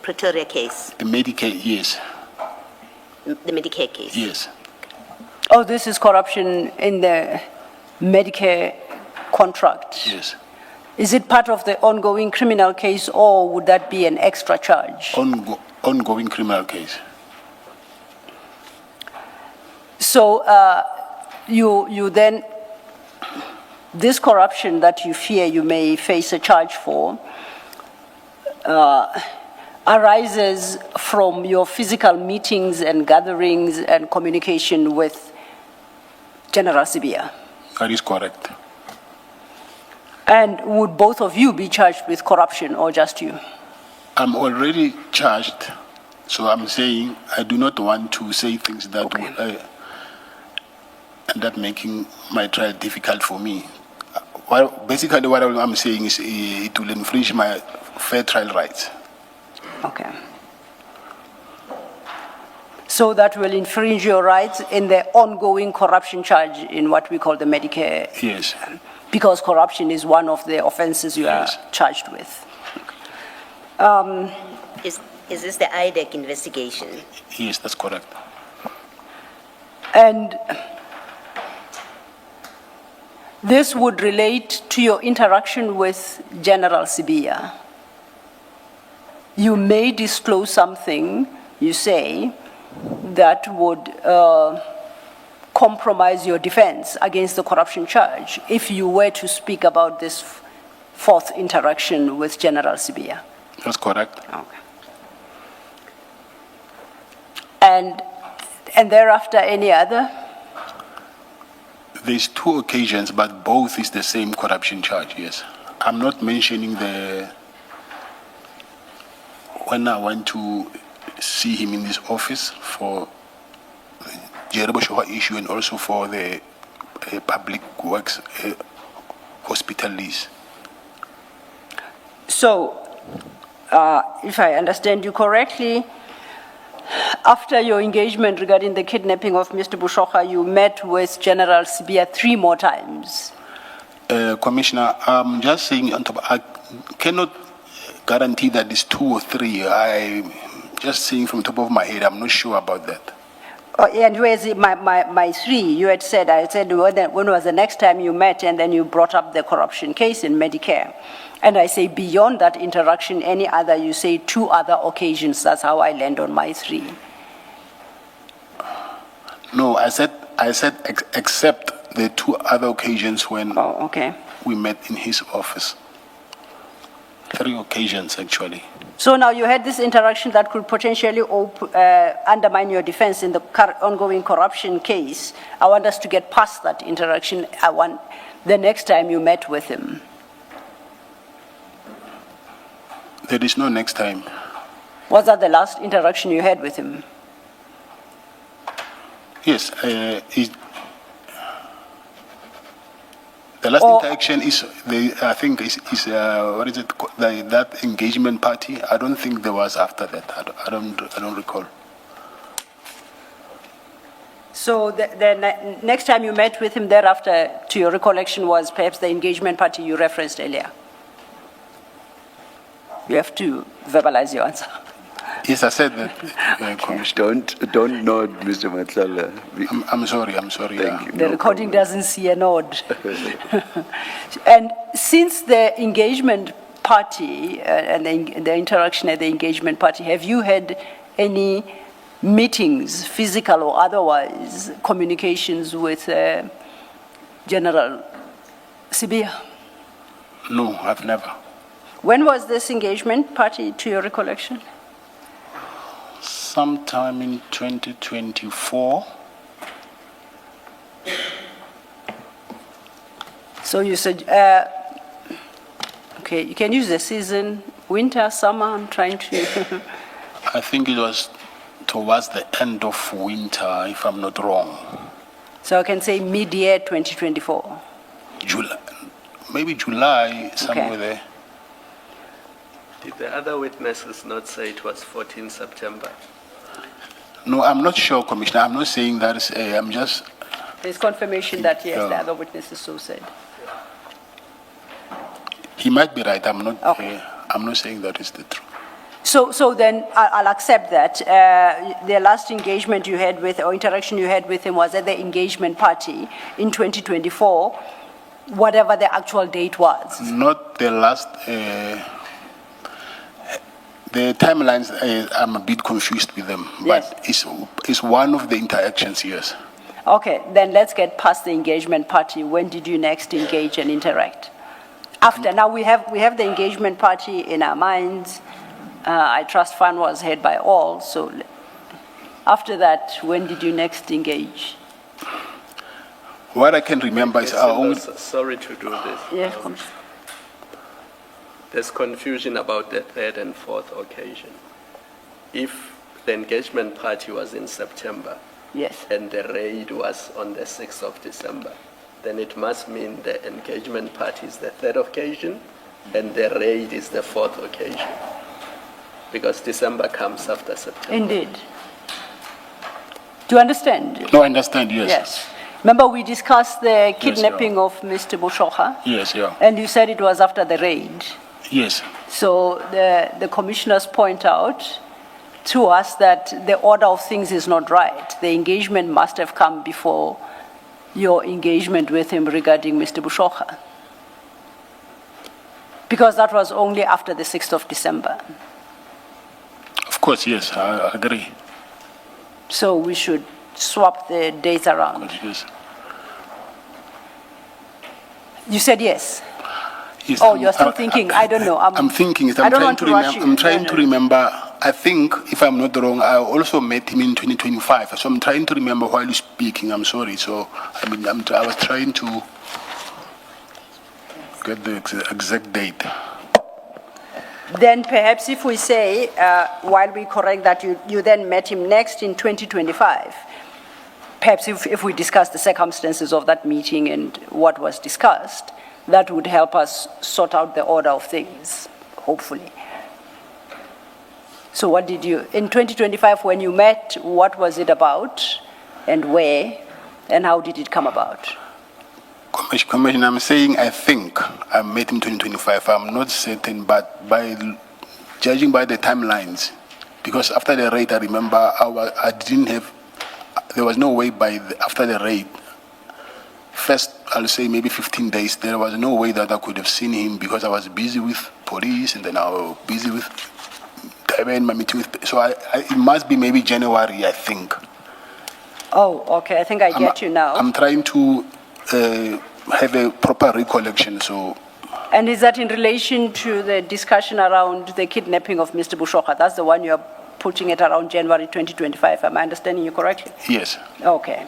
Pretoria case? The Medicare, yes. The Medicare case? Yes. Oh, this is corruption in the Medicare contract. Yes. Is it part of the ongoing criminal case, or would that be an extra charge? Ongoing criminal case. So you then, this corruption that you fear you may face a charge for arises from your physical meetings and gatherings and communication with General Sibia. That is correct. And would both of you be charged with corruption, or just you? I'm already charged, so I'm saying I do not want to say things that will end up making my trial difficult for me. Basically, what I'm saying is it will infringe my fair trial rights. Okay. So that will infringe your rights in the ongoing corruption charge in what we call the Medicare. Yes. Because corruption is one of the offenses you are charged with. Is this the IDEC investigation? Yes, that's correct. And this would relate to your interaction with General Sibia. You may disclose something, you say, that would compromise your defense against the corruption charge if you were to speak about this fourth interaction with General Sibia. That's correct. Okay. And thereafter, any other? There's two occasions, but both is the same corruption charge, yes. I'm not mentioning when I went to see him in his office for the Jerebo Shoha issue and also for the public works hospital lease. So, if I understand you correctly, after your engagement regarding the kidnapping of Mr. Bushoka, you met with General Sibia 3 more times. Commissioner, I'm just saying on top, I cannot guarantee that it's 2 or 3. I'm just saying from the top of my head, I'm not sure about that. Oh, and where's my 3? You had said, I said, when was the next time you met? And then you brought up the corruption case in Medicare. And I say, beyond that interaction, any other, you say 2 other occasions. That's how I land on my 3. No, I said except the 2 other occasions when we met in his office. 3 occasions, actually. So now you had this interaction that could potentially undermine your defense in the ongoing corruption case. I want us to get past that interaction. I want the next time you met with him. There is no next time. Was that the last interaction you had with him? Yes. The last interaction is, I think, what is it? That engagement party. I don't think there was after that. I don't recall. So the next time you met with him thereafter, to your recollection, was perhaps the engagement party you referenced earlier? You have to verbalize your answer. Yes, I said that. Don't nod, Mr. Matlala. I'm sorry. Thank you. The recording doesn't see a nod. And since the engagement party and the interaction at the engagement party, have you had any meetings, physical or otherwise, communications with General Sibia? No, I've never. When was this engagement party, to your recollection? Sometime in 2024. So you said, okay, you can use the season, winter, summer, I'm trying to... I think it was towards the end of winter, if I'm not wrong. So I can say mid-year 2024? July, maybe July, somewhere there. Did the other witnesses not say it was 14 September? No, I'm not sure, Commissioner. I'm not saying that. I'm just... There's confirmation that, yes, the other witnesses so said. He might be right. I'm not saying that is the truth. So then I'll accept that. The last engagement you had with, or interaction you had with him was at the engagement party in 2024, whatever the actual date was. Not the last. The timelines, I'm a bit confused with them, Yes. but it's one of the interactions, yes. Okay, then let's get past the engagement party. When did you next engage and interact? After, now we have the engagement party in our minds. I trust fund was heard by all, so after that, when did you next engage? What I can remember is our own. Sorry to do this. Yes, There's confusion about the third and fourth occasion. If the engagement party was in September yes. and the raid was on the 6th of December, then it must mean the engagement party is the third occasion and the raid is the fourth occasion. Because December comes after September. Indeed. Do you understand? No, I understand, yes. Yes. Remember we discussed the kidnapping of Mr. Bushoka? Yes, yeah. And you said it was after the raid. Yes. So the commissioners point out to us that the order of things is not right. The engagement must have come before your engagement with him regarding Mr. Bushoka. Because that was only after the 6th of December. Of course, yes, I agree. So we should swap the dates around. Yes. You said yes. Yes, Oh, you're still thinking. I don't know. I'm thinking. I don't want to rush you. I'm trying to remember. I think, if I'm not wrong, I also met him in 2025. So I'm trying to remember while you're speaking. I'm sorry. So I mean, I was trying to get the exact date. Then perhaps if we say, while we correct that you then met him next in 2025, perhaps if we discuss the circumstances of that meeting and what was discussed, that would help us sort out the order of things, hopefully. So what did you, in 2025 when you met, what was it about and where and how did it come about? Commissioner, I'm saying I think I met him in 2025. I'm not certain, but judging by the timelines, because after the raid, I remember I didn't have, there was no way after the raid, first I'll say maybe 15 days, there was no way that I could have seen him because I was busy with police and then I was busy with my meeting with, so it must be maybe January, I think. Oh, okay, I think I get you now. I'm trying to have a proper recollection, so. And is that in relation to the discussion around the kidnapping of Mr. Bushoka? That's the one you're putting it around January 2025, am I understanding you correctly? Yes. Okay.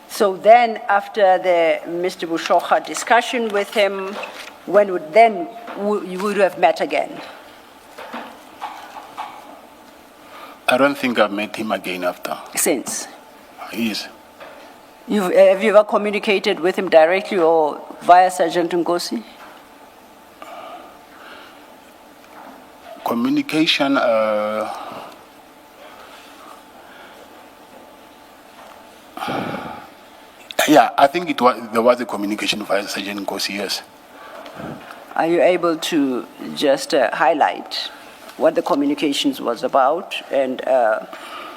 So then after the Mr. Bushoka discussion with him, when would then you would have met again? I don't think I've met him again after. Since? Yes. Have you ever communicated with him directly or via Sergeant Ngosi? Communication, yeah, I think there was a communication via Sergeant Ngosi, yes. Are you able to just highlight what the communications was about and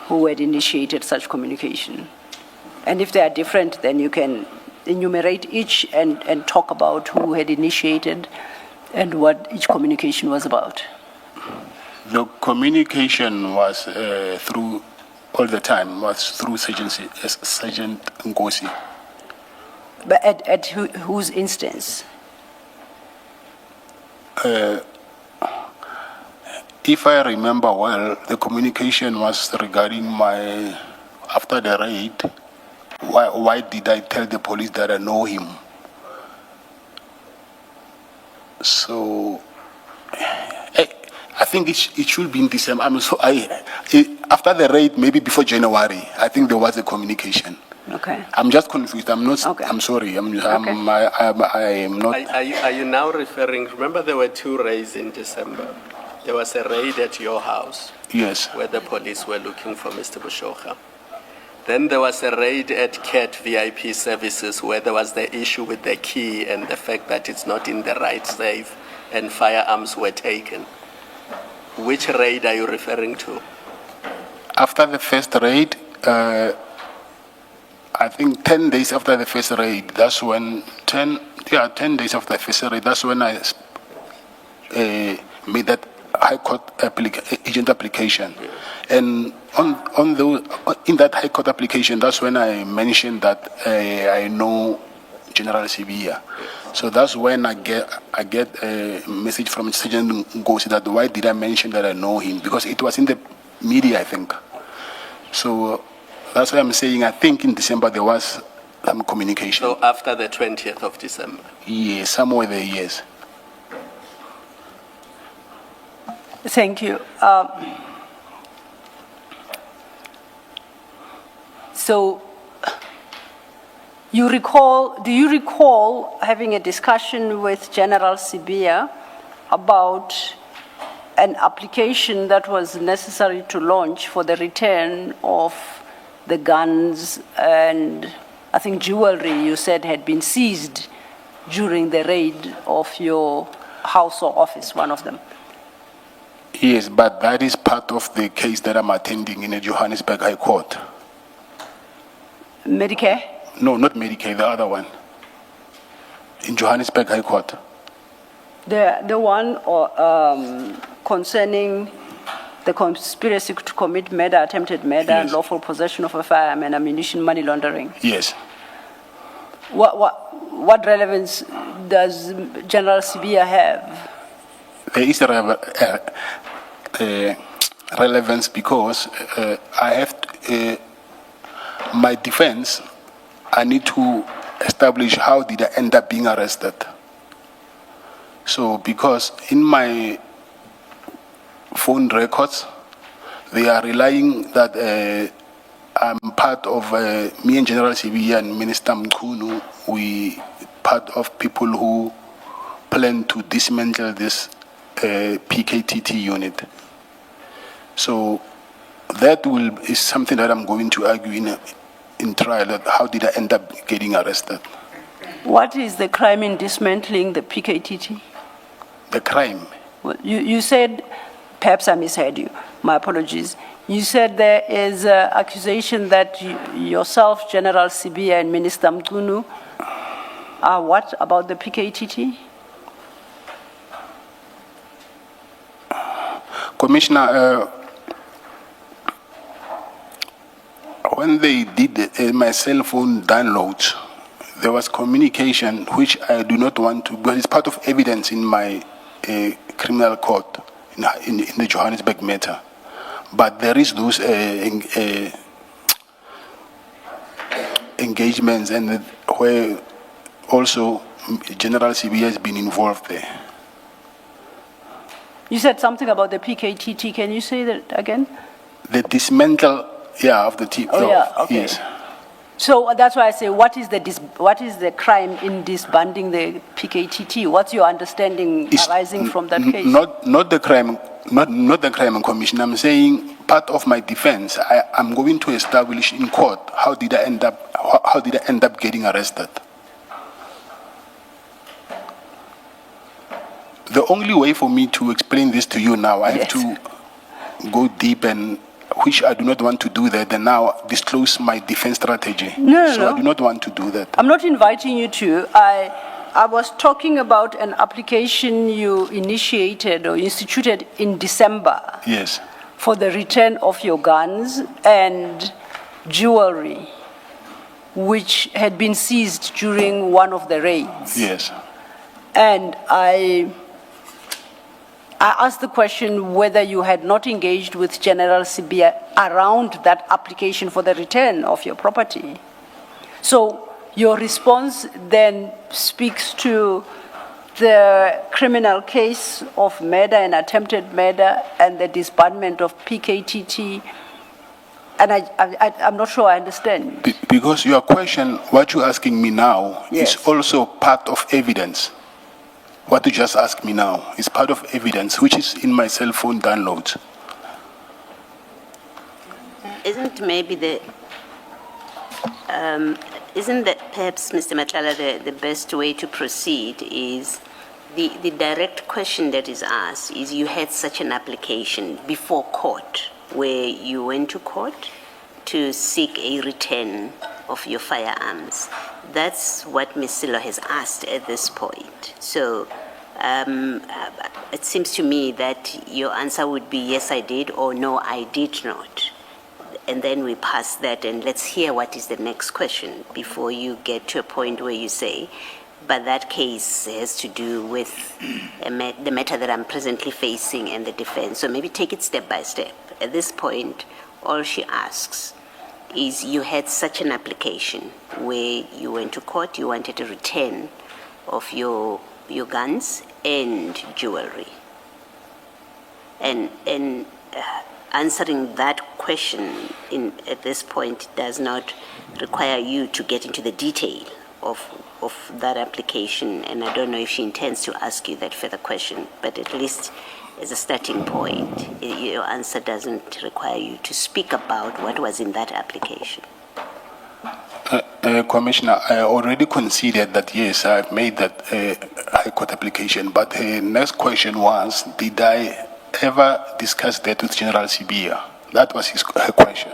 who had initiated such communication? And if they are different, then you can enumerate each and talk about who had initiated and what each communication was about. The communication was through, all the time, was through Sergeant Ngosi. But at whose instance? If I remember well, the communication was regarding after the raid, why did I tell the police that I know him? So, I think it should be in December. After the raid, maybe before January, I think there was a communication. Okay. I'm just confused. I'm not. Okay. I'm sorry. I'm Okay. I am not. Are you now referring, remember there were two raids in December. There was a raid at your house. Yes. Where the police were looking for Mr. Bushoka. Then there was a raid at CAT VIP services where there was the issue with the key and the fact that it's not in the right safe and firearms were taken. Which raid are you referring to? After the first raid, I think 10 days after the first raid, that's when, 10 days after the first raid, that's when I made that High Court agent application. And in that High Court application, that's when I mentioned that I know General Sibia. So that's when I get a message from Sergeant Ngosi that why did I mention that I know him? Because it was in the media, I think. So that's why I'm saying I think in December there was some communication. So after the 20th of December? Yes, somewhere there, yes. Thank you. So, do you recall having a discussion with General Sibia about an application that was necessary to launch for the return of the guns and I think jewelry you said had been seized during the raid of your house or office, one of them? Yes, but that is part of the case that I'm attending in the Johannesburg High Court. Medicare? No, not Medicare, the other one. In Johannesburg High Court. The one concerning the conspiracy to commit murder, attempted murder, Yes. and lawful possession of a firearm and ammunition, money laundering. Yes. What relevance does General Sibia have? There is a relevance because I have my defense. I need to establish how did I end up being arrested. So because in my phone records, they are relying that I'm part of me and General Sibia and Minister Mkhunu. We part of people who plan to dismantle this PKTT unit. So that is something that I'm going to argue in trial, that how did I end up getting arrested. What is the crime in dismantling the PKTT? The crime? Well, you said, perhaps I misheard you, my apologies. You said there is an accusation that yourself, General Sibia, and Minister Mkhunu are what about the PKTT? Commissioner, when they did my cell phone downloads, there was communication which I do not want to, because it's part of evidence in my criminal court in the Johannesburg matter. But there is those engagements and where also General Sibia has been involved there. You said something about the PKTT. Can you say that again? The dismantle, of the T. Oh, yeah, okay. Yes. So that's why I say, what is the crime in disbanding the PKTT? What's your understanding arising from that case? Not the crime, not the crime, Commissioner. I'm saying part of my defense. I'm going to establish in court how did I end up getting arrested. The only way for me to explain this to you now, I have to go deep, and which I do not want to do that, and now disclose my defense strategy. No. I do not want to do that. I'm not inviting you to. I was talking about an application you initiated or instituted in December. Yes. For the return of your guns and jewelry, which had been seized during one of the raids. Yes. And I asked the question whether you had not engaged with General Sibia around that application for the return of your property. So your response then speaks to the criminal case of murder and attempted murder and the disbandment of PKTT. And I'm not sure I understand. Because your question, what you're asking me now, is also part of evidence. What you just asked me now is part of evidence, which is in my cell phone downloads. Isn't that perhaps, Mr. Matlala, the best way to proceed is the direct question that is asked is you had such an application before court where you went to court to seek a return of your firearms. That's what Ms. Silo has asked at this point. So it seems to me that your answer would be yes, I did, or no, I did not. And then we pass that and let's hear what is the next question before you get to a point where you say, but that case has to do with the matter that I'm presently facing and the defense. So maybe take it step by step. At this point, all she asks is you had such an application where you went to court, you wanted a return of your guns and jewelry. And answering that question at this point does not require you to get into the detail of that application, and I don't know if she intends to ask you that further question, but at least as a starting point, your answer doesn't require you to speak about what was in that application. Commissioner, I already conceded that yes, I've made that High Court application, but her next question was, did I ever discuss that with General Sibia? That was her question.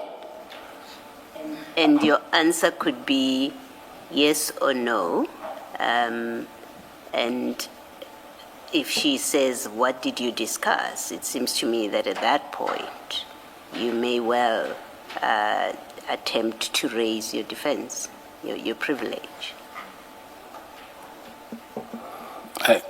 And your answer could be yes or no. And if she says, what did you discuss? It seems to me that at that point, you may well attempt to raise your defense, your privilege.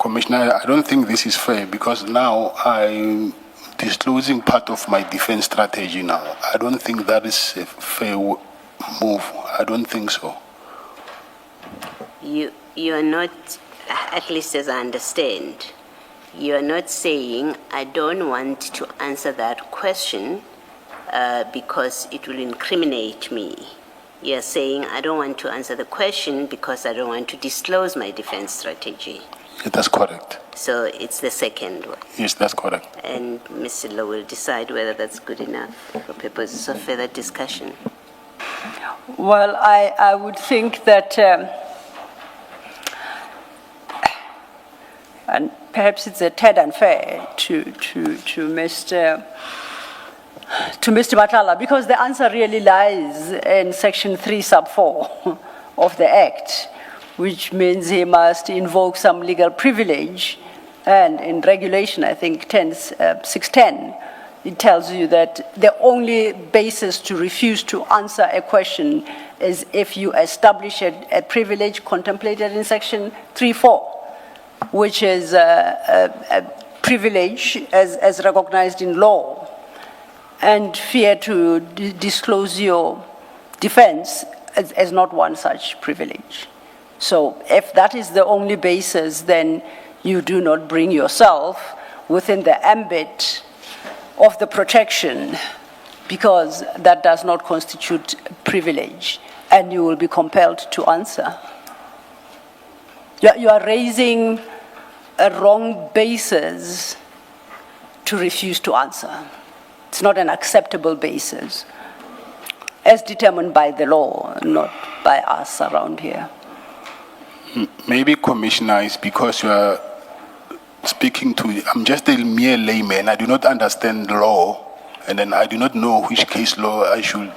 Commissioner, I don't think this is fair because now I'm disclosing part of my defense strategy now. I don't think that is a fair move. I don't think so. You are not, at least as I understand, you are not saying, I don't want to answer that question because it will incriminate me. You are saying, I don't want to answer the question because I don't want to disclose my defense strategy. Yeah, that's correct. So it's the second one. Yes, that's correct. And Ms. Silo will decide whether that's good enough for purposes of further discussion. Well, I would think that, and perhaps it's a tad unfair to Mr. Matlala, because the answer really lies in Section 3, Sub 4 of the Act, which means he must invoke some legal privilege. And in regulation, I think 610, it tells you that the only basis to refuse to answer a question is if you establish a privilege contemplated in Section 3.4, which is a privilege as recognized in law, and fear to disclose your defense as not one such privilege. So if that is the only basis, then you do not bring yourself within the ambit of the protection, because that does not constitute privilege, and you will be compelled to answer. You are raising a wrong basis to refuse to answer. It's not an acceptable basis, as determined by the law, not by us around here. Maybe, Commissioner, it's because you are speaking to, I'm just a mere layman. I do not understand the law, and then I do not know which case law I should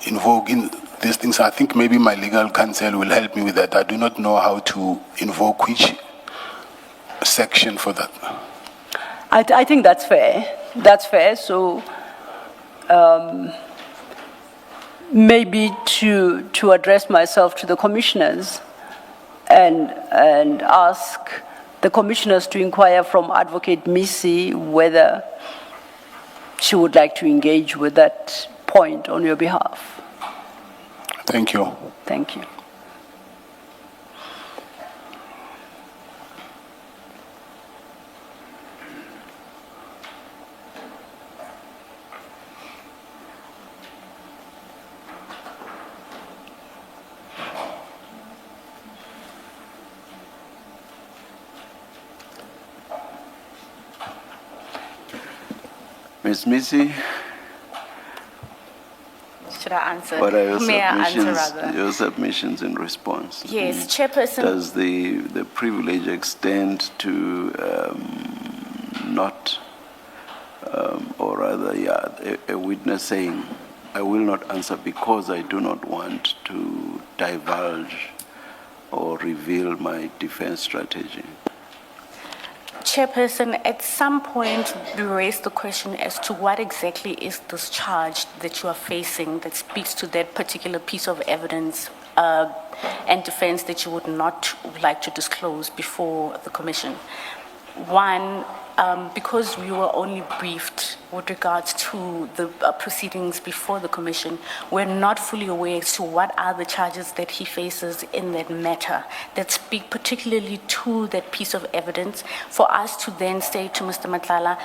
invoke in these things. I think maybe my legal counsel will help me with that. I do not know how to invoke which section for that. I think that's fair. That's fair. So maybe to address myself to the commissioners and ask the commissioners to inquire from Advocate Misi whether she would like to engage with that point on your behalf. Thank you. Thank you. Ms. Missy, Should I answer? What are your May I answer submissions, rather? your submissions in response? Yes, Chairperson. Does the privilege extend to not, or rather, a witness saying, I will not answer because I do not want to divulge or reveal my defense strategy? Chairperson, at some point you raised the question as to what exactly is this charge that you are facing that speaks to that particular piece of evidence and defense that you would not like to disclose before the commission. One, because we were only briefed with regards to the proceedings before the commission, we're not fully aware as to what are the charges that he faces in that matter that speak particularly to that piece of evidence for us to then say to Mr. Matlala,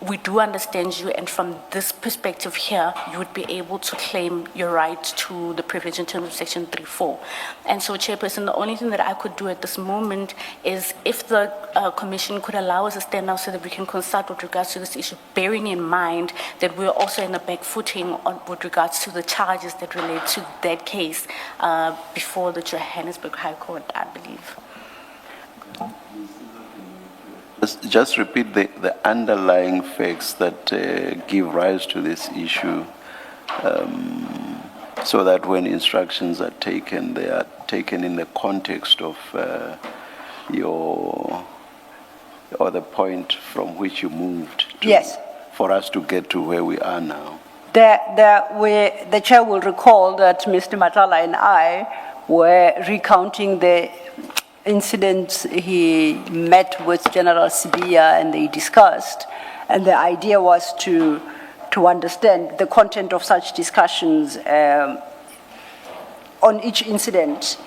we do understand you, and from this perspective here, you would be able to claim your right to the privilege in terms of Section 3.4. And so, Chairperson, the only thing that I could do at this moment is if the Commission could allow us to stand out so that we can consult with regards to this issue, bearing in mind that we're also in the back footing with regards to the charges that relate to that case before the Johannesburg High Court, I believe. Just repeat the underlying facts that give rise to this issue, so that when instructions are taken, they are taken in the context of the point from which you moved to, Yes. for us to get to where we are now. The chair will recall that Mr. Matlala and I were recounting the incidents he met with General Sibiya and they discussed, and the idea was to understand the content of such discussions on each incident.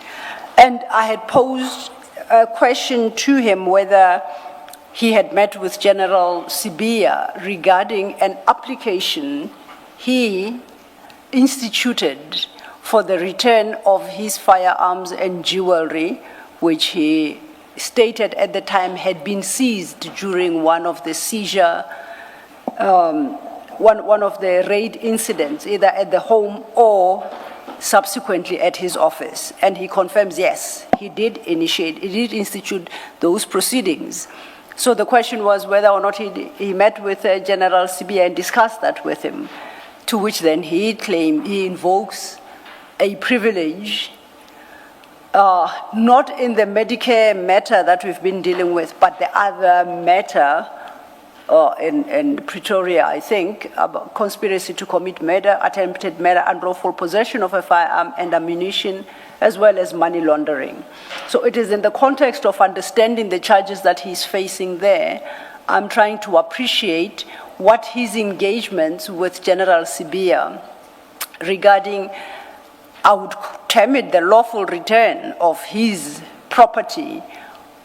And I had posed a question to him whether he had met with General Sibiya regarding an application he instituted for the return of his firearms and jewelry, which he stated at the time had been seized during one of the seizure, one of the raid incidents, either at the home or subsequently at his office. And he confirms, yes, he did institute those proceedings. So the question was whether or not he met with General Sibiya and discussed that with him, to which then he claimed he invokes a privilege, not in the Medicare matter that we've been dealing with, but the other matter in Pretoria, I think, about conspiracy to commit murder, attempted murder, unlawful possession of a firearm and ammunition, as well as money laundering. So it is in the context of understanding the charges that he's facing there, I'm trying to appreciate what his engagements with General Sibiya regarding, I would term it, the lawful return of his property,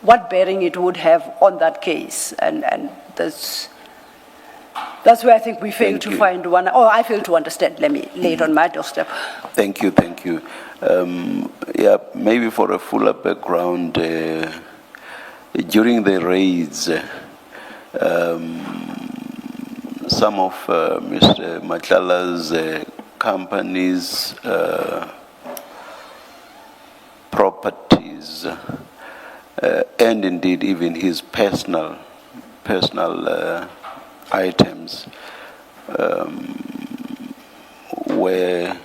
what bearing it would have on that case. And that's where I think we fail to find one, or I fail to understand. Let me lay it on my doorstep. Thank you. Maybe for a fuller background, during the raids, some of Mr. Matlala's company's properties, and indeed even his personal items were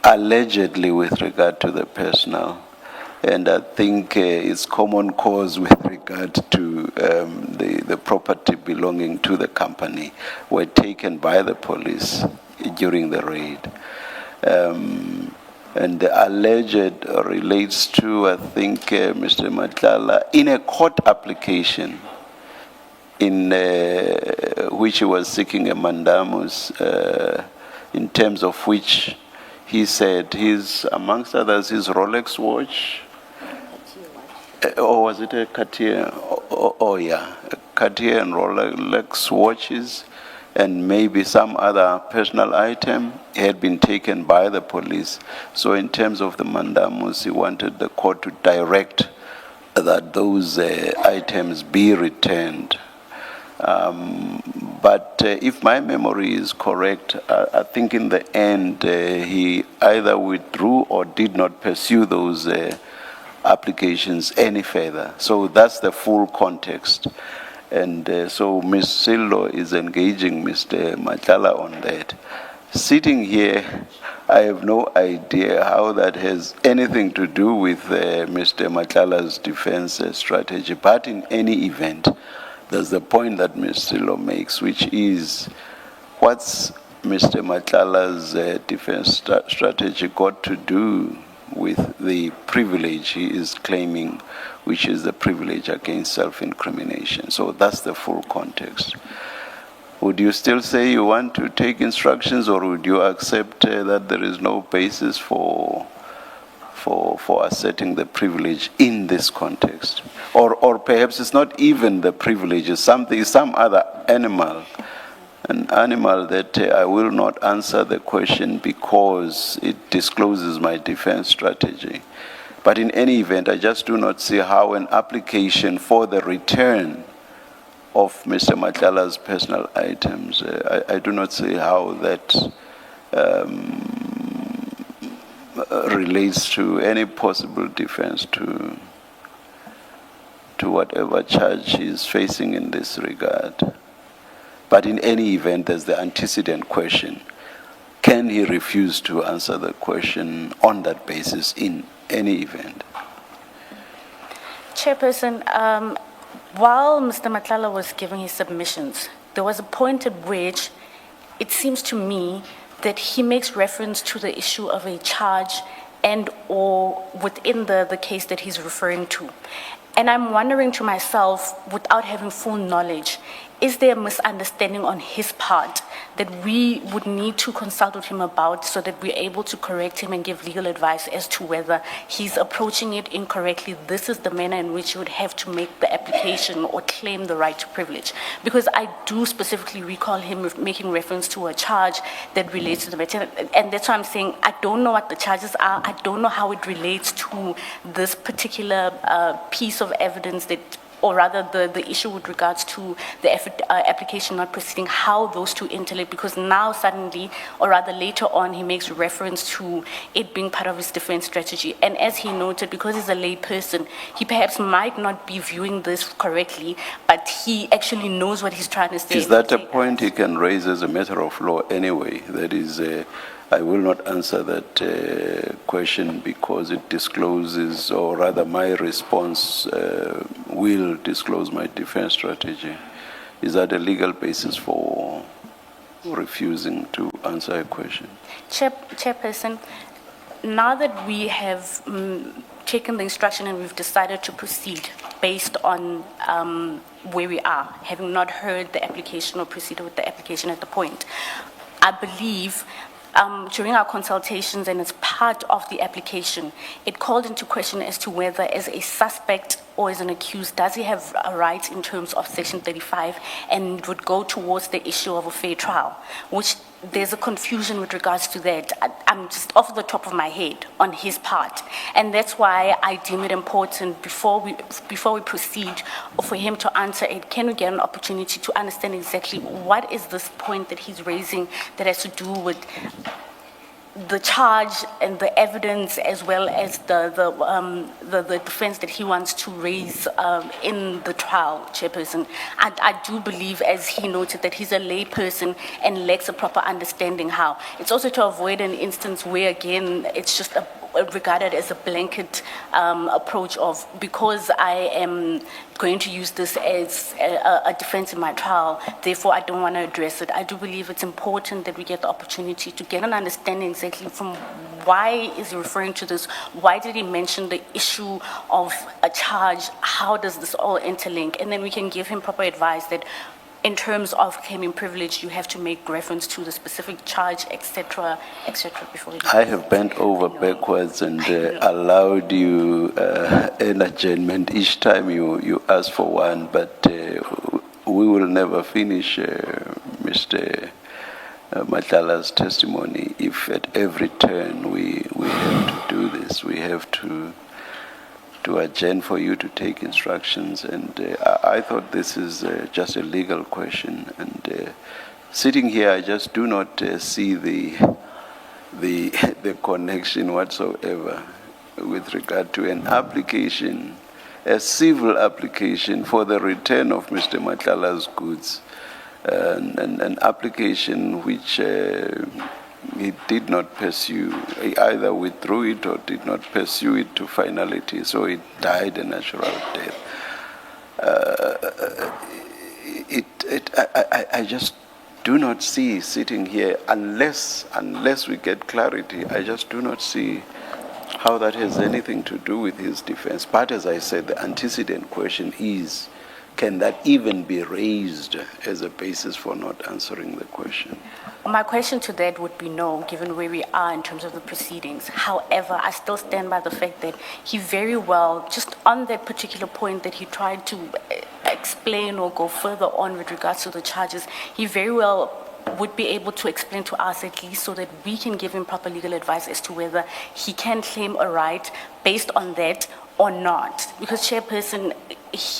allegedly, with regard to the personal, and I think it's common cause with regard to the property belonging to the company, were taken by the police during the raid. And the alleged relates to, I think, Mr. Matlala, in a court application in which he was seeking a mandamus, in terms of which he said his, amongst others, his Rolex watch, or was it a Cartier? Cartier and Rolex watches, and maybe some other personal item had been taken by the police. So in terms of the mandamus, he wanted the court to direct that those items be returned. But if my memory is correct, I think in the end he either withdrew or did not pursue those applications any further. So that's the full context. And so Ms. Sillo is engaging Mr. Matlala on that. Sitting here, I have no idea how that has anything to do with Mr. Matlala's defense strategy. But in any event, there's the point that Ms. Sillo makes, which is what's Mr. Matlala's defense strategy got to do with the privilege he is claiming, which is the privilege against self-incrimination. So that's the full context. Would you still say you want to take instructions, or would you accept that there is no basis for asserting the privilege in this context? Or perhaps it's not even the privilege, it's some other animal, an animal that I will not answer the question because it discloses my defense strategy. But in any event, I just do not see how an application for the return of Mr. Matlala's personal items, I do not see how that relates to any possible defense to whatever charge he is facing in this regard. But in any event, there's the antecedent question. Can he refuse to answer the question on that basis in any event? Chairperson, while Mr. Matlala was giving his submissions, there was a point at which it seems to me that he makes reference to the issue of a charge and or within the case that he's referring to. And I'm wondering to myself, without having full knowledge, is there a misunderstanding on his part that we would need to consult with him about so that we're able to correct him and give legal advice as to whether he's approaching it incorrectly? This is the manner in which you would have to make the application or claim the right to privilege. Because I do specifically recall him making reference to a charge that relates to the matter. And that's why I'm saying I don't know what the charges are. I don't know how it relates to this particular piece of evidence that, or rather the issue with regards to the application not proceeding, how those two interlink, because now suddenly, or rather later on, he makes reference to it being part of his defense strategy. And as he noted, because he's a lay person, he perhaps might not be viewing this correctly, but he actually knows what he's trying to say. Is that a point he can raise as a matter of law anyway? That is, I will not answer that question because it discloses, or rather my response will disclose my defense strategy. Is that a legal basis for refusing to answer a question? Chairperson, now that we have taken the instruction and we've decided to proceed based on where we are, having not heard the application or proceeded with the application at the point, I believe during our consultations and as part of the application, it called into question as to whether as a suspect or as an accused, does he have a right in terms of Section 35, and would go towards the issue of a fair trial, which there's a confusion with regards to that. I'm just off the top of my head on his part. And that's why I deem it important before we proceed for him to answer it, can we get an opportunity to understand exactly what is this point that he's raising that has to do with the charge and the evidence, as well as the defense that he wants to raise in the trial, Chairperson. I do believe, as he noted, that he's a lay person and lacks a proper understanding how. It's also to avoid an instance where, again, it's just regarded as a blanket approach of, because I am going to use this as a defense in my trial, therefore I don't want to address it. I do believe it's important that we get the opportunity to get an understanding exactly from why is he referring to this, why did he mention the issue of a charge, how does this all interlink, and then we can give him proper advice that in terms of claiming privilege, you have to make reference to the specific charge, etc., before you do. I have bent over backwards and allowed you an adjournment each time you ask for one, but we will never finish Mr. Matlala's testimony if at every turn we have to do this. We have to adjourn for you to take instructions. And I thought this is just a legal question. And sitting here, I just do not see the connection whatsoever with regard to an application, a civil application for the return of Mr. Matlala's goods, an application which he did not pursue. He either withdrew it or did not pursue it to finality, so it died a natural death. I just do not see sitting here, unless we get clarity, I just do not see how that has anything to do with his defense. But as I said, the antecedent question is, can that even be raised as a basis for not answering the question? My question to that would be no, given where we are in terms of the proceedings. However, I still stand by the fact that he very well, just on that particular point that he tried to explain or go further on with regards to the charges, he very well would be able to explain to us at least so that we can give him proper legal advice as to whether he can claim a right based on that or not. Because Chairperson,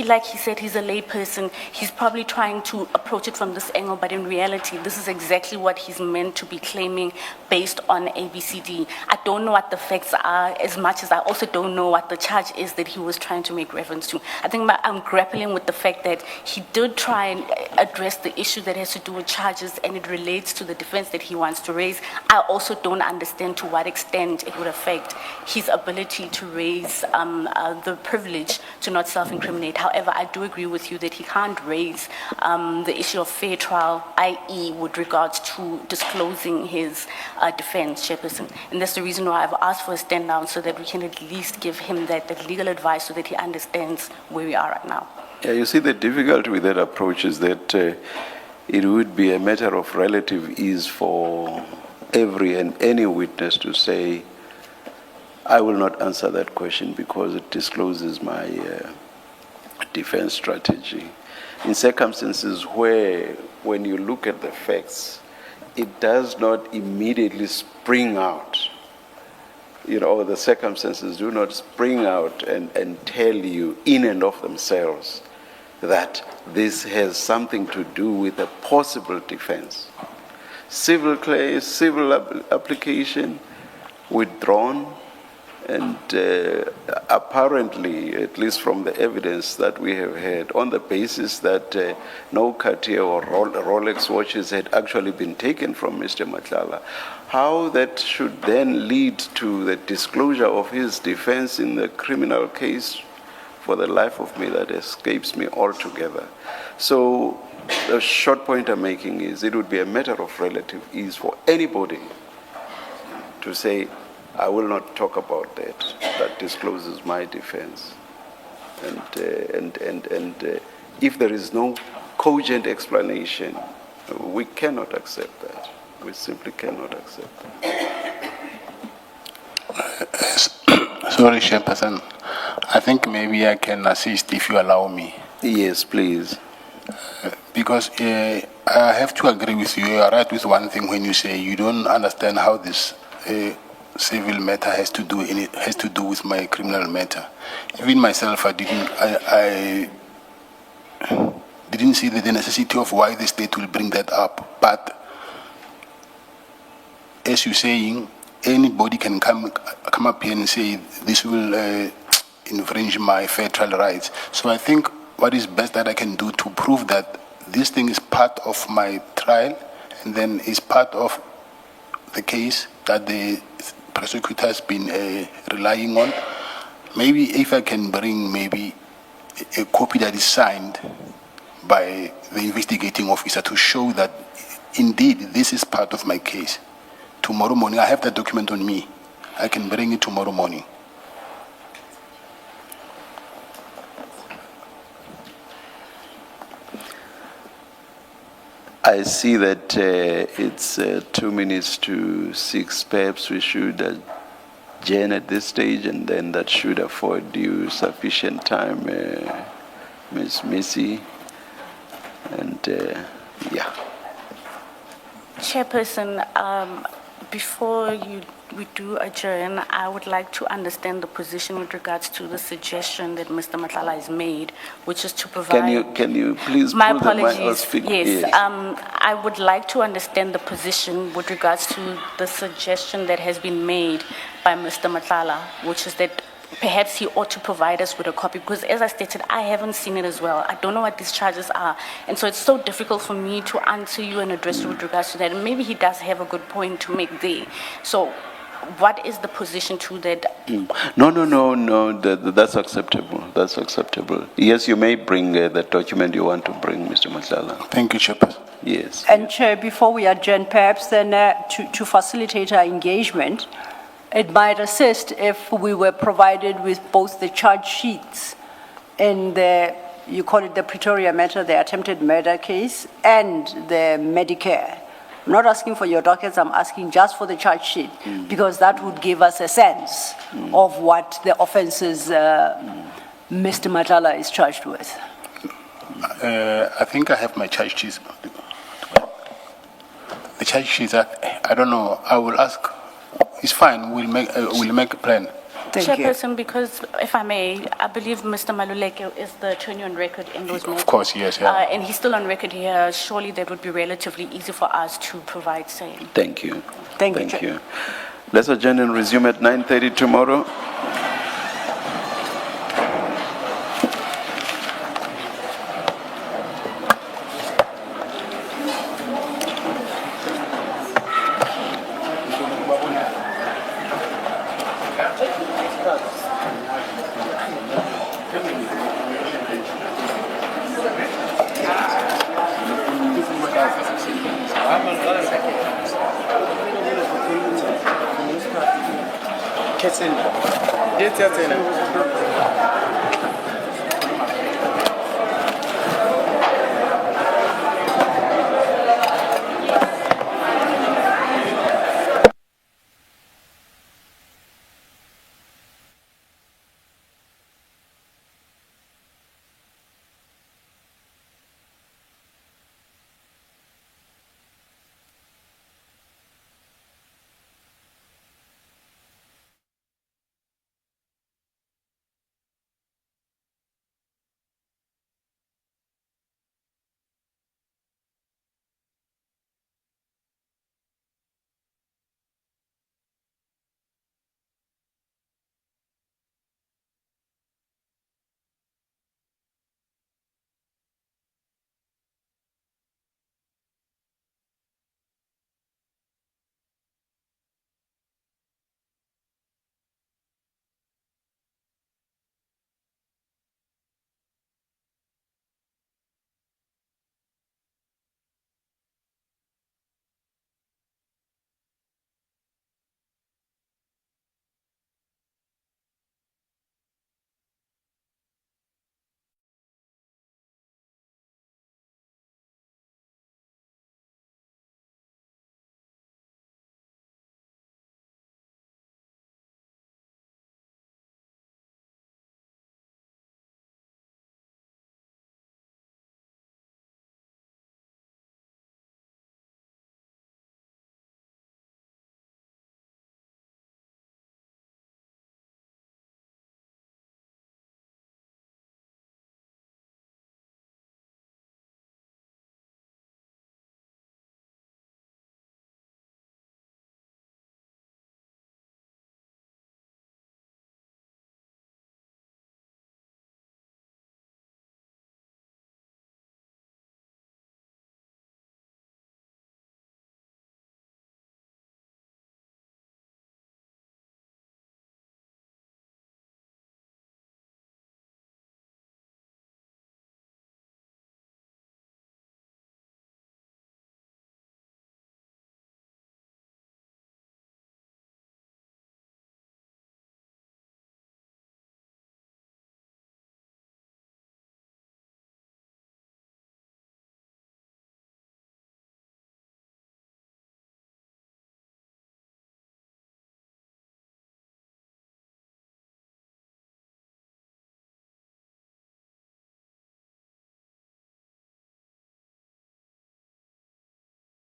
like he said, he's a lay person. He's probably trying to approach it from this angle, but in reality, this is exactly what he's meant to be claiming based on ABCD. I don't know what the facts are as much as I also don't know what the charge is that he was trying to make reference to. I think I'm grappling with the fact that he did try and address the issue that has to do with charges and it relates to the defense that he wants to raise. I also don't understand to what extent it would affect his ability to raise the privilege to not self-incriminate. However, I do agree with you that he can't raise the issue of fair trial, i.e. with regards to disclosing his defense, Chairperson. And that's the reason why I've asked for a stand down so that we can at least give him that legal advice so that he understands where we are right now. Yeah, you see, the difficulty with that approach is that it would be a matter of relative ease for every and any witness to say, I will not answer that question because it discloses my defense strategy. In circumstances where, when you look at the facts, it does not immediately spring out, the circumstances do not spring out and tell you in and of themselves that this has something to do with a possible defense. Civil case, civil application, withdrawn, and apparently, at least from the evidence that we have had, on the basis that no Cartier or Rolex watches had actually been taken from Mr. Matlala, how that should then lead to the disclosure of his defense in the criminal case, for the life of me, that escapes me altogether. So the short point I'm making is it would be a matter of relative ease for anybody to say, I will not talk about that. That discloses my defense. And if there is no cogent explanation, we cannot accept that. We simply cannot accept that. Sorry, Chairperson. I think maybe I can assist if you allow me. Yes, please. Because I have to agree with you. You are right with one thing when you say you don't understand how this civil matter has to do with my criminal matter. Even myself, I didn't see the necessity of why the state will bring that up. But as you're saying, anybody can come up here and say this will infringe my fair trial rights. So I think what is best that I can do to prove that this thing is part of my trial and then is part of the case that the prosecutor has been relying on. Maybe if I can bring maybe a copy that is signed by the investigating officer to show that indeed this is part of my case. Tomorrow morning, I have that document on me. I can bring it tomorrow morning. I see that it's 2 minutes to 6. Perhaps we should adjourn at this stage, and then that should afford you sufficient time, Ms. Missy. And yeah. Chairperson, Before we do adjourn, I would like to understand the position with regards to the suggestion that Mr. Matlala has made, which is to provide... Can you please My pull the mic or apologies. speak? Yes, I would like to understand the position with regards to the suggestion that has been made by Mr. Matlala, which is that perhaps he ought to provide us with a copy, because as I stated, I haven't seen it as well. I don't know what these charges are. And so it's so difficult for me to answer you and address you with regards to that. And maybe he does have a good point to make there. So what is the position to that? No, that's acceptable. That's acceptable. Yes, you may bring the document you want to bring, Mr. Matlala. Thank you, Chairperson. Yes. And Chair, before we adjourn, perhaps then to facilitate our engagement, it might assist if we were provided with both the charge sheets and you call it the Pretoria matter, the attempted murder case, and the Medicare. I'm not asking for your dockets, I'm asking just for the charge sheet, because that would give us a sense of what the offenses Mr. Matlala is charged with. I think I have my charge sheets. The charge sheets, I don't know, I will ask. It's fine, we'll make a plan. Thank you. Chairperson, because if I may, I believe Mr. Maluleke is the attorney on record in those matters. Of course, yes. Yeah. And he's still on record here. Surely that would be relatively easy for us to provide same. Thank you. Thank you. Let's adjourn and resume at 9:30 tomorrow. Yes,